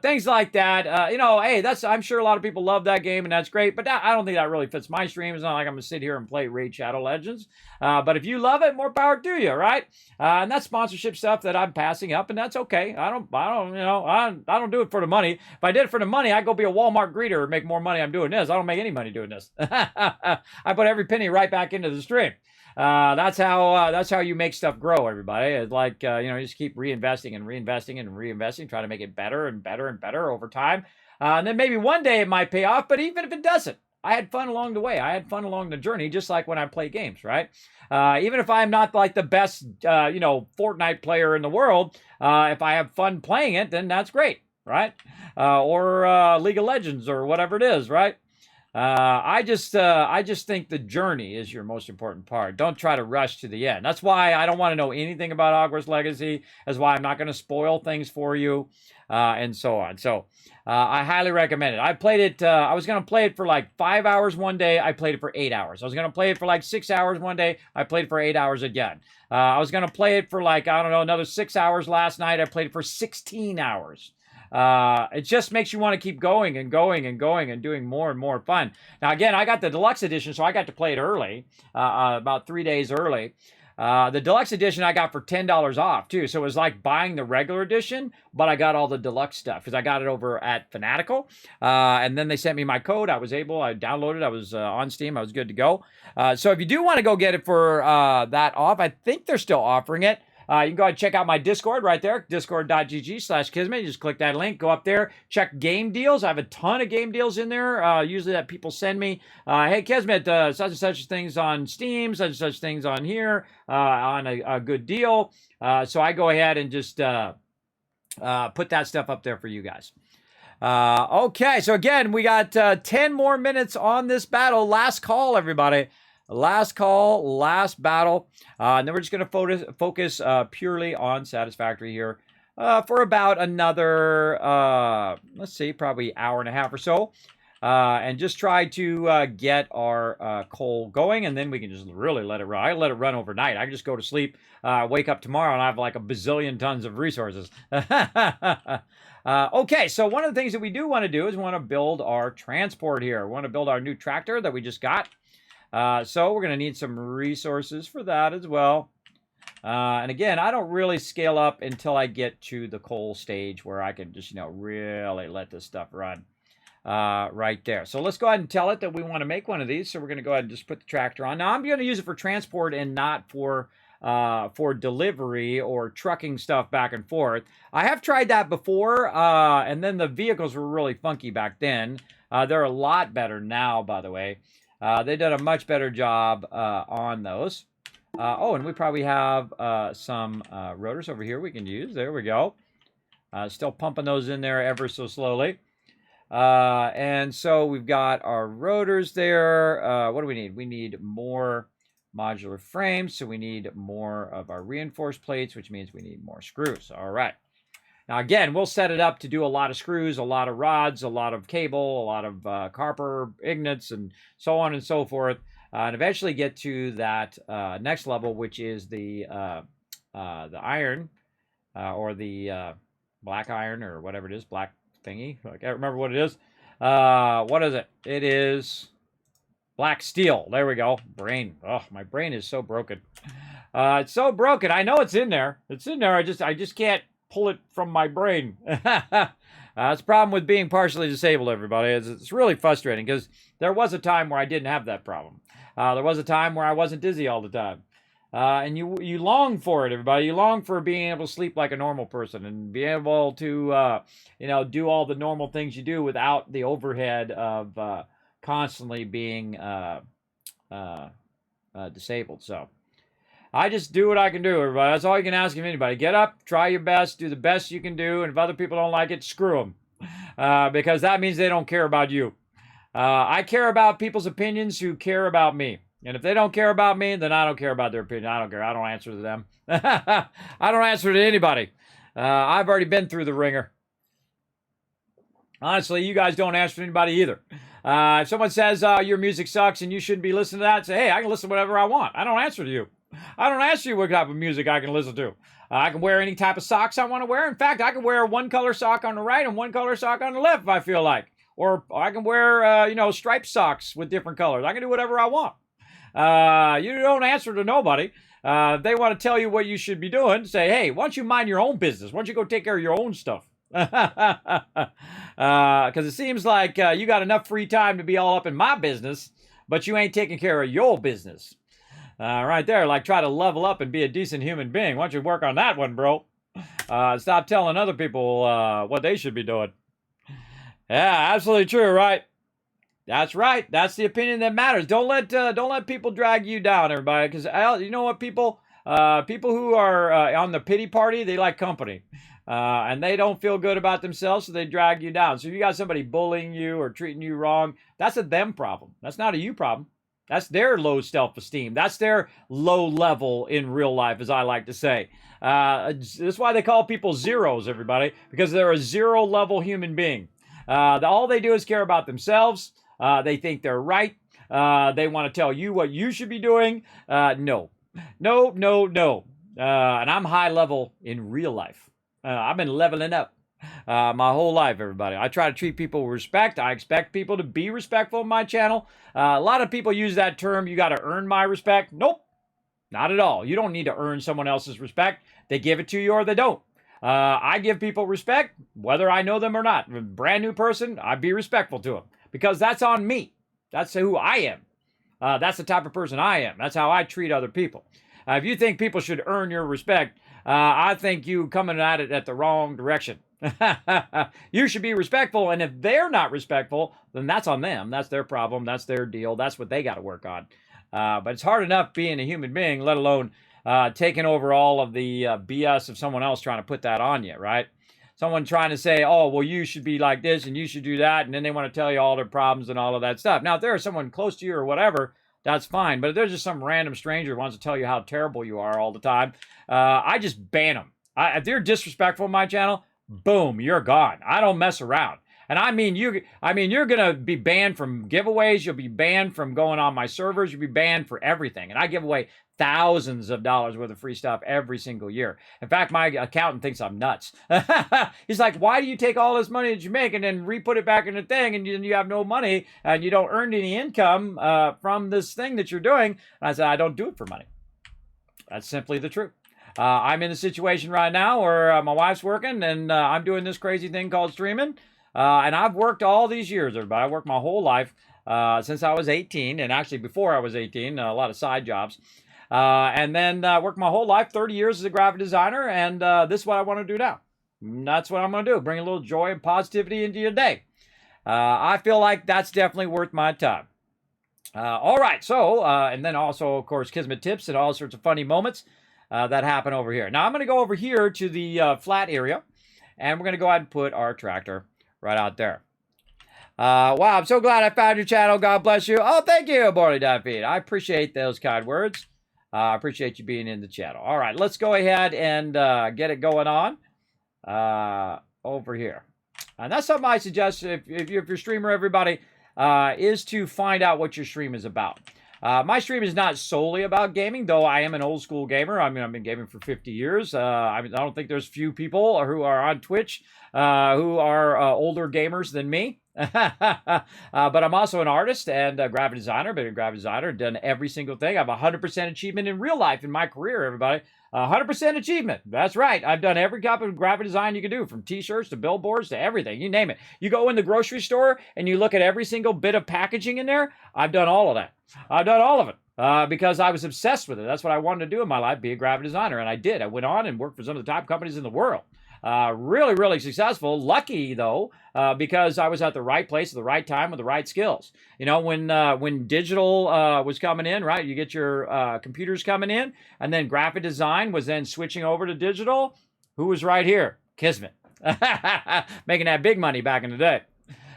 things like that. Hey, I'm sure a lot of people love that game and that's great, but I don't think that really fits my stream. It's not like I'm going to sit here and play Raid Shadow Legends. But if you love it, more power to you, right? And that's sponsorship stuff that I'm passing up, and that's okay. I don't do it for the money. If I did it for the money, I'd go be a Walmart greeter and make more money. I'm doing this. I don't make any money doing this. I put every penny right back into the stream. That's how you make stuff grow, everybody. It's like, you just keep reinvesting and reinvesting and reinvesting, try to make it better and better and better over time. And then maybe one day it might pay off, but even if it doesn't, I had fun along the way. I had fun along the journey, just like when I play games, right? Even if I'm not like the best, Fortnite player in the world, if I have fun playing it, then that's great, right? Or League of Legends or whatever it is, right? I just think the journey is your most important part. Don't try to rush to the end. That's why I don't want to know anything about Hogwarts Legacy. That's why I'm not going to spoil things for you, and so on. So, I highly recommend it. I played it, I was going to play it for like 5 hours one day. I played it for 8 hours. I was going to play it for like 6 hours one day. I played it for 8 hours again. I was going to play it for like, another 6 hours last night. I played it for 16 hours. It just makes you want to keep going and going and going and doing more and more fun. Now, again, I got the deluxe edition, so I got to play it early, about 3 days early. The deluxe edition I got for $10 off, too. So it was like buying the regular edition, but I got all the deluxe stuff because I got it over at Fanatical. And then they sent me my code. I downloaded. I was on Steam. I was good to go. So if you do want to go get it for that off, I think they're still offering it. You can go ahead and check out my Discord right there, discord.gg/Kismet. You just click that link, go up there, check game deals. I have a ton of game deals in there, usually that people send me. Hey, Kismet, such and such things on Steam, such and such things on here, on a good deal. So I go ahead and just put that stuff up there for you guys. Okay, so again, we got 10 more minutes on this battle. Last call, everybody. Last call, last battle. And then we're just going to focus purely on Satisfactory here for about another, probably hour and a half or so. And just try to get our coal going, and then we can just really let it run. I let it run overnight. I can just go to sleep, wake up tomorrow, and I have like a bazillion tons of resources. Okay, so one of the things that we do want to do is we want to build our transport here. We want to build our new tractor that we just got. So we're going to need some resources for that as well. And again, I don't really scale up until I get to the coal stage where I can just, really let this stuff run right there. So let's go ahead and tell it that we want to make one of these. So we're going to go ahead and just put the tractor on. Now I'm going to use it for transport and not for delivery or trucking stuff back and forth. I have tried that before, and then the vehicles were really funky back then. They're a lot better now, by the way. They did a much better job on those. And we probably have some rotors over here we can use. There we go. Still pumping those in there ever so slowly. And so we've got our rotors there. What do we need? We need more modular frames, so we need more of our reinforced plates, which means we need more screws. All right. Now, again, we'll set it up to do a lot of screws, a lot of rods, a lot of cable, a lot of copper ingots, and so on and so forth, and eventually get to that next level, which is the iron or the black iron or whatever it is, black thingy. I can't remember what it is. What is it? It is black steel. There we go. Brain. Oh, my brain is so broken. It's so broken. I know it's in there. It's in there. I just can't pull it from my brain. That's the problem with being partially disabled, everybody. It's really frustrating because there was a time where I didn't have that problem. There was a time where I wasn't dizzy all the time. And you long for it, everybody. You long for being able to sleep like a normal person and be able to, do all the normal things you do without the overhead of constantly being disabled. So I just do what I can do, everybody. That's all you can ask of anybody. Get up, try your best, do the best you can do, and if other people don't like it, screw them. Because that means they don't care about you. I care about people's opinions who care about me. And if they don't care about me, then I don't care about their opinion. I don't care. I don't answer to them. I don't answer to anybody. I've already been through the ringer. Honestly, you guys don't answer to anybody either. If someone says your music sucks and you shouldn't be listening to that, say, hey, I can listen to whatever I want. I don't answer to you. I don't ask you what type of music I can listen to. I can wear any type of socks I want to wear. In fact, I can wear one color sock on the right and one color sock on the left if I feel like. Or I can wear, striped socks with different colors. I can do whatever I want. You don't answer to nobody. If they want to tell you what you should be doing, say, hey, why don't you mind your own business? Why don't you go take care of your own stuff? Because it seems like you got enough free time to be all up in my business, but you ain't taking care of your business. Right there, like try to level up and be a decent human being. Why don't you work on that one, bro? Stop telling other people what they should be doing. Yeah, absolutely true, right? That's right. That's the opinion that matters. Don't let people drag you down, everybody. Because you know what, people who are on the pity party, they like company, and they don't feel good about themselves, so they drag you down. So if you got somebody bullying you or treating you wrong, that's a them problem. That's not a you problem. That's their low self-esteem. That's their low level in real life, as I like to say. That's why they call people zeros, everybody, because they're a zero-level human being. All they do is care about themselves. They think they're right. They want to tell you what you should be doing. No. And I'm high level in real life. I've been leveling up my whole life, everybody. I try to treat people with respect. I expect people to be respectful of my channel. A lot of people use that term, you got to earn my respect. Nope, not at all. You don't need to earn someone else's respect. They give it to you or they don't. I give people respect, whether I know them or not. A brand new person, I'd be respectful to them because that's on me. That's who I am. That's the type of person I am. That's how I treat other people. If you think people should earn your respect, I think you coming at it at the wrong direction. You should be respectful, and if they're not respectful, then that's on them. That's their problem. That's their deal. That's what they got to work on. But it's hard enough being a human being, let alone taking over all of the BS of someone else trying to put that on you, right? Someone trying to say, oh, well, you should be like this and you should do that, and then they want to tell you all their problems and all of that stuff. Now, if there's someone close to you or whatever, that's fine. But if there's just some random stranger who wants to tell you how terrible you are all the time, I just ban them. If they're disrespectful on my channel, boom, you're gone. I don't mess around. And you're gonna be banned from giveaways. You'll be banned from going on my servers. You'll be banned for everything. And I give away thousands of dollars worth of free stuff every single year. In fact, my accountant thinks I'm nuts. He's like, why do you take all this money that you make and then re-put it back in the thing and you have no money and you don't earn any income from this thing that you're doing? And I said, I don't do it for money. That's simply the truth. I'm in a situation right now where my wife's working and I'm doing this crazy thing called streaming. And I've worked all these years, everybody. I worked my whole life since I was 18, and actually before I was 18, a lot of side jobs. And then worked my whole life, 30 years as a graphic designer, and this is what I want to do now. And that's what I'm going to do, bring a little joy and positivity into your day. I feel like that's definitely worth my time. All right, so, and then also, of course, Kismet tips and all sorts of funny moments that happen over here. Now, I'm going to go over here to the flat area, and we're going to go ahead and put our tractor right out there. Wow, I'm so glad I found your channel. God bless you. Oh, thank you, Borley Duffy. I appreciate those kind words. I appreciate you being in the channel. All right, let's go ahead and get it going on over here. And that's something I suggest if you're a streamer, everybody, is to find out what your stream is about. My stream is not solely about gaming, though I am an old school gamer. I mean, I've been gaming for 50 years. I don't think there's few people who are on Twitch who are older gamers than me. But I'm also an artist and a graphic designer. Been a graphic designer, done every single thing. I have 100% achievement in real life in my career, everybody. 100% achievement. That's right. I've done every type of graphic design you can do, from t-shirts to billboards to everything. You name it. You go in the grocery store and you look at every single bit of packaging in there. I've done all of that. I've done all of it because I was obsessed with it. That's what I wanted to do in my life, be a graphic designer. And I did. I went on and worked for some of the top companies in the world. Really, really successful. Lucky, though, because I was at the right place at the right time with the right skills. You know, when digital was coming in, right, you get your computers coming in, and then graphic design was then switching over to digital. Who was right here? Kismet. Making that big money back in the day.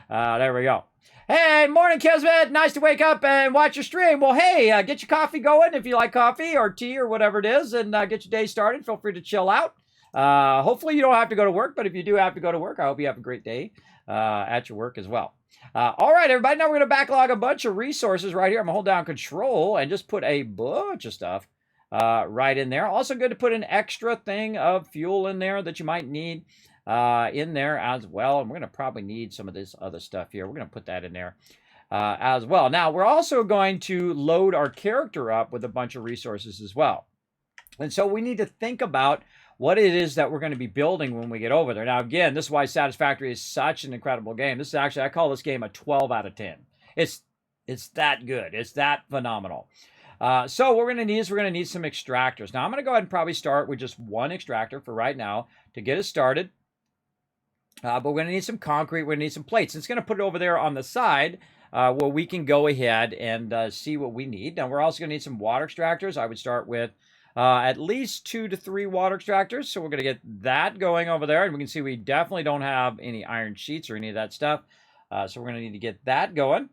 There we go. Hey, morning, Kismet. Nice to wake up and watch your stream. Well, hey, get your coffee going if you like coffee or tea or whatever it is, and get your day started. Feel free to chill out. Hopefully you don't have to go to work, but if you do have to go to work, I hope you have a great day at your work as well. All right, everybody, now we're going to backlog a bunch of resources right here. I'm going to hold down Control and just put a bunch of stuff right in there. Also good to put an extra thing of fuel in there that you might need in there as well. And we're going to probably need some of this other stuff here. We're going to put that in there as well. Now, we're also going to load our character up with a bunch of resources as well. And so we need to think about what it is that we're going to be building when we get over there. Now, again, this is why Satisfactory is such an incredible game. This is actually, I call this game a 12 out of 10. It's that good. It's that phenomenal. So what we're going to need is we're going to need some extractors. Now, I'm going to go ahead and probably start with just one extractor for right now to get us started. But we're going to need some concrete. We're going to need some plates. It's going to put it over there on the side where we can go ahead and see what we need. Now, we're also going to need some water extractors. I would start with at least 2 to 3 water extractors. So we're going to get that going over there. And we can see we definitely don't have any iron sheets or any of that stuff. So we're going to need to get that going.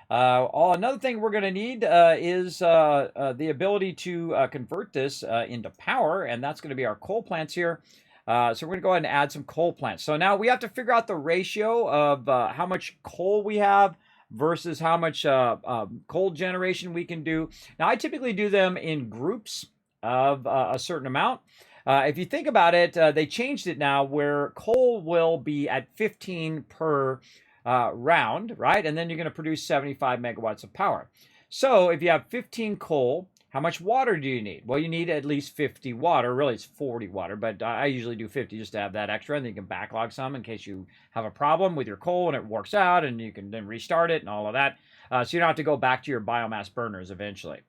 Another thing we're going to need is the ability to convert this into power. And that's going to be our coal plants here. So we're going to go ahead and add some coal plants. So now we have to figure out the ratio of how much coal we have versus how much coal generation we can do. Now, I typically do them in groups of a certain amount. If you think about it, they changed it now where coal will be at 15 per round, right? And then you're going to produce 75 megawatts of power. So if you have 15 coal, how much water do you need? Well, you need at least 50 water. Really, it's 40 water, but I usually do 50 just to have that extra, and then you can backlog some in case you have a problem with your coal and it works out, and you can then restart it and all of that. So you don't have to go back to your biomass burners eventually.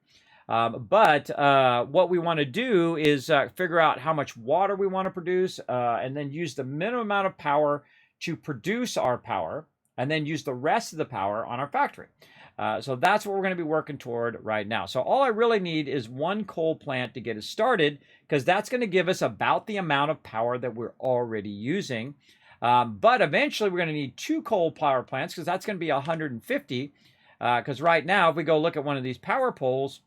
But what we want to do is figure out how much water we want to produce and then use the minimum amount of power to produce our power and then use the rest of the power on our factory. So that's what we're going to be working toward right now. So all I really need is one coal plant to get us started because that's going to give us about the amount of power that we're already using. But eventually we're going to need 2 coal power plants because that's going to be 150. Because right now, if we go look at one of these power poles,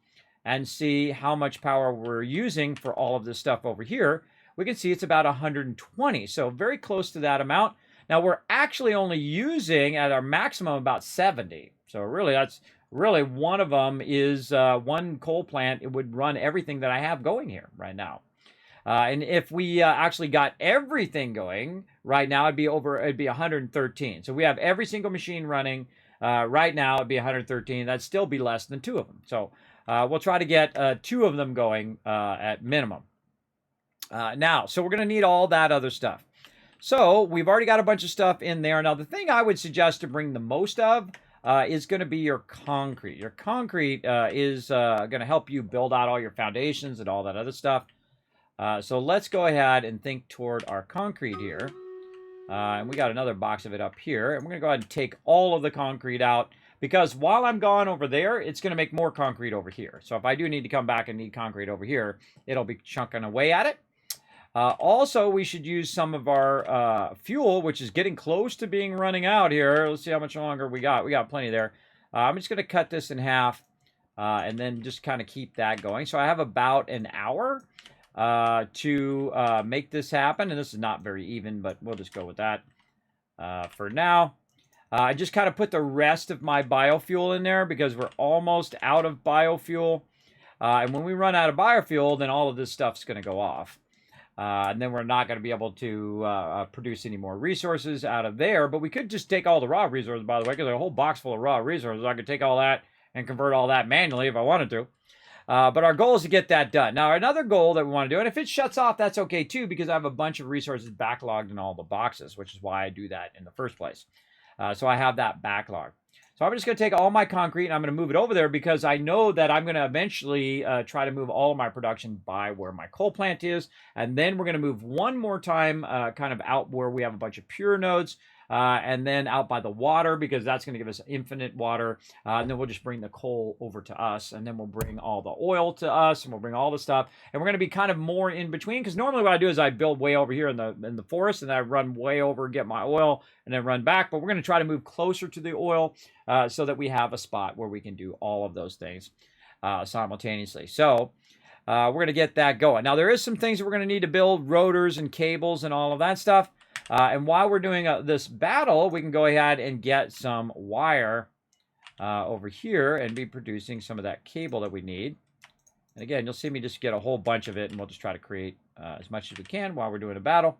and see how much power we're using for all of this stuff over here, we can see it's about 120. So very close to that amount. Now we're actually only using at our maximum about 70. So really that's really one of them is one coal plant. It would run everything that I have going here right now. And if we actually got everything going right now, it'd be 113. So we have every single machine running right now. It'd be 113. That'd still be less than 2 of them. So we'll try to get 2 of them going at minimum. Now, so we're going to need all that other stuff. So we've already got a bunch of stuff in there. Now, the thing I would suggest to bring the most of is going to be your concrete. Your concrete is going to help you build out all your foundations and all that other stuff. So let's go ahead and think toward our concrete here. And we got another box of it up here. And we're going to go ahead and take all of the concrete out. Because while I'm gone over there, it's going to make more concrete over here. So if I do need to come back and need concrete over here, it'll be chunking away at it. Also, we should use some of our fuel, which is getting close to being running out here. Let's see how much longer we got. We got plenty there. I'm just going to cut this in half and then just kind of keep that going. So I have about an hour to make this happen. And this is not very even, but we'll just go with that for now. I just kind of put the rest of my biofuel in there because we're almost out of biofuel. And when we run out of biofuel, then all of this stuff's going to go off. And then we're not going to be able to produce any more resources out of there. But we could just take all the raw resources, by the way, because there's a whole box full of raw resources. I could take all that and convert all that manually if I wanted to. But our goal is to get that done. Now, another goal that we want to do, and if it shuts off, that's okay too, because I have a bunch of resources backlogged in all the boxes, which is why I do that in the first place. So I have that backlog. So I'm just going to take all my concrete and I'm going to move it over there because I know that I'm going to eventually try to move all of my production by where my coal plant is. And then we're going to move one more time kind of out where we have a bunch of pure nodes. And then out by the water because that's going to give us infinite water. And then we'll just bring the coal over to us. And then we'll bring all the oil to us. And we'll bring all the stuff. And we're going to be kind of more in between. Because normally what I do is I build way over here in the forest. And then I run way over, get my oil, and then run back. But we're going to try to move closer to the oil so that we have a spot where we can do all of those things simultaneously. So we're going to get that going. Now, there is some things that we're going to need to build. Rotors and cables and all of that stuff. And while we're doing this battle, we can go ahead and get some wire over here and be producing some of that cable that we need. And again, you'll see me just get a whole bunch of it, and we'll just try to create as much as we can while we're doing a battle.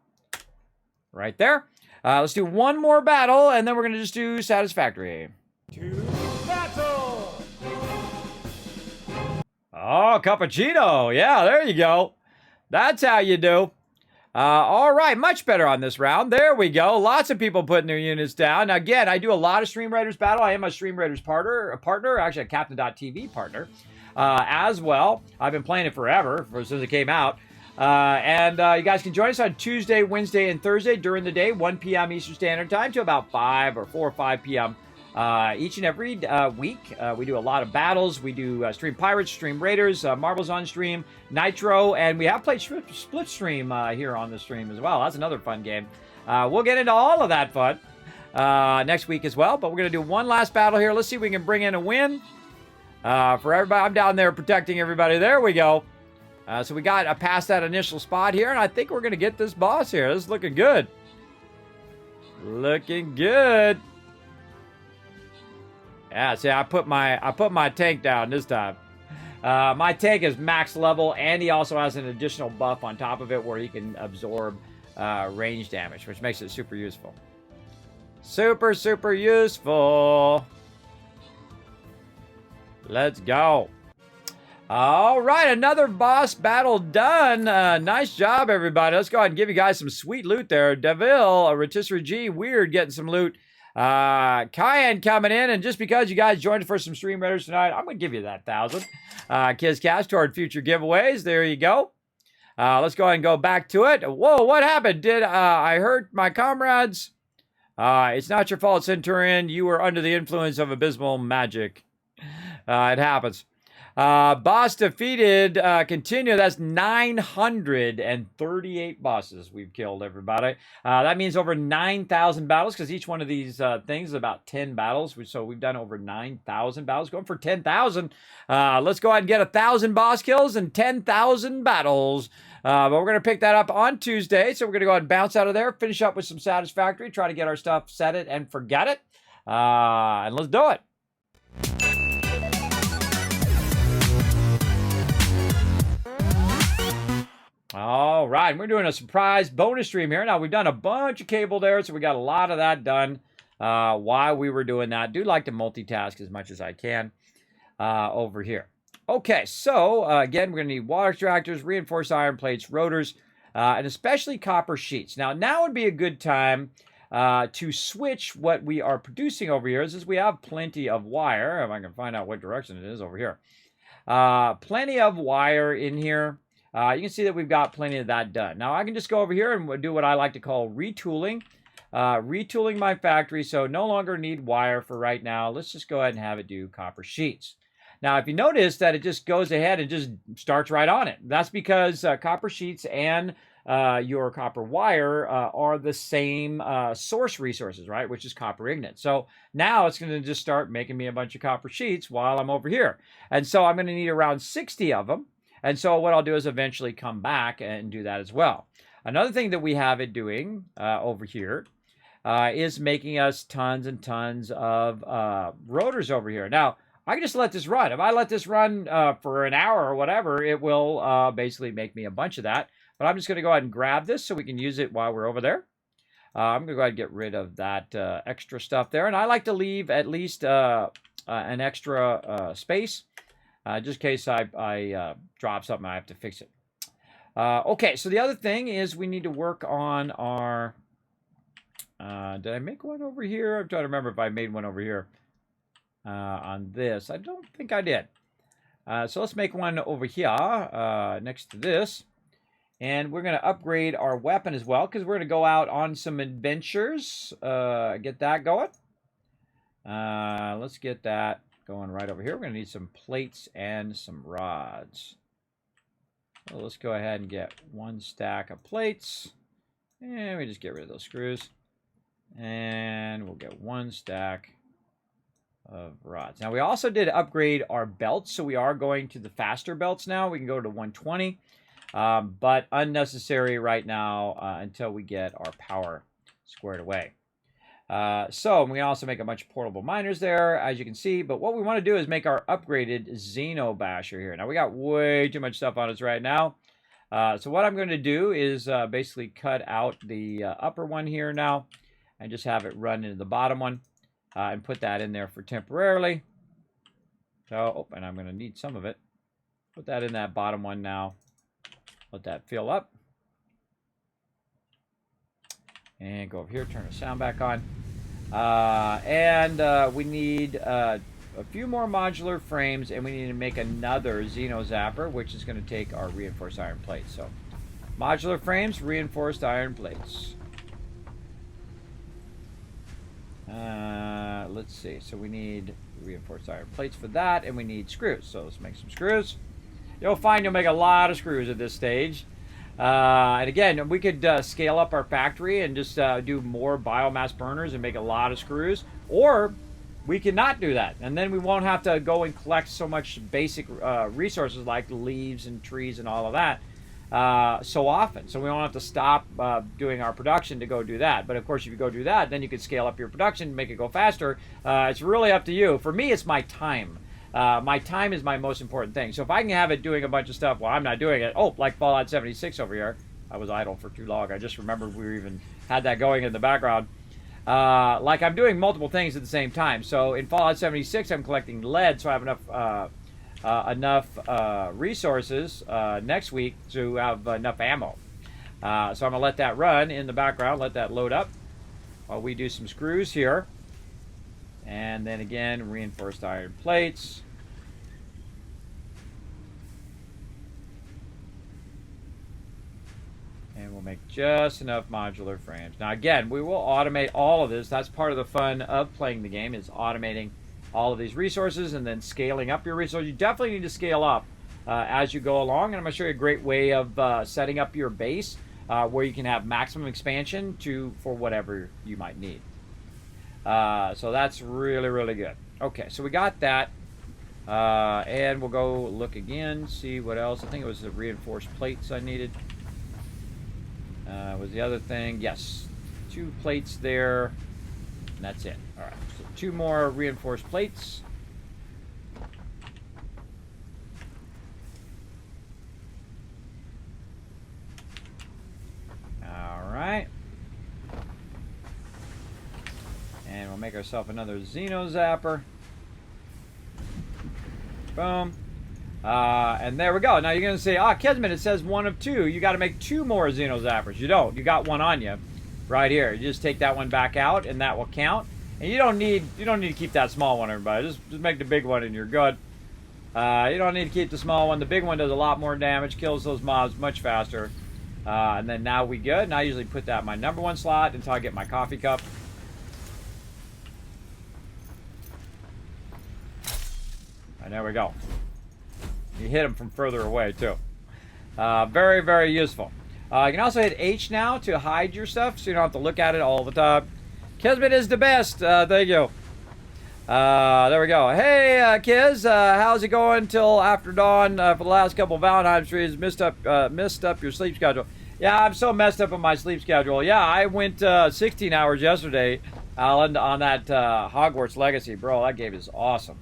Right there. Let's do one more battle, and then we're going to just do Satisfactory. To battle! Oh, cappuccino. Yeah, there you go. That's how you do. All right, much better on this round. There we go. Lots of people putting their units down. Now, again, I do a lot of Stream Raiders battle. I am a Stream Raiders partner, actually a Captain.tv partner as well. I've been playing it forever, since it came out. And you guys can join us on Tuesday, Wednesday, and Thursday during the day, 1 p.m. Eastern Standard Time to about 4 or 5 p.m. Each and every week. We do a lot of battles. We do Stream Pirates, Stream Raiders, Marbles on Stream, Nitro, and we have played Split Stream here on the stream as well. That's another fun game. We'll get into all of that fun next week as well, but we're going to do one last battle here. Let's see if we can bring in a win for everybody. I'm down there protecting everybody. There we go. So we got past that initial spot here, and I think we're going to get this boss here. This is looking good. Looking good. Yeah, see, I put my tank down this time. My tank is max level, and he also has an additional buff on top of it where he can absorb range damage, which makes it super useful. Super, super useful. Let's go. All right, another boss battle done. Nice job, everybody. Let's go ahead and give you guys some sweet loot there. Deville, Rotisserie G, Weird getting some loot. Cayenne coming in, and just because you guys joined for some Stream Raiders tonight, I'm going to give you that 1,000. Kizcast toward future giveaways. There you go. Let's go ahead and go back to it. Whoa, what happened? Did I hurt my comrades? It's not your fault, Centurion. You were under the influence of abysmal magic. It happens. Boss defeated, continue. That's 938 bosses we've killed, everybody. That means over 9,000 battles, because each one of these things is about 10 battles. So we've done over 9,000 battles, going for 10,000. Let's go ahead and get 1,000 boss kills and 10,000 battles. But we're going to pick that up on Tuesday. So we're going to go ahead and bounce out of there, finish up with some Satisfactory, try to get our stuff, set it, and forget it. And let's do it. All right, we're doing a surprise bonus stream here. Now, we've done a bunch of cable there, so we got a lot of that done while we were doing that. I do like to multitask as much as I can over here. Okay, so again, we're going to need water extractors, reinforced iron plates, rotors, and especially copper sheets. Now would be a good time to switch what we are producing over here, since we have plenty of wire. If I can find out what direction it is over here. Plenty of wire in here. You can see that we've got plenty of that done. Now, I can just go over here and do what I like to call retooling. Retooling my factory, so no longer need wire for right now. Let's just go ahead and have it do copper sheets. Now, if you notice that it just goes ahead and just starts right on it. That's because copper sheets and your copper wire are the same source resources, right? Which is copper ingot. So now it's going to just start making me a bunch of copper sheets while I'm over here. And so I'm going to need around 60 of them. And so what I'll do is eventually come back and do that as well. Another thing that we have it doing over here is making us tons and tons of rotors over here. Now, I can just let this run. If I let this run for an hour or whatever, it will basically make me a bunch of that. But I'm just going to go ahead and grab this so we can use it while we're over there. I'm going to go ahead and get rid of that extra stuff there. And I like to leave at least an extra space just in case I drop something, I have to fix it. Okay, so the other thing is we need to work on our... did I make one over here? I'm trying to remember if I made one over here on this. I don't think I did. So let's make one over here next to this. And we're going to upgrade our weapon as well because we're going to go out on some adventures. Get that going. Let's get that going right over here. We're going to need some plates and some rods. So let's go ahead and get one stack of plates. And we just get rid of those screws. And we'll get one stack of rods. Now, we also did upgrade our belts. So we are going to the faster belts now. We can go to 120. But unnecessary right now until we get our power squared away. So we also make a bunch of portable miners there, as you can see. But what we want to do is make our upgraded Xeno Basher here. Now, we got way too much stuff on us right now. So what I'm going to do is basically cut out the upper one here now and just have it run into the bottom one and put that in there for temporarily. So, and I'm going to need some of it. Put that in that bottom one now. Let that fill up. And go over here, turn the sound back on. We need a few more modular frames, and we need to make another Xeno Zapper, which is going to take our reinforced iron plates. So, modular frames, reinforced iron plates. Let's see. So, we need reinforced iron plates for that, and we need screws. So, let's make some screws. You'll find you'll make a lot of screws at this stage. And again, we could scale up our factory and just do more biomass burners and make a lot of screws. Or we could not do that. And then we won't have to go and collect so much basic resources like leaves and trees and all of that so often. So we won't have to stop doing our production to go do that. But of course, if you go do that, then you could scale up your production, make it go faster. It's really up to you. For me, it's my time. My time is my most important thing. So if I can have it doing a bunch of stuff while I'm not doing it, like Fallout 76 over here. I was idle for too long. I just remembered we even had that going in the background. Like I'm doing multiple things at the same time. So in Fallout 76, I'm collecting lead, so I have enough resources next week to have enough ammo. So I'm going to let that run in the background, let that load up while we do some screws here. And then again, reinforced iron plates. And we'll make just enough modular frames. Now again, we will automate all of this. That's part of the fun of playing the game, is automating all of these resources and then scaling up your resources. You definitely need to scale up as you go along. And I'm going to show you a great way of setting up your base where you can have maximum expansion for whatever you might need. So that's really, really good. Okay, so we got that. And we'll go look again, see what else. I think it was the reinforced plates I needed. Was the other thing. Yes, 2 plates there. And that's it. All right, so 2 more reinforced plates. All right. And we'll make ourselves another Xeno Zapper. Boom. And there we go. Now you're going to say, Kismet, it says 1 of 2. You got to make 2 more Xeno Zappers. You don't. You got one on you right here. You just take that one back out, and that will count. And you don't need to keep that small one, everybody. Just make the big one, and you're good. You don't need to keep the small one. The big one does a lot more damage, kills those mobs much faster. And then now we good. And I usually put that in my number 1 slot until I get my coffee cup. And there we go. You hit them from further away, too. Very, very useful. You can also hit H now to hide your stuff, so you don't have to look at it all the time. Kismet is the best. Thank you. There we go. Hey, Kiz, how's it going till after dawn for the last couple of Valentine's trees? Missed up your sleep schedule. Yeah, I'm so messed up on my sleep schedule. Yeah, I went 16 hours yesterday, Alan, on that Hogwarts Legacy. Bro, that game is awesome.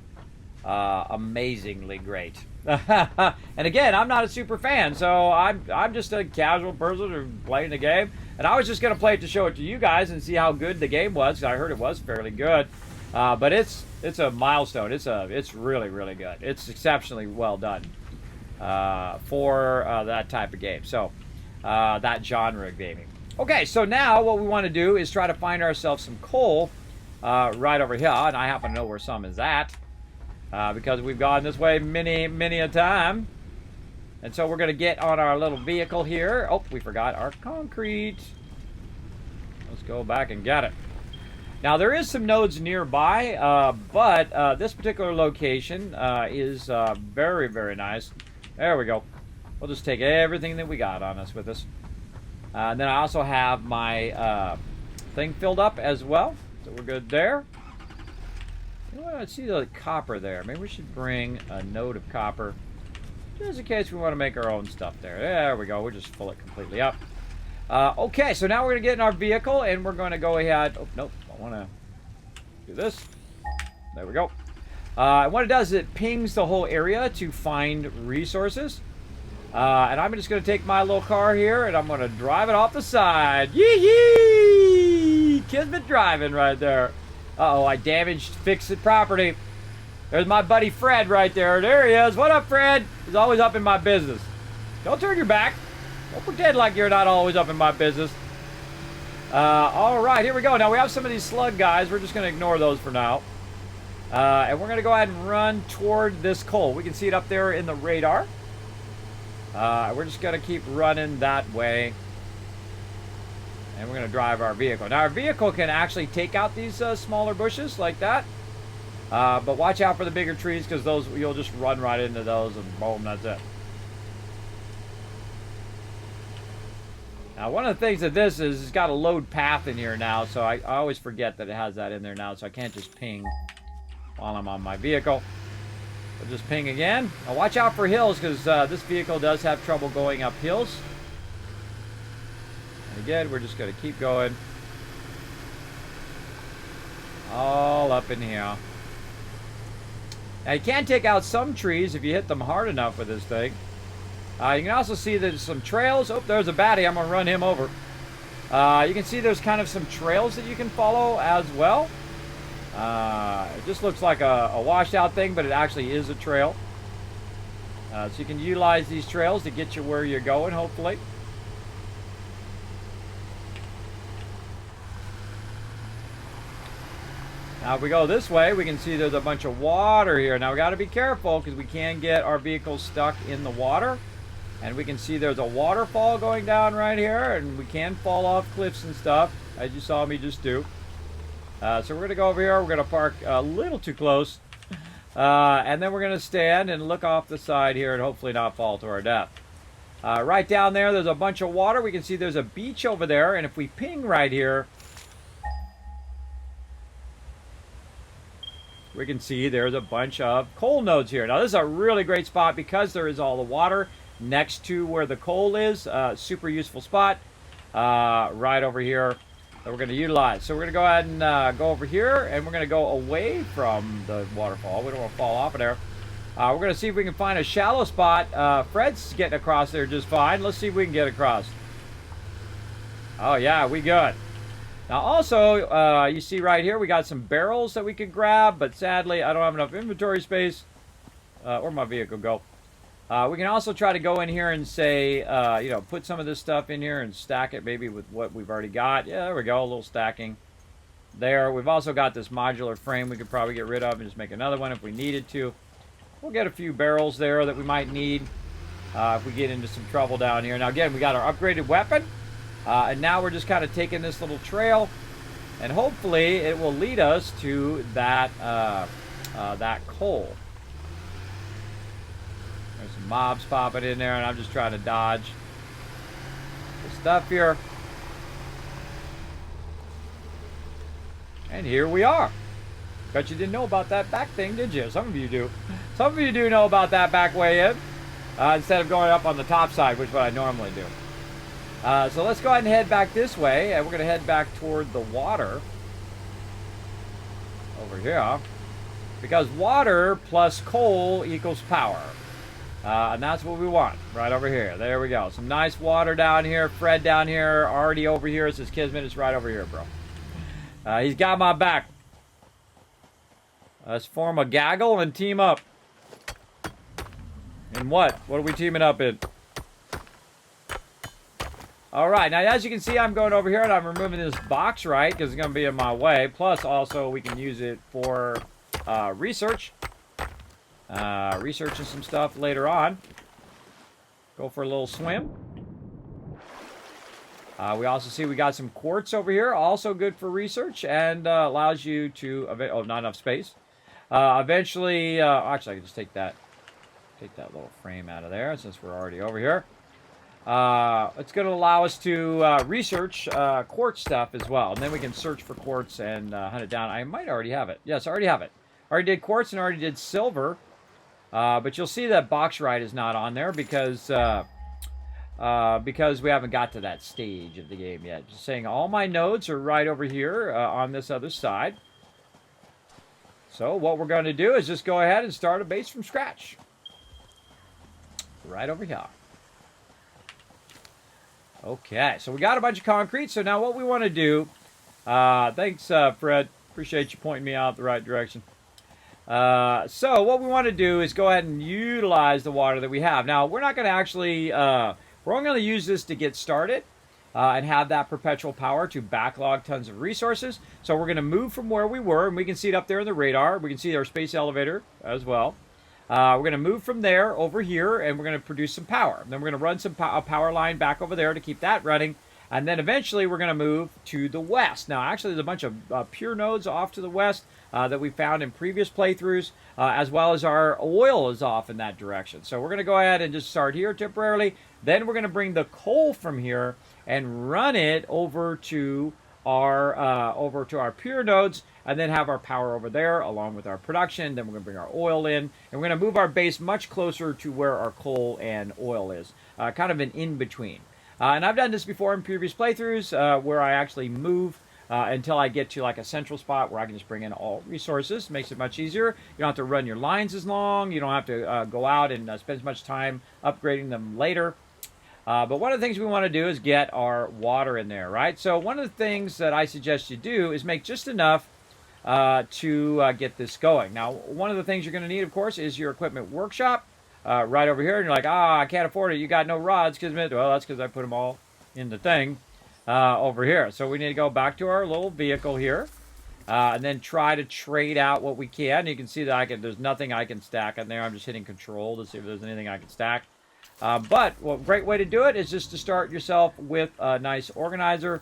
Amazingly great. And again, I'm not a super fan, so I'm just a casual person who's playing the game. And I was just going to play it to show it to you guys and see how good the game was, because I heard it was fairly good. But it's a milestone. It's really, really good. It's exceptionally well done for that type of game. So that genre of gaming. Okay, so now what we want to do is try to find ourselves some coal right over here, and I happen to know where some is at because we've gone this way many a time. And so we're going to get on our little vehicle here. Oh, we forgot our concrete. Let's go back and get it. Now, there is some nodes nearby, but this particular location is very, very nice. There we go. We'll just take everything that we got on us with us. And then I also have my thing filled up as well, so we're good there. You know what? I see the copper there. Maybe we should bring a node of copper, just in case we want to make our own stuff there. There we go. We'll just fill it completely up. Okay, so now we're going to get in our vehicle, and we're going to go ahead. Oh, nope. I want to do this. There we go. And what it does is it pings the whole area to find resources. And I'm just going to take my little car here, and I'm going to drive it off the side. Yee-yee! Kismet driving right there. Uh-oh, I damaged fix-it property. There's my buddy Fred right there. There he is. What up, Fred? He's always up in my business. Don't turn your back. Don't pretend like you're not always up in my business. All right, here we go. Now, we have some of these slug guys. We're just going to ignore those for now. And we're going to go ahead and run toward this coal. We can see it up there in the radar. We're just going to keep running that way. And we're going to drive our vehicle. Now, our vehicle can actually take out these smaller bushes like that. But watch out for the bigger trees, because those you'll just run right into those and boom, that's it. Now, one of the things that this is, it's got a load path in here now, so I always forget that it has that in there now, so I can't just ping while I'm on my vehicle. We'll just ping again. Now, watch out for hills, because this vehicle does have trouble going up hills. And again, we're just going to keep going. All up in here. Now, you can take out some trees if you hit them hard enough with this thing. You can also see there's some trails. Oh, there's a baddie. I'm going to run him over. You can see there's kind of some trails that you can follow as well. It just looks like a washed out thing, but it actually is a trail. So you can utilize these trails to get you where you're going, hopefully. Now, if we go this way, we can see there's a bunch of water here. Now, we got to be careful, because we can get our vehicles stuck in the water. And we can see there's a waterfall going down right here, and we can fall off cliffs and stuff, as you saw me just do. So we're going to go over here. We're going to park a little too close. And then we're going to stand and look off the side here and hopefully not fall to our death. Right down there's a bunch of water. We can see there's a beach over there, and if we ping right here, we can see there's a bunch of coal nodes here. Now, this is a really great spot because there is all the water next to where the coal is. Super useful spot right over here that we're going to utilize. So we're going to go ahead and go over here, and we're going to go away from the waterfall. We don't want to fall off of there. We're going to see if we can find a shallow spot. Fred's getting across there just fine. Let's see if we can get across. Oh, yeah, we good. Now, also, you see right here, we got some barrels that we can grab, but sadly, I don't have enough inventory space. Where'd my vehicle go? We can also try to go in here and say, you know, put some of this stuff in here and stack it maybe with what we've already got. Yeah, there we go, a little stacking there. We've also got this modular frame we could probably get rid of and just make another one if we needed to. We'll get a few barrels there that we might need if we get into some trouble down here. Now, again, we got our upgraded weapon. And now we're just kind of taking this little trail, and hopefully it will lead us to that that coal. There's some mobs popping in there, and I'm just trying to dodge. the stuff here. And here we are. Bet you didn't know about that back thing, did you? Some of you do. Some of you do know about that back way in. Instead of going up on the top side, which is what I normally do. So let's go ahead and head back this way. And we're going to head back toward the water. Over here. Because water plus coal equals power. And that's what we want. Right over here. There we go. Some nice water down here. Fred down here. Already over here. It says Kismet. It's right over here, bro. He's got my back. Let's form a gaggle and team up. In what? What are we teaming up in? Alright, now as you can see, I'm going over here and I'm removing this box, right? Because it's going to be in my way. Plus, also, we can use it for research. Researching some stuff later on. Go for a little swim. We also see we got some quartz over here. Also good for research and allows you to... Oh, not enough space. Eventually... actually, I can just take that little frame out of there since we're already over here. It's going to allow us to research quartz stuff as well. And then we can search for quartz and hunt it down. I might already have it. Yes, I already have it. Already did quartz and already did silver. But you'll see that bauxite is not on there because we haven't got to that stage of the game yet. Just saying all my nodes are right over here on this other side. So what we're going to do is just go ahead and start a base from scratch. Right over here. Okay, so we got a bunch of concrete. So now what we want to do... thanks, Fred. Appreciate you pointing me out the right direction. So what we want to do is go ahead and utilize the water that we have. Now, we're not going to actually... we're only going to use this to get started and have that perpetual power to backlog tons of resources. So we're going to move from where we were, and we can see it up there in the radar. We can see our space elevator as well. We're going to move from there over here, and we're going to produce some power. Then we're going to run some power line back over there to keep that running. And then eventually we're going to move to the west. Now, actually, there's a bunch of pure nodes off to the west that we found in previous playthroughs, as well as our oil is off in that direction. So we're going to go ahead and just start here temporarily. Then we're going to bring the coal from here and run it over to our pure nodes, and then have our power over there along with our production. Then we're going to bring our oil in, and we're going to move our base much closer to where our coal and oil is, kind of an in-between. And I've done this before in previous playthroughs where I actually move until I get to like a central spot where I can just bring in all resources. Makes it much easier. You don't have to run your lines as long. You don't have to go out and spend as much time upgrading them later. But one of the things we want to do is get our water in there, right? So one of the things that I suggest you do is make just enough to get this going. Now, one of the things you're going to need, of course, is your equipment workshop right over here. And you're like, I can't afford it. You got no rods, Kismet. Well, that's because I put them all in the thing over here. So we need to go back to our little vehicle here and then try to trade out what we can. You can see that there's nothing I can stack in there. I'm just hitting control to see if there's anything I can stack. But a great way to do it is just to start yourself with a nice organizer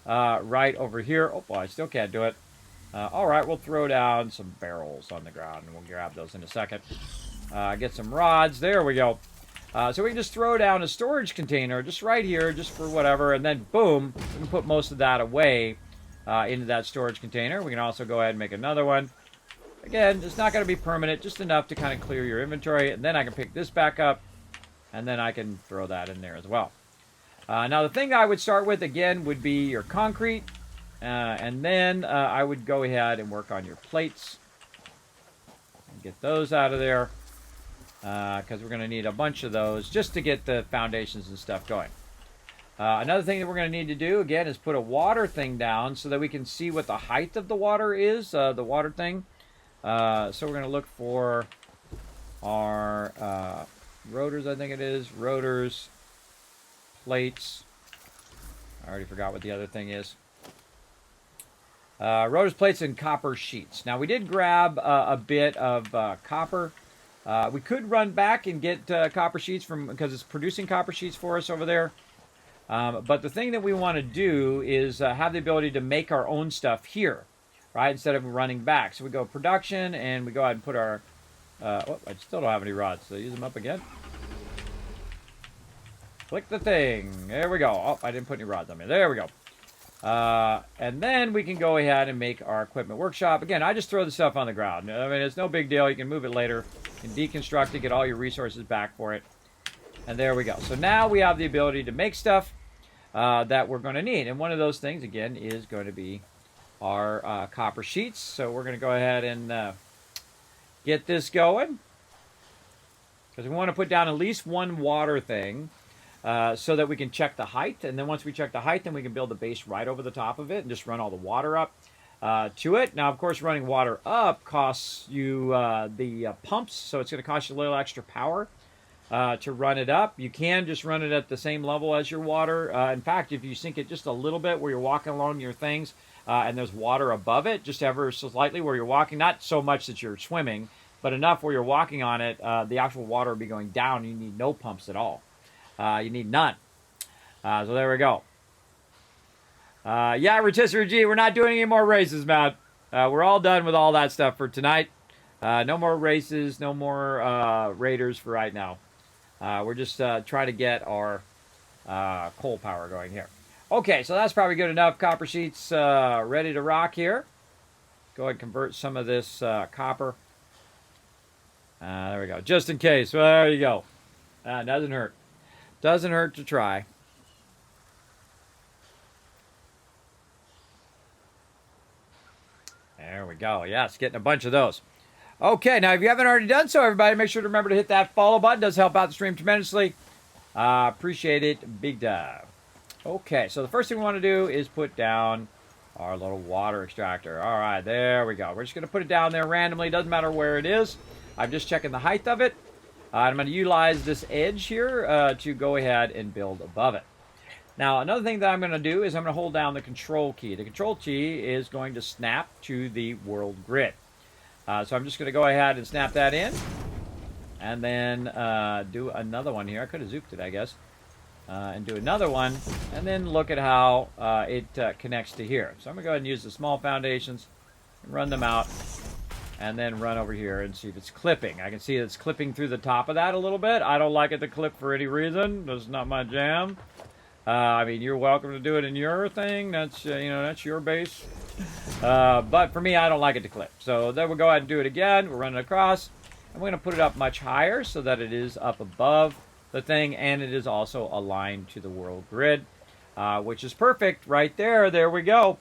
right over here. Oh, boy, I still can't do it. All right, we'll throw down some barrels on the ground, and we'll grab those in a second. Get some rods. There we go. So we can just throw down a storage container just right here, just for whatever, and then boom, we can put most of that away into that storage container. We can also go ahead and make another one. Again, it's not going to be permanent, just enough to kind of clear your inventory, and then I can pick this back up, and then I can throw that in there as well. Now, the thing I would start with, again, would be your concrete. And then I would go ahead and work on your plates. And get those out of there. Because we're going to need a bunch of those just to get the foundations and stuff going. Another thing that we're going to need to do, again, is put a water thing down so that we can see what the height of the water is, the water thing. So we're going to look for our... rotors, I think it is. Rotors, plates. I already forgot what the other thing is. Rotors, plates, and copper sheets. Now, we did grab a bit of copper. We could run back and get copper sheets because it's producing copper sheets for us over there. But the thing that we want to do is have the ability to make our own stuff here, right, instead of running back. So we go production, and we go ahead and put our... I still don't have any rods, so use them up again. Click the thing. There we go. Oh, I didn't put any rods on there. There we go. And then we can go ahead and make our equipment workshop. Again, I just throw the stuff on the ground. I mean, it's no big deal. You can move it later. You can deconstruct it, get all your resources back for it. And there we go. So now we have the ability to make stuff that we're going to need. And one of those things, again, is going to be our copper sheets. So we're going to go ahead and get this going. Because we want to put down at least one water thing. So that we can check the height, and then once we check the height, then we can build a base right over the top of it and just run all the water up to it. Now, of course, running water up costs you the pumps, so it's going to cost you a little extra power to run it up. You can just run it at the same level as your water. In fact, if you sink it just a little bit where you're walking along your things and there's water above it, just ever so slightly where you're walking, not so much that you're swimming, but enough where you're walking on it, the actual water will be going down. You need no pumps at all. You need none. So there we go. Yeah, Rotisserie G, we're not doing any more races, Matt. We're all done with all that stuff for tonight. No more races, no more raiders for right now. We're just trying to get our coal power going here. Okay, so that's probably good enough. Copper sheets ready to rock here. Go ahead and convert some of this copper. There we go. Just in case. Well, there you go. Doesn't hurt. Doesn't hurt to try. There we go. Yes, getting a bunch of those. Okay, now if you haven't already done so, everybody, make sure to remember to hit that follow button. It does help out the stream tremendously. Appreciate it. Big time. Okay, so the first thing we want to do is put down our little water extractor. All right, there we go. We're just going to put it down there randomly. Doesn't matter where it is. I'm just checking the height of it. I'm going to utilize this edge here to go ahead and build above it. Now, another thing that I'm going to do is I'm going to hold down the control key. The control key is going to snap to the world grid. So I'm just going to go ahead and snap that in. And then do another one here. I could have zooped it, I guess. And do another one. And then look at how it connects to here. So I'm going to go ahead and use the small foundations and run them out. And then run over here and see if it's clipping. I can see it's clipping through the top of that a little bit. I don't like it to clip for any reason. That's not my jam. I mean, you're welcome to do it in your thing. That's that's your base. But for me, I don't like it to clip. So then we'll go ahead and do it again. We're running across. And we're going to put it up much higher so that it is up above the thing. And it is also aligned to the world grid, which is perfect right there. There we go.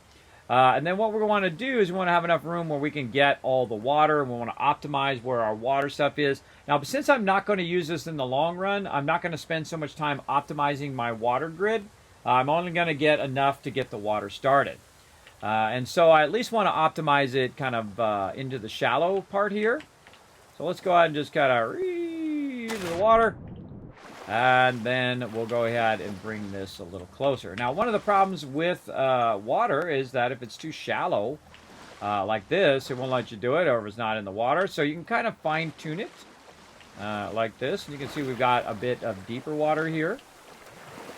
And then what we want to do is we want to have enough room where we can get all the water, and we want to optimize where our water stuff is. Now, since I'm not going to use this in the long run, I'm not going to spend so much time optimizing my water grid. I'm only going to get enough to get the water started. And so I at least want to optimize it kind of into the shallow part here. So let's go ahead and just kind of into the water. And then we'll go ahead and bring this a little closer. Now, one of the problems with water is that if it's too shallow, like this, it won't let you do it, or if it's not in the water. So you can kind of fine-tune it like this. And you can see we've got a bit of deeper water here.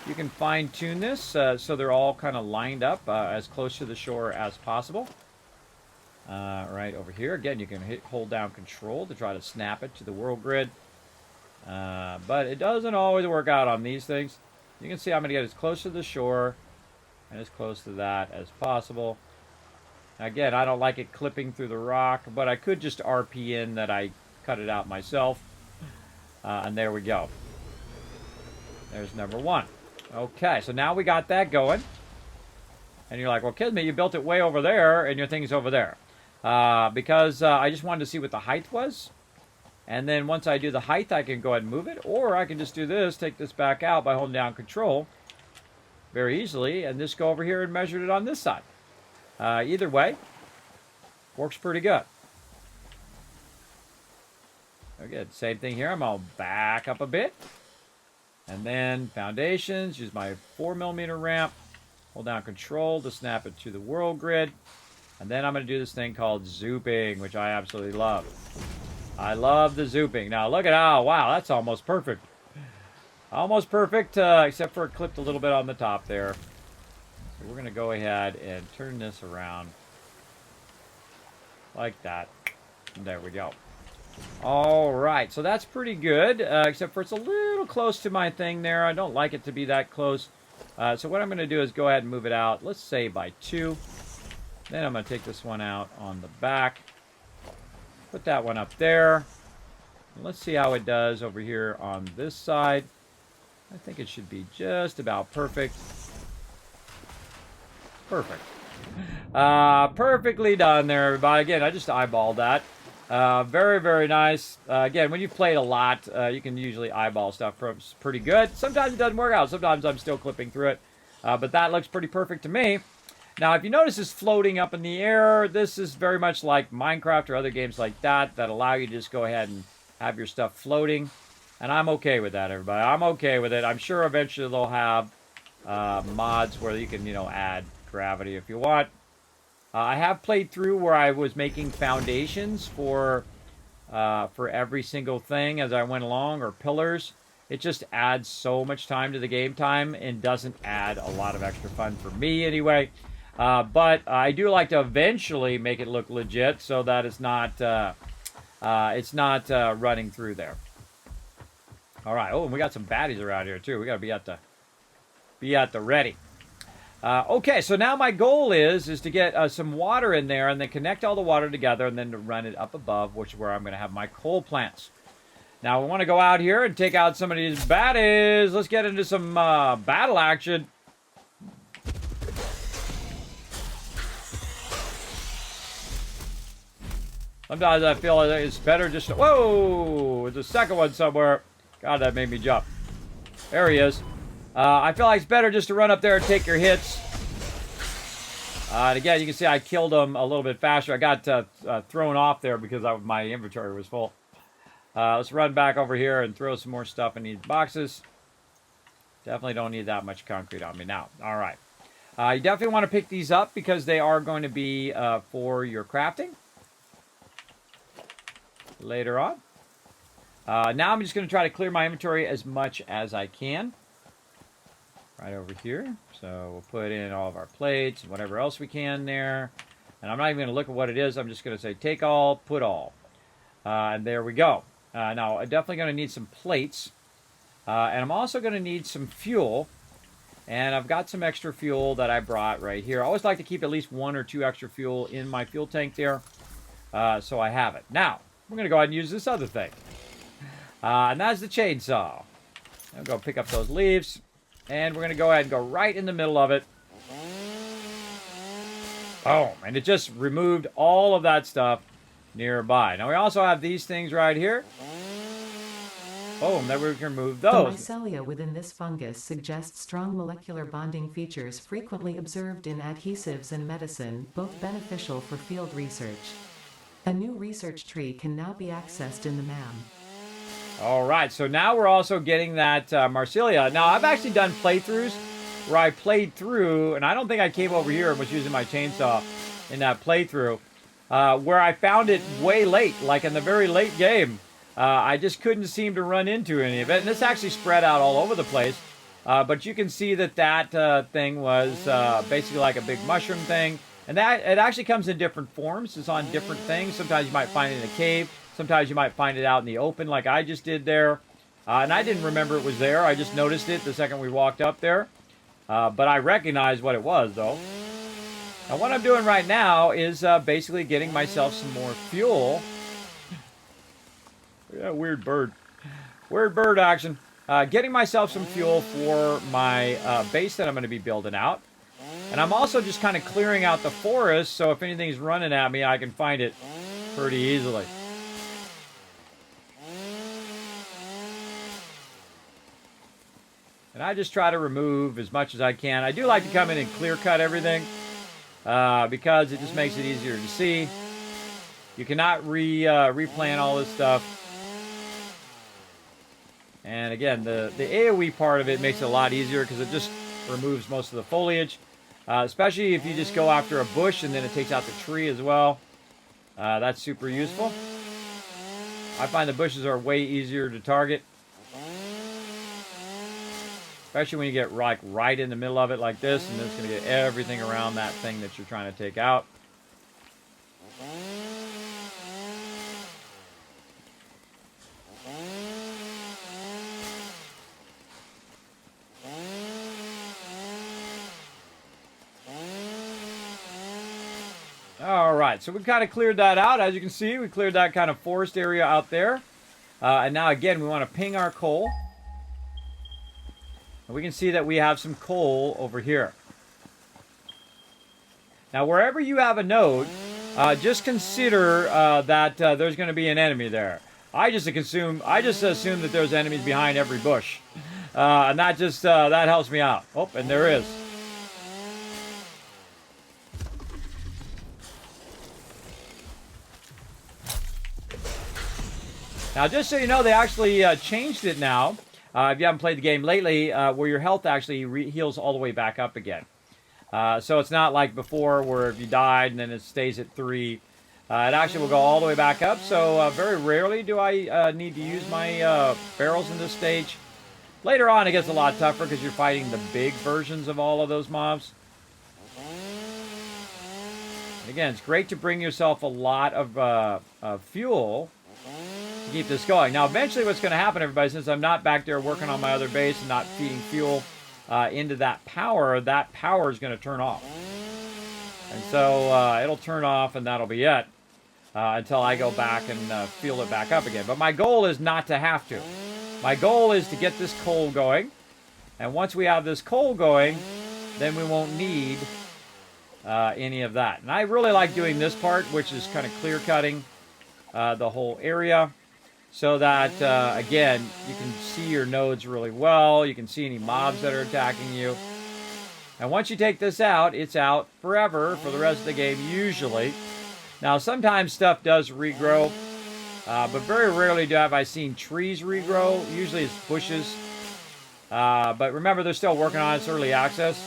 You can fine-tune this so they're all kind of lined up as close to the shore as possible. Right over here. Again, you can hold down Control to try to snap it to the world grid. But it doesn't always work out on these things. You can see I'm going to get as close to the shore and as close to that as possible. Again, I don't like it clipping through the rock, but I could just RP in that I cut it out myself. And there we go. There's number one. Okay, so now we got that going. And you're like, well, Kismet, you built it way over there, and your thing's over there. Because I just wanted to see what the height was. And then once I do the height, I can go ahead and move it. Or I can just do this, take this back out by holding down Control very easily, and just go over here and measure it on this side. Either way, works pretty good. Okay, same thing here. I'm going to back up a bit. And then foundations, use my 4mm ramp. Hold down Control to snap it to the world grid. And then I'm going to do this thing called zooping, which I absolutely love. I love the zooping. Now look at how, wow, that's almost perfect. Almost perfect, except for it clipped a little bit on the top there. So we're going to go ahead and turn this around like that. And there we go. All right, so that's pretty good, except for it's a little close to my thing there. I don't like it to be that close. So what I'm going to do is go ahead and move it out, let's say by 2. Then I'm going to take this one out on the back. Put that one up there. And let's see how it does over here on this side. I think it should be just about perfect. Perfect. Perfectly done there, everybody. Again, I just eyeballed that. Very, very nice. Again, when you've played a lot, you can usually eyeball stuff pretty good. Sometimes it doesn't work out. Sometimes I'm still clipping through it. But that looks pretty perfect to me. Now, if you notice it's floating up in the air, this is very much like Minecraft or other games like that allow you to just go ahead and have your stuff floating. And I'm okay with that, everybody. I'm okay with it. I'm sure eventually they'll have mods where you can, add gravity if you want. I have played through where I was making foundations for every single thing as I went along, or pillars. It just adds so much time to the game time and doesn't add a lot of extra fun for me anyway. But I do like to eventually make it look legit so that it's not running through there. All right. Oh, and we got some baddies around here too. We got to be at the ready. Okay, so now my goal is to get some water in there and then connect all the water together and then to run it up above, which is where I'm going to have my coal plants. Now, we want to go out here and take out some of these baddies. Let's get into some battle action. Sometimes I feel like it's better just to... Whoa! There's a second one somewhere. God, that made me jump. There he is. I feel like it's better just to run up there and take your hits. And again, you can see I killed him a little bit faster. I got thrown off there because my inventory was full. Let's run back over here and throw some more stuff in these boxes. Definitely don't need that much concrete on me now. All right. You definitely want to pick these up because they are going to be for your crafting later on. Now I'm just going to try to clear my inventory as much as I can. Right over here. So we'll put in all of our plates and whatever else we can there. And I'm not even going to look at what it is. I'm just going to say take all, put all. And there we go. Now, I'm definitely going to need some plates. And I'm also going to need some fuel. And I've got some extra fuel that I brought right here. I always like to keep at least 1 or 2 extra fuel in my fuel tank there. So I have it. Now, we're going to go ahead and use this other thing. And that's the chainsaw. I'll go pick up those leaves. And we're going to go ahead and go right in the middle of it. Boom. And it just removed all of that stuff nearby. Now we also have these things right here. Boom. Then we can remove those. The mycelia within this fungus suggests strong molecular bonding features frequently observed in adhesives and medicine, both beneficial for field research. A new research tree can now be accessed in the MAM. All right, so now we're also getting that Marsilia. Now, I've actually done playthroughs where I played through, and I don't think I came over here and was using my chainsaw in that playthrough, where I found it way late, like in the very late game. I just couldn't seem to run into any of it, and this actually spread out all over the place. But you can see that thing was basically like a big mushroom thing, and that it actually comes in different forms. It's on different things. Sometimes you might find it in a cave. Sometimes you might find it out in the open like I just did there. And I didn't remember it was there. I just noticed it the second we walked up there. But I recognized what it was, though. Now, what I'm doing right now is basically getting myself some more fuel. Yeah, weird bird. Weird bird action. Getting myself some fuel for my base that I'm going to be building out. And I'm also just kind of clearing out the forest, so if anything's running at me, I can find it pretty easily. And I just try to remove as much as I can. I do like to come in and clear cut everything because it just makes it easier to see. You cannot replant all this stuff. And again, the AoE part of it makes it a lot easier because it just removes most of the foliage. Especially if you just go after a bush and then it takes out the tree as well. That's super useful. I find the bushes are way easier to target. Especially when you get right in the middle of it like this, and it's going to get everything around that thing that you're trying to take out. All right, so we kind of cleared that out. As you can see, we cleared that kind of forest area out there. And now, again, we want to ping our coal. And we can see that we have some coal over here. Now, wherever you have a node, just consider that there's going to be an enemy there. I just assume that there's enemies behind every bush. And that just that helps me out. Oh, and there is. Now, just so you know, they actually changed it now. If you haven't played the game lately, where your health actually heals all the way back up again. So it's not like before where if you died and then it stays at 3. It actually will go all the way back up. So very rarely do I need to use my barrels in this stage. Later on, it gets a lot tougher because you're fighting the big versions of all of those mobs. And again, it's great to bring yourself a lot of fuel to keep this going. Now, eventually what's going to happen, everybody, since I'm not back there working on my other base and not feeding fuel into that power is going to turn off. And so it'll turn off and that'll be it until I go back and fuel it back up again. But my goal is not to have to. My goal is to get this coal going. And once we have this coal going, then we won't need any of that. And I really like doing this part, which is kind of clear cutting the whole area. So that, again, you can see your nodes really well. You can see any mobs that are attacking you. And once you take this out, it's out forever for the rest of the game, usually. Now, sometimes stuff does regrow. But very rarely have I seen trees regrow. Usually it's bushes. But remember, they're still working on it. It's early access.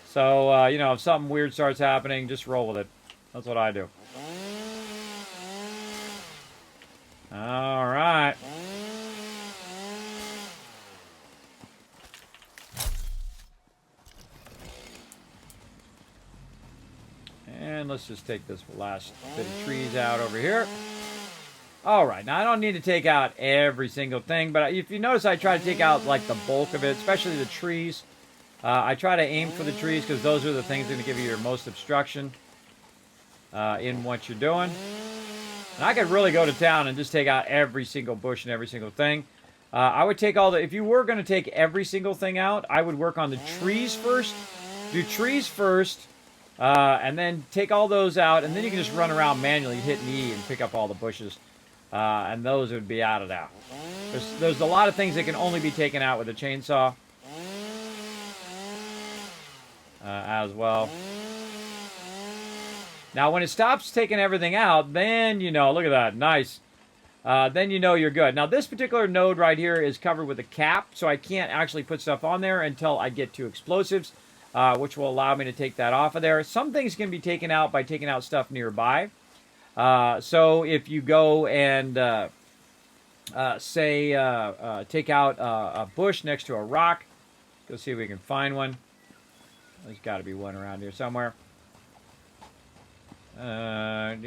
So, you know, if something weird starts happening, just roll with it. That's what I do. All right. And let's just take this last bit of trees out over here. All right. Now, I don't need to take out every single thing, but if you notice, I try to take out, like, the bulk of it, especially the trees. I try to aim for the trees because those are the things that are going to give you your most obstruction in what you're doing. And I could really go to town and just take out every single bush and every single thing. I would take all the... If you were going to take every single thing out, I would work on the trees first. Do trees first, and then take all those out, and then you can just run around manually, hit E, and pick up all the bushes. And those would be out of that. There's a lot of things that can only be taken out with a chainsaw. As well. Now, when it stops taking everything out, then, you know, look at that, nice. Then you know you're good. Now, this particular node right here is covered with a cap, so I can't actually put stuff on there until I get to explosives, which will allow me to take that off of there. Some things can be taken out by taking out stuff nearby. So if you go and, take out a bush next to a rock, go see if we can find one. There's got to be one around here somewhere. Where's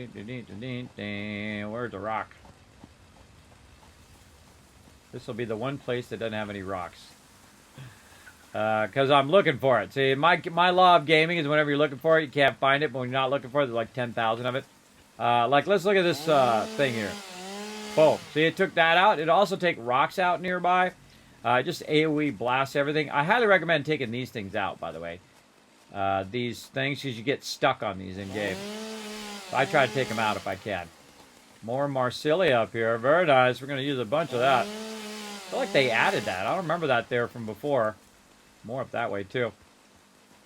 the rock? This will be the one place that doesn't have any rocks. Because I'm looking for it. See, my law of gaming is whenever you're looking for it, you can't find it. But when you're not looking for it, there's like 10,000 of it. Like, let's look at this thing here. Boom. See, it took that out. It also take rocks out nearby. Just AoE blasts everything. I highly recommend taking these things out, by the way. These things, because you get stuck on these in-game. So I try to take them out if I can. More Marsilia up here. Very nice. We're going to use a bunch of that. I feel like they added that. I don't remember that there from before. More up that way, too.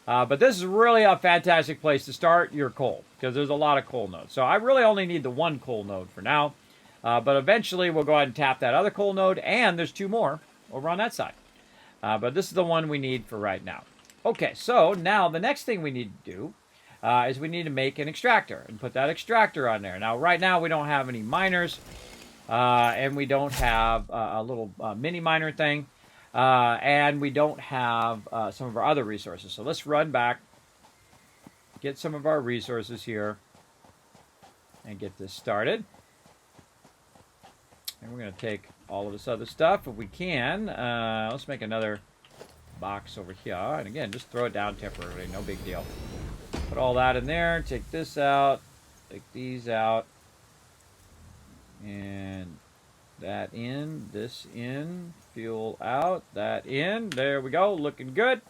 But this is really a fantastic place to start your coal, because there's a lot of coal nodes. So I really only need the one coal node for now. But eventually we'll go ahead and tap that other coal node, and there's 2 more over on that side. But this is the one we need for right now. Okay, so now the next thing we need to do is we need to make an extractor and put that extractor on there. Now, right now we don't have any miners, and we don't have a little mini miner thing, and we don't have some of our other resources. So let's run back, get some of our resources here, and get this started. And we're going to take all of this other stuff if we can. Let's make another box over here. And again, just throw it down temporarily. No big deal. Put all that in there. Take this out. Take these out. And that in. This in. Fuel out. That in. There we go. Looking good.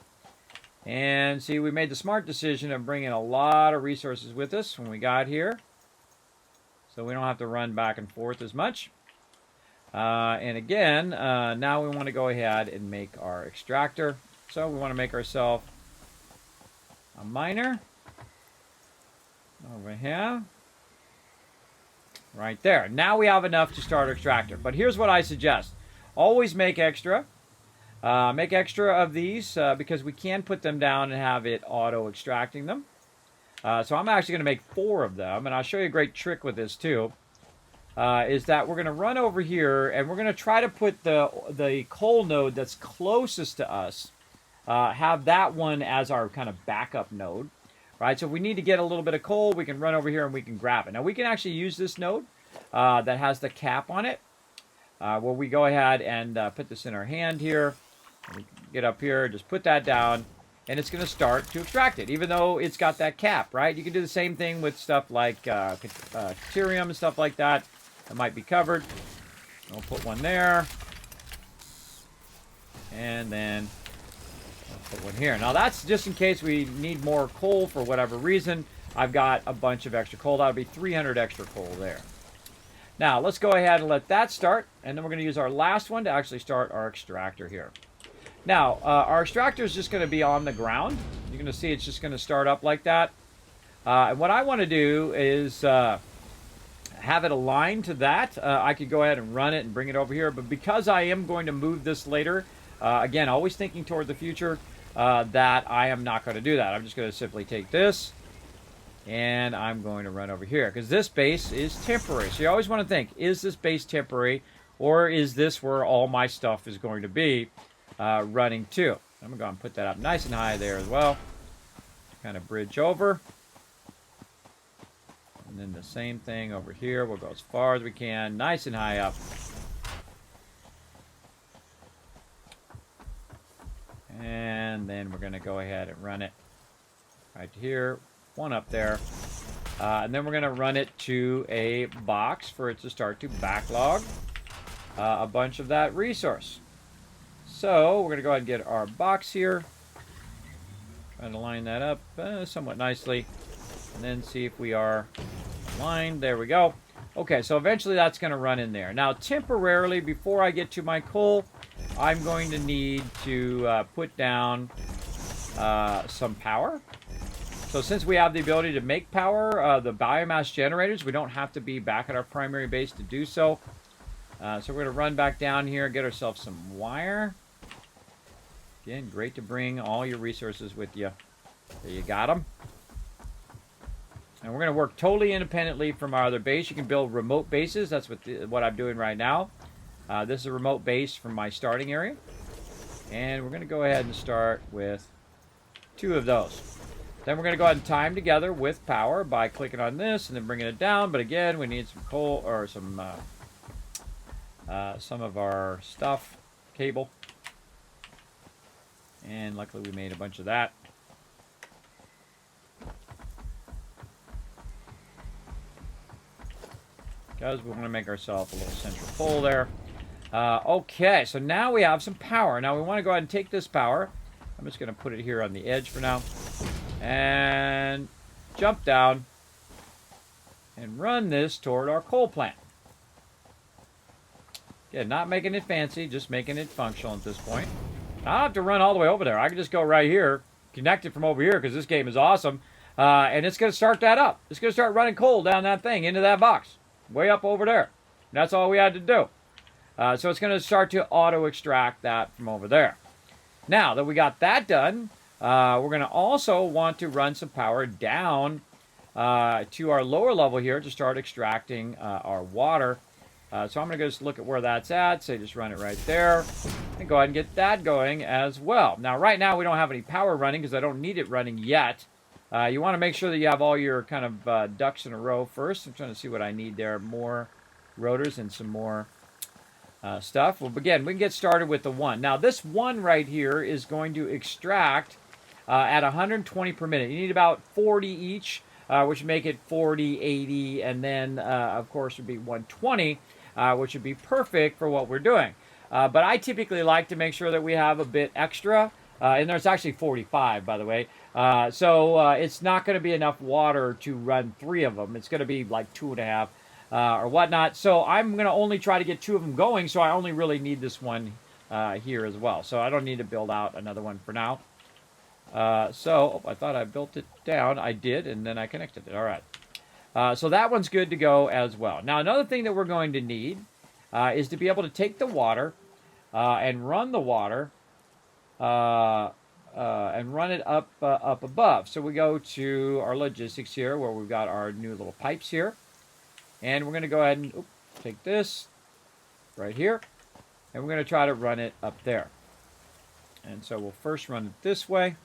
And see, we made the smart decision of bringing a lot of resources with us when we got here. So we don't have to run back and forth as much. And again, now we want to go ahead and make our extractor. So we want to make ourselves a miner. Over here. Right there. Now we have enough to start our extractor. But here's what I suggest. Always make extra. Make extra of these because we can put them down and have it auto-extracting them. So I'm actually going to make 4 of them. And I'll show you a great trick with this too. Is that we're going to run over here and we're going to try to put the coal node that's closest to us, have that one as our kind of backup node, right? So if we need to get a little bit of coal, we can run over here and we can grab it. Now we can actually use this node that has the cap on it, where we go ahead and put this in our hand here. We get up here, just put that down, and it's going to start to extract it, even though it's got that cap, right? You can do the same thing with stuff like Caterium and stuff like that. That might be covered. I'll put one there. And then I'll put one here. Now that's just in case we need more coal for whatever reason. I've got a bunch of extra coal. That'll be 300 extra coal there. Now let's go ahead and let that start. And then we're going to use our last one to actually start our extractor here. Now, our extractor is just going to be on the ground. You're going to see it's just going to start up like that. And what I want to do is have it aligned to that. I could go ahead and run it and bring it over here, but because I am going to move this later, again, always thinking toward the future, that I am not going to do that. I'm just going to simply take this, and I'm going to run over here, because this base is temporary. So you always want to think, is this base temporary, or is this where all my stuff is going to be running to? I'm going to go and put that up nice and high there as well. Kind of bridge over. And then the same thing over here. We'll go as far as we can, nice and high up. And then we're going to go ahead and run it right here, one up there. And then we're going to run it to a box for it to start to backlog a bunch of that resource. So we're going to go ahead and get our box here. Trying to line that up somewhat nicely. And then see if we are aligned. There we go. Okay, so eventually that's going to run in there. Now, temporarily, before I get to my coal, I'm going to need to put down some power. So since we have the ability to make power, the biomass generators, we don't have to be back at our primary base to do so. So we're going to run back down here, get ourselves some wire. Again, great to bring all your resources with you. There you got them. And we're going to work totally independently from our other base. You can build remote bases. That's what I'm doing right now. This is a remote base from my starting area. And we're going to go ahead and start with 2 of those. Then we're going to go ahead and tie them together with power by clicking on this and then bringing it down. But again, we need some coal or some of our stuff, cable. And luckily we made a bunch of that. Because we want to make ourselves a little central pole there. Okay, so now we have some power. Now we want to go ahead and take this power. I'm just going to put it here on the edge for now. And jump down. And run this toward our coal plant. Again, not making it fancy, just making it functional at this point. I don't have to run all the way over there. I can just go right here, connect it from over here, because this game is awesome. And it's going to start that up. It's going to start running coal down that thing into that box. Way up over there. That's all we had to do. So it's going to start to auto-extract that from over there. Now that we got that done, we're going to also want to run some power down to our lower level here to start extracting our water. So I'm going to just look at where that's at. Say just run it right there. And go ahead and get that going as well. Now right now we don't have any power running because I don't need it running yet. You want to make sure that you have all your kind of ducks in a row first. I'm trying to see what I need there. More rotors and some more stuff. Well, again, we can get started with the 1. Now, this 1 right here is going to extract at 120 per minute. You need about 40 each, which would make it 40, 80, and then, of course, would be 120, which would be perfect for what we're doing. But I typically like to make sure that we have a bit extra. And there's actually 45, by the way. So it's not going to be enough water to run 3 of them. It's going to be like 2.5 or whatnot. So I'm going to only try to get 2 of them going. So I only really need this one here as well. So I don't need to build out another one for now. I thought I built it down. I did, and then I connected it. All right. So that one's good to go as well. Now, another thing that we're going to need is to be able to take the water and run the water and run it up above. So we go to our logistics here where we've got our new little pipes here. And we're going to go ahead and take this right here. And we're going to try to run it up there. And so we'll first run it this way.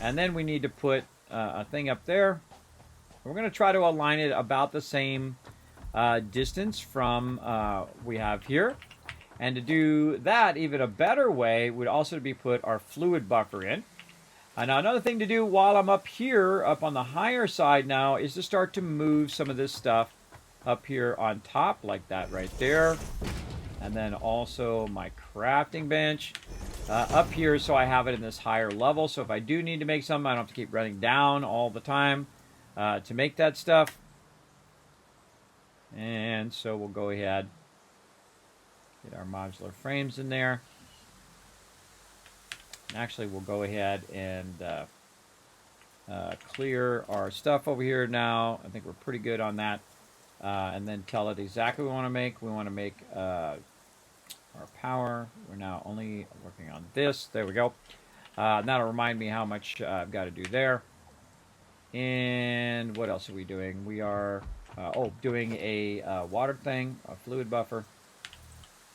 And then we need to put a thing up there. We're going to try to align it about the same distance from we have here. And to do that, even a better way would also be put our fluid buffer in. Now, another thing to do while I'm up here, up on the higher side now, is to start to move some of this stuff up here on top, like that right there. And then also my crafting bench up here, so I have it in this higher level. So if I do need to make something, I don't have to keep running down all the time to make that stuff. And so we'll go ahead. Get our modular frames in there. And actually, we'll go ahead and clear our stuff over here now. I think we're pretty good on that. And then tell it exactly what we want to make. We want to make our power. We're now only working on this. There we go. And that'll remind me how much I've got to do there. And what else are we doing? We are doing a water thing, a fluid buffer.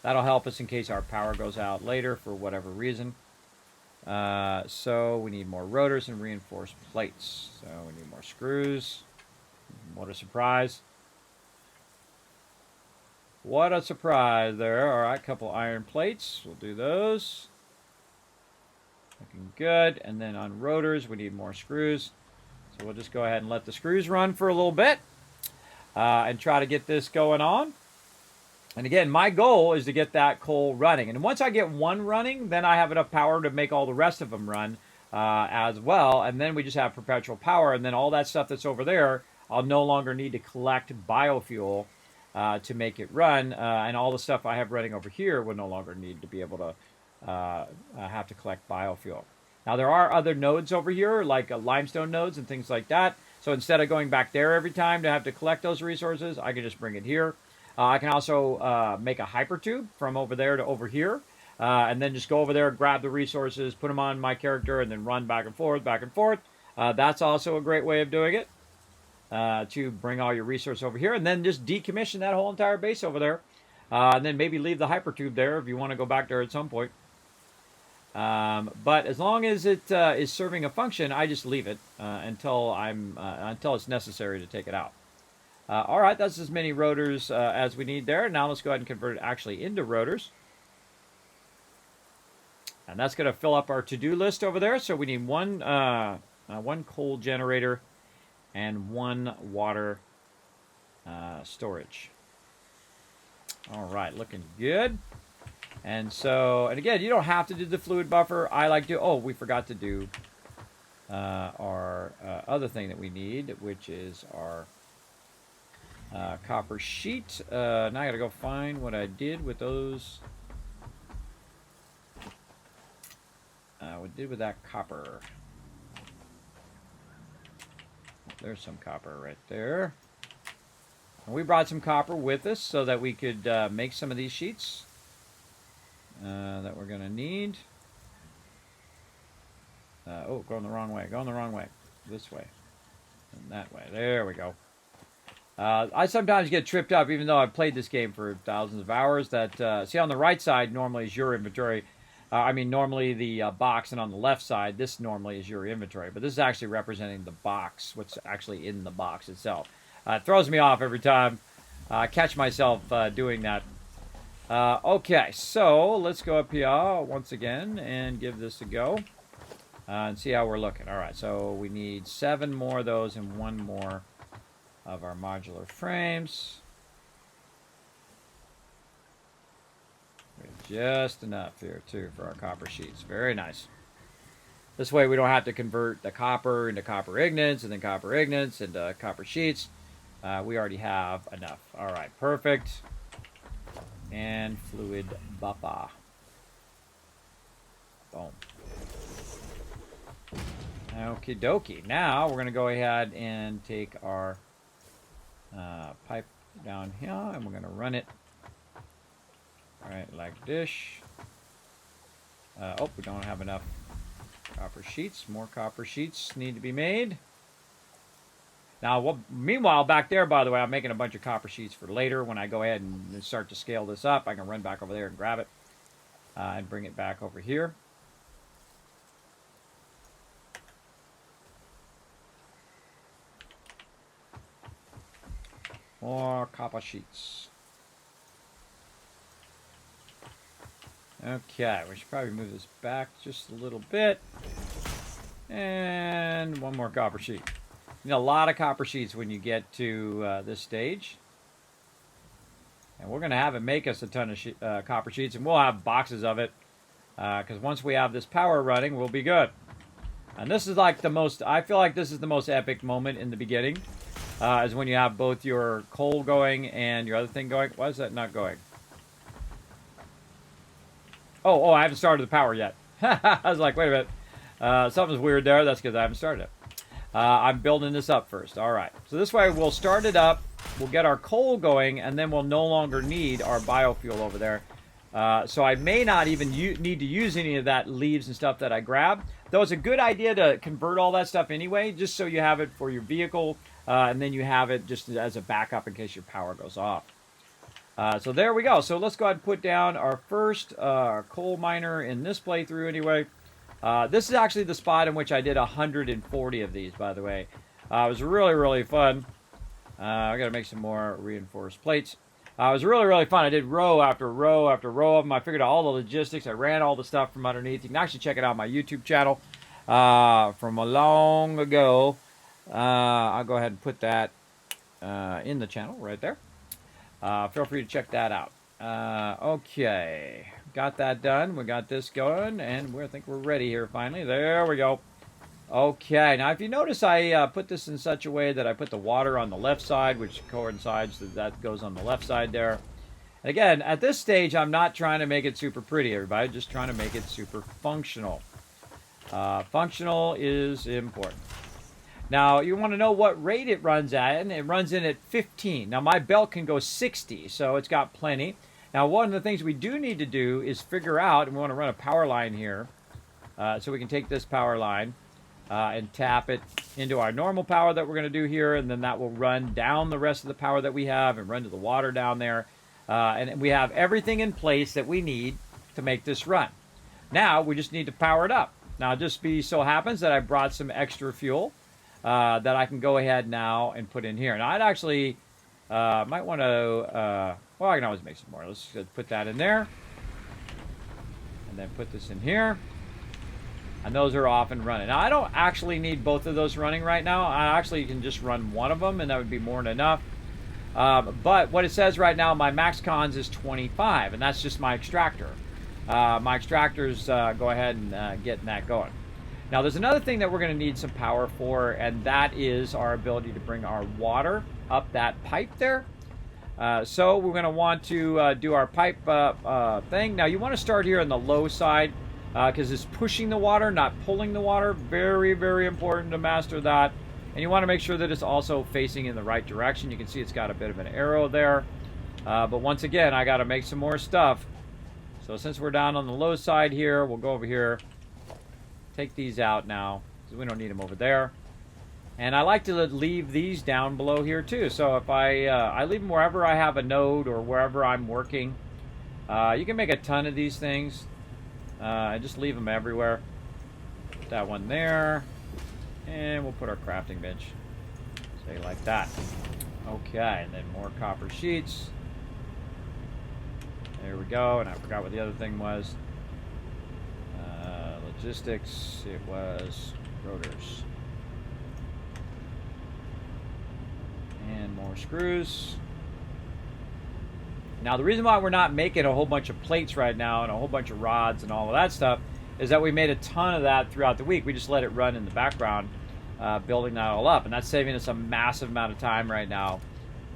That'll help us in case our power goes out later for whatever reason. So we need more rotors and reinforced plates. So we need more screws. What a surprise. What a surprise there. All right, a couple iron plates. We'll do those. Looking good. And then on rotors, we need more screws. So we'll just go ahead and let the screws run for a little bit and try to get this going on. And again, my goal is to get that coal running. And once I get one running, then I have enough power to make all the rest of them run as well. And then we just have perpetual power. And then all that stuff that's over there, I'll no longer need to collect biofuel to make it run. And all the stuff I have running over here will no longer need to be able to have to collect biofuel. Now, there are other nodes over here, like limestone nodes and things like that. So instead of going back there every time to have to collect those resources, I can just bring it here. I can also make a hypertube from over there to over here, and then just go over there, grab the resources, put them on my character, and then run back and forth, back and forth. That's also a great way of doing it, to bring all your resources over here, and then just decommission that whole entire base over there, and then maybe leave the hypertube there if you want to go back there at some point. But as long as it is serving a function, I just leave it until it's necessary to take it out. All right, that's as many rotors as we need there. Now let's go ahead and convert it actually into rotors. And that's going to fill up our to-do list over there. So we need one coal generator and one water storage. All right, looking good. And so, and again, you don't have to do the fluid buffer. I like to, we forgot to do our other thing that we need, which is our copper sheet. Now I gotta go find what I did with those. We did with that copper. There's some copper right there. And we brought some copper with us so that we could make some of these sheets that we're gonna need. Going the wrong way. Going the wrong way. This way. And that way. There we go. I sometimes get tripped up, even though I've played this game for thousands of hours. That see, on the right side normally is your inventory. Normally the box, and on the left side, this normally is your inventory. But this is actually representing the box, what's actually in the box itself. It throws me off every time I catch myself doing that. Okay, so let's go up here once again and give this a go. and see how we're looking. All right, so we need 7 more of those and 1 more of our modular frames. Just enough here, too, for our copper sheets. Very nice. This way we don't have to convert the copper into copper ignites and then copper ignites into copper sheets. We already have enough. All right, perfect. And fluid buffer. Boom. Okie dokie. Now we're going to go ahead and take our pipe down here and we're going to run it right like this. Oh, we don't have enough copper sheets. More copper sheets need to be made. Now, meanwhile, back there, by the way, I'm making a bunch of copper sheets for later. When I go ahead and start to scale this up, I can run back over there and grab it and bring it back over here. More copper sheets. Okay, we should probably move this back just a little bit. And 1 more copper sheet. You need a lot of copper sheets when you get to this stage. And we're going to have it make us a ton of copper sheets, and we'll have boxes of it. Because once we have this power running, we'll be good. And this is like the most, I feel like this is the most epic moment in the beginning. Is when you have both your coal going and your other thing going. Why is that not going? Oh, I haven't started the power yet. I was like, wait a minute. Something's weird there. That's because I haven't started it. I'm building this up first. All right. So this way we'll start it up. We'll get our coal going, and then we'll no longer need our biofuel over there. So I may not even need to use any of that leaves and stuff that I grabbed. Though it's a good idea to convert all that stuff anyway, just so you have it for your vehicle, and then you have it just as a backup in case your power goes off. So there we go. So let's go ahead and put down our first coal miner in this playthrough anyway. This is actually the spot in which I did 140 of these, by the way. It was really, really fun. I got to make some more reinforced plates. It was really, really fun. I did row after row after row of them. I figured out all the logistics. I ran all the stuff from underneath. You can actually check it out on my YouTube channel from a long ago. I'll go ahead and put that in the channel right there. Feel free to check that out. Okay. Got that done. We got this going, and I think we're ready here finally. There we go. Okay. Now, if you notice, I put this in such a way that I put the water on the left side, which coincides that goes on the left side there. And again, at this stage, I'm not trying to make it super pretty, everybody. Just trying to make it super functional. Functional is important. Now, you want to know what rate it runs at, and it runs in at 15. Now, my belt can go 60, so it's got plenty. Now, one of the things we do need to do is figure out, and we want to run a power line here, so we can take this power line and tap it into our normal power that we're going to do here, and then that will run down the rest of the power that we have and run to the water down there. And we have everything in place that we need to make this run. Now, we just need to power it up. Now, it just so happens that I brought some extra fuel that I can go ahead now and put in here. Now, I'd actually might want to, well, I can always make some more. Let's put that in there. And then put this in here. And those are off and running. Now, I don't actually need both of those running right now. I actually can just run one of them, and that would be more than enough. But what it says right now, my max cons is 25, and that's just my extractor. My extractors go ahead and get that going. Now, there's another thing that we're going to need some power for, and that is our ability to bring our water up that pipe there. So we're going to want to do our pipe thing. Now, you want to start here on the low side because it's pushing the water, not pulling the water. Very, very important to master that. And you want to make sure that it's also facing in the right direction. You can see it's got a bit of an arrow there. But once again, I got to make some more stuff. So since we're down on the low side here, we'll go over here. Take these out now, because we don't need them over there. And I like to leave these down below here too. So if I leave them wherever I have a node or wherever I'm working. You can make a ton of these things. I just leave them everywhere. Put that one there. And we'll put our crafting bench. Say like that. Okay, and then more copper sheets. There we go. And I forgot what the other thing was. Logistics, it was rotors. And more screws. Now, the reason why we're not making a whole bunch of plates right now and a whole bunch of rods and all of that stuff is that we made a ton of that throughout the week. We just let it run in the background, building that all up. And that's saving us a massive amount of time right now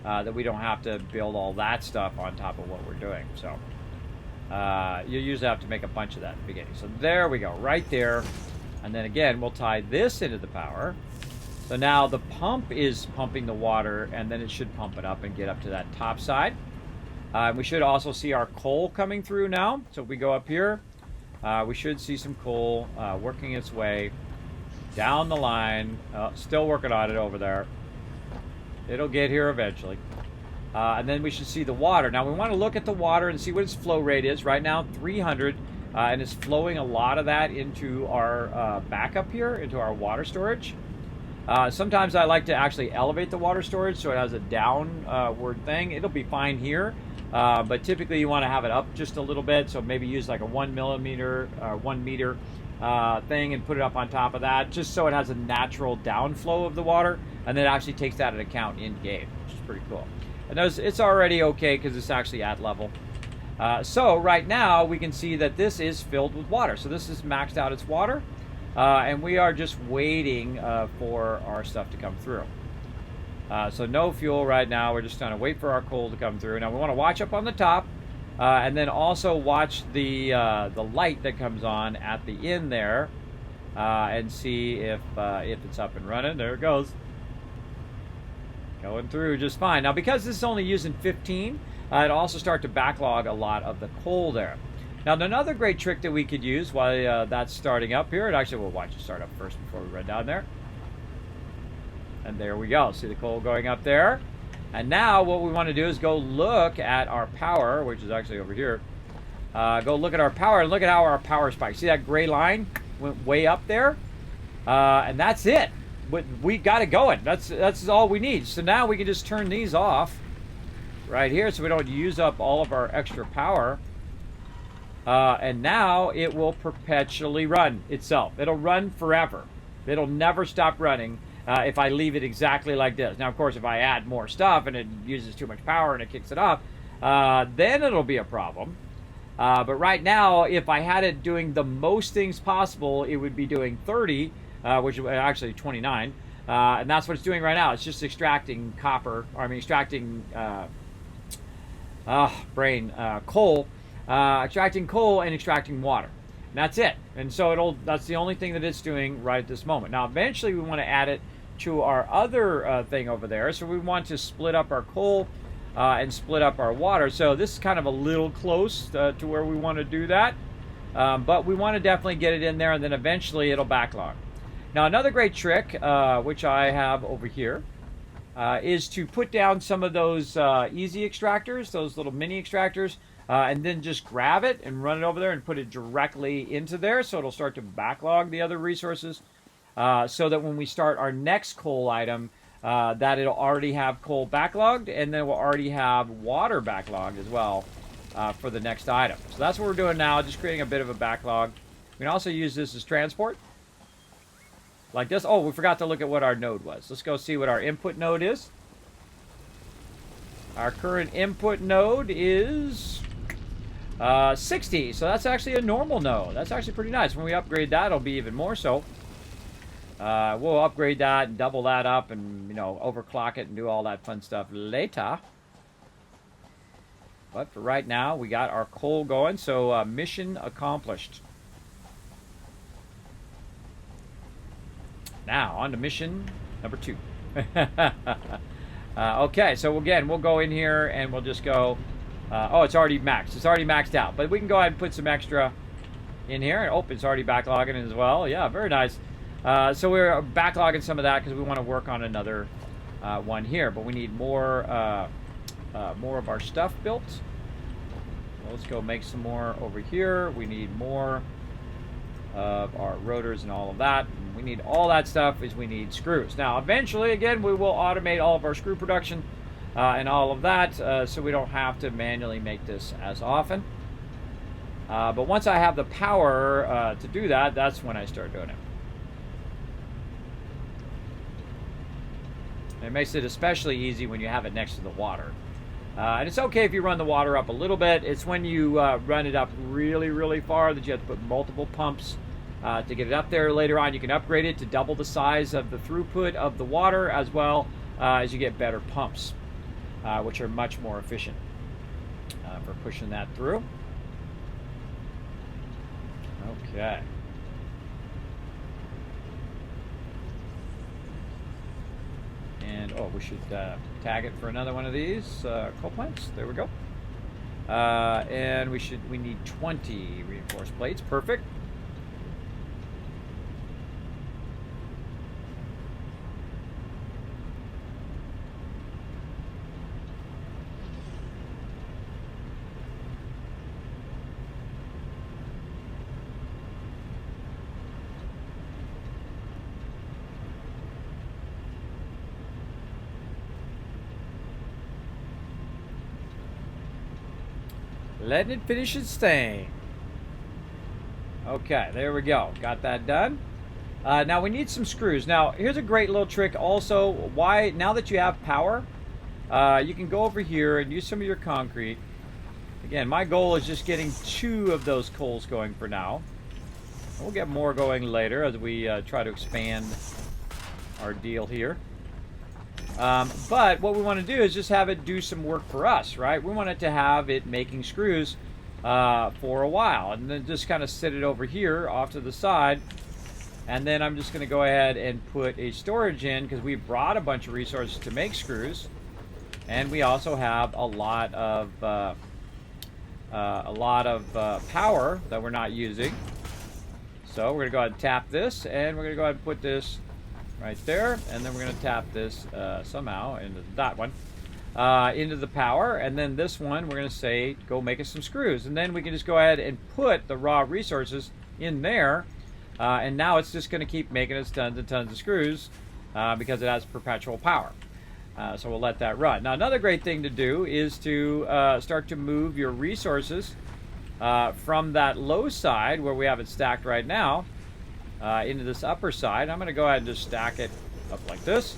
that we don't have to build all that stuff on top of what we're doing. So you usually have to make a bunch of that in the beginning. So there we go, right there. And then again, we'll tie this into the power. So now the pump is pumping the water, and then it should pump it up and get up to that top side. We should also see our coal coming through now. So if we go up here, we should see some coal working its way down the line. Still working on it over there. It'll get here eventually. And then we should see the water. Now we want to look at the water and see what its flow rate is. Right now, 300, and it's flowing a lot of that into our backup here, into our water storage. Sometimes I like to actually elevate the water storage so it has a downward thing. It'll be fine here, but typically you want to have it up just a little bit. So maybe use like a 1 millimeter, 1 meter thing and put it up on top of that, just so it has a natural downflow of the water, and then it actually takes that into account in game, which is pretty cool. And it's already okay because it's actually at level. So right now we can see that this is filled with water. So this is maxed out its water. And we are just waiting for our stuff to come through. So no fuel right now. We're just trying to wait for our coal to come through. Now we want to watch up on the top, and then also watch the light that comes on at the end there, and see if it's up and running. There it goes, going through just fine. Now because this is only using 15, it'll also start to backlog a lot of the coal there. Now, another great trick that we could use while that's starting up here, and actually we'll watch it start up first before we run down there. And there we go. See the coal going up there? And now what we want to do is go look at our power, which is actually over here. Go look at our power and look at how our power spikes. See that gray line went way up there? And that's it. We got it going. That's all we need. So now we can just turn these off right here so we don't use up all of our extra power. And now it will perpetually run itself. It'll run forever. It'll never stop running if I leave it exactly like this. Now, of course, if I add more stuff and it uses too much power and it kicks it up, then it'll be a problem. But right now, if I had it doing the most things possible, it would be doing 30, which is actually 29. And that's what it's doing right now. It's just extracting extracting coal. Extracting coal and extracting water. And that's it. And so that's the only thing that it's doing right at this moment. Now, eventually we want to add it to our other thing over there. So we want to split up our coal and split up our water. So this is kind of a little close to where we want to do that. But we want to definitely get it in there, and then eventually it'll backlog. Now, another great trick, which I have over here, is to put down some of those easy extractors, those little mini extractors, and then just grab it and run it over there and put it directly into there, so it'll start to backlog the other resources, so that when we start our next coal item, that it'll already have coal backlogged, and then we'll already have water backlogged as well for the next item. So that's what we're doing now, just creating a bit of a backlog. We can also use this as transport, like this. Oh, we forgot to look at what our node was. Let's go see what our input node is. Our current input node is 60, so that's actually a normal node. That's actually pretty nice. When we upgrade that, it'll be even more so. We'll upgrade that and double that up and, overclock it and do all that fun stuff later. But for right now, we got our coal going, so mission accomplished. Now, on to mission number 2. Okay, so again, we'll go in here and we'll just go... oh, it's already maxed. It's already maxed out. But we can go ahead and put some extra in here. Oh, it's already backlogging as well. Yeah, very nice. So we're backlogging some of that because we want to work on another one here. But we need more of our stuff built. Well, let's go make some more over here. We need more of our rotors and all of that. And we need all that stuff is we need screws. Now, eventually, again, we will automate all of our screw production and all of that, so we don't have to manually make this as often. But once I have the power to do that, that's when I start doing it. It makes it especially easy when you have it next to the water. And it's okay if you run the water up a little bit. It's when you run it up really, really far that you have to put multiple pumps to get it up there. Later on, you can upgrade it to double the size of the throughput of the water, as well as you get better pumps, which are much more efficient for pushing that through. Okay. And oh, we should tag it for another one of these coal plants. There we go. And we need 20 reinforced plates. Perfect. Letting it finish its thing. Okay, there we go. Got that done. Now we need some screws. Now here's a great little trick also. Why, now that you have power, you can go over here and use some of your concrete. Again, my goal is just getting 2 of those coals going for now. We'll get more going later as we try to expand our deal here. But what we want to do is just have it do some work for us, right? We want it to have it making screws for a while, and then just kind of sit it over here off to the side. And then I'm just going to go ahead and put a storage in, because we brought a bunch of resources to make screws, and we also have a lot of power that we're not using. So we're going to go ahead and tap this, and we're going to go ahead and put this right there, and then we're going to tap this somehow into that one, into the power, and then this one we're going to say go make us some screws, and then we can just go ahead and put the raw resources in there, and now it's just going to keep making us tons and tons of screws because it has perpetual power. So we'll let that run. Now another great thing to do is to start to move your resources from that low side where we have it stacked right now into this upper side. I'm going to go ahead and just stack it up like this.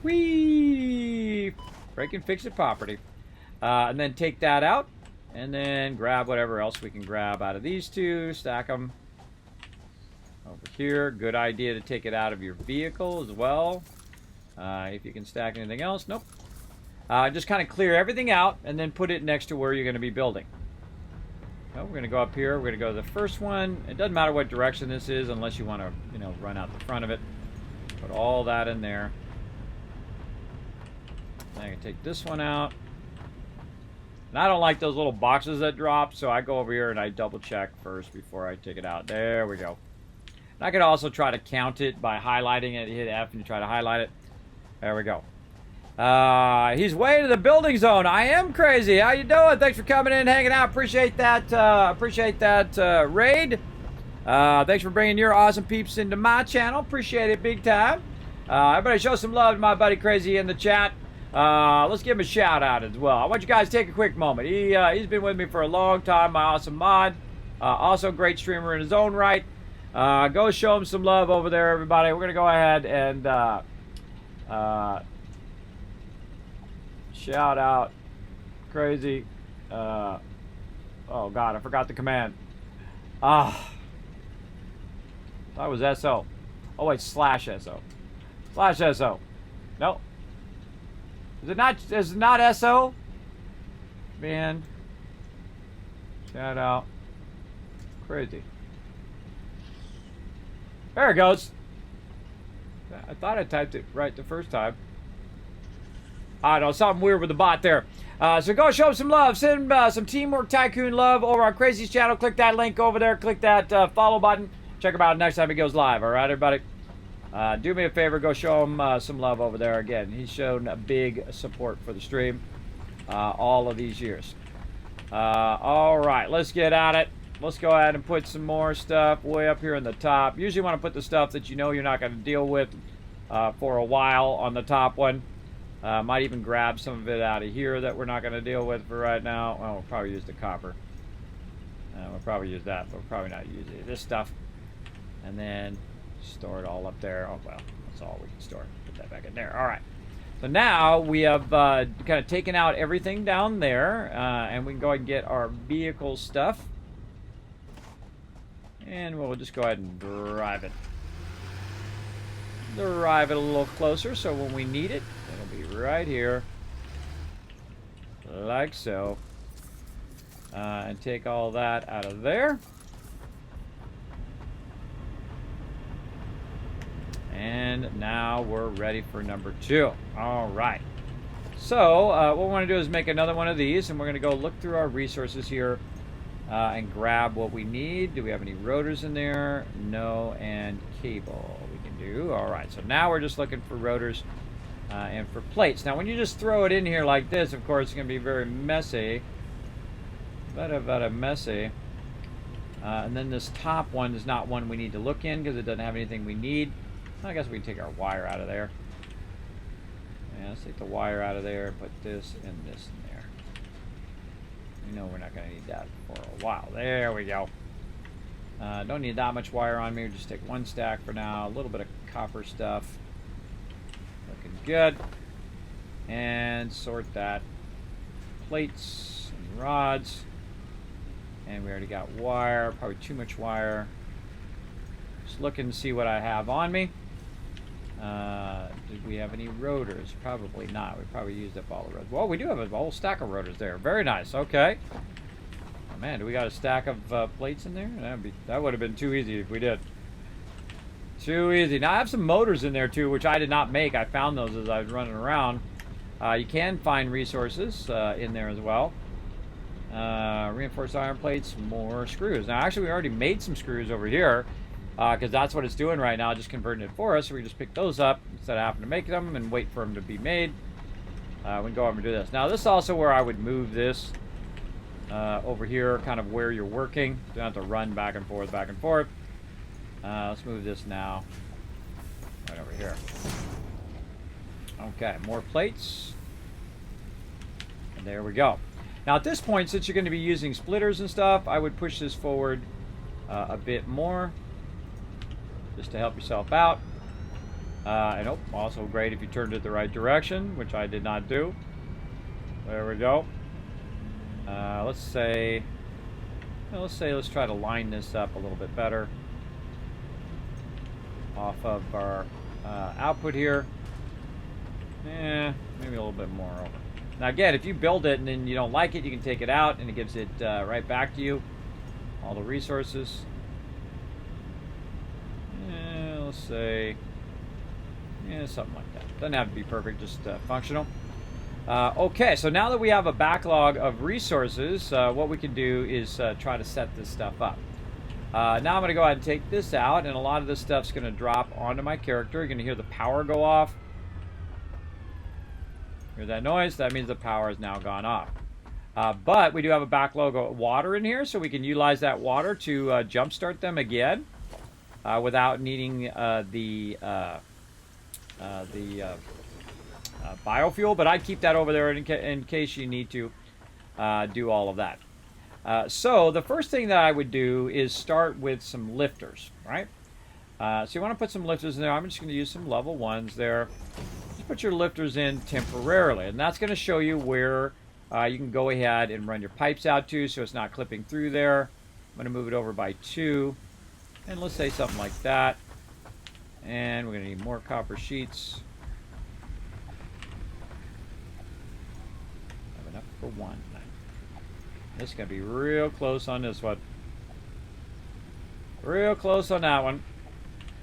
Whee! Break and fix it property. And then take that out, and then grab whatever else we can grab out of these 2, stack them over here. Good idea to take it out of your vehicle as well. If you can stack anything else. Nope. Just kind of clear everything out and then put it next to where you're going to be building. We're going to go up here. We're going to go to the first one. It doesn't matter what direction this is unless you want to, run out the front of it. Put all that in there. I can take this one out. And I don't like those little boxes that drop, so I go over here and I double check first before I take it out. There we go. And I could also try to count it by highlighting it. Hit F and you try to highlight it. There we go. He's way to the building zone. I am crazy. How you doing? Thanks for coming in, hanging out. Appreciate that. Raid. Thanks for bringing your awesome peeps into my channel. Appreciate it big time. Everybody show some love to my buddy Crazy in the chat. Let's give him a shout out as well. I want you guys to take a quick moment. He's been with me for a long time. My awesome mod. Also great streamer in his own right. Go show him some love over there, everybody. We're going to go ahead and shout out Crazy. Oh God, I forgot the command. That was SO. Oh wait, /SO. /SO. No. Is it not SO? Man. Shout out Crazy. There it goes. I thought I typed it right the first time. I don't know, something weird with the bot there. So go show him some love. Send some Teamwork Tycoon love over on Crazy's channel. Click that link over there. Click that follow button. Check him out next time he goes live. All right, everybody? Do me a favor. Go show him some love over there. Again, he's shown a big support for the stream all of these years. All right, let's get at it. Let's go ahead and put some more stuff way up here in the top. Usually want to put the stuff that you know you're not going to deal with for a while on the top one. Might even grab some of it out of here that we're not going to deal with for right now. Well, we'll probably use the copper. We'll probably use that, but we'll probably not use any of this stuff. And then store it all up there. Oh, well, that's all we can store. Put that back in there. All right. So now we have kind of taken out everything down there, and we can go ahead and get our vehicle stuff. And we'll just go ahead and drive it. Drive it a little closer so when we need it, it'll be right here. Like so. And take all that out of there. And now we're ready for number 2. All right. So what we want to do is make another one of these, and we're going to go look through our resources here and grab what we need. Do we have any rotors in there? No, and cable we can do. All right. So now we're just looking for rotors and for plates. Now, when you just throw it in here like this, of course, it's going to be very messy. Very messy. And then this top one is not one we need to look in because it doesn't have anything we need. I guess we can take our wire out of there. Yeah, let's take the wire out of there and put this and this in there. You know we're not going to need that for a while. There we go. Don't need that much wire on me. We'll just take one stack for now. A little bit of copper stuff. Looking good. And sort that. Plates and rods. And we already got wire. Probably too much wire. Just looking to see what I have on me. Did we have any rotors? Probably not. We probably used up all the rotors. Well, we do have a whole stack of rotors there. Very nice. Okay. Oh, man, do we got a stack of plates in there? That would have been too easy if we did. Too easy. Now, I have some motors in there, too, which I did not make. I found those as I was running around. You can find resources in there as well. Reinforced iron plates, more screws. Now, actually, we already made some screws over here. Because that's what it's doing right now, just converting it for us. So we just pick those up instead of having to make them and wait for them to be made. We can go over and do this. Now, this is also where I would move this over here, kind of where you're working. You don't have to run back and forth, back and forth. Let's move this now right over here. Okay, more plates. And there we go. Now, at this point, since you're going to be using splitters and stuff, I would push this forward a bit more. Just to help yourself out. And also great if you turned it the right direction, which I did not do. There we go. Let's try to line this up a little bit better off of our output here. Maybe a little bit more over. Now again, if you build it and then you don't like it, you can take it out and it gives it right back to you. All the resources. Let's say, something like that. Doesn't have to be perfect, just functional. Okay, so now that we have a backlog of resources, what we can do is try to set this stuff up. Now I'm going to go ahead and take this out, and a lot of this stuff's going to drop onto my character. You're going to hear the power go off. Hear that noise? That means the power has now gone off. But we do have a backlog of water in here, so we can utilize that water to jumpstart them again. Without needing the biofuel, but I'd keep that over there in case you need to do all of that. So the first thing that I would do is start with some lifters, right? So you want to put some lifters in there. I'm just going to use some level 1s there. Just put your lifters in temporarily, and that's going to show you where you can go ahead and run your pipes out to, so it's not clipping through there. I'm going to move it over by 2. And let's say something like that. And we're going to need more copper sheets. Have enough for 1. This is going to be real close on this one. Real close on that one.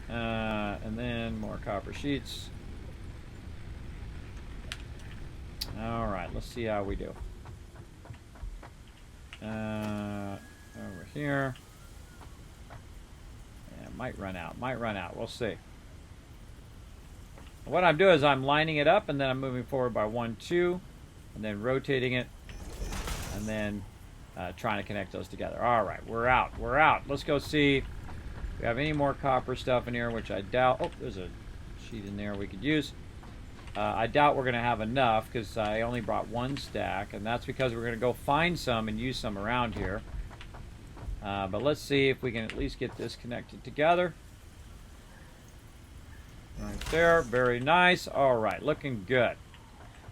And then more copper sheets. All right, let's see how we do. Over here. Might run out. We'll see. What I'm doing is I'm lining it up, and then I'm moving forward by 1, 2, and then rotating it, and then trying to connect those together. All right, we're out. Let's go see if we have any more copper stuff in here, which I doubt. Oh, there's a sheet in there we could use. I doubt we're going to have enough because I only brought one stack, and that's because we're going to go find some and use some around here. But let's see if we can at least get this connected together. Right there, very nice. All right, looking good.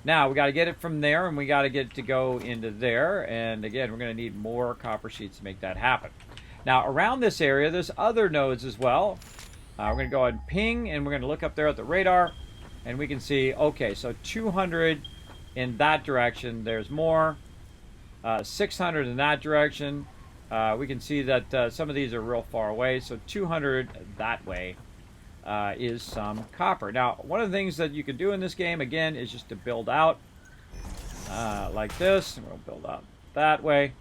Now we got to get it from there, and we got to get it to go into there. And again, we're going to need more copper sheets to make that happen. Now around this area, there's other nodes as well. We're going to go ahead and ping, and we're going to look up there at the radar. And we can see, okay, so 200 in that direction. There's more. 600 in that direction. We can see that some of these are real far away. So 200 that way is some copper. Now, one of the things that you can do in this game, again, is just to build out like this. And we'll build out that way.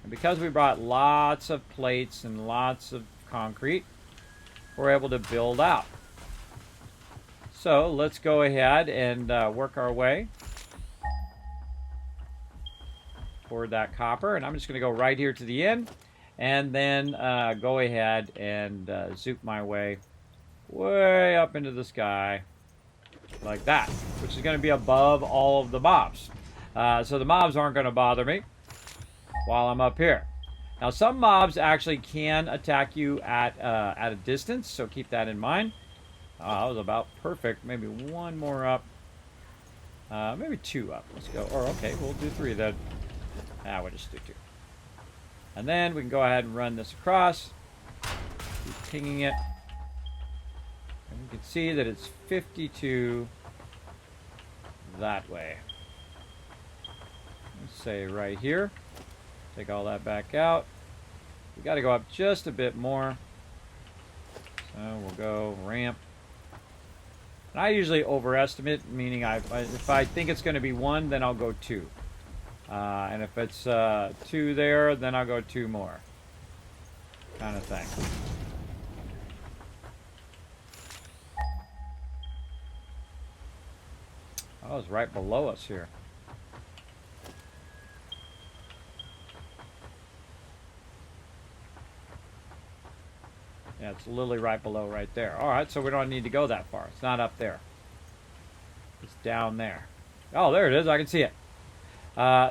And because we brought lots of plates and lots of concrete, we're able to build out. So let's go ahead and work our way toward that copper. And I'm just going to go right here to the end and then go ahead and zoop my way up into the sky like that, which is going to be above all of the mobs. So the mobs aren't going to bother me while I'm up here. Now some mobs actually can attack you at a distance, so keep that in mind. That was about perfect. Maybe one more up. Maybe two up. Let's go. Or, okay, we'll do three then. We'll just do two. And then we can go ahead and run this across. Keep pinging it. And we can see that it's 52 that way. Let's say right here. Take all that back out. We got to go up just a bit more. So we'll go ramp. And I usually overestimate, meaning if I think it's going to be one, then I'll go two. And if it's two there, then I'll go two more. Kind of thing. Oh, it's right below us here. Yeah, it's literally right below right there. All right, so we don't need to go that far. It's not up there. It's down there. Oh, there it is. I can see it.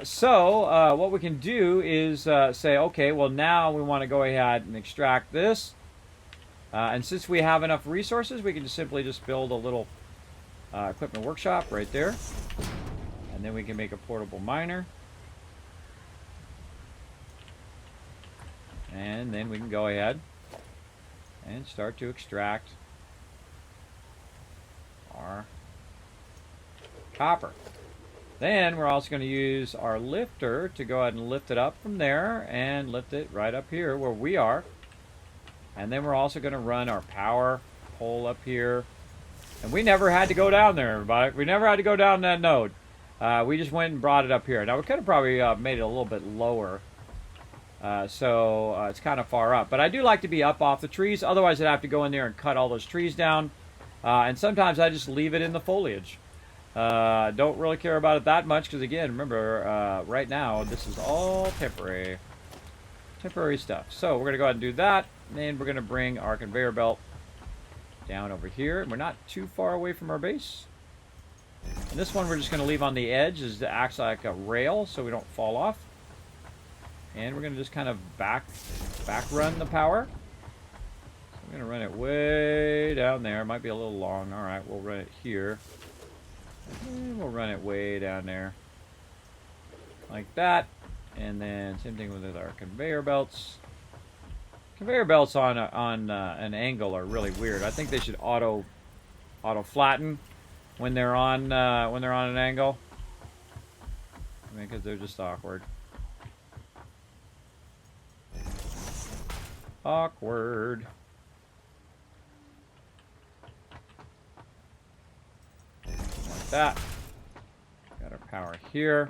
So what we can do is say, okay, well, now we want to go ahead and extract this. And since we have enough resources, we can just simply build a little equipment workshop right there. And then we can make a portable miner. And then we can go ahead and start to extract our copper. Then we're also going to use our lifter to go ahead and lift it up from there and lift it right up here where we are. And then we're also going to run our power pole up here. And we never had to go down there, everybody. We never had to go down that node. We just went and brought it up here. Now we could have probably made it a little bit lower. So it's kind of far up. But I do like to be up off the trees. Otherwise, I'd have to go in there and cut all those trees down. And sometimes I just leave it in the foliage. Don't really care about it that much because, again, remember, right now, this is all temporary stuff. So we're going to go ahead and do that. And then we're going to bring our conveyor belt down over here. And we're not too far away from our base. And this one we're just going to leave on the edge as it acts like a rail so we don't fall off. And we're going to just kind of back run the power. So I'm going to run it way down there. It might be a little long. All right, we'll run it here. And we'll run it way down there. Like that. And then same thing with our conveyor belts. Conveyor belts on an angle are really weird. I think they should auto flatten when they're on an angle. I mean, because they're just awkward. Awkward. Like that. Got our power here.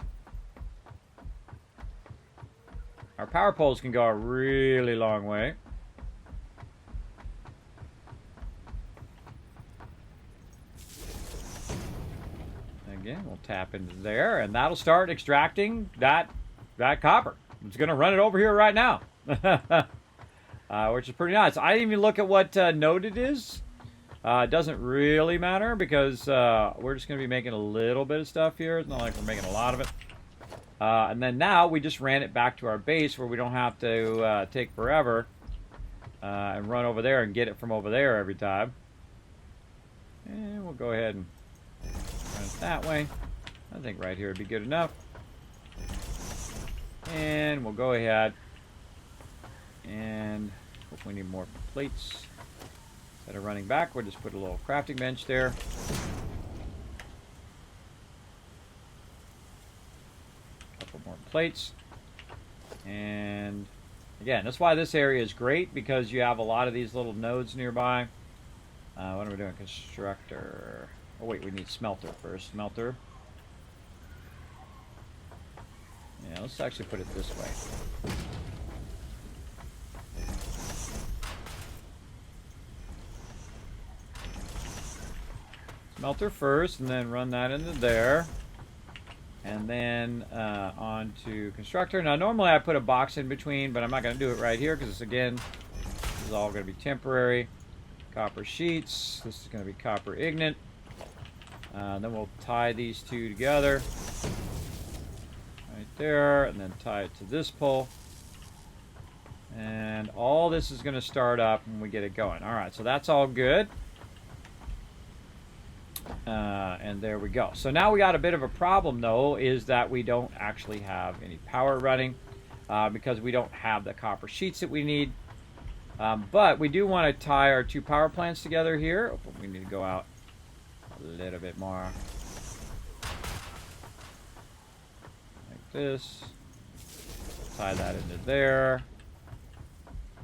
Our power poles can go a really long way. Again, we'll tap into there, and that'll start extracting that copper. It's going to run it over here right now. Which is pretty nice. I didn't even look at what node it is. It doesn't really matter because we're just going to be making a little bit of stuff here. It's not like we're making a lot of it. And then now we just ran it back to our base where we don't have to take forever and run over there and get it from over there every time. And we'll go ahead and run it that way. I think right here would be good enough. And we'll go ahead and hope we need more plates. Instead of running back, we'll just put a little crafting bench there. Couple more plates. And again, that's why this area is great, because you have a lot of these little nodes nearby. What are we doing? Constructor. Oh wait, we need smelter first. Smelter. Yeah, let's actually put it this way. Smelter first, and then run that into there. And then on to constructor. Now, normally I put a box in between, but I'm not going to do it right here because, again, this is all going to be temporary. Copper sheets. This is going to be copper ignite. Then we'll tie these two together. Right there, and then tie it to this pole. And all this is going to start up when we get it going. All right, so that's all good. And there we go. So now we got a bit of a problem, though, is that we don't actually have any power running because we don't have the copper sheets that we need. But we do want to tie our two power plants together here. Oh, we need to go out a little bit more. Like this. Tie that into there.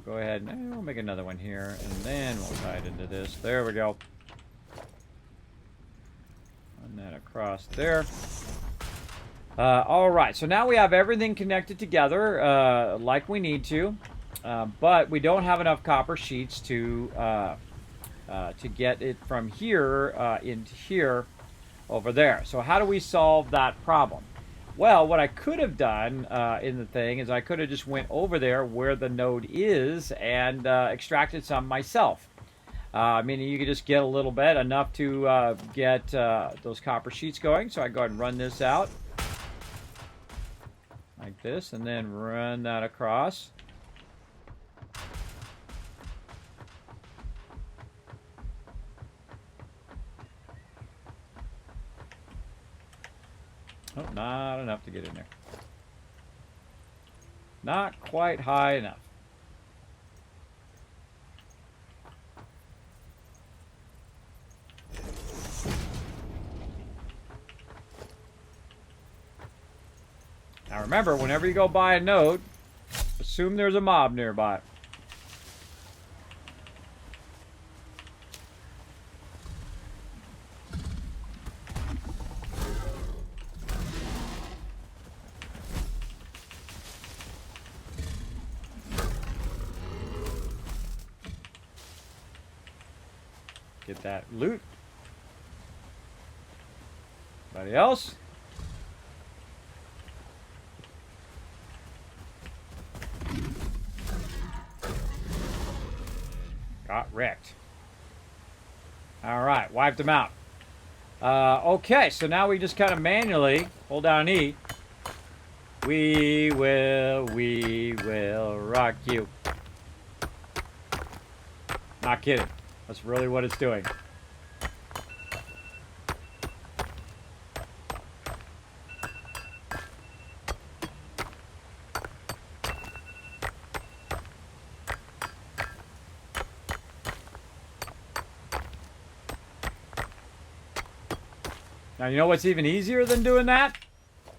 Go ahead and we'll make another one here, and then we'll tie it into this. There we go. Run that across there. All right, so now we have everything connected together like we need to, but we don't have enough copper sheets to get it from here into here over there. So how do we solve that problem? Well, what I could have done in the thing is I could have just went over there where the node is and extracted some myself. Meaning you could just get a little bit, enough to get those copper sheets going. So I go ahead and run this out like this, and then run that across. Oh, not enough to get in there. Not quite high enough. Now remember, whenever you go by a node, assume there's a mob nearby. Get that loot. Anybody else? Got wrecked. All right, wiped them out. Okay, so now we just kind of manually hold down E. We will rock you. Not kidding. That's really what it's doing. Now, you know what's even easier than doing that?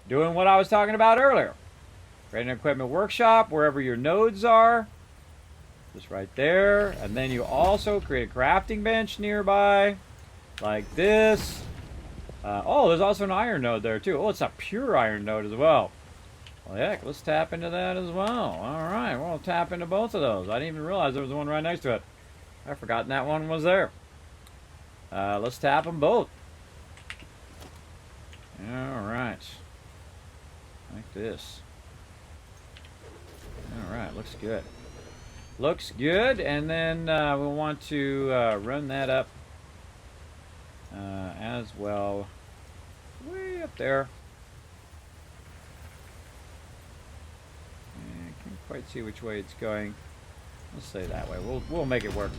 Doing what I was talking about earlier. Create an equipment workshop wherever your nodes are. Just right there. And then you also create a crafting bench nearby. Like this. Oh, there's also an iron node there too. Oh, it's a pure iron node as well. Well, heck, let's tap into that as well. All right, we'll tap into both of those. I didn't even realize there was one right next to it. I've forgotten that one was there. Let's tap them both. All right. Like this. All right, looks good. Looks good, and then we'll want to run that up as well. Way up there. Can't quite see which way it's going. Let's say that way. We'll make it work.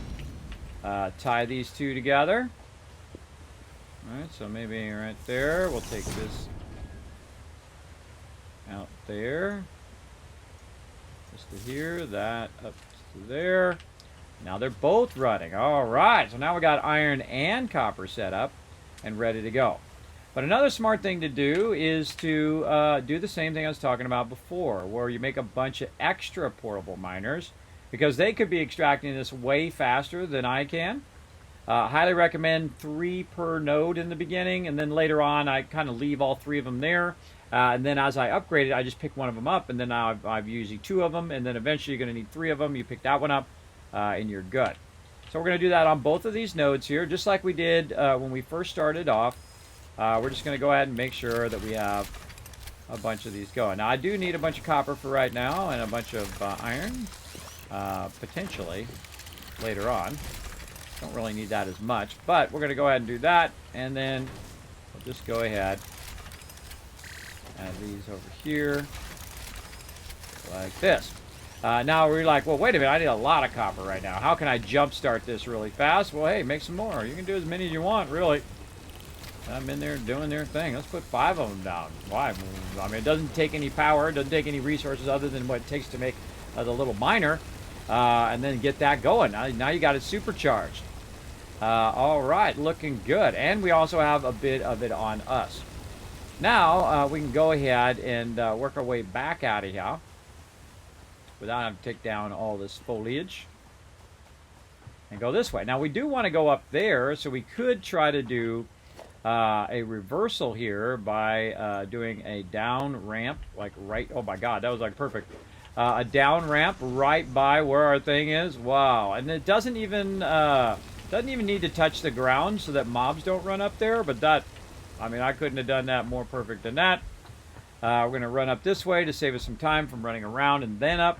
Tie these two together. All right, so maybe right there. We'll take this out there. Just to here, that up to there. Now they're both running. All right, so now we got iron and copper set up and ready to go. But another smart thing to do is to do the same thing I was talking about before, where you make a bunch of extra portable miners, because they could be extracting this way faster than I can. Highly recommend 3 per node in the beginning, and then later on I kind of leave all 3 of them there. And then as I upgrade it, I just pick one of them up, and then now I've usually 2 of them, and then eventually you're going to need 3 of them. You pick that one up, and you're good. So we're going to do that on both of these nodes here, just like we did when we first started off. We're just going to go ahead and make sure that we have a bunch of these going. Now I do need a bunch of copper for right now, and a bunch of iron, potentially, later on. Don't really need that as much, but we're going to go ahead and do that, and then we'll just go ahead, add these over here, like this. Now we're like, well, wait a minute, I need a lot of copper right now. How can I jumpstart this really fast? Well, hey, make some more. You can do as many as you want, really. I'm in there doing their thing. Let's put 5 of them down. Why? I mean, it doesn't take any power. It doesn't take any resources other than what it takes to make the little miner, and then get that going. Now you got it supercharged. All right, looking good. And we also have a bit of it on us. Now we can go ahead and work our way back out of here without having to take down all this foliage and go this way. Now we do want to go up there, so we could try to do a reversal here by doing a down ramp, like right, oh my god, that was like perfect. A down ramp right by where our thing is. Wow. And it doesn't even need to touch the ground so that mobs don't run up there, but that, I mean, I couldn't have done that more perfect than that. We're going to run up this way to save us some time from running around and then up.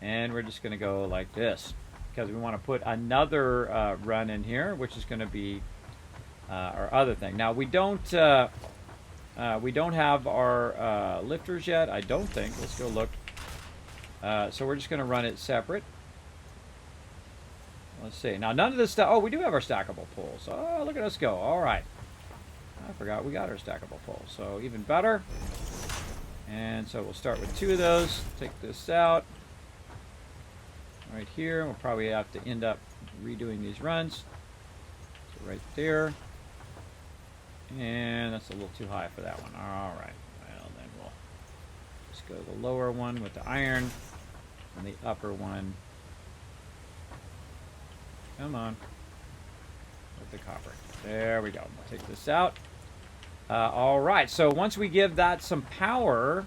And we're just going to go like this, because we want to put another run in here, which is going to be our other thing. Now we don't have our lifters yet, I don't think. Let's go look. So we're just going to run it separate. Let's see. Now none of this stuff. Oh, we do have our stackable poles. Oh, look at us go. All right. I forgot we got our stackable poles. So even better. And so we'll start with 2 of those. Take this out. Right here. We'll probably have to end up redoing these runs. So right there. And that's a little too high for that one. All right. Well, then we'll just go to the lower one with the iron and the upper one. Come on. With the copper. There we go. We'll take this out. All right. So once we give that some power,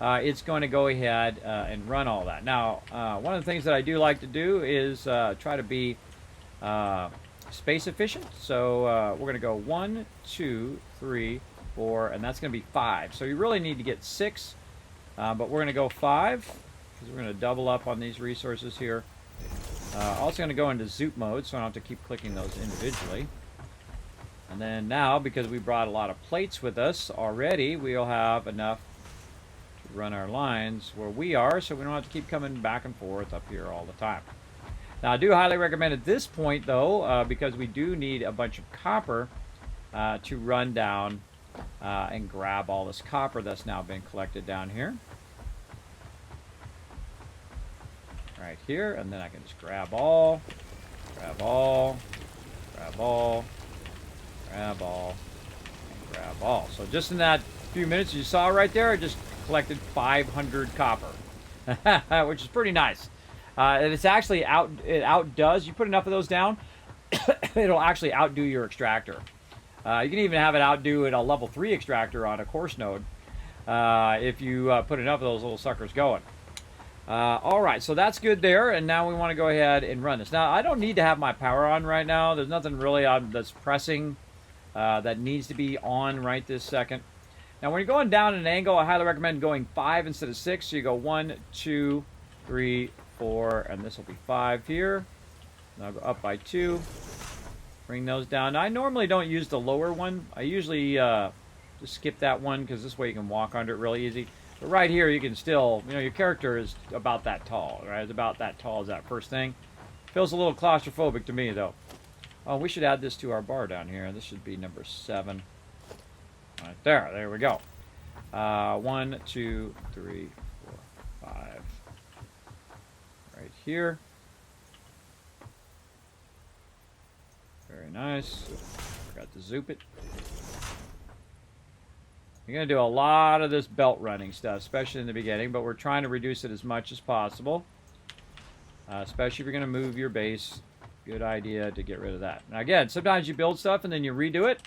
it's going to go ahead and run all that. Now, one of the things that I do like to do is try to be space efficient. So we're going to go 1, 2, 3, 4, and that's going to be 5. So you really need to get 6, but we're going to go 5 because we're going to double up on these resources here. Also going to go into zoop mode, so I don't have to keep clicking those individually. And then now, because we brought a lot of plates with us already, we'll have enough to run our lines where we are, so we don't have to keep coming back and forth up here all the time. Now, I do highly recommend at this point, though, because we do need a bunch of copper, to run down and grab all this copper that's now been collected down here. Right here, and then I can just grab all, grab all, grab all, grab all, and grab all. So just in that few minutes you saw right there, I just collected 500 copper, which is pretty nice. And it's actually it outdoes, you put enough of those down, it'll actually outdo your extractor. You can even have it outdo a level 3 extractor on a course node if you put enough of those little suckers going. All right, so that's good there, and now we want to go ahead and run this. Now, I don't need to have my power on right now. There's nothing really that's pressing that needs to be on right this second. Now, when you're going down at an angle, I highly recommend going 5 instead of 6. So you go 1, 2, 3, 4, and this will be 5 here. And I'll go up by 2, Bring those down. Now, I normally don't use the lower one. I usually just skip that one because this way you can walk under it really easy. But right here, you can still, you know, your character is about that tall, right? It's about that tall as that first thing. Feels a little claustrophobic to me, though. Oh, we should add this to our bar down here. This should be number 7. Right there. There we go. 1, 2, 3, 4, 5. Right here. Very nice. Forgot to zoop it. You're going to do a lot of this belt running stuff, especially in the beginning, but we're trying to reduce it as much as possible. Especially if you're going to move your base. Good idea to get rid of that. Now again, sometimes you build stuff and then you redo it.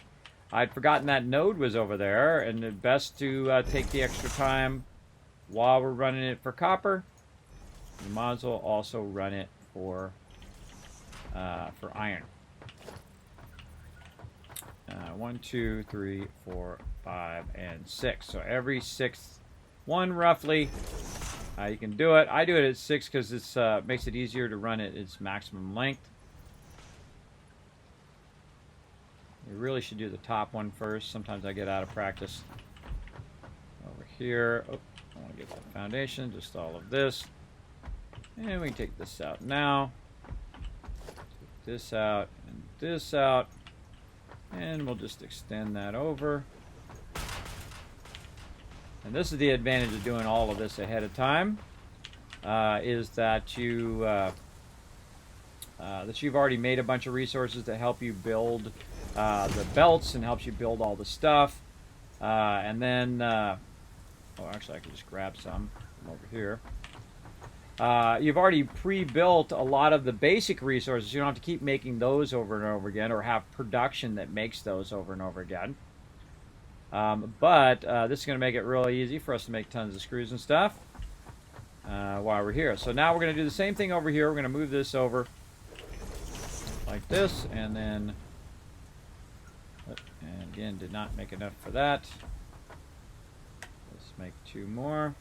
I'd forgotten that node was over there, and it's best to take the extra time while we're running it for copper. You might as well also run it for iron. 1, 2, 3, 4, 5, and 6. So every 6th one, roughly, you can do it. I do it at 6 because it makes it easier to run it its maximum length. You really should do the top one first. Sometimes I get out of practice. Over here. Oh, I want to get that foundation. Just all of this. And we can take this out now. Take this out and this out. And we'll just extend that over. And this is the advantage of doing all of this ahead of time, is that you've already made a bunch of resources to help you build the belts and helps you build all the stuff. And then, oh, actually, I can just grab some from over here. You've already pre-built a lot of the basic resources. You don't have to keep making those over and over again or have production that makes those over and over again. But this is going to make it really easy for us to make tons of screws and stuff while we're here. So now we're going to do the same thing over here. We're going to move this over like this, and then, and again, did not make enough for that. Let's make 2 more.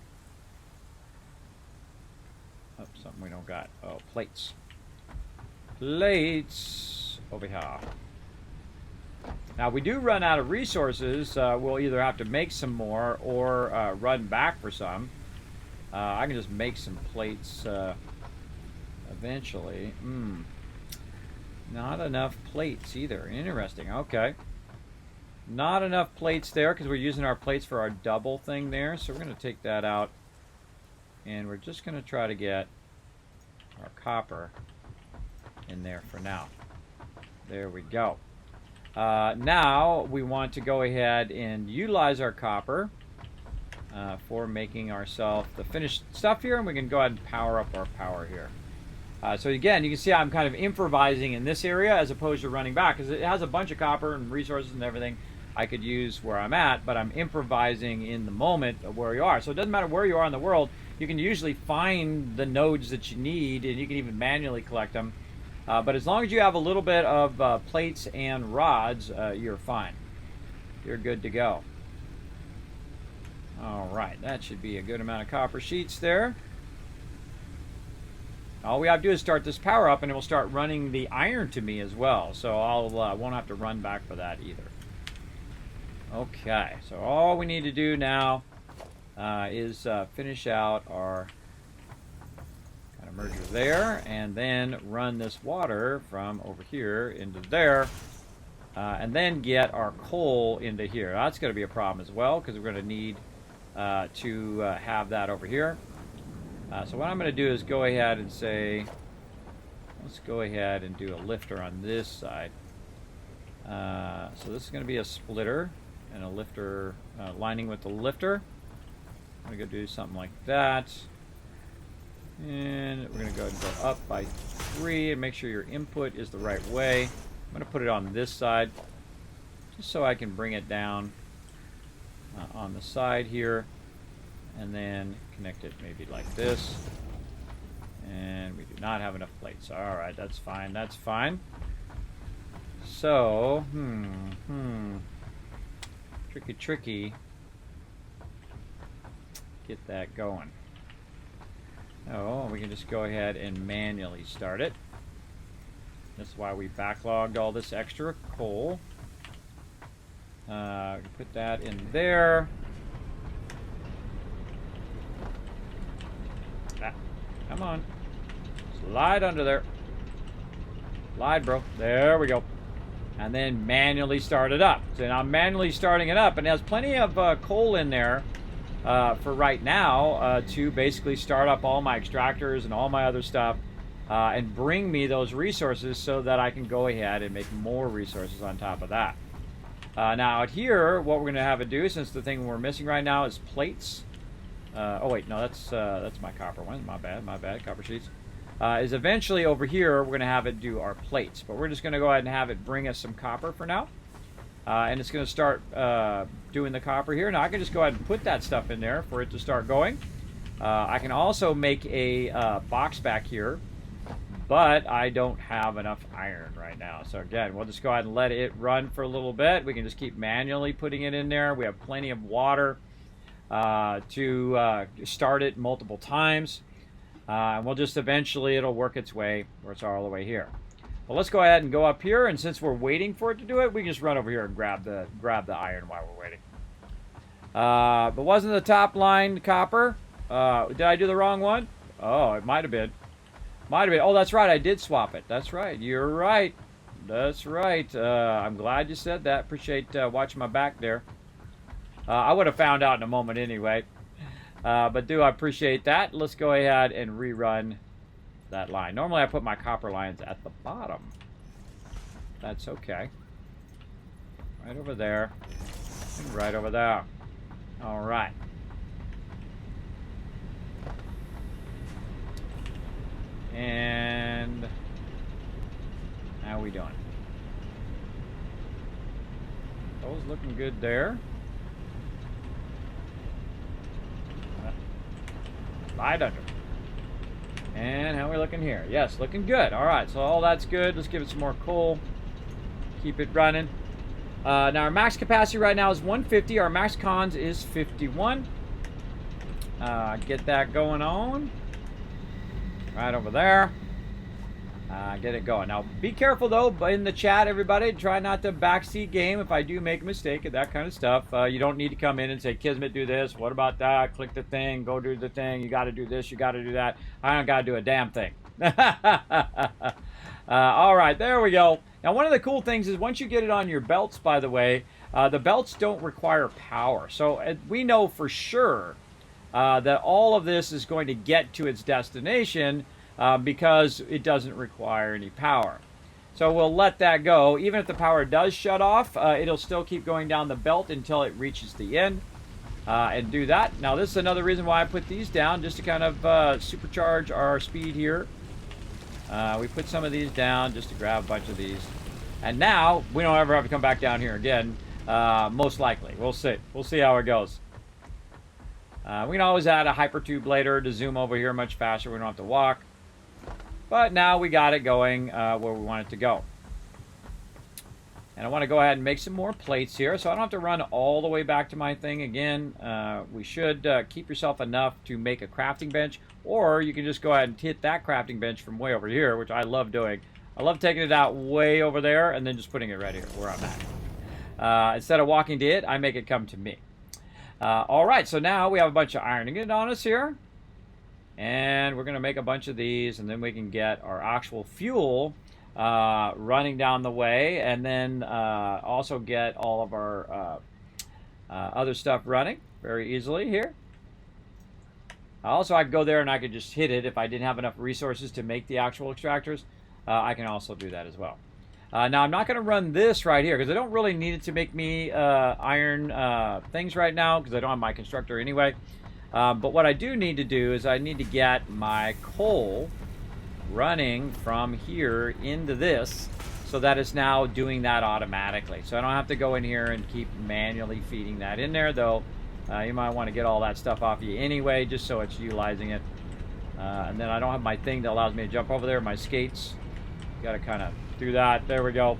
Oh, something we don't got. Oh, plates. Plates over here. Now, we do run out of resources. We'll either have to make some more or run back for some. I can just make some plates eventually. Not enough plates either. Interesting. Okay. Not enough plates there because we're using our plates for our double thing there. So we're going to take that out. And we're just going to try to get our copper in there for now. There we go. Now we want to go ahead and utilize our copper for making ourselves the finished stuff here. And we can go ahead and power up our power here. So again, you can see I'm kind of improvising in this area as opposed to running back because it has a bunch of copper and resources and everything I could use where I'm at, but I'm improvising in the moment of where you are. So it doesn't matter where you are in the world, you can usually find the nodes that you need, and you can even manually collect them. But as long as you have a little bit of plates and rods, you're fine. You're good to go. All right, that should be a good amount of copper sheets there. All we have to do is start this power up, and it will start running the iron to me as well. So I won't have to run back for that either. Okay, so all we need to do now is finish out our kind of merger there, and then run this water from over here into there, and then get our coal into here. That's going to be a problem as well because we're going to need to have that over here. So what I'm going to do is go ahead and say, let's go ahead and do a lifter on this side. So this is going to be a splitter and a lifter lining with the lifter. I'm going to go do something like that. And we're going to go ahead and go up by 3 and make sure your input is the right way. I'm going to put it on this side just so I can bring it down on the side here. And then connect it maybe like this. And we do not have enough plates. All right, that's fine. That's fine. So, tricky. Get that going. Oh, we can just go ahead and manually start it. This is why we backlogged all this extra coal. Put that in there. Ah, come on. Slide under there. Slide, bro. There we go. And then manually start it up. So now I'm manually starting it up, and it has plenty of coal in there for right now to basically start up all my extractors and all my other stuff and bring me those resources so that I can go ahead and make more resources on top of that. Now out here, what we're going to have it do, since the thing we're missing right now is plates. Oh wait, no, that's my copper one. My bad, copper sheets. Is eventually over here, we're going to have it do our plates. But we're just going to go ahead and have it bring us some copper for now. And it's going to start doing the copper here. Now I can just go ahead and put that stuff in there for it to start going. I can also make a box back here, but I don't have enough iron right now. So again, we'll just go ahead and let it run for a little bit. We can just keep manually putting it in there. We have plenty of water to start it multiple times. And we'll just eventually, it'll work its way where it's all the way here. Well, let's go ahead and go up here, and since we're waiting for it to do it, we can just run over here and grab the iron while we're waiting. But wasn't the top line copper? Did I do the wrong one? Oh, it might have been. Might have been. Oh, that's right. I did swap it. That's right. You're right. That's right. I'm glad you said that. Appreciate watching my back there. I would have found out in a moment anyway. But I appreciate that. Let's go ahead and rerun that line. Normally I put my copper lines at the bottom. That's okay. Right over there. And right over there. All right. And how are we doing? Those looking good there. Slide under. And how are we looking here? Yes, looking good. All right, so all that's good. Let's give it some more coal. Keep it running. Now our max capacity right now is 150. Our max cons is 51. Get that going on. Right over there. Get it going. Now, be careful, though, in the chat, everybody. Try not to backseat game if I do make a mistake and that kind of stuff. You don't need to come in and say, Kismet, do this. What about that? Click the thing. Go do the thing. You got to do this. You got to do that. I don't got to do a damn thing. All right, there we go. Now, one of the cool things is once you get it on your belts, by the way, the belts don't require power. So we know for sure that all of this is going to get to its destination because it doesn't require any power. So we'll let that go. Even if the power does shut off, it'll still keep going down the belt until it reaches the end and do that. Now this is another reason why I put these down, just to kind of supercharge our speed here. We put some of these down just to grab a bunch of these. And now we don't ever have to come back down here again, most likely. We'll see. We'll see how it goes. We can always add a hypertube later to zoom over here much faster. We don't have to walk. But now we got it going where we want it to go. And I want to go ahead and make some more plates here, so I don't have to run all the way back to my thing again. We should keep yourself enough to make a crafting bench, or you can just go ahead and hit that crafting bench from way over here, which I love doing. I love taking it out way over there and then just putting it right here where I'm at. Instead of walking to it, I make it come to me. All right, so now we have a bunch of iron ingot on us here. And we're going to make a bunch of these, and then we can get our actual fuel running down the way, and then also get all of our other stuff running very easily here. Also, I could go there and I could just hit it if I didn't have enough resources to make the actual extractors. I can also do that as well. Now, I'm not going to run this right here because I don't really need it to make me iron things right now because I don't have my constructor anyway. But what I do need to do is I need to get my coal running from here into this so that it's now doing that automatically. So I don't have to go in here and keep manually feeding that in there, though you might want to get all that stuff off you anyway just so it's utilizing it. And then I don't have my thing that allows me to jump over there, my skates. Got to kind of do that. There we go.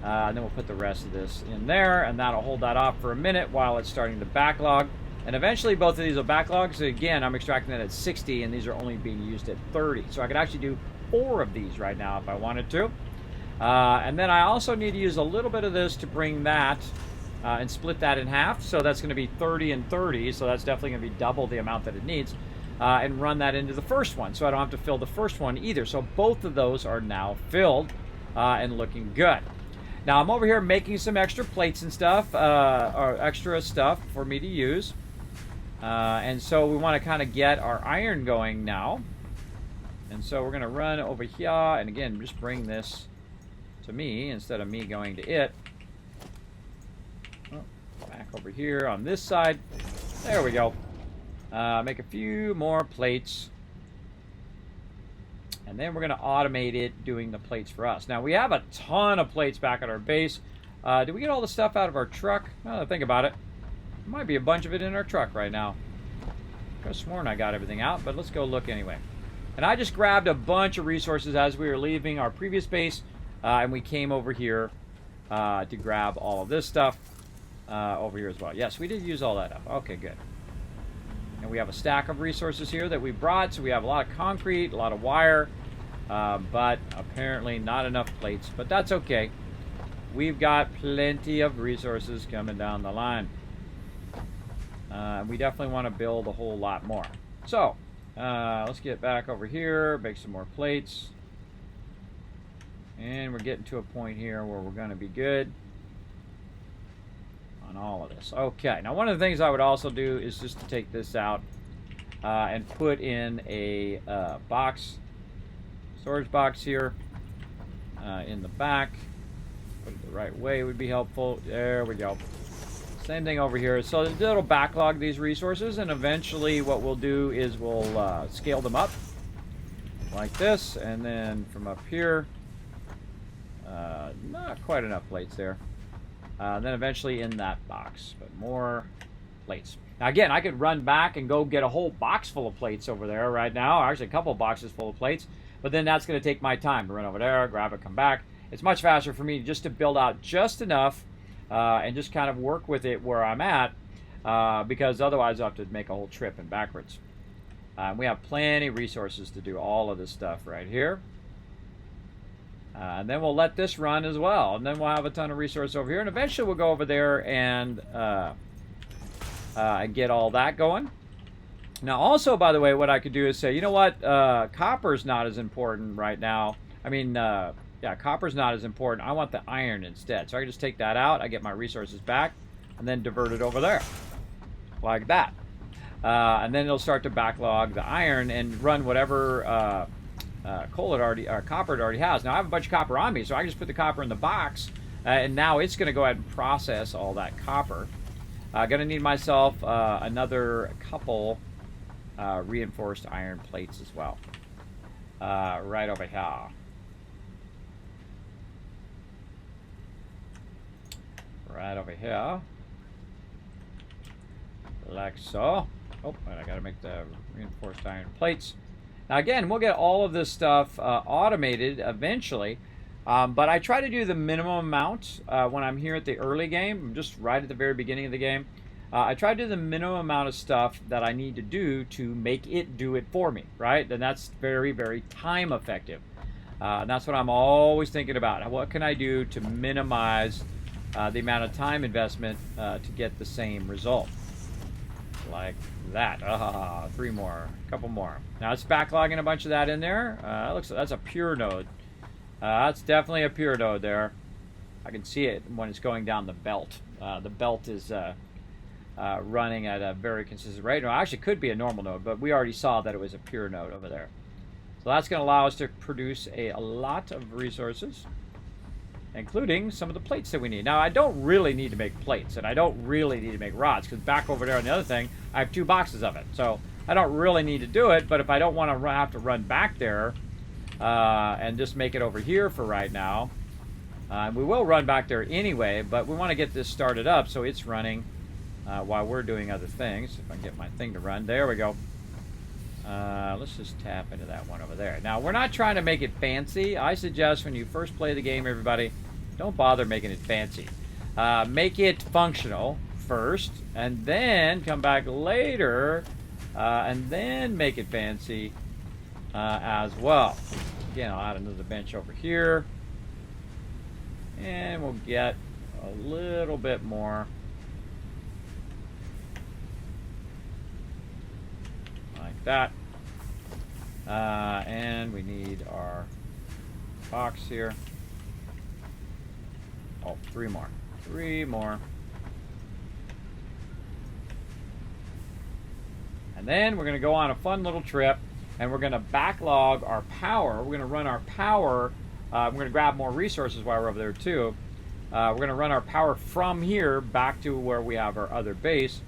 And then we'll put the rest of this in there, and that'll hold that off for a minute while it's starting to backlog. And eventually both of these will backlog. So again, I'm extracting it at 60, and these are only being used at 30. So I could actually do 4 of these right now if I wanted to. And then I also need to use a little bit of this to bring that and split that in half. So that's going to be 30 and 30. So that's definitely going to be double the amount that it needs. And run that into the first one. So I don't have to fill the first one either. So both of those are now filled and looking good. Now I'm over here making some extra plates and stuff, or extra stuff for me to use. And so we want to kind of get our iron going now. And so we're going to run over here, and again, just bring this to me instead of me going to it. Oh, back over here on this side. There we go. Make a few more plates. And then we're going to automate it doing the plates for us. Now, we have a ton of plates back at our base. Did we get all the stuff out of our truck? Well, think about it. There might be a bunch of it in our truck right now. I could have sworn I got everything out, but let's go look anyway. And I just grabbed a bunch of resources as we were leaving our previous base, and we came over here to grab all of this stuff over here as well. Yes, we did use all that up. Okay, good. And we have a stack of resources here that we brought, so we have a lot of concrete, a lot of wire, but apparently not enough plates. But that's okay. We've got plenty of resources coming down the line. We definitely want to build a whole lot more. So, let's get back over here, make some more plates. And we're getting to a point here where we're going to be good on all of this. Okay, now one of the things I would also do is just to take this out and put in a box, storage box here in the back. Put it the right way would be helpful. There we go. Same thing over here. So it'll backlog these resources, and eventually what we'll do is we'll scale them up like this, and then from up here, not quite enough plates there. Then eventually in that box, but more plates. Now again, I could run back and go get a whole box full of plates over there right now, actually a couple boxes full of plates, but then that's going to take my time to run over there, grab it, come back. It's much faster for me just to build out just enough and just kind of work with it where I'm at, because otherwise I'll have to make a whole trip and backwards. We have plenty of resources to do all of this stuff right here. And then we'll let this run as well, and then we'll have a ton of resources over here, and eventually we'll go over there and get all that going. Now also, by the way, what I could do is say, you know what, copper's not as important right now. I mean, yeah, copper's not as important. I want the iron instead. So I can just take that out, I get my resources back, and then divert it over there, like that. And then it'll start to backlog the iron and run whatever coal it already, or copper it already has. Now I have a bunch of copper on me, so I can just put the copper in the box, and now it's going to go ahead and process all that copper. Going to need myself another couple reinforced iron plates as well. Right over here. Right over here. Like so. Oh, and I got to make the reinforced iron plates. Now again, we'll get all of this stuff automated eventually, but I try to do the minimum amount when I'm here at the early game, just right at the very beginning of the game. I try to do the minimum amount of stuff that I need to do to make it do it for me, right? And that's very, very time effective. And that's what I'm always thinking about. What can I do to minimize the amount of time investment to get the same result? Like that. Three more, a couple more. Now it's backlogging a bunch of that in there. Looks like that's a pure node. That's definitely a pure node there. I can see it when it's going down the belt. The belt is running at a very consistent rate. No, actually could be a normal node, but we already saw that it was a pure node over there. So that's going to allow us to produce a lot of resources, including some of the plates that we need. Now, I don't really need to make plates, and I don't really need to make rods, because back over there on the other thing, I have 2 boxes of it. So I don't really need to do it, but if I don't want to have to run back there and just make it over here for right now, we will run back there anyway, but we want to get this started up so it's running while we're doing other things. If I can get my thing to run. There we go. Let's just tap into that one over there. Now, we're not trying to make it fancy. I suggest when you first play the game, everybody, don't bother making it fancy. Make it functional first, and then come back later, and then make it fancy as well. Again, I'll add another bench over here. And we'll get a little bit more. Like that. And we need our box here. Oh, 3 more. 3 more. And then we're going to go on a fun little trip, and we're going to backlog our power. We're going to run our power. We're going to grab more resources while we're over there too. We're going to run our power from here back to where we have our other base,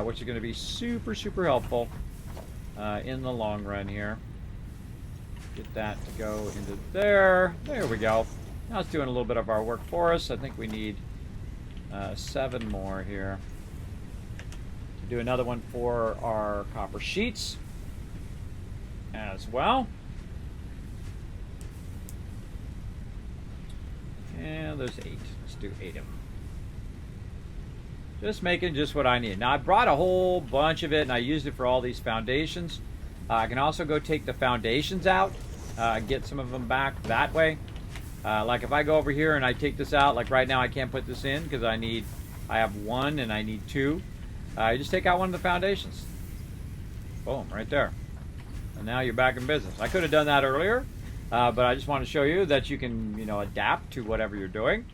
which is going to be super, super helpful in the long run here. Get that to go into there. There we go. Now it's doing a little bit of our work for us. I think we need 7 more here. To do another one for our copper sheets as well. And there's 8. Let's do 8 of them. Just making just what I need. Now I brought a whole bunch of it and I used it for all these foundations. I can also go take the foundations out, get some of them back that way. Like if I go over here and I take this out, like right now I can't put this in because I have 1 and I need 2. You just take out one of the foundations. Boom, right there. And now you're back in business. I could have done that earlier, but I just want to show you that you can, adapt to whatever you're doing.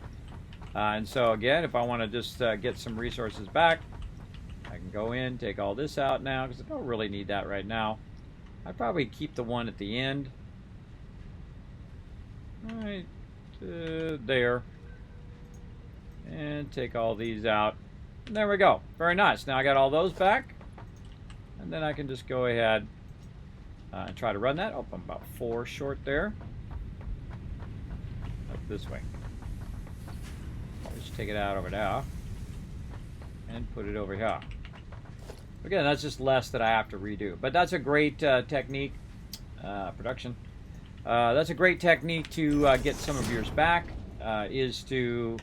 And so again, if I want to just get some resources back, I can go in, take all this out now because I don't really need that right now. I'd probably keep the one at the end. Right there. And take all these out. And there we go. Very nice. Now I got all those back. And then I can just go ahead and try to run that. Oh, I'm about 4 short there. Up this way. I'll just take it out over there. And put it over here. Again, that's just less that I have to redo. But that's a great technique. Production. That's a great technique to get some of yours back, is to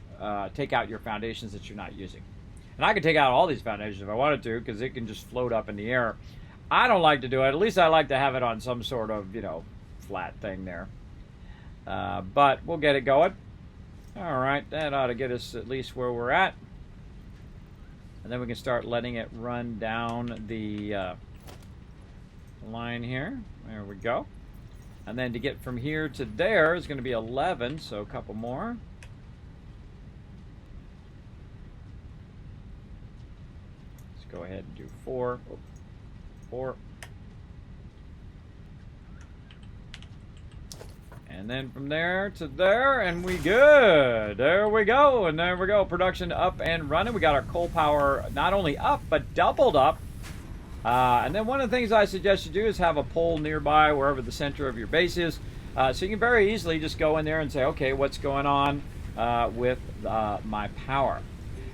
take out your foundations that you're not using. And I could take out all these foundations if I wanted to, because it can just float up in the air. I don't like to do it. At least I like to have it on some sort of, flat thing there. But we'll get it going. All right, that ought to get us at least where we're at. And then we can start letting it run down the line here. There we go. And then to get from here to there is going to be 11, so a couple more. Let's go ahead and do 4. 4. And then from there to there, and we good. There we go, and there we go. Production up and running. We got our coal power not only up, but doubled up. And then one of the things I suggest you do is have a pole nearby wherever the center of your base is. So you can very easily just go in there and say, okay, what's going on with my power?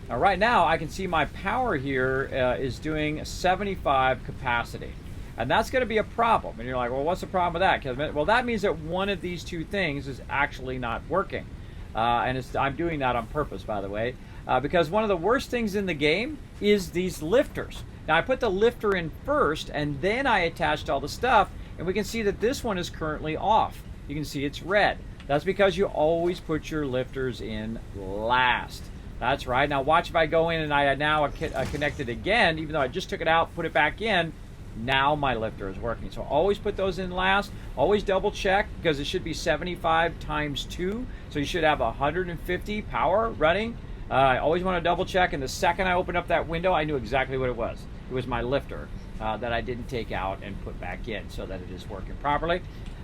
Now right now I can see my power here is doing 75 capacity. And that's going to be a problem. And you're like, well, what's the problem with that, Kismet? Well, that means that one of these 2 things is actually not working. And I'm doing that on purpose, by the way, because one of the worst things in the game is these lifters. Now, I put the lifter in first, and then I attached all the stuff, and we can see that this one is currently off. You can see it's red. That's because you always put your lifters in last. That's right. Now, watch if I go in and I now connect it again, even though I just took it out, put it back in. Now my lifter is working. So always put those in last. Always double check, because it should be 75 times 2. So you should have 150 power running. I always want to double check. And the second I opened up that window, I knew exactly what it was. It was my lifter that I didn't take out and put back in, so that it is working properly.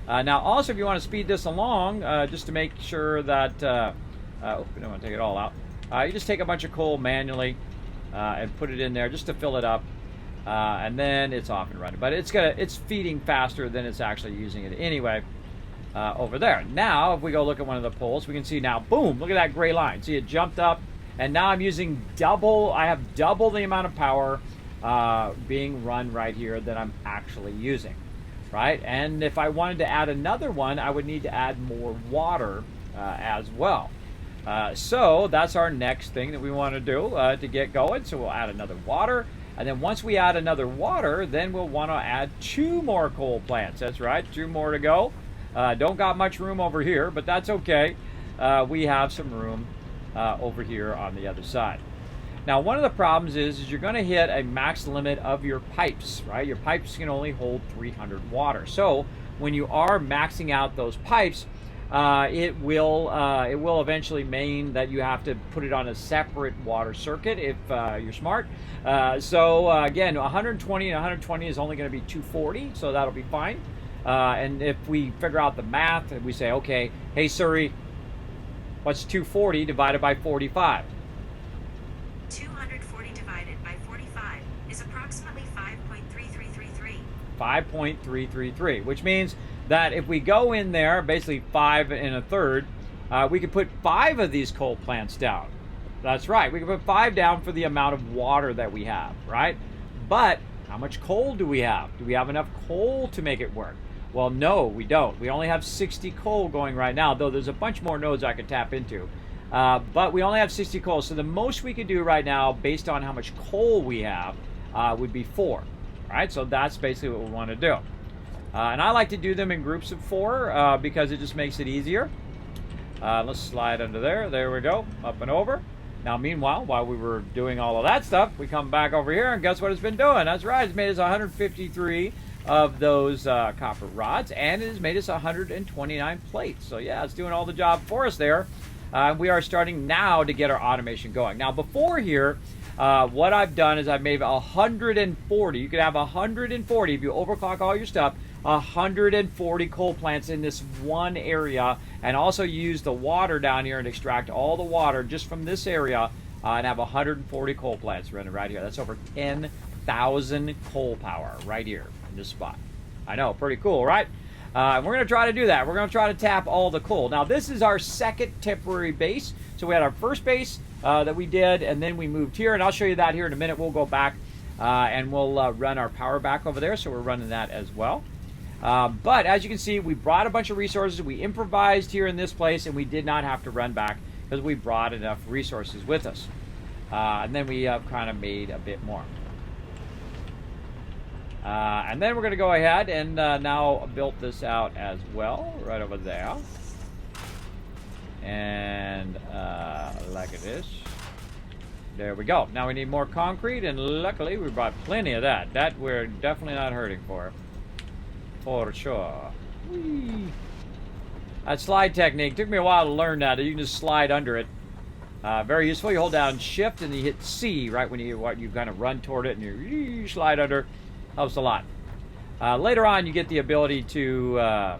Now also, if you want to speed this along, just to make sure that, oh, we don't want to take it all out. You just take a bunch of coal manually and put it in there just to fill it up. And then it's off and running, but it's feeding faster than it's actually using it anyway over there. Now if we go look at one of the poles, we can see now, boom, look at that gray line. See, it jumped up, and now I'm using double. I have double the amount of power being run right here that I'm actually using, right? And if I wanted to add another one, I would need to add more water as well. So that's our next thing that we want to do to get going. So we'll add another water. And then once we add another water, then we'll want to add 2 more coal plants. That's right, 2 more to go. Don't got much room over here, but that's okay. we have some room over here on the other side. Now, one of the problems is you're going to hit a max limit of your pipes, right? Your pipes can only hold 300 water. So when you are maxing out those pipes, it will eventually mean that you have to put it on a separate water circuit if you're smart. Again, 120 and 120 is only going to be 240, so that'll be fine. And if we figure out the math and we say, okay, hey Siri, what's 240 divided by 45? 240 divided by 45 is approximately 5.3333. 5.333, which means that if we go in there, basically 5 1/3, we could put 5 of these coal plants down. That's right, we can put 5 down for the amount of water that we have, right? But how much coal do we have? Do we have enough coal to make it work? Well, no, we don't. We only have 60 coal going right now, though there's a bunch more nodes I could tap into. But we only have 60 coal, so the most we could do right now, based on how much coal we have, would be 4. Right? So that's basically what we want to do. And I like to do them in groups of 4 because it just makes it easier. Let's slide under there. There we go. Up and over. Now, meanwhile, while we were doing all of that stuff, we come back over here, and guess what it's been doing? That's right. It's made us 153 of those copper rods, and it has made us 129 plates. So, yeah, it's doing all the job for us there. We are starting now to get our automation going. Now, before here, what I've done is I've made 140. You could have 140 if you overclock all your stuff. 140 coal plants in this one area, and also use the water down here and extract all the water just from this area, and have 140 coal plants running right here. That's over 10,000 coal power right here in this spot. I know, pretty cool, right? We're going to try to do that. We're going to try to tap all the coal. Now, this is our second temporary base. So we had our first base that we did, and then we moved here, and I'll show you that here in a minute. We'll go back and we'll run our power back over there, so we're running that as well. But as you can see, we brought a bunch of resources. We improvised here in this place, and we did not have to run back because we brought enough resources with us. And then we kind of made a bit more. And then we're going to go ahead and now build this out as well, right over there. And like this. There we go. Now we need more concrete, and luckily we brought plenty of that. That we're definitely not hurting for sure. Whee. That slide technique took me a while to learn that. You can just slide under it. Very useful. You hold down Shift and you hit C right when you kind of run toward it, and you slide under. Helps a lot. Later on, you get the ability to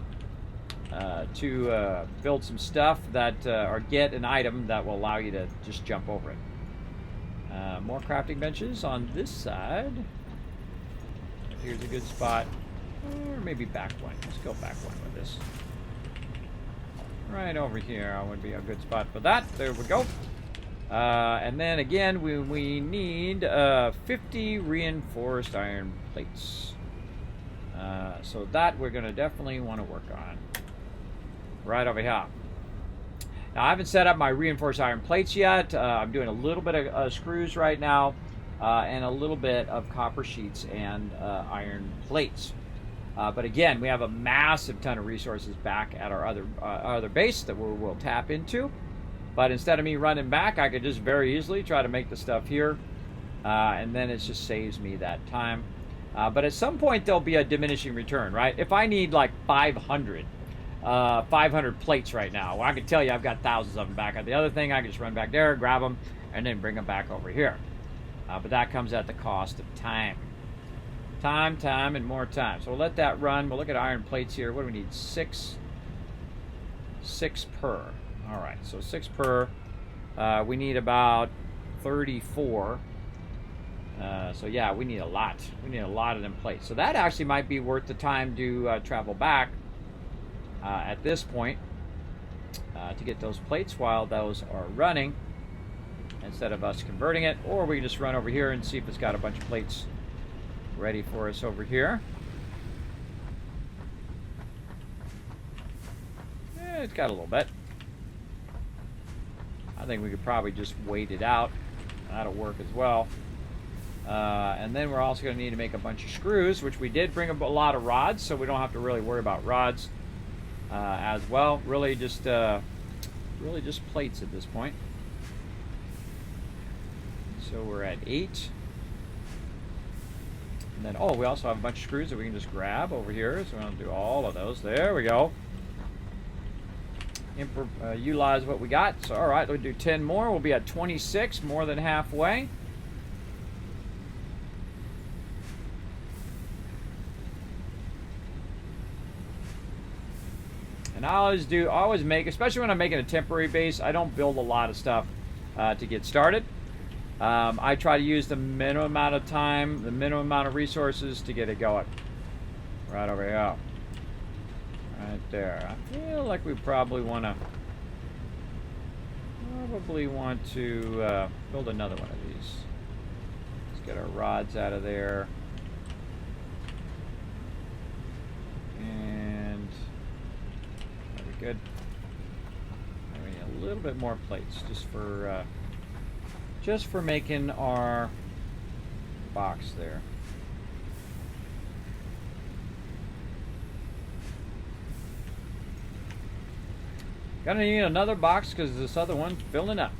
build some stuff that or get an item that will allow you to just jump over it. More crafting benches on this side. Here's a good spot. Or maybe back one. Let's go back one with this. Right over here would be a good spot for that. There we go. And then again, we need 50 reinforced iron plates. So that we're going to definitely want to work on. Right over here. Now, I haven't set up my reinforced iron plates yet. I'm doing a little bit of screws right now, and a little bit of copper sheets and iron plates. But again, we have a massive ton of resources back at our other base that we'll tap into. But instead of me running back, I could just very easily try to make the stuff here, and then it just saves me that time. But at some point, there'll be a diminishing return, right? If I need like 500 plates right now, well, I can tell you I've got thousands of them back at the other thing. I can just run back there, grab them, and then bring them back over here. But that comes at the cost of time. Time, and more time. So we'll let that run. We'll look at iron plates here. What do we need? 6 per. All right, so 6 per. We need about 34. So yeah, we need a lot. We need a lot of them plates. So that actually might be worth the time to travel back at this point to get those plates while those are running, instead of us converting it. Or we can just run over here and see if it's got a bunch of plates ready for us over here. It's got a little bit. I think we could probably just wait it out. That'll work as well. And then we're also going to need to make a bunch of screws, which we did bring a lot of rods, so we don't have to really worry about rods as well. Really just really just plates at this point. So we're at 8. And then, oh, we also have a bunch of screws that we can just grab over here. So we're going to do all of those. There we go. Utilize what we got. So, all right, we'll do 10 more. We'll be at 26, more than halfway. And I always make, especially when I'm making a temporary base, I don't build a lot of stuff to get started. I try to use the minimum amount of time, the minimum amount of resources to get it going. Right over here. Right there. I feel like we probably want to build another one of these. Let's get our rods out of there. And very good. And we need a little bit more plates just for making our box there. Gonna need another box because this other one's filling up.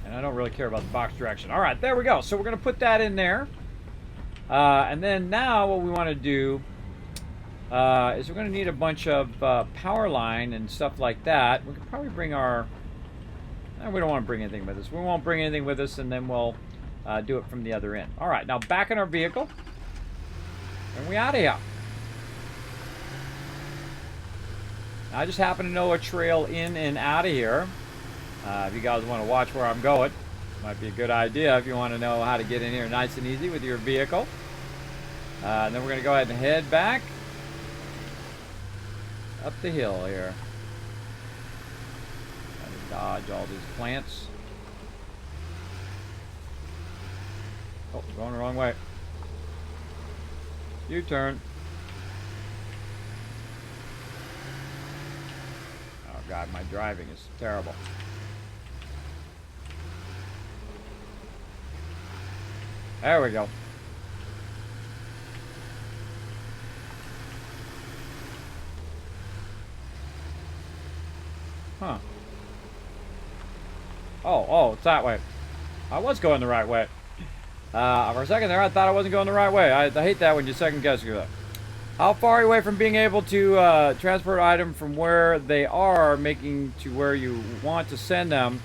And I don't really care about the box direction. All right, there we go. So we're gonna put that in there. And then now what we want to do is we're going to need a bunch of power line and stuff like that. We could probably bring our... we don't want to bring anything with us. We won't bring anything with us, and then we'll do it from the other end. All right, now back in our vehicle. And we out of here. I just happen to know a trail in and out of here. If you guys want to watch where I'm going, might be a good idea if you want to know how to get in here nice and easy with your vehicle. And then we're going to go ahead and head back up the hill here. Gotta dodge all these plants. Oh, we're going the wrong way. U-turn. Oh God, my driving is terrible. There we go. Huh. Oh, it's that way. I was going the right way. For a second there, I thought I wasn't going the right way. I hate that when you second guess yourself. How far are you away from being able to transport item from where they are, making to where you want to send them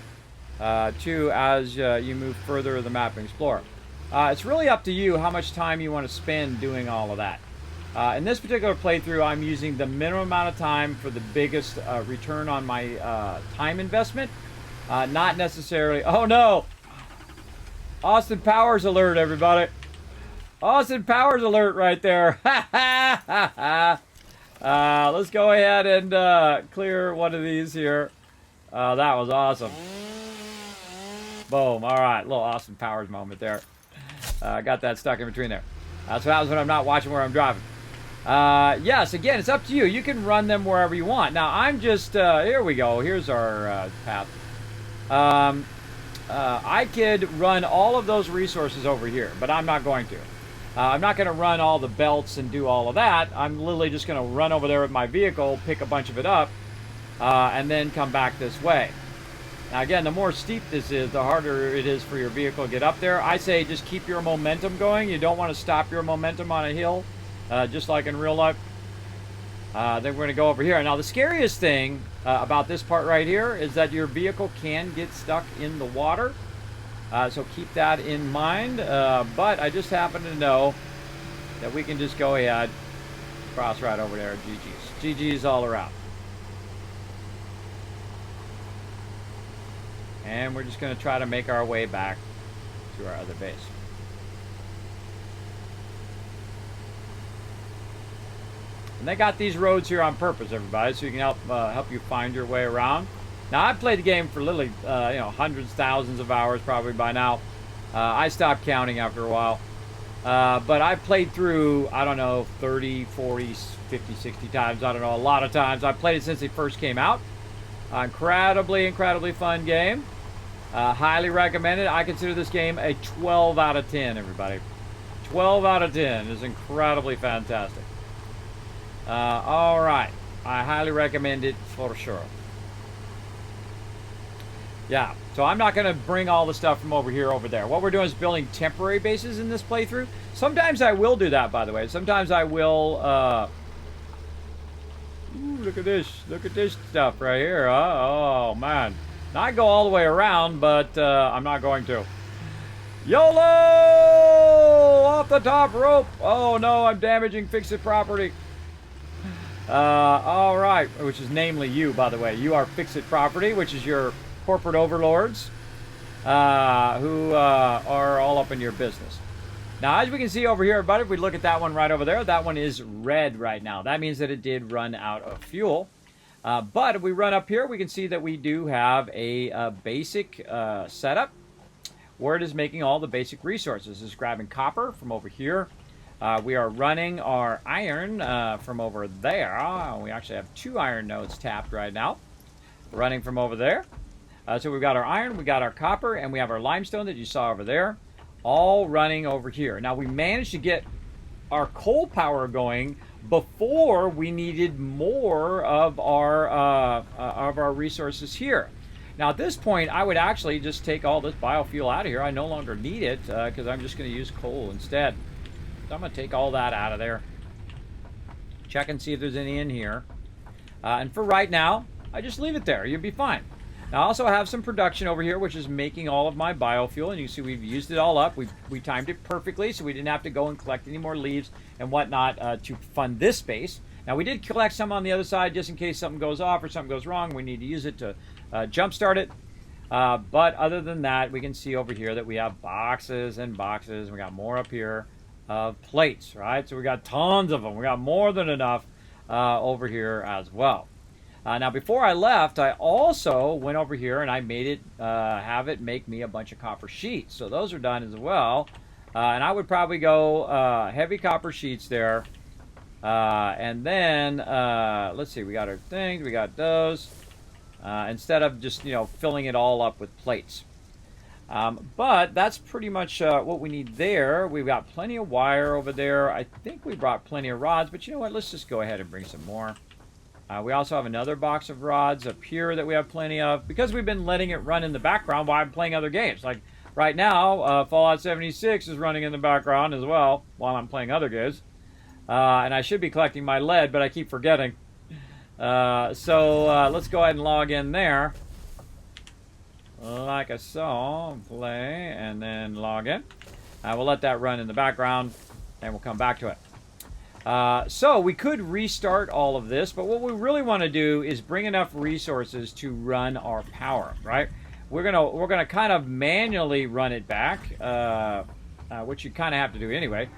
to as you move further the map and explore? It's really up to you how much time you want to spend doing all of that. In this particular playthrough, I'm using the minimum amount of time for the biggest return on my time investment. Not necessarily... Oh no! Austin Powers alert, everybody. Austin Powers alert right there. Let's go ahead and clear one of these here. That was awesome. Boom. All right, little Austin Powers moment there. Got that stuck in between there. That's what happens when I'm not watching where I'm driving. Yes, again, it's up to you. You can run them wherever you want. Now, I'm just... here we go. Here's our path. I could run all of those resources over here, but I'm not going to. I'm not going to run all the belts and do all of that. I'm literally just going to run over there with my vehicle, pick a bunch of it up, and then come back this way. Now, again, the more steep this is, the harder it is for your vehicle to get up there. I say just keep your momentum going. You don't want to stop your momentum on a hill, just like in real life. Then we're going to go over here. Now, the scariest thing about this part right here is that your vehicle can get stuck in the water. So keep that in mind. But I just happen to know that we can just go ahead, cross right over there. GG's. GG's all around. And we're just going to try to make our way back to our other base. And they got these roads here on purpose, everybody, so you can help you find your way around. Now, I've played the game for literally, hundreds, thousands of hours probably by now. I stopped counting after a while. But I've played through, I don't know, 30, 40, 50, 60 times. I don't know, a lot of times. I've played it since it first came out. Incredibly, incredibly fun game. Highly recommended. I consider this game a 12 out of 10, everybody. 12 out of 10 is incredibly fantastic. All right. I highly recommend it for sure. Yeah, so I'm not going to bring all the stuff from over here over there. What we're doing is building temporary bases in this playthrough. Sometimes I will do that, by the way. Sometimes I will... Ooh, look at this. Look at this stuff right here. Oh, man. Not go all the way around, but I'm not going to. YOLO! Off the top rope. Oh, no, I'm damaging Fix-It property. All right, which is namely you, by the way. You are Fix-It property, which is your corporate overlords who are all up in your business. Now, as we can see over here, everybody, if we look at that one right over there, that one is red right now. That means that it did run out of fuel. But if we run up here, we can see that we do have a basic setup where it is making all the basic resources. It's grabbing copper from over here. We are running our iron from over there. We actually have 2 iron nodes tapped right now, running from over there. So we've got our iron, we got our copper, and we have our limestone that you saw over there, all running over here. Now, we managed to get our coal power going before we needed more of our resources here. Now, at this point, I would actually just take all this biofuel out of here. I no longer need it because I'm just going to use coal instead. So I'm going to take all that out of there. Check and see if there's any in here. And for right now, I just leave it there. You'll be fine. Now, I also have some production over here, which is making all of my biofuel. And you see we've used it all up. We timed it perfectly, so we didn't have to go and collect any more leaves and whatnot to fund this space. Now, we did collect some on the other side just in case something goes off or something goes wrong. We need to use it to jumpstart it. But other than that, we can see over here that we have boxes and boxes. We got more up here of plates, right? So we got tons of them. We got more than enough over here as well. Now, before I left, I also went over here and I made it, have it make me a bunch of copper sheets. So those are done as well. And I would probably go heavy copper sheets there. And then, let's see, we got our things, we got those. Instead of just, filling it all up with plates. But that's pretty much what we need there. We've got plenty of wire over there. I think we brought plenty of rods, but you know what? Let's just go ahead and bring some more. We also have another box of rods up here that we have plenty of because we've been letting it run in the background while I'm playing other games. Like right now, Fallout 76 is running in the background as well while I'm playing other games. And I should be collecting my lead, but I keep forgetting. So let's go ahead and log in there. Like I saw, play, and then log in. We'll let that run in the background, and we'll come back to it. So we could restart all of this, but what we really want to do is bring enough resources to run our power, right? We're gonna kind of manually run it back, which you kind of have to do anyway.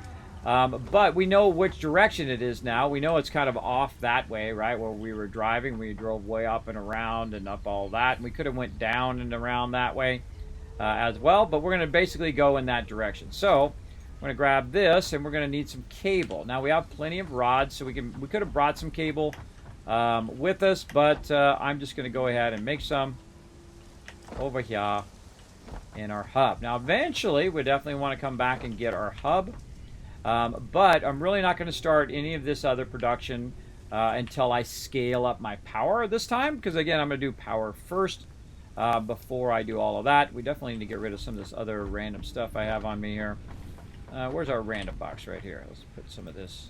But we know which direction it is now. We know it's kind of off that way, right? Where we were driving, we drove way up and around and up all that. And we could have went down and around that way as well. But we're going to basically go in that direction. So I'm going to grab this, and we're going to need some cable. Now, we have plenty of rods, so we could have brought some cable with us. But I'm just going to go ahead and make some over here in our hub. Now, eventually, we definitely want to come back and get our hub. But I'm really not going to start any of this other production until I scale up my power this time. Because, again, I'm going to do power first before I do all of that. We definitely need to get rid of some of this other random stuff I have on me here. Where's our random box right here? Let's put some of this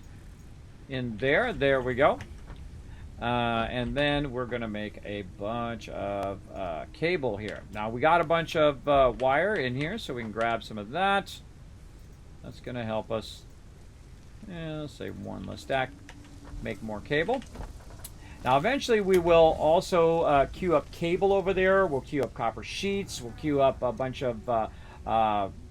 in there. There we go. And then we're going to make a bunch of cable here. Now, we got a bunch of wire in here, so we can grab some of that. That's going to help us, let's say one less stack, make more cable. Now, eventually, we will also queue up cable over there. We'll queue up copper sheets. We'll queue up a bunch of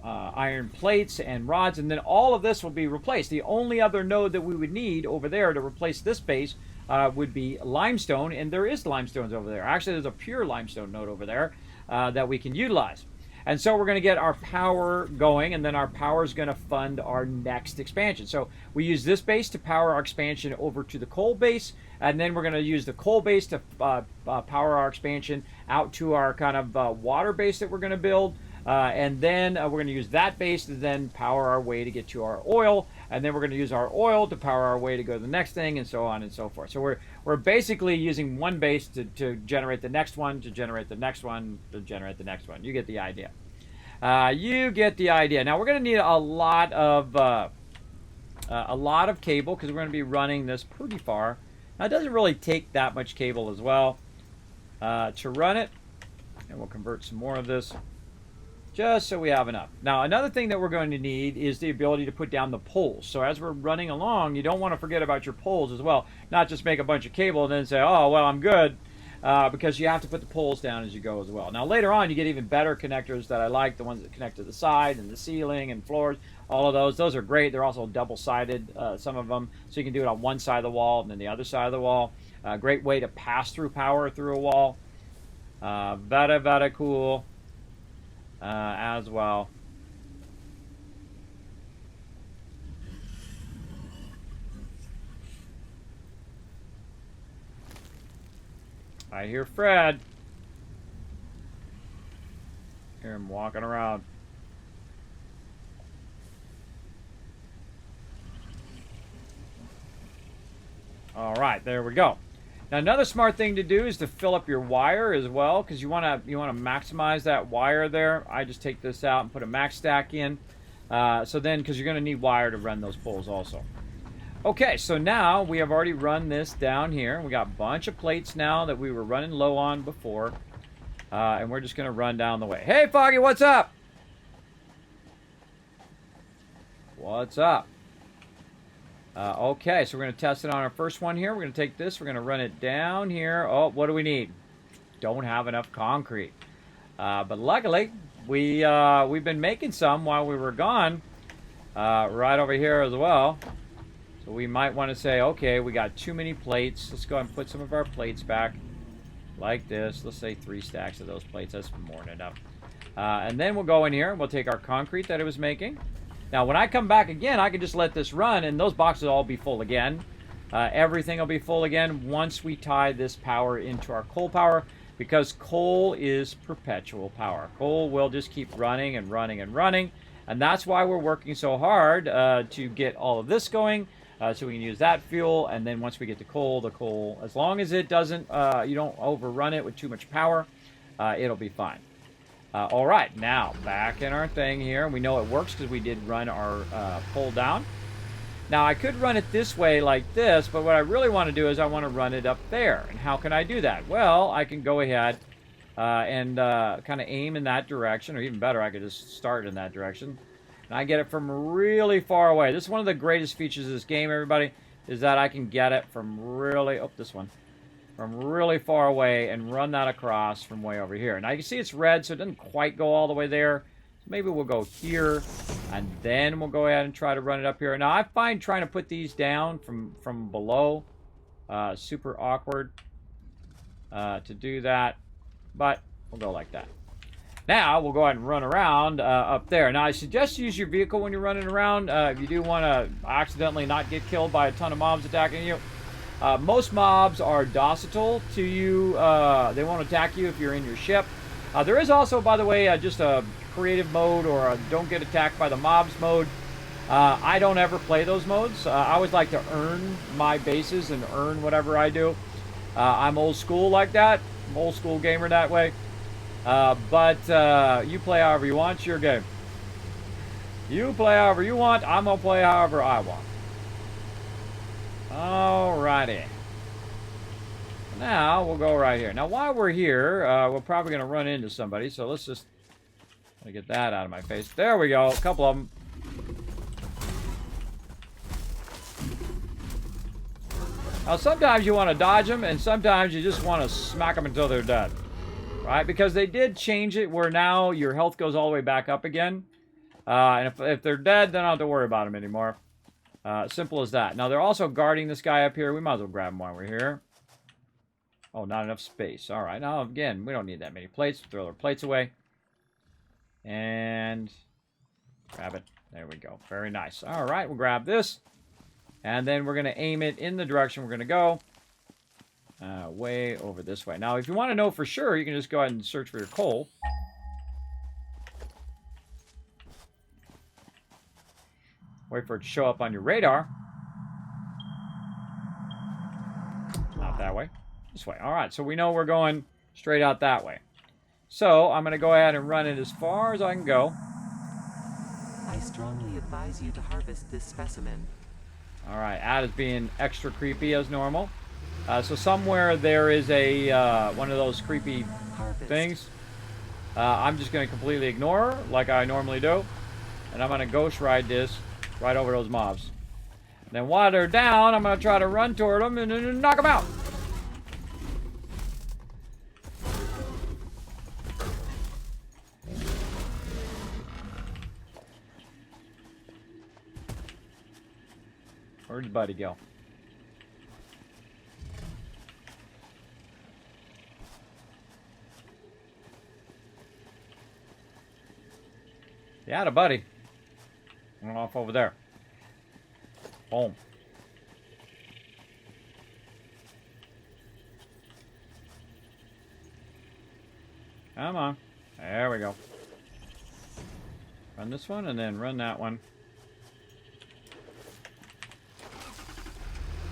iron plates and rods, and then all of this will be replaced. The only other node that we would need over there to replace this base would be limestone, and there is limestones over there. Actually, there's a pure limestone node over there that we can utilize. And so we're going to get our power going, and then our power is going to fund our next expansion. So we use this base to power our expansion over to the coal base, and then we're going to use the coal base to power our expansion out to our kind of water base that we're going to build. And then we're going to use that base to then power our way to get to our oil. and then we're going to use our oil to power our way to go to the next thing, and so on and so forth. So we're basically using one base to generate the next one, to generate the next one, to generate the next one. You get the idea. You get the idea. Now we're going to need a lot of cable because we're going to be running this pretty far. Now it doesn't really take that much cable as well to run it, and we'll convert some more of this just so we have enough. Now another thing that we're going to need is the ability to put down the poles. So as we're running along, you don't want to forget about your poles as well. Not just make a bunch of cable and then say, oh well, I'm good. Because you have to put the poles down as you go as well. Now later on you get even better connectors that I like, the ones that connect to the side and the ceiling and floors, all of those. Those are great. They're also double-sided, some of them, so you can do it on one side of the wall and then the other side of the wall. Great way to pass through power through a wall. Very cool as well. I hear Fred. Hear him walking around. All right, there we go. Now another smart thing to do is to fill up your wire as well, because you want to maximize that wire there. I just take this out and put a max stack in. So then, because you're going to need wire to run those poles also. Okay, so now we have already run this down here. We got a bunch of plates now that we were running low on before. And we're just going to run down the way. Hey, Foggy, what's up? What's up? Okay, so we're going to test it on our first one here. We're going to take this. We're going to run it down here. Oh, what do we need? Don't have enough concrete. But luckily, we've been making some while we were gone. Right over here as well. So we might want to say, okay, we got too many plates. Let's go ahead and put some of our plates back like this. Let's say 3 stacks of those plates. That's more than enough. And then we'll go in here and we'll take our concrete that it was making. Now, when I come back again, I can just let this run and those boxes will all be full again. Everything will be full again once we tie this power into our coal power, because coal is perpetual power. Coal will just keep running and running and running. And that's why we're working so hard to get all of this going. So we can use that fuel, and then once we get the coal, as long as it doesn't, you don't overrun it with too much power, it'll be fine. All right, now back in our thing here. We know it works because we did run our pole down. Now I could run it this way like this, but what I really want to do is I want to run it up there. And how can I do that? Well, I can go ahead and kind of aim in that direction, or even better, I could just start in that direction. And I get it from really far away. This is one of the greatest features of this game, everybody, is that I can get it from really, from really far away and run that across from way over here. Now you can see it's red, so it doesn't quite go all the way there. So maybe we'll go here, and then we'll go ahead and try to run it up here. Now I find trying to put these down from below super awkward to do that, but we'll go like that. Now, we'll go ahead and run around up there. Now, I suggest you use your vehicle when you're running around. If you do want to accidentally not get killed by a ton of mobs attacking you. Most mobs are docile to you. They won't attack you if you're in your ship. There is also, by the way, just a creative mode or a don't get attacked by the mobs mode. I don't ever play those modes. I always like to earn my bases and earn whatever I do. I'm old school like that. I'm old school gamer that way. But you play however you want. It's your game. You play however you want. I'm going to play however I want. Alrighty. Now, we'll go right here. Now, while we're here, we're probably going to run into somebody. So, let's just get that out of my face. There we go. A couple of them. Now, sometimes you want to dodge them, and sometimes you just want to smack them until they're dead. Right? Because they did change it where now your health goes all the way back up again. And if they're dead, then I don't have to worry about them anymore. Simple as that. Now, they're also guarding this guy up here. We might as well grab him while we're here. Oh, not enough space. All right. Now, again, we don't need that many plates. Throw our plates away. And grab it. There we go. Very nice. All right. We'll grab this. And then we're going to aim it in the direction we're going to go. Way over this way. Now, if you want to know for sure, you can just go ahead and search for your coal. Wait for it to show up on your radar. Not that way. This way. All right, so we know we're going straight out that way. So I'm going to go ahead and run it as far as I can go. I strongly advise you to harvest this specimen. All right, Ad is being extra creepy as normal. So somewhere there is a one of those creepy things. I'm just going to completely ignore her like I normally do. And I'm going to ghost ride this right over those mobs. And then while they're down, I'm going to try to run toward them and knock them out. Where'd Buddy go? Yeah, the buddy. Went off over there. Boom. Come on. There we go. Run this one and then run that one.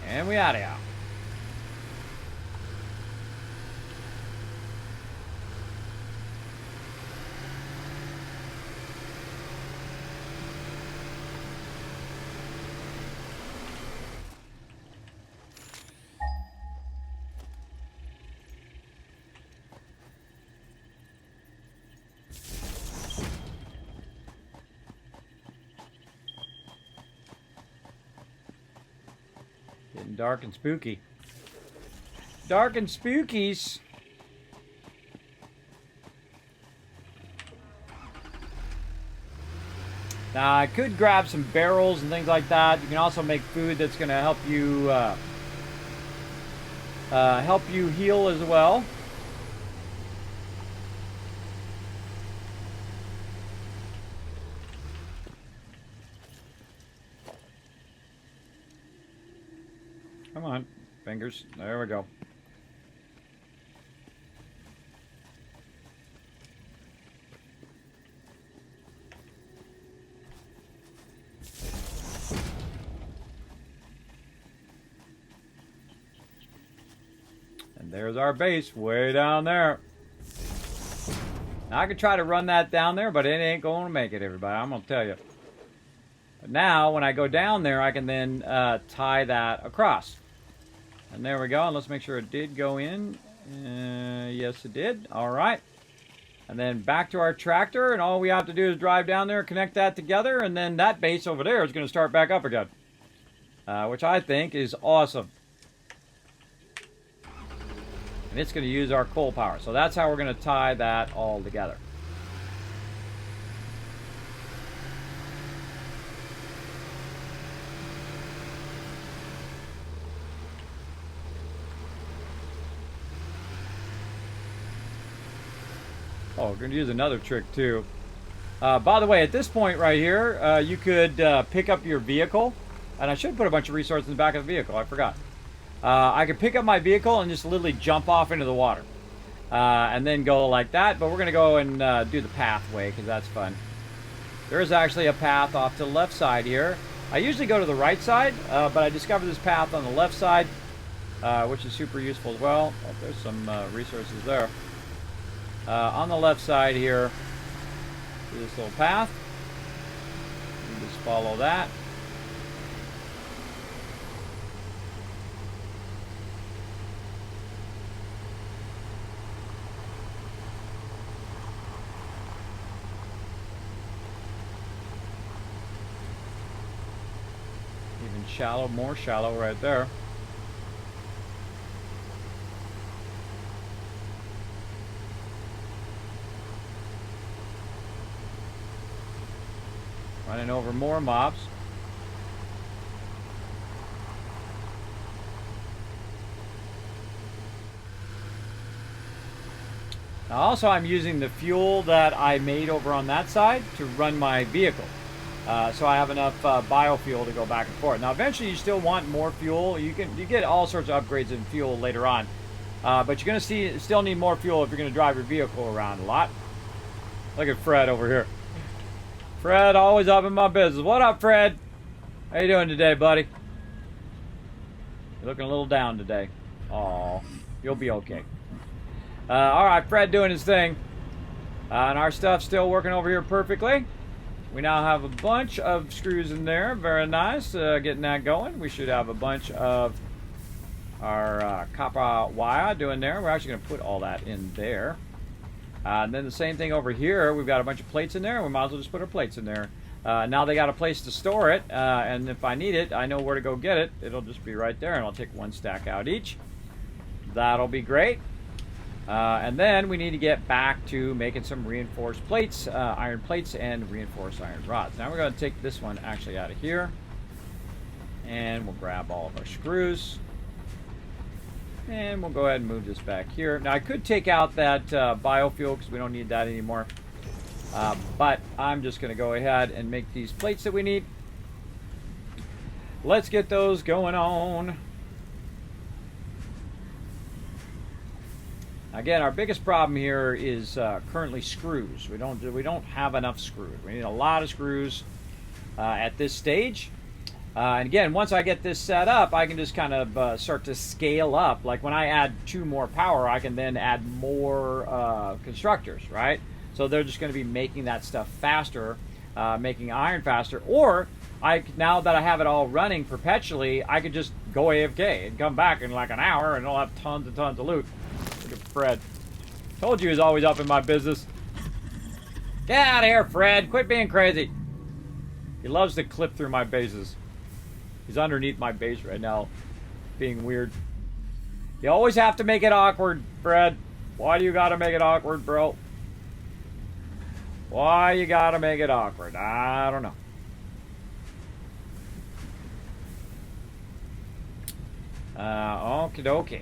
And we out of here. Getting dark and spooky. Dark and spookies. Now, I could grab some barrels and things like that. You can also make food that's going to help you heal as well. Come on, fingers. There we go. And there's our base way down there. Now, I could try to run that down there, but it ain't going to make it, everybody. I'm going to tell you. But now, when I go down there, I can then tie that across. And there we go. And let's make sure it did go in. Yes, it did. All right. And then back to our tractor. And all we have to do is drive down there, connect that together. And then that base over there is going to start back up again. Which I think is awesome. And it's going to use our coal power. So that's how we're going to tie that all together. Oh, we're going to use another trick too. By the way, at this point right here, you could pick up your vehicle. And I should put a bunch of resources in the back of the vehicle. I forgot. I could pick up my vehicle and just literally jump off into the water. And then go like that. But we're going to go and do the pathway because that's fun. There is actually a path off to the left side here. I usually go to the right side, but I discovered this path on the left side, which is super useful as well. Oh, there's some resources there. On the left side here, this little path. You just follow that. Even shallow, more shallow right there. Running over more mobs. Now also I'm using the fuel that I made over on that side to run my vehicle. So I have enough biofuel to go back and forth. Now eventually you still want more fuel. You get all sorts of upgrades in fuel later on. But you're going to still need more fuel if you're going to drive your vehicle around a lot. Look at Fred over here. Fred, always up in my business. What up, Fred? How you doing today, buddy? You're looking a little down today. Aw, you'll be okay. All right, Fred doing his thing. And our stuff's still working over here perfectly. We now have a bunch of screws in there. Very nice. Getting that going. We should have a bunch of our copper wire doing there. We're actually going to put all that in there. And then the same thing over here. We've got a bunch of plates in there. We might as well just put our plates in there. Now they got a place to store it. And if I need it, I know where to go get it. It'll just be right there. And I'll take one stack out each. That'll be great. And then we need to get back to making some reinforced plates, iron plates, and reinforced iron rods. Now we're going to take this one actually out of here. And we'll grab all of our screws. And we'll go ahead and move this back here. Now I could take out that biofuel because we don't need that anymore. But I'm just going to go ahead and make these plates that we need. Let's get those going on. Again, our biggest problem here is currently screws. We don't have enough screws. We need a lot of screws at this stage. And again, once I get this set up, I can just kind of start to scale up. Like when I add 2 more power, I can then add more constructors, right? So they're just going to be making that stuff faster, making iron faster. Or now that I have it all running perpetually, I could just go AFK and come back in like an hour, and I'll have tons and tons of loot. Look at Fred. Told you he was always up in my business. Get out of here, Fred. Quit being crazy. He loves to clip through my bases. He's underneath my base right now, being weird. You always have to make it awkward, Fred. Why do you gotta make it awkward, bro? Why you gotta make it awkward? I don't know. Okie dokie.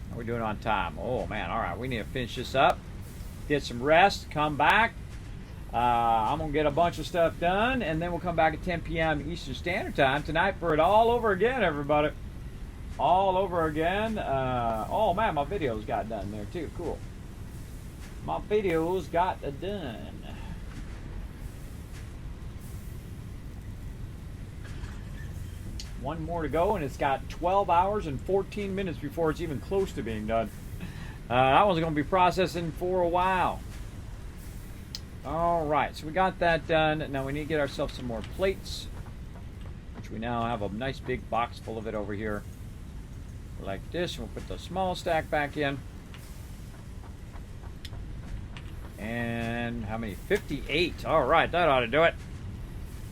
How are we doing on time? Oh man, alright, we need to finish this up. Get some rest, come back. I'm going to get a bunch of stuff done, and then we'll come back at 10 p.m. Eastern Standard Time tonight for it all over again, everybody. All over again. Oh, man, my videos got done there, too. Cool. My videos got done. One more to go, and it's got 12 hours and 14 minutes before it's even close to being done. That one's going to be processing for a while. Alright, so we got that done. Now we need to get ourselves some more plates, which we now have a nice big box full of it over here. Like this. We'll put the small stack back in. And how many? 58. Alright, that ought to do it.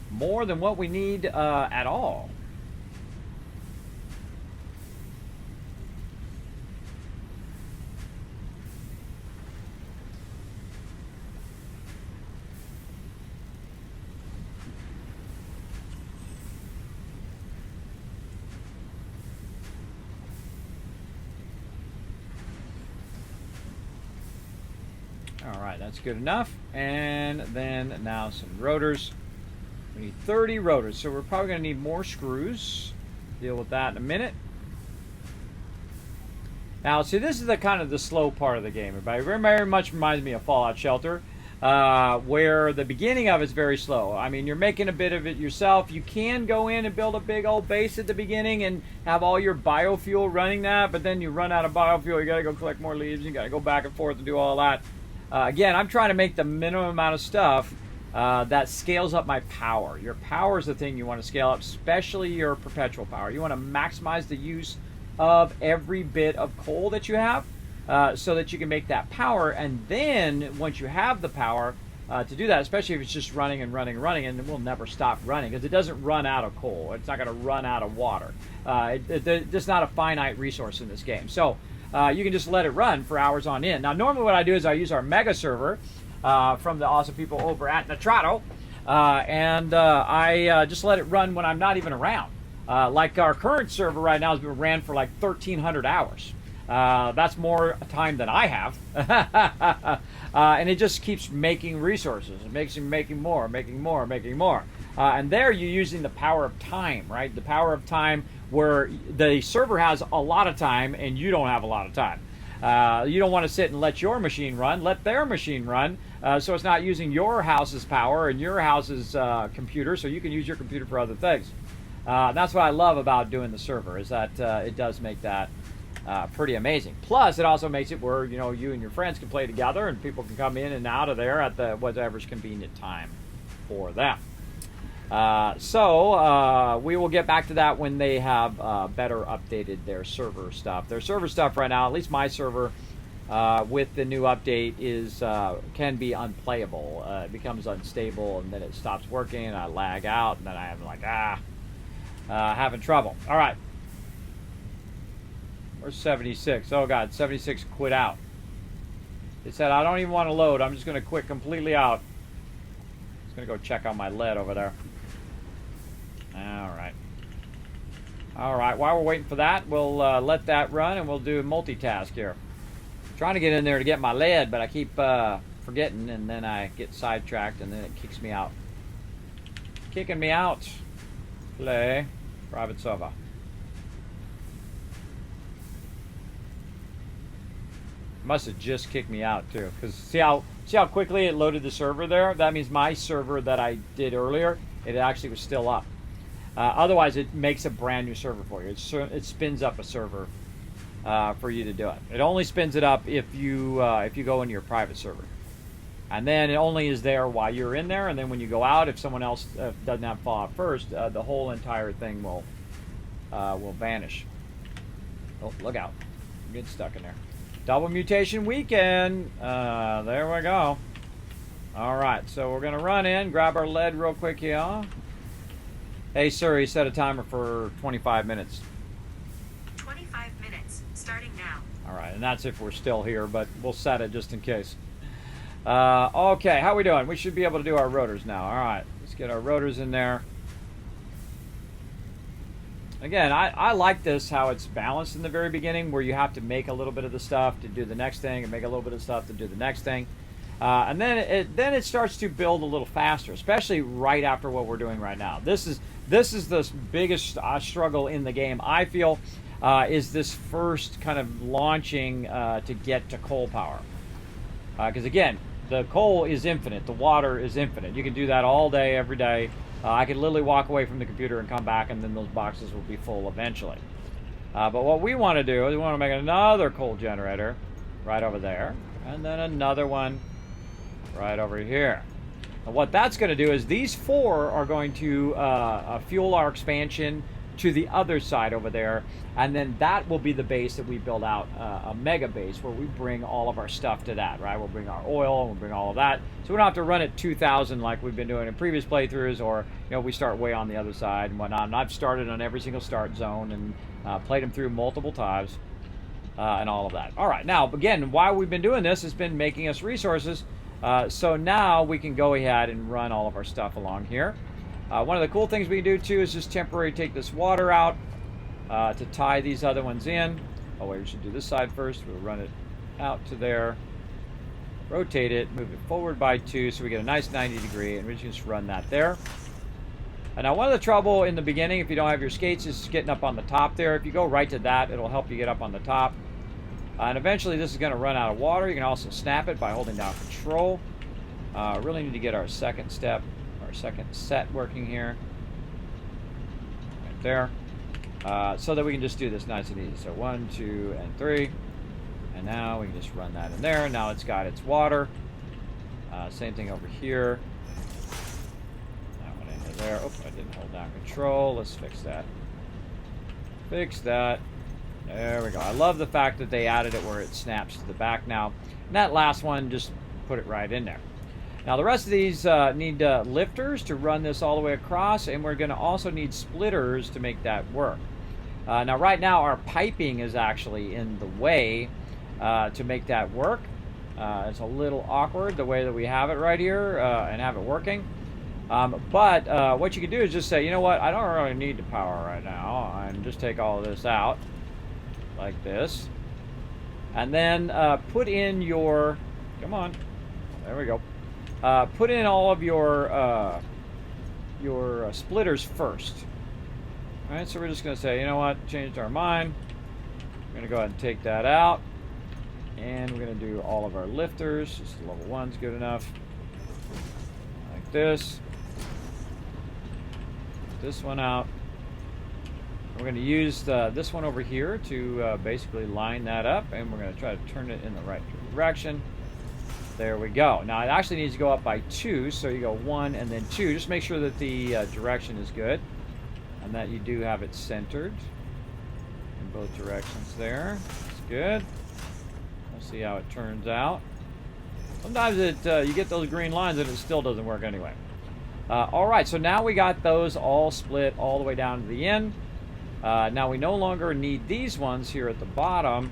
More than what we need at all. Alright, that's good enough. And then now some rotors. We need 30 rotors, so we're probably going to need more screws. Deal with that in a minute. Now, see, this is the kind of the slow part of the game. It very much reminds me of Fallout Shelter, where the beginning of it's very slow. I mean, you're making a bit of it yourself. You can go in and build a big old base at the beginning and have all your biofuel running that, but then you run out of biofuel. You got to go collect more leaves. You got to go back and forth and do all that. Again, I'm trying to make the minimum amount of stuff that scales up my power. Your power is the thing you want to scale up, especially your perpetual power. You want to maximize the use of every bit of coal that you have so that you can make that power. And then once you have the power to do that, especially if it's just running and running and running, and it will never stop running because it doesn't run out of coal. It's not going to run out of water. It's not a finite resource in this game. So you can just let it run for hours on end. Now, normally what I do is I use our mega server from the awesome people over at Nitrato, and I just let it run when I'm not even around. Like our current server right now has been ran for like 1,300 hours. That's more time than I have. And it just keeps making resources. It makes him making more, making more, making more. And there you're using the power of time, right? The power of time where the server has a lot of time and you don't have a lot of time. You don't want to sit and let your machine run. Let their machine run, so it's not using your house's power and your house's computer, so you can use your computer for other things. That's what I love about doing the server, is that it does make that pretty amazing. Plus, it also makes it where, you know, you and your friends can play together, and people can come in and out of there at the whatever's convenient time for them. We will get back to that when they have better updated their server stuff. Their server stuff right now, at least my server, with the new update, is can be unplayable. It becomes unstable, and then it stops working, and I lag out, and then I'm like, having trouble. All right. Where's 76? Oh, God, 76 quit out. It said, I don't even want to load. I'm just going to quit completely out. Just going to go check on my lead over there. All right, while we're waiting for that, we'll let that run, and we'll do multitask here. I'm trying to get in there to get my lead, but I keep forgetting, and then I get sidetracked, and then it kicks me out. Kicking me out. Play. Private server. Must have just kicked me out, too, because see how quickly it loaded the server there? That means my server that I did earlier, it actually was still up. Otherwise, it makes a brand new server for you. It spins up a server for you to do it. It only spins it up if you go into your private server, and then it only is there while you're in there. And then when you go out, if someone else doesn't have fallout first, the whole entire thing will vanish. Oh, look out! I'm getting stuck in there. Double mutation weekend. There we go. All right, so we're gonna run in, grab our lead real quick here. Hey, sir, he set a timer for 25 minutes. 25 minutes, starting now. All right, and that's if we're still here, but we'll set it just in case. Okay, how we doing? We should be able to do our rotors now. All right, let's get our rotors in there. Again, I like this, how it's balanced in the very beginning, where you have to make a little bit of the stuff to do the next thing, and make a little bit of stuff to do the next thing. And then it starts to build a little faster, especially right after what we're doing right now. This is the biggest struggle in the game, I feel, is this first kind of launching to get to coal power. Because again, the coal is infinite, the water is infinite. You can do that all day, every day. I could literally walk away from the computer and come back, and then those boxes will be full eventually. But what we want to do is we want to make another coal generator right over there, and then another one right over here. And what that's going to do is these four are going to fuel our expansion to the other side over there, and then that will be the base that we build out, a mega base where we bring all of our stuff to that, right? We'll bring our oil, we'll bring all of that, so we don't have to run at 2,000 like we've been doing in previous playthroughs, or we start way on the other side and whatnot. And I've started on every single start zone and played them through multiple times and all of that. All right, now again, why we've been doing this has been making us resources, so now we can go ahead and run all of our stuff along here. One of the cool things we can do too is just temporarily take this water out to tie these other ones in. Oh wait, we should do this side first. We'll run it out to there, rotate it, move it forward by 2 so we get a nice 90 degree, and we just run that there. And now one of the trouble in the beginning, if you don't have your skates, is getting up on the top there. If you go right to that, it'll help you get up on the top. And eventually this is going to run out of water. You can also snap it by holding down control. Really need to get our second step, our second set working here. Right there. So that we can just do this nice and easy. So 1, 2, and 3. And now we can just run that in there. Now it's got its water. Same thing over here. That one into there. Oh, I didn't hold down control. Let's fix that. Fix that. There we go. I love the fact that they added it where it snaps to the back now. And that last one, just put it right in there. Now the rest of these need lifters to run this all the way across, and we're going to also need splitters to make that work. Now right now our piping is actually in the way to make that work. It's a little awkward the way that we have it right here and have it working. But what you can do is just say, you know what, I don't really need the power right now, and just take all of this out like this, and then put in your, come on, there we go. Put in all of your splitters first. All right, so we're just going to say, you know what, changed our mind. We're going to go ahead and take that out. And we're going to do all of our lifters. Just level 1's good enough. Like this. This one out. We're going to use this one over here to basically line that up, and we're going to try to turn it in the right direction. There we go. Now it actually needs to go up by 2, so you go 1 and then 2. Just make sure that the direction is good and that you do have it centered in both directions there. That's good. We'll see how it turns out. Sometimes you get those green lines and it still doesn't work anyway. All right, so now we got those all split all the way down to the end. Now we no longer need these ones here at the bottom,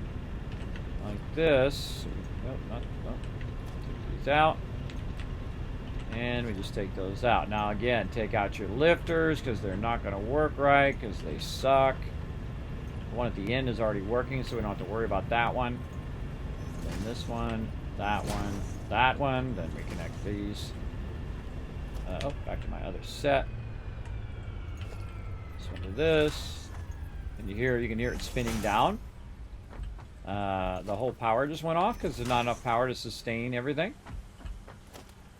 like this. Take these out, and we just take those out. Now again, take out your lifters because they're not going to work right because they suck. The one at the end is already working, so we don't have to worry about that one. Then this one, that one, that one. Then we connect these. Back to my other set. This one to this. And you can hear it spinning down. The whole power just went off because there's not enough power to sustain everything.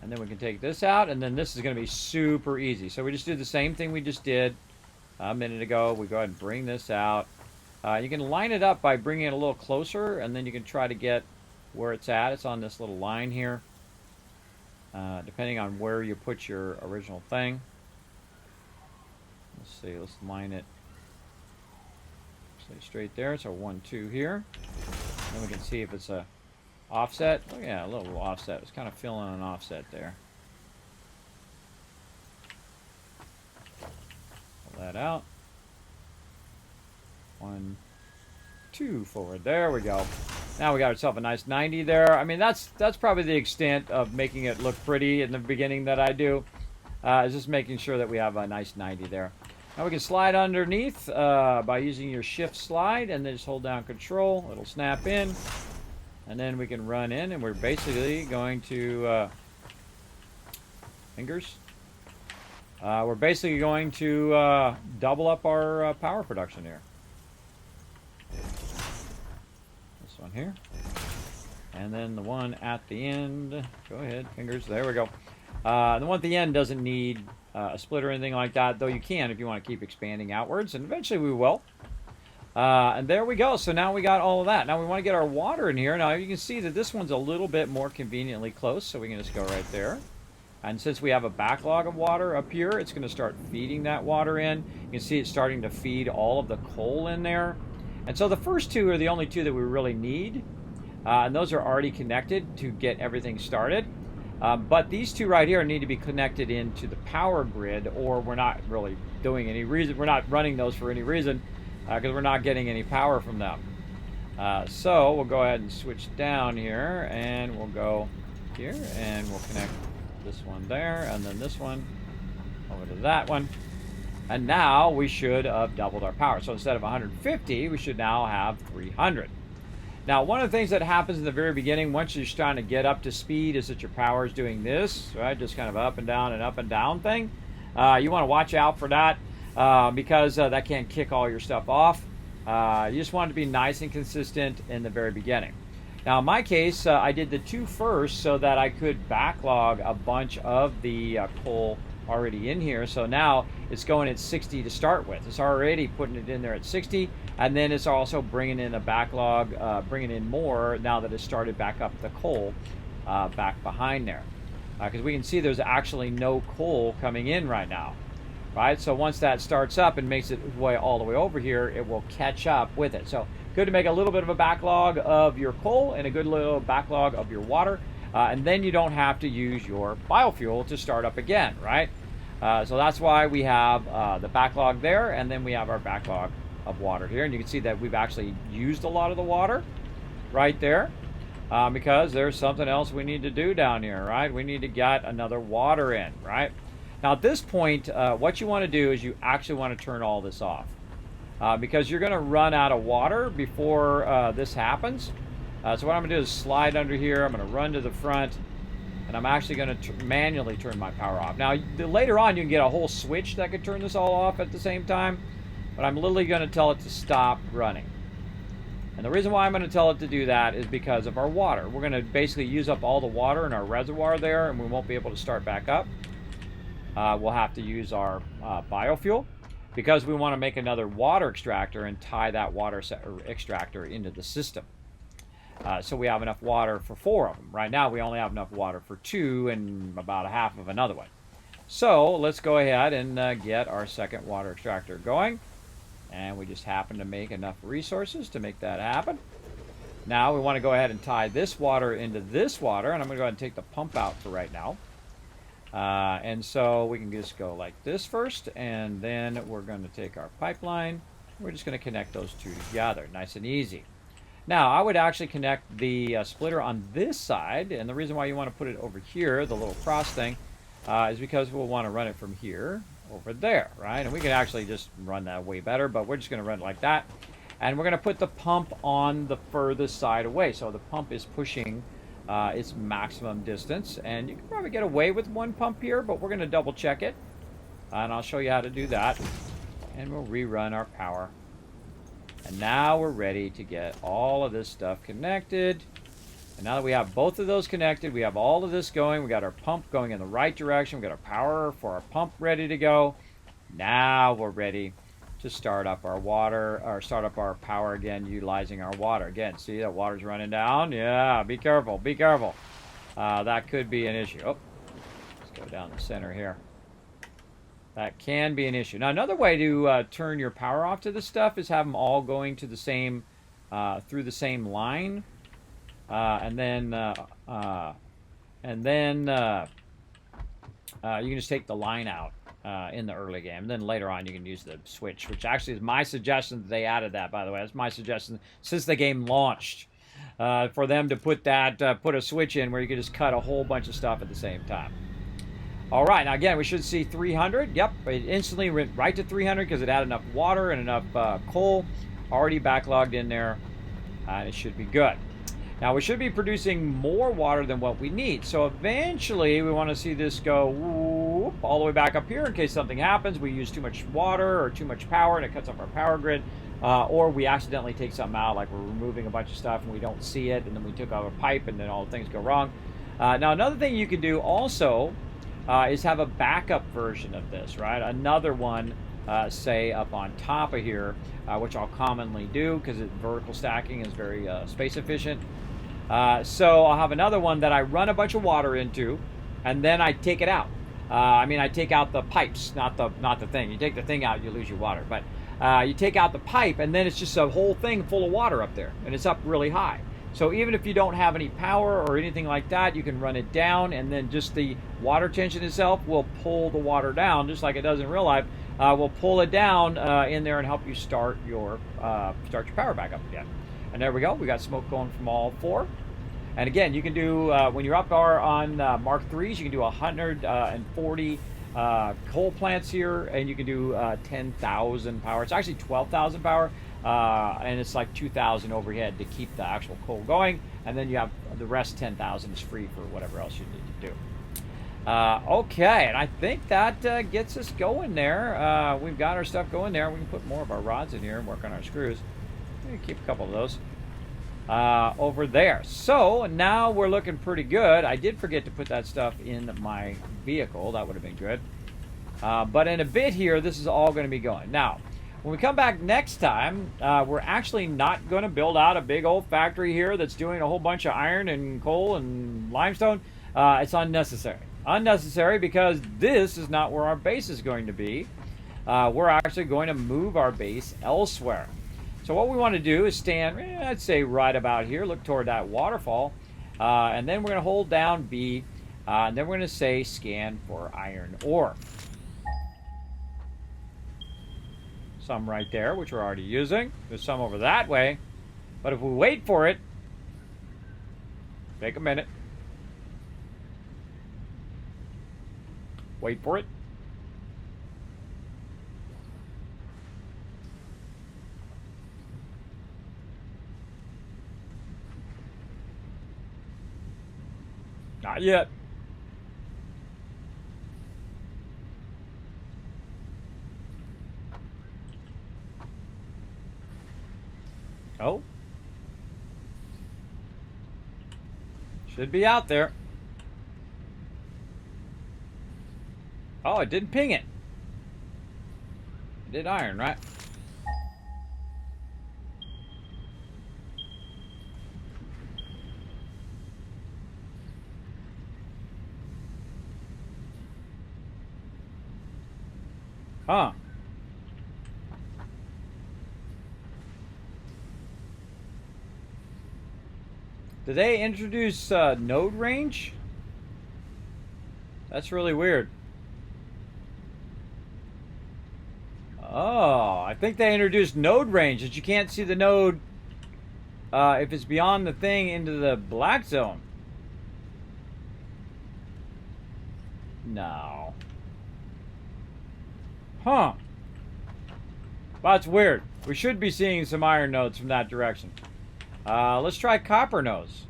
And then we can take this out, and then this is going to be super easy. So we just do the same thing we just did a minute ago. We go ahead and bring this out. You can line it up by bringing it a little closer, and then you can try to get where it's at. It's on this little line here, depending on where you put your original thing. Let's see, let's line it straight there. So 1, 2 here. Then we can see if it's a offset. Oh yeah, a little offset. It's kind of feeling an offset there. Pull that out. 1, 2 forward. There we go. Now we got ourselves a nice 90 there. I mean, that's probably the extent of making it look pretty in the beginning that I do. Is just making sure that we have a nice 90 there. Now we can slide underneath by using your shift slide, and then just hold down control. It'll snap in, and then we can run in, and we're basically going to fingers. We're basically going to double up our power production here. This one here, and then the one at the end. Go ahead, fingers. There we go. The one at the end doesn't need a split or anything like that, though you can if you want to keep expanding outwards, and eventually we will. And there we go. So now we got all of that. Now we want to get our water in here. Now you can see that this one's a little bit more conveniently close, so we can just go right there. And since we have a backlog of water up here, it's going to start feeding that water in. You can see it's starting to feed all of the coal in there. And so the first two are the only two that we really need. And those are already connected to get everything started. But these two right here need to be connected into the power grid, or we're not really doing any reason. We're not running those for any reason because we're not getting any power from them. So we'll go ahead and switch down here, and we'll go here, and we'll connect this one there, and then this one over to that one. And now we should have doubled our power. So instead of 150, we should now have 300. Now, one of the things that happens in the very beginning, once you're trying to get up to speed, is that your power is doing this, right? Just kind of up and down thing. You want to watch out for that because that can kick all your stuff off. You just want it to be nice and consistent in the very beginning. Now, in my case, I did the 2 first so that I could backlog a bunch of the coal already in here. So now it's going at 60 to start with. It's already putting it in there at 60, and then it's also bringing in a backlog, bringing in more now that it's started back up the coal back behind there. Because we can see there's actually no coal coming in right now, right? So once that starts up and makes its way all the way over here, it will catch up with it. So good to make a little bit of a backlog of your coal and a good little backlog of your water. And then you don't have to use your biofuel to start up again, right? So that's why we have the backlog there, and then we have our backlog of water here. And you can see that we've actually used a lot of the water right there because there's something else we need to do down here, right? We need to get another water in, right? Now at this point, what you want to do is you actually want to turn all this off because you're going to run out of water before this happens. So what I'm going to do is slide under here. I'm going to run to the front, and I'm actually going to manually turn my power off. Now, later on, you can get a whole switch that could turn this all off at the same time, but I'm literally going to tell it to stop running. And the reason why I'm going to tell it to do that is because of our water. We're going to basically use up all the water in our reservoir there, and we won't be able to start back up. We'll have to use our biofuel because we want to make another water extractor and tie that water extractor into the system. So we have enough water for 4 of them. Right now we only have enough water for 2 and about a half of another one. So let's go ahead and get our second water extractor going. And we just happen to make enough resources to make that happen. Now we want to go ahead and tie this water into this water, and I'm going to go ahead and take the pump out for right now. And so we can just go like this first, and then we're going to take our pipeline. We're just going to connect those two together, nice and easy. Now I would actually connect the splitter on this side, and the reason why you want to put it over here, the little cross thing, is because we'll want to run it from here over there, right? And we can actually just run that way better, but we're just going to run it like that. And we're going to put the pump on the furthest side away. So the pump is pushing its maximum distance. And you can probably get away with one pump here, but we're going to double check it. And I'll show you how to do that. And we'll rerun our power. And now we're ready to get all of this stuff connected. And now that we have both of those connected, we have all of this going. We got our pump going in the right direction. We got our power for our pump ready to go. Now we're ready to start up our water, or start up our power again, utilizing our water. Again, see that water's running down? Yeah, be careful, be careful. That could be an issue. Oh, let's go down the center here. That can be an issue. Now, another way to turn your power off to this stuff is have them all going to the same, through the same line. And then you can just take the line out in the early game. And then later on you can use the switch, which actually is my suggestion that they added that, by the way. That's my suggestion since the game launched, for them to put that, put a switch in where you could just cut a whole bunch of stuff at the same time. All right, now again, we should see 300. Yep, it instantly went right to 300 because it had enough water and enough coal already backlogged in there. And it should be good. Now we should be producing more water than what we need. So eventually we want to see this go whoop, all the way back up here in case something happens. We use too much water or too much power and it cuts off our power grid. Or we accidentally take something out, like we're removing a bunch of stuff and we don't see it, and then we took out a pipe and then all the things go wrong. Now another thing you can do also is have a backup version of this, right? Another one, say up on top of here, which I'll commonly do because vertical stacking is very space efficient. So I'll have another one that I run a bunch of water into, and then I take it out. I mean, I take out the pipes, not the thing. You take the thing out, you lose your water. But you take out the pipe, and then it's just a whole thing full of water up there, and it's up really high. So even if you don't have any power or anything like that, you can run it down, and then just the water tension itself will pull the water down, just like it does in real life. Will pull it down in there and help you start your power back up again. And there we go. We got smoke going from all 4. And again, you can do, when you're up on Mark 3s, you can do 140 coal plants here, and you can do 10,000 power. It's actually 12,000 power, and it's like 2,000 overhead to keep the actual coal going. And then you have the rest 10,000 is free for whatever else you need to do. Okay, and I think that gets us going there. We've got our stuff going there. We can put more of our rods in here and work on our screws. Keep a couple of those over there. So now we're looking pretty good. I did forget to put that stuff in my vehicle. That would have been good. But in a bit here, this is all going to be going. Now, when we come back next time, we're actually not going to build out a big old factory here that's doing a whole bunch of iron and coal and limestone. It's unnecessary. Unnecessary because this is not where our base is going to be. We're actually going to move our base elsewhere. So what we want to do is stand, I'd say right about here, look toward that waterfall, and then we're going to hold down B, and then we're going to say scan for iron ore. Some right there, which we're already using. There's some over that way, but if we wait for it, take a minute, wait for it. Not yet. Oh, Should be out there. Oh, it didn't ping it. It did iron, right? Huh. Did they introduce node range? That's really weird. Oh, I think they introduced node range that you can't see the node if it's beyond the thing into the black zone. No. Huh. Well, that's weird. We should be seeing some iron nodes from that direction. Let's try copper nodes.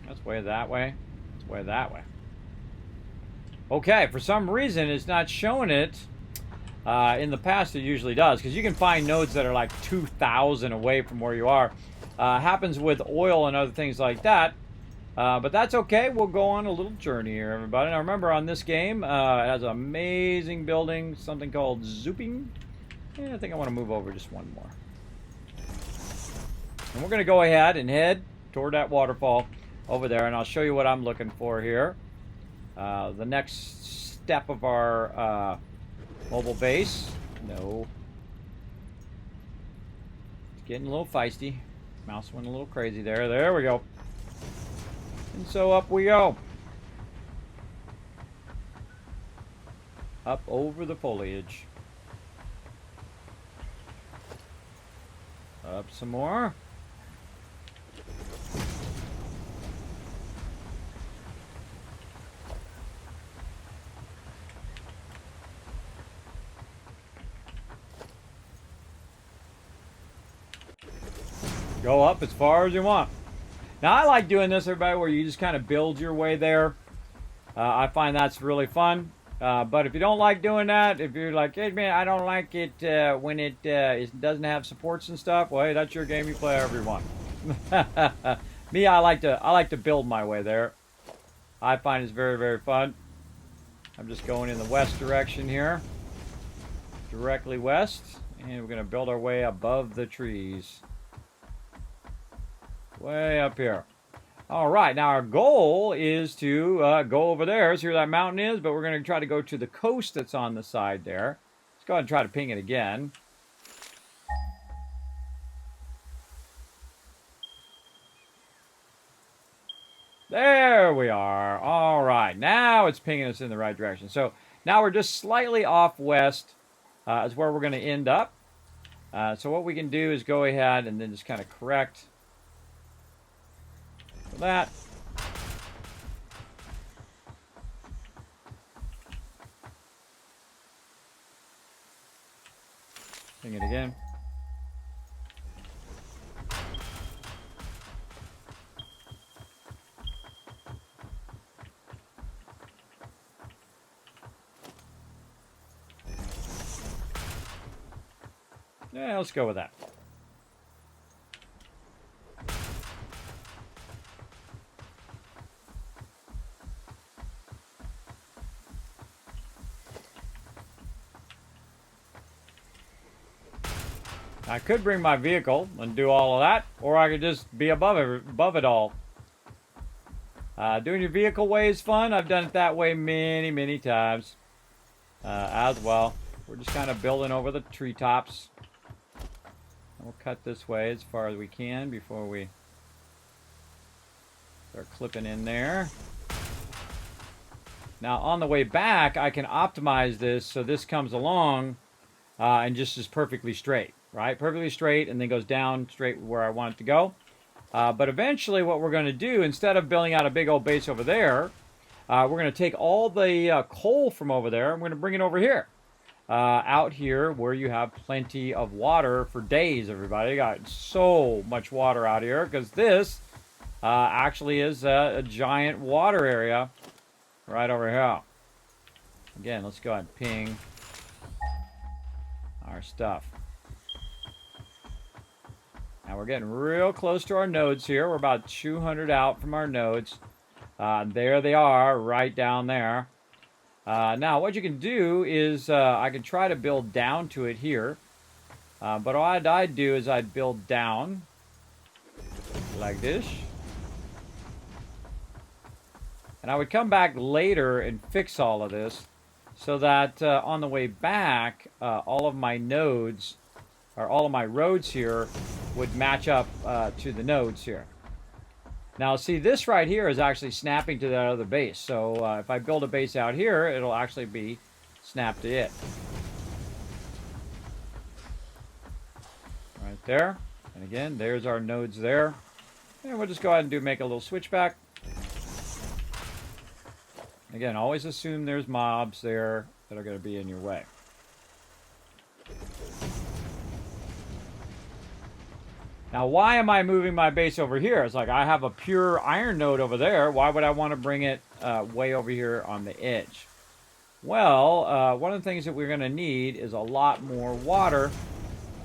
That's way that way. It's way that way. Okay, for some reason it's not showing it. In the past it usually does, because you can find nodes that are like 2,000 away from where you are. Happens with oil and other things like that. But that's okay. We'll go on a little journey here, everybody. Now remember, on this game, it has an amazing building, something called zooping. Yeah, I think I want to move over just one more. And we're going to go ahead and head toward that waterfall over there, and I'll show you what I'm looking for here. The next step of our mobile base. No. It's getting a little feisty. Mouse went a little crazy there. There we go. And so up we go. Up over the foliage. Up some more. Go up as far as you want. Now, I like doing this, everybody, where you just kind of build your way there. I find that's really fun. But if you don't like doing that, if you're like, hey, man, I don't like it when it doesn't have supports and stuff, well, hey, that's your game. You play however you want. Me, I like to build my way there. I find it's very, very fun. I'm just going in the west direction here. Directly west. And we're going to build our way above the trees. Way up here. All right, now our goal is to go over there. See where that mountain is, but we're going to try to go to the coast that's on the side there. Let's go ahead and try to ping it again. There we are. All right, now it's pinging us in the right direction. So now we're just slightly off west is where we're going to end up. So what we can do is go ahead and then just kind of correct that. Ping it again. Yeah, let's go with that. I could bring my vehicle and do all of that, or I could just be above it all. Doing your vehicle way is fun. I've done it that way many, many times as well. We're just kind of building over the treetops. We'll cut this way as far as we can before we start clipping in there. Now on the way back, I can optimize this so this comes along and just is perfectly straight. Right, perfectly straight, and then goes down straight where I want it to go. But eventually what we're going to do, instead of building out a big old base over there, we're going to take all the coal from over there, and we're going to bring it over here. Out here where you have plenty of water for days, everybody. You got so much water out here, because this actually is a giant water area right over here. Again, let's go ahead and ping our stuff. Now we're getting real close to our nodes here. We're about 200 out from our nodes. There they are, right down there. Now, what you can do is I can try to build down to it here. But what I'd do is I'd build down like this. And I would come back later and fix all of this so that on the way back, all of my nodes, or all of my roads here, would match up to the nodes here. Now, see, this right here is actually snapping to that other base. So if I build a base out here, it'll actually be snapped to it. Right there. And again, there's our nodes there. And we'll just go ahead and make a little switchback. Again, always assume there's mobs there that are going to be in your way. Now, why am I moving my base over here? It's like I have a pure iron node over there. Why would I want to bring it way over here on the edge? Well, one of the things that we're going to need is a lot more water.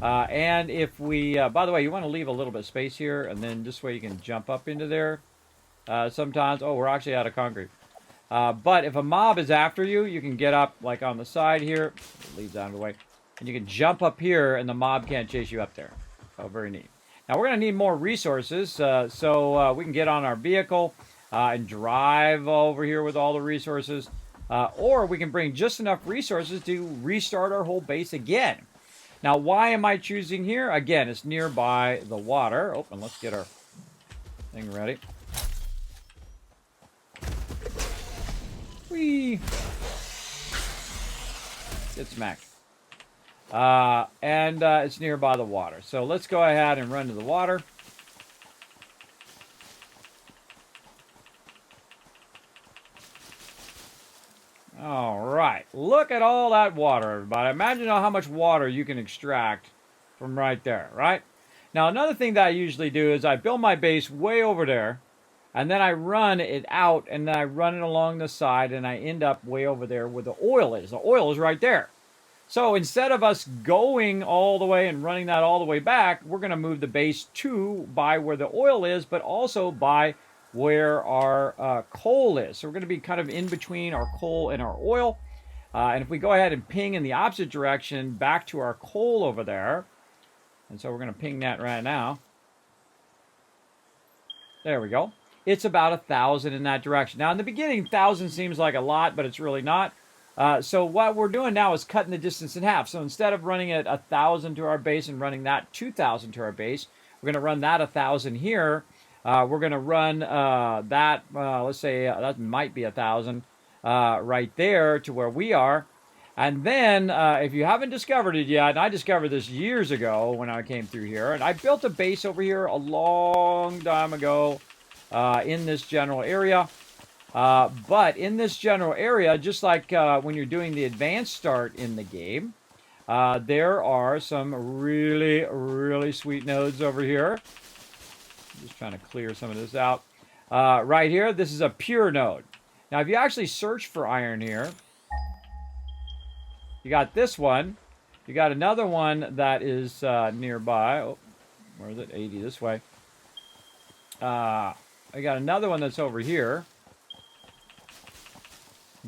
And if we, by the way, you want to leave a little bit of space here, and then this way you can jump up into there. Sometimes, oh, we're actually out of concrete. But if a mob is after you, you can get up like on the side here. It leads out of the way. And you can jump up here, and the mob can't chase you up there. Oh, very neat. Now, we're going to need more resources, so we can get on our vehicle and drive over here with all the resources. Or we can bring just enough resources to restart our whole base again. Now, why am I choosing here? Again, it's nearby the water. Oh, and let's get our thing ready. Whee! Get smacked. And it's nearby the water. So let's go ahead and run to the water. All right. Look at all that water, everybody. Imagine how much water you can extract from right there, right? Now, another thing that I usually do is I build my base way over there, and then I run it out, and then I run it along the side, and I end up way over there where the oil is. The oil is right there. So instead of us going all the way and running that all the way back, we're going to move the base to by where the oil is, but also by where our coal is. So we're going to be kind of in between our coal and our oil. And if we go ahead and ping in the opposite direction back to our coal over there, and so we're going to ping that right now. There we go. It's about 1,000 in that direction. Now, in the beginning, 1,000 seems like a lot, but it's really not. So what we're doing now is cutting the distance in half. So instead of running it 1,000 to our base and running that 2,000 to our base, we're going to run that 1,000 here. We're going to run that, let's say that might be 1,000 right there to where we are. And then if you haven't discovered it yet, and I discovered this years ago when I came through here, and I built a base over here a long time ago in this general area. But in this general area, just like when you're doing the advanced start in the game, there are some really, really sweet nodes over here. I'm just trying to clear some of this out. Right here, this is a pure node. Now, if you actually search for iron here, you got this one. You got another one that is nearby. Oh, where is it? 80 this way. I got another one that's over here.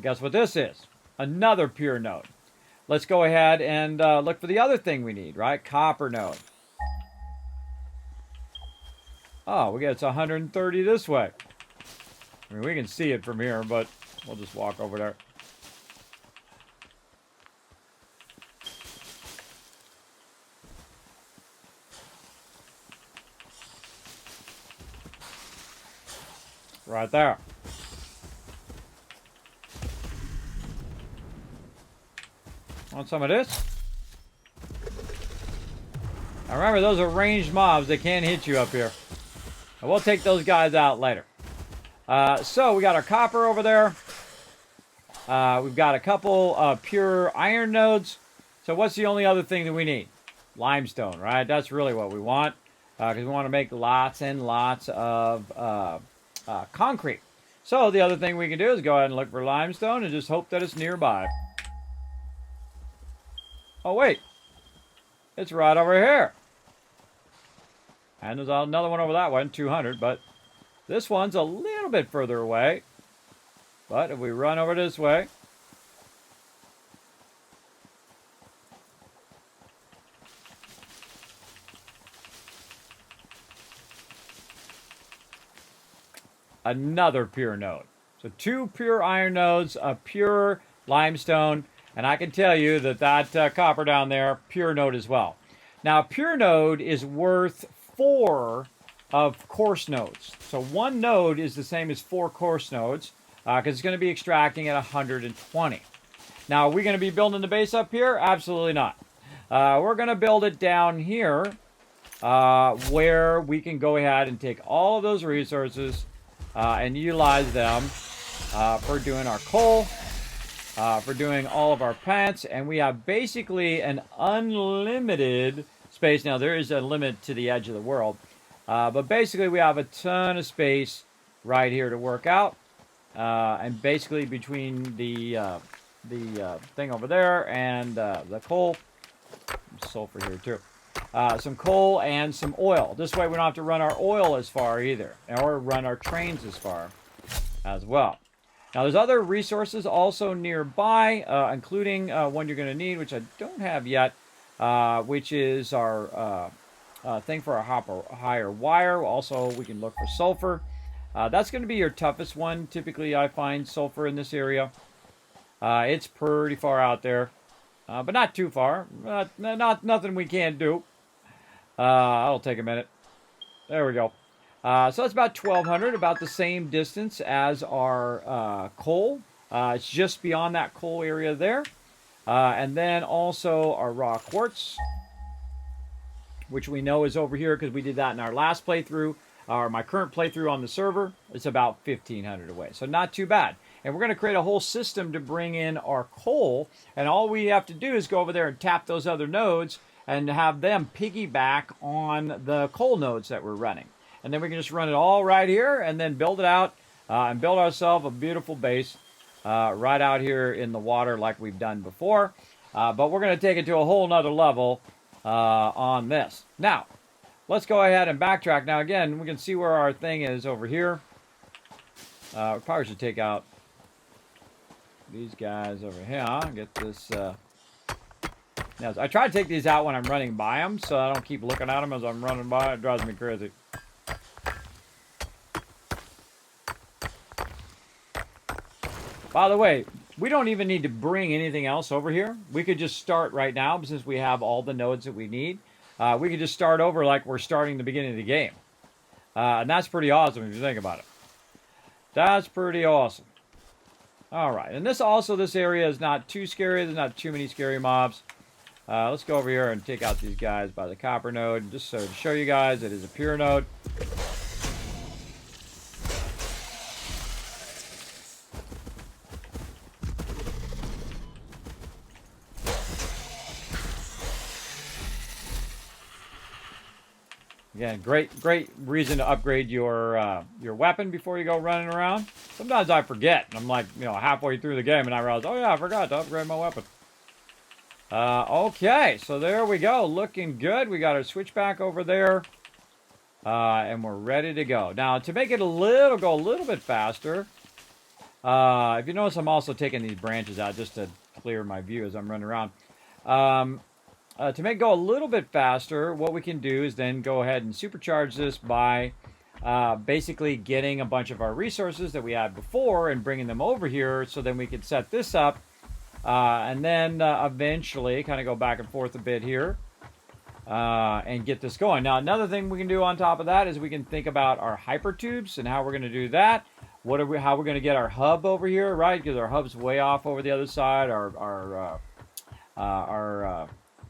Guess what this is? Another pure node. Let's go ahead and look for the other thing we need, right? Copper node. Oh, it's 130 this way. I mean, we can see it from here, but we'll just walk over there. Right there. Want some of this? Now remember, those are ranged mobs. They can't hit you up here. And we'll take those guys out later. So we got our copper over there. We've got a couple pure iron nodes. So what's the only other thing that we need? Limestone, right? That's really what we want. because we want to make lots and lots of concrete. So the other thing we can do is go ahead and look for limestone and just hope that it's nearby. Oh, wait. It's right over here. And there's another one over that one, 200, but this one's a little bit further away. But if we run over this way, another pure node. So 2 pure iron nodes, a pure limestone, and I can tell you that that copper down there, pure node as well. Now, pure node is worth 4 of coarse nodes. So 1 node is the same as 4 coarse nodes, because it's going to be extracting at 120. Now, are we going to be building the base up here? Absolutely not. We're going to build it down here, where we can go ahead and take all of those resources and utilize them for doing our coal, for doing all of our plants, and we have basically an unlimited space. Now, there is a limit to the edge of the world, but basically we have a ton of space right here to work out, and basically between the thing over there and the coal, sulfur here too. Some coal and some oil. This way we don't have to run our oil as far either, or run our trains as far as well. Now there's other resources also nearby, including one you're going to need, which I don't have yet, which is our thing for our higher wire. Also, we can look for sulfur. That's going to be your toughest one. Typically, I find sulfur in this area. It's pretty far out there, but not too far. Nothing we can't do. That'll take a minute. There we go. So it's about 1,200, about the same distance as our coal. It's just beyond that coal area there. And then also our raw quartz, which we know is over here because we did that in our last playthrough, or my current playthrough on the server. It's about 1,500 away, so not too bad. And we're going to create a whole system to bring in our coal, and all we have to do is go over there and tap those other nodes and have them piggyback on the coal nodes that we're running. And then we can just run it all right here and then build it out and build ourselves a beautiful base right out here in the water like we've done before. But we're going to take it to a whole nother level on this. Now, let's go ahead and backtrack. Now, again, we can see where our thing is over here. We probably should take out these guys over here. Get this... Now, I try to take these out when I'm running by them, so I don't keep looking at them as I'm running by. It drives me crazy. By the way, we don't even need to bring anything else over here. We could just start right now, since we have all the nodes that we need. We could just start over like we're starting the beginning of the game. And that's pretty awesome if you think about it. That's pretty awesome. All right, and this area is not too scary. There's not too many scary mobs. Let's go over here and take out these guys by the copper node, just so to show you guys it is a pure node. Again, great reason to upgrade your weapon before you go running around. Sometimes I forget, and I'm like, halfway through the game, and I realize, oh yeah, I forgot to upgrade my weapon. Okay, so there we go, looking good. We got our switchback over there, and we're ready to go. Now, to make it go a little bit faster, if you notice, I'm also taking these branches out just to clear my view as I'm running around. To make it go a little bit faster, what we can do is then go ahead and supercharge this by basically getting a bunch of our resources that we had before and bringing them over here, so then we can set this up and then eventually kind of go back and forth a bit here and get this going. Now, another thing we can do on top of that is we can think about our hypertubes and how we're going to do that. How we're going to get our hub over here, right? Because our hub's way off over the other side. Our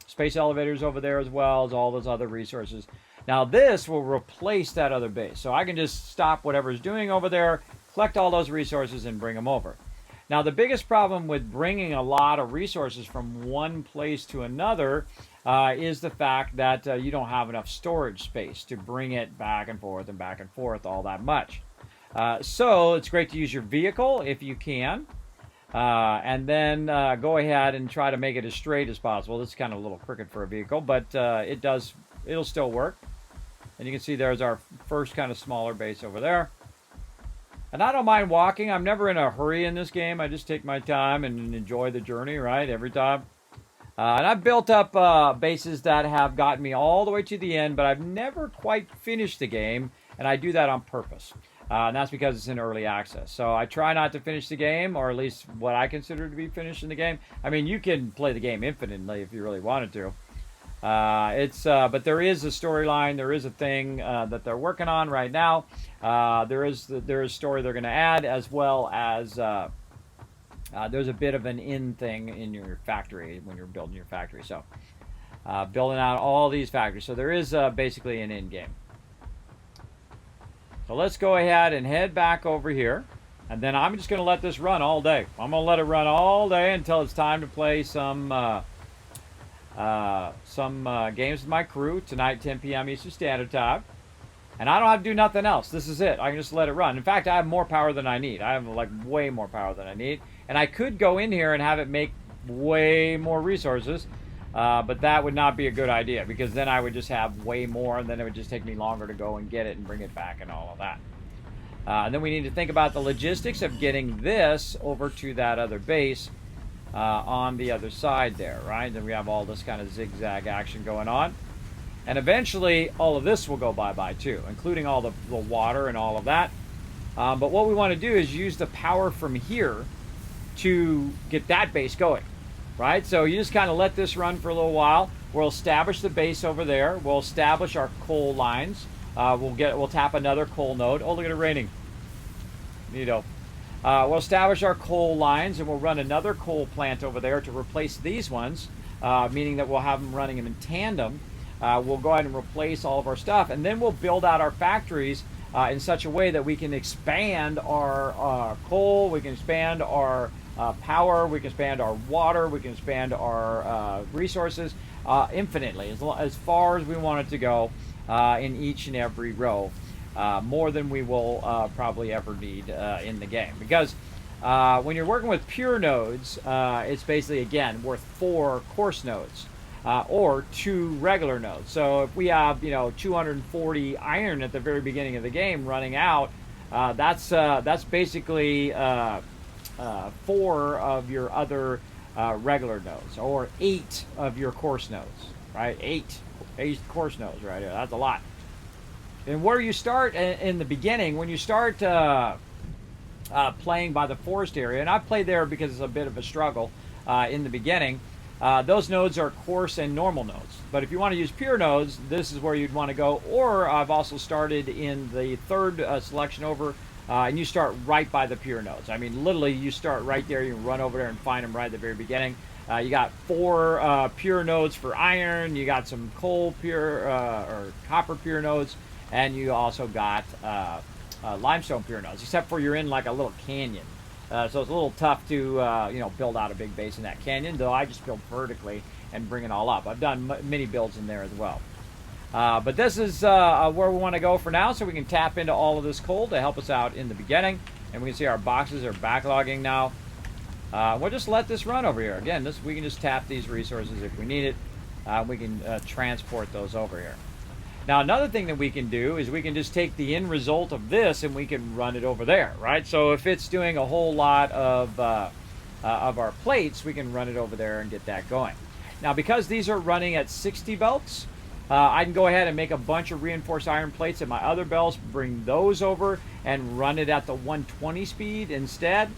space elevators over there, as well as all those other resources. Now this will replace that other base. So I can just stop whatever's doing over there, collect all those resources, and bring them over. Now the biggest problem with bringing a lot of resources from one place to another is the fact that you don't have enough storage space to bring it back and forth all that much. So it's great to use your vehicle if you can. And then go ahead and try to make it as straight as possible. This is kind of a little crooked for a vehicle, but it'll still work. And you can see there's our first kind of smaller base over there. And I don't mind walking. I'm never in a hurry in this game. I just take my time and enjoy the journey, right, every time. And I've built up bases that have gotten me all the way to the end, but I've never quite finished the game, and I do that on purpose. And that's because it's in early access. So I try not to finish the game, or at least what I consider to be finishing the game. I mean, you can play the game infinitely if you really wanted to. But there is a storyline. There is a thing that they're working on right now. There is a story they're going to add, as well as there's a bit of an in thing in your factory when you're building your factory. So building out all these factories. So there is basically an in game. So let's go ahead and head back over here. And then I'm just going to let this run all day. I'm going to let it run all day until it's time to play some games with my crew tonight, 10 p.m. Eastern Standard Time. And I don't have to do nothing else. This is it. I can just let it run. In fact, I have more power than I need. I have like way more power than I need. And I could go in here and have it make way more resources. But that would not be a good idea, because then I would just have way more, and then it would just take me longer to go and get it and bring it back and all of that. And then we need to think about the logistics of getting this over to that other base on the other side there, right? Then we have all this kind of zigzag action going on. And eventually, all of this will go bye-bye too, including all the water and all of that. But what we want to do is use the power from here to get that base going. Right, so you just kind of let this run for a little while. We'll establish the base over there. We'll establish our coal lines. We'll tap another coal node. Oh, look at it raining. Neato. We'll establish our coal lines, and we'll run another coal plant over there to replace these ones, meaning that we'll have them running them in tandem. We'll go ahead and replace all of our stuff, and then we'll build out our factories in such a way that we can expand our coal. We can expand our power, we can expand our water, we can expand our resources infinitely, as far as we want it to go in each and every row, more than we will probably ever need in the game. Because when you're working with pure nodes, it's basically, again, worth 4 coarse nodes or 2 regular nodes. So if we have 240 iron at the very beginning of the game running out, that's basically 4 of your other regular nodes, or 8 of your coarse nodes, right? 8 coarse nodes right here. That's a lot. And where you start in the beginning, when you start playing by the forest area, and I've played there because it's a bit of a struggle in the beginning, those nodes are coarse and normal nodes. But if you want to use pure nodes, this is where you'd want to go. Or I've also started in the third selection over, and you start right by the pure nodes. I mean, literally, you start right there. You can run over there and find them right at the very beginning. You got 4 pure nodes for iron. You got some coal pure or copper pure nodes, and you also got limestone pure nodes. Except for you're in like a little canyon, so it's a little tough to build out a big base in that canyon. Though I just build vertically and bring it all up. I've done mini builds in there as well. But this is where we want to go for now, so we can tap into all of this coal to help us out in the beginning. And we can see our boxes are backlogging now. We'll just let this run over here. Again, we can just tap these resources if we need it. We can transport those over here. Now, another thing that we can do is we can just take the end result of this and we can run it over there, right? So if it's doing a whole lot of our plates, we can run it over there and get that going. Now, because these are running at 60 belts, I can go ahead and make a bunch of reinforced iron plates at my other belts, bring those over, and run it at the 120 speed instead,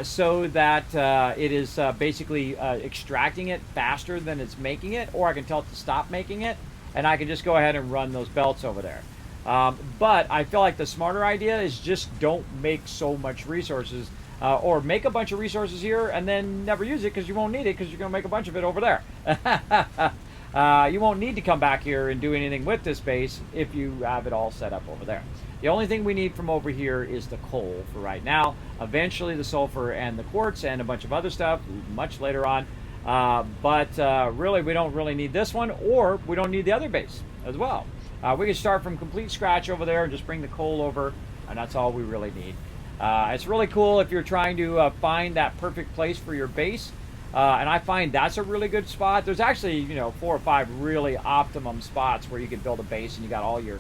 so that it is basically extracting it faster than it's making it, or I can tell it to stop making it, and I can just go ahead and run those belts over there. But I feel like the smarter idea is just don't make so much resources, or make a bunch of resources here and then never use it because you won't need it because you're going to make a bunch of it over there. You won't need to come back here and do anything with this base if you have it all set up over there. The only thing we need from over here is the coal for right now. Eventually the sulfur and the quartz and a bunch of other stuff much later on. But really, we don't really need this one, or we don't need the other base as well. We can start from complete scratch over there and just bring the coal over, and that's all we really need. It's really cool if you're trying to find that perfect place for your base. And I find that's a really good spot. There's actually, 4 or 5 really optimum spots where you can build a base and you got all your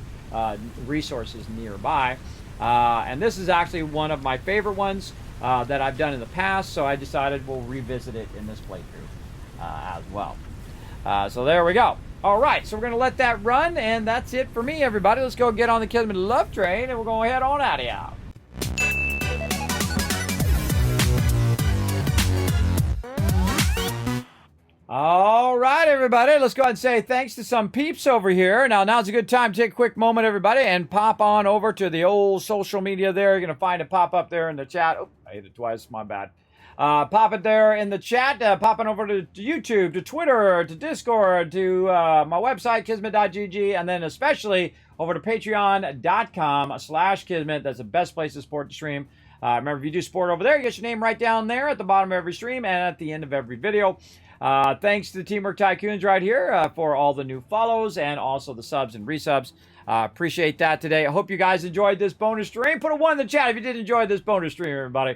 resources nearby. And this is actually one of my favorite ones that I've done in the past, so I decided we'll revisit it in this playthrough as well. So there we go. All right, so we're going to let that run, and that's it for me, everybody. Let's go get on the Kismet Love Train, and we're going to head on out of here. All right, everybody, let's go ahead and say thanks to some peeps over here. Now's a good time to take a quick moment, everybody, and pop on over to the old social media there. You're going to find it pop up there in the chat. Oh, I hit it twice, my bad. Pop it there in the chat. Pop on over to YouTube, to Twitter, to Discord, to my website, kismet.gg, and then especially over to patreon.com/kismet. That's the best place to support the stream. Remember, if you do support over there, you get your name right down there at the bottom of every stream and at the end of every video. Thanks to the Teamwork Tycoons right here for all the new follows and also the subs and resubs. Appreciate that today. I hope you guys enjoyed this bonus stream. Put a 1 in the chat if you did enjoy this bonus stream, everybody.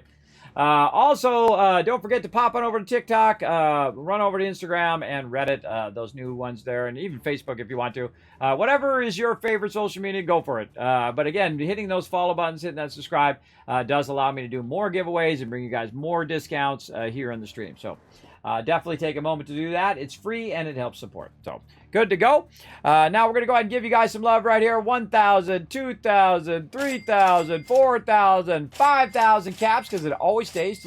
Also, don't forget to pop on over to TikTok, run over to Instagram and Reddit, those new ones there, and even Facebook if you want to. Whatever is your favorite social media, go for it. But again, hitting those follow buttons, hitting that subscribe does allow me to do more giveaways and bring you guys more discounts here in the stream. So definitely take a moment to do that. It's free and it helps support. So good to go. Now we're going to go ahead and give you guys some love right here. 1,000, 2,000, 3,000, 4,000, 5,000 caps because it always pays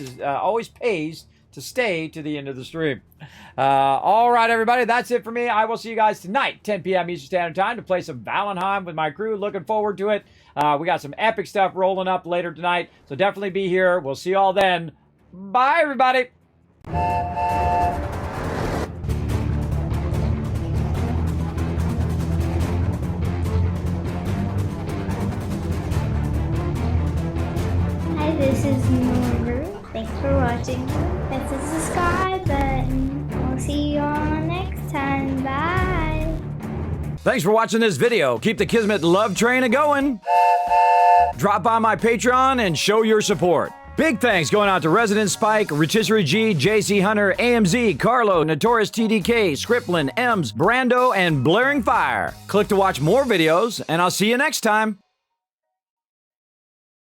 to stay to the end of the stream. All right, everybody, that's it for me. I will see you guys tonight, 10 p.m. Eastern Standard Time, to play some Valheim with my crew. Looking forward to it. We got some epic stuff rolling up later tonight, so definitely be here. We'll see you all then. Bye, everybody. Hi, this is Norbert. Thanks for watching. Hit the subscribe button. We'll see you all next time. Bye. Thanks for watching this video. Keep the Kismet Love Train a-going. Drop by my Patreon and show your support. Big thanks going out to Resident Spike, Rotisserie G, JC Hunter, AMZ, Carlo, Notorious TDK, Scriptlin, Ems, Brando, and Blaring Fire. Click to watch more videos, and I'll see you next time.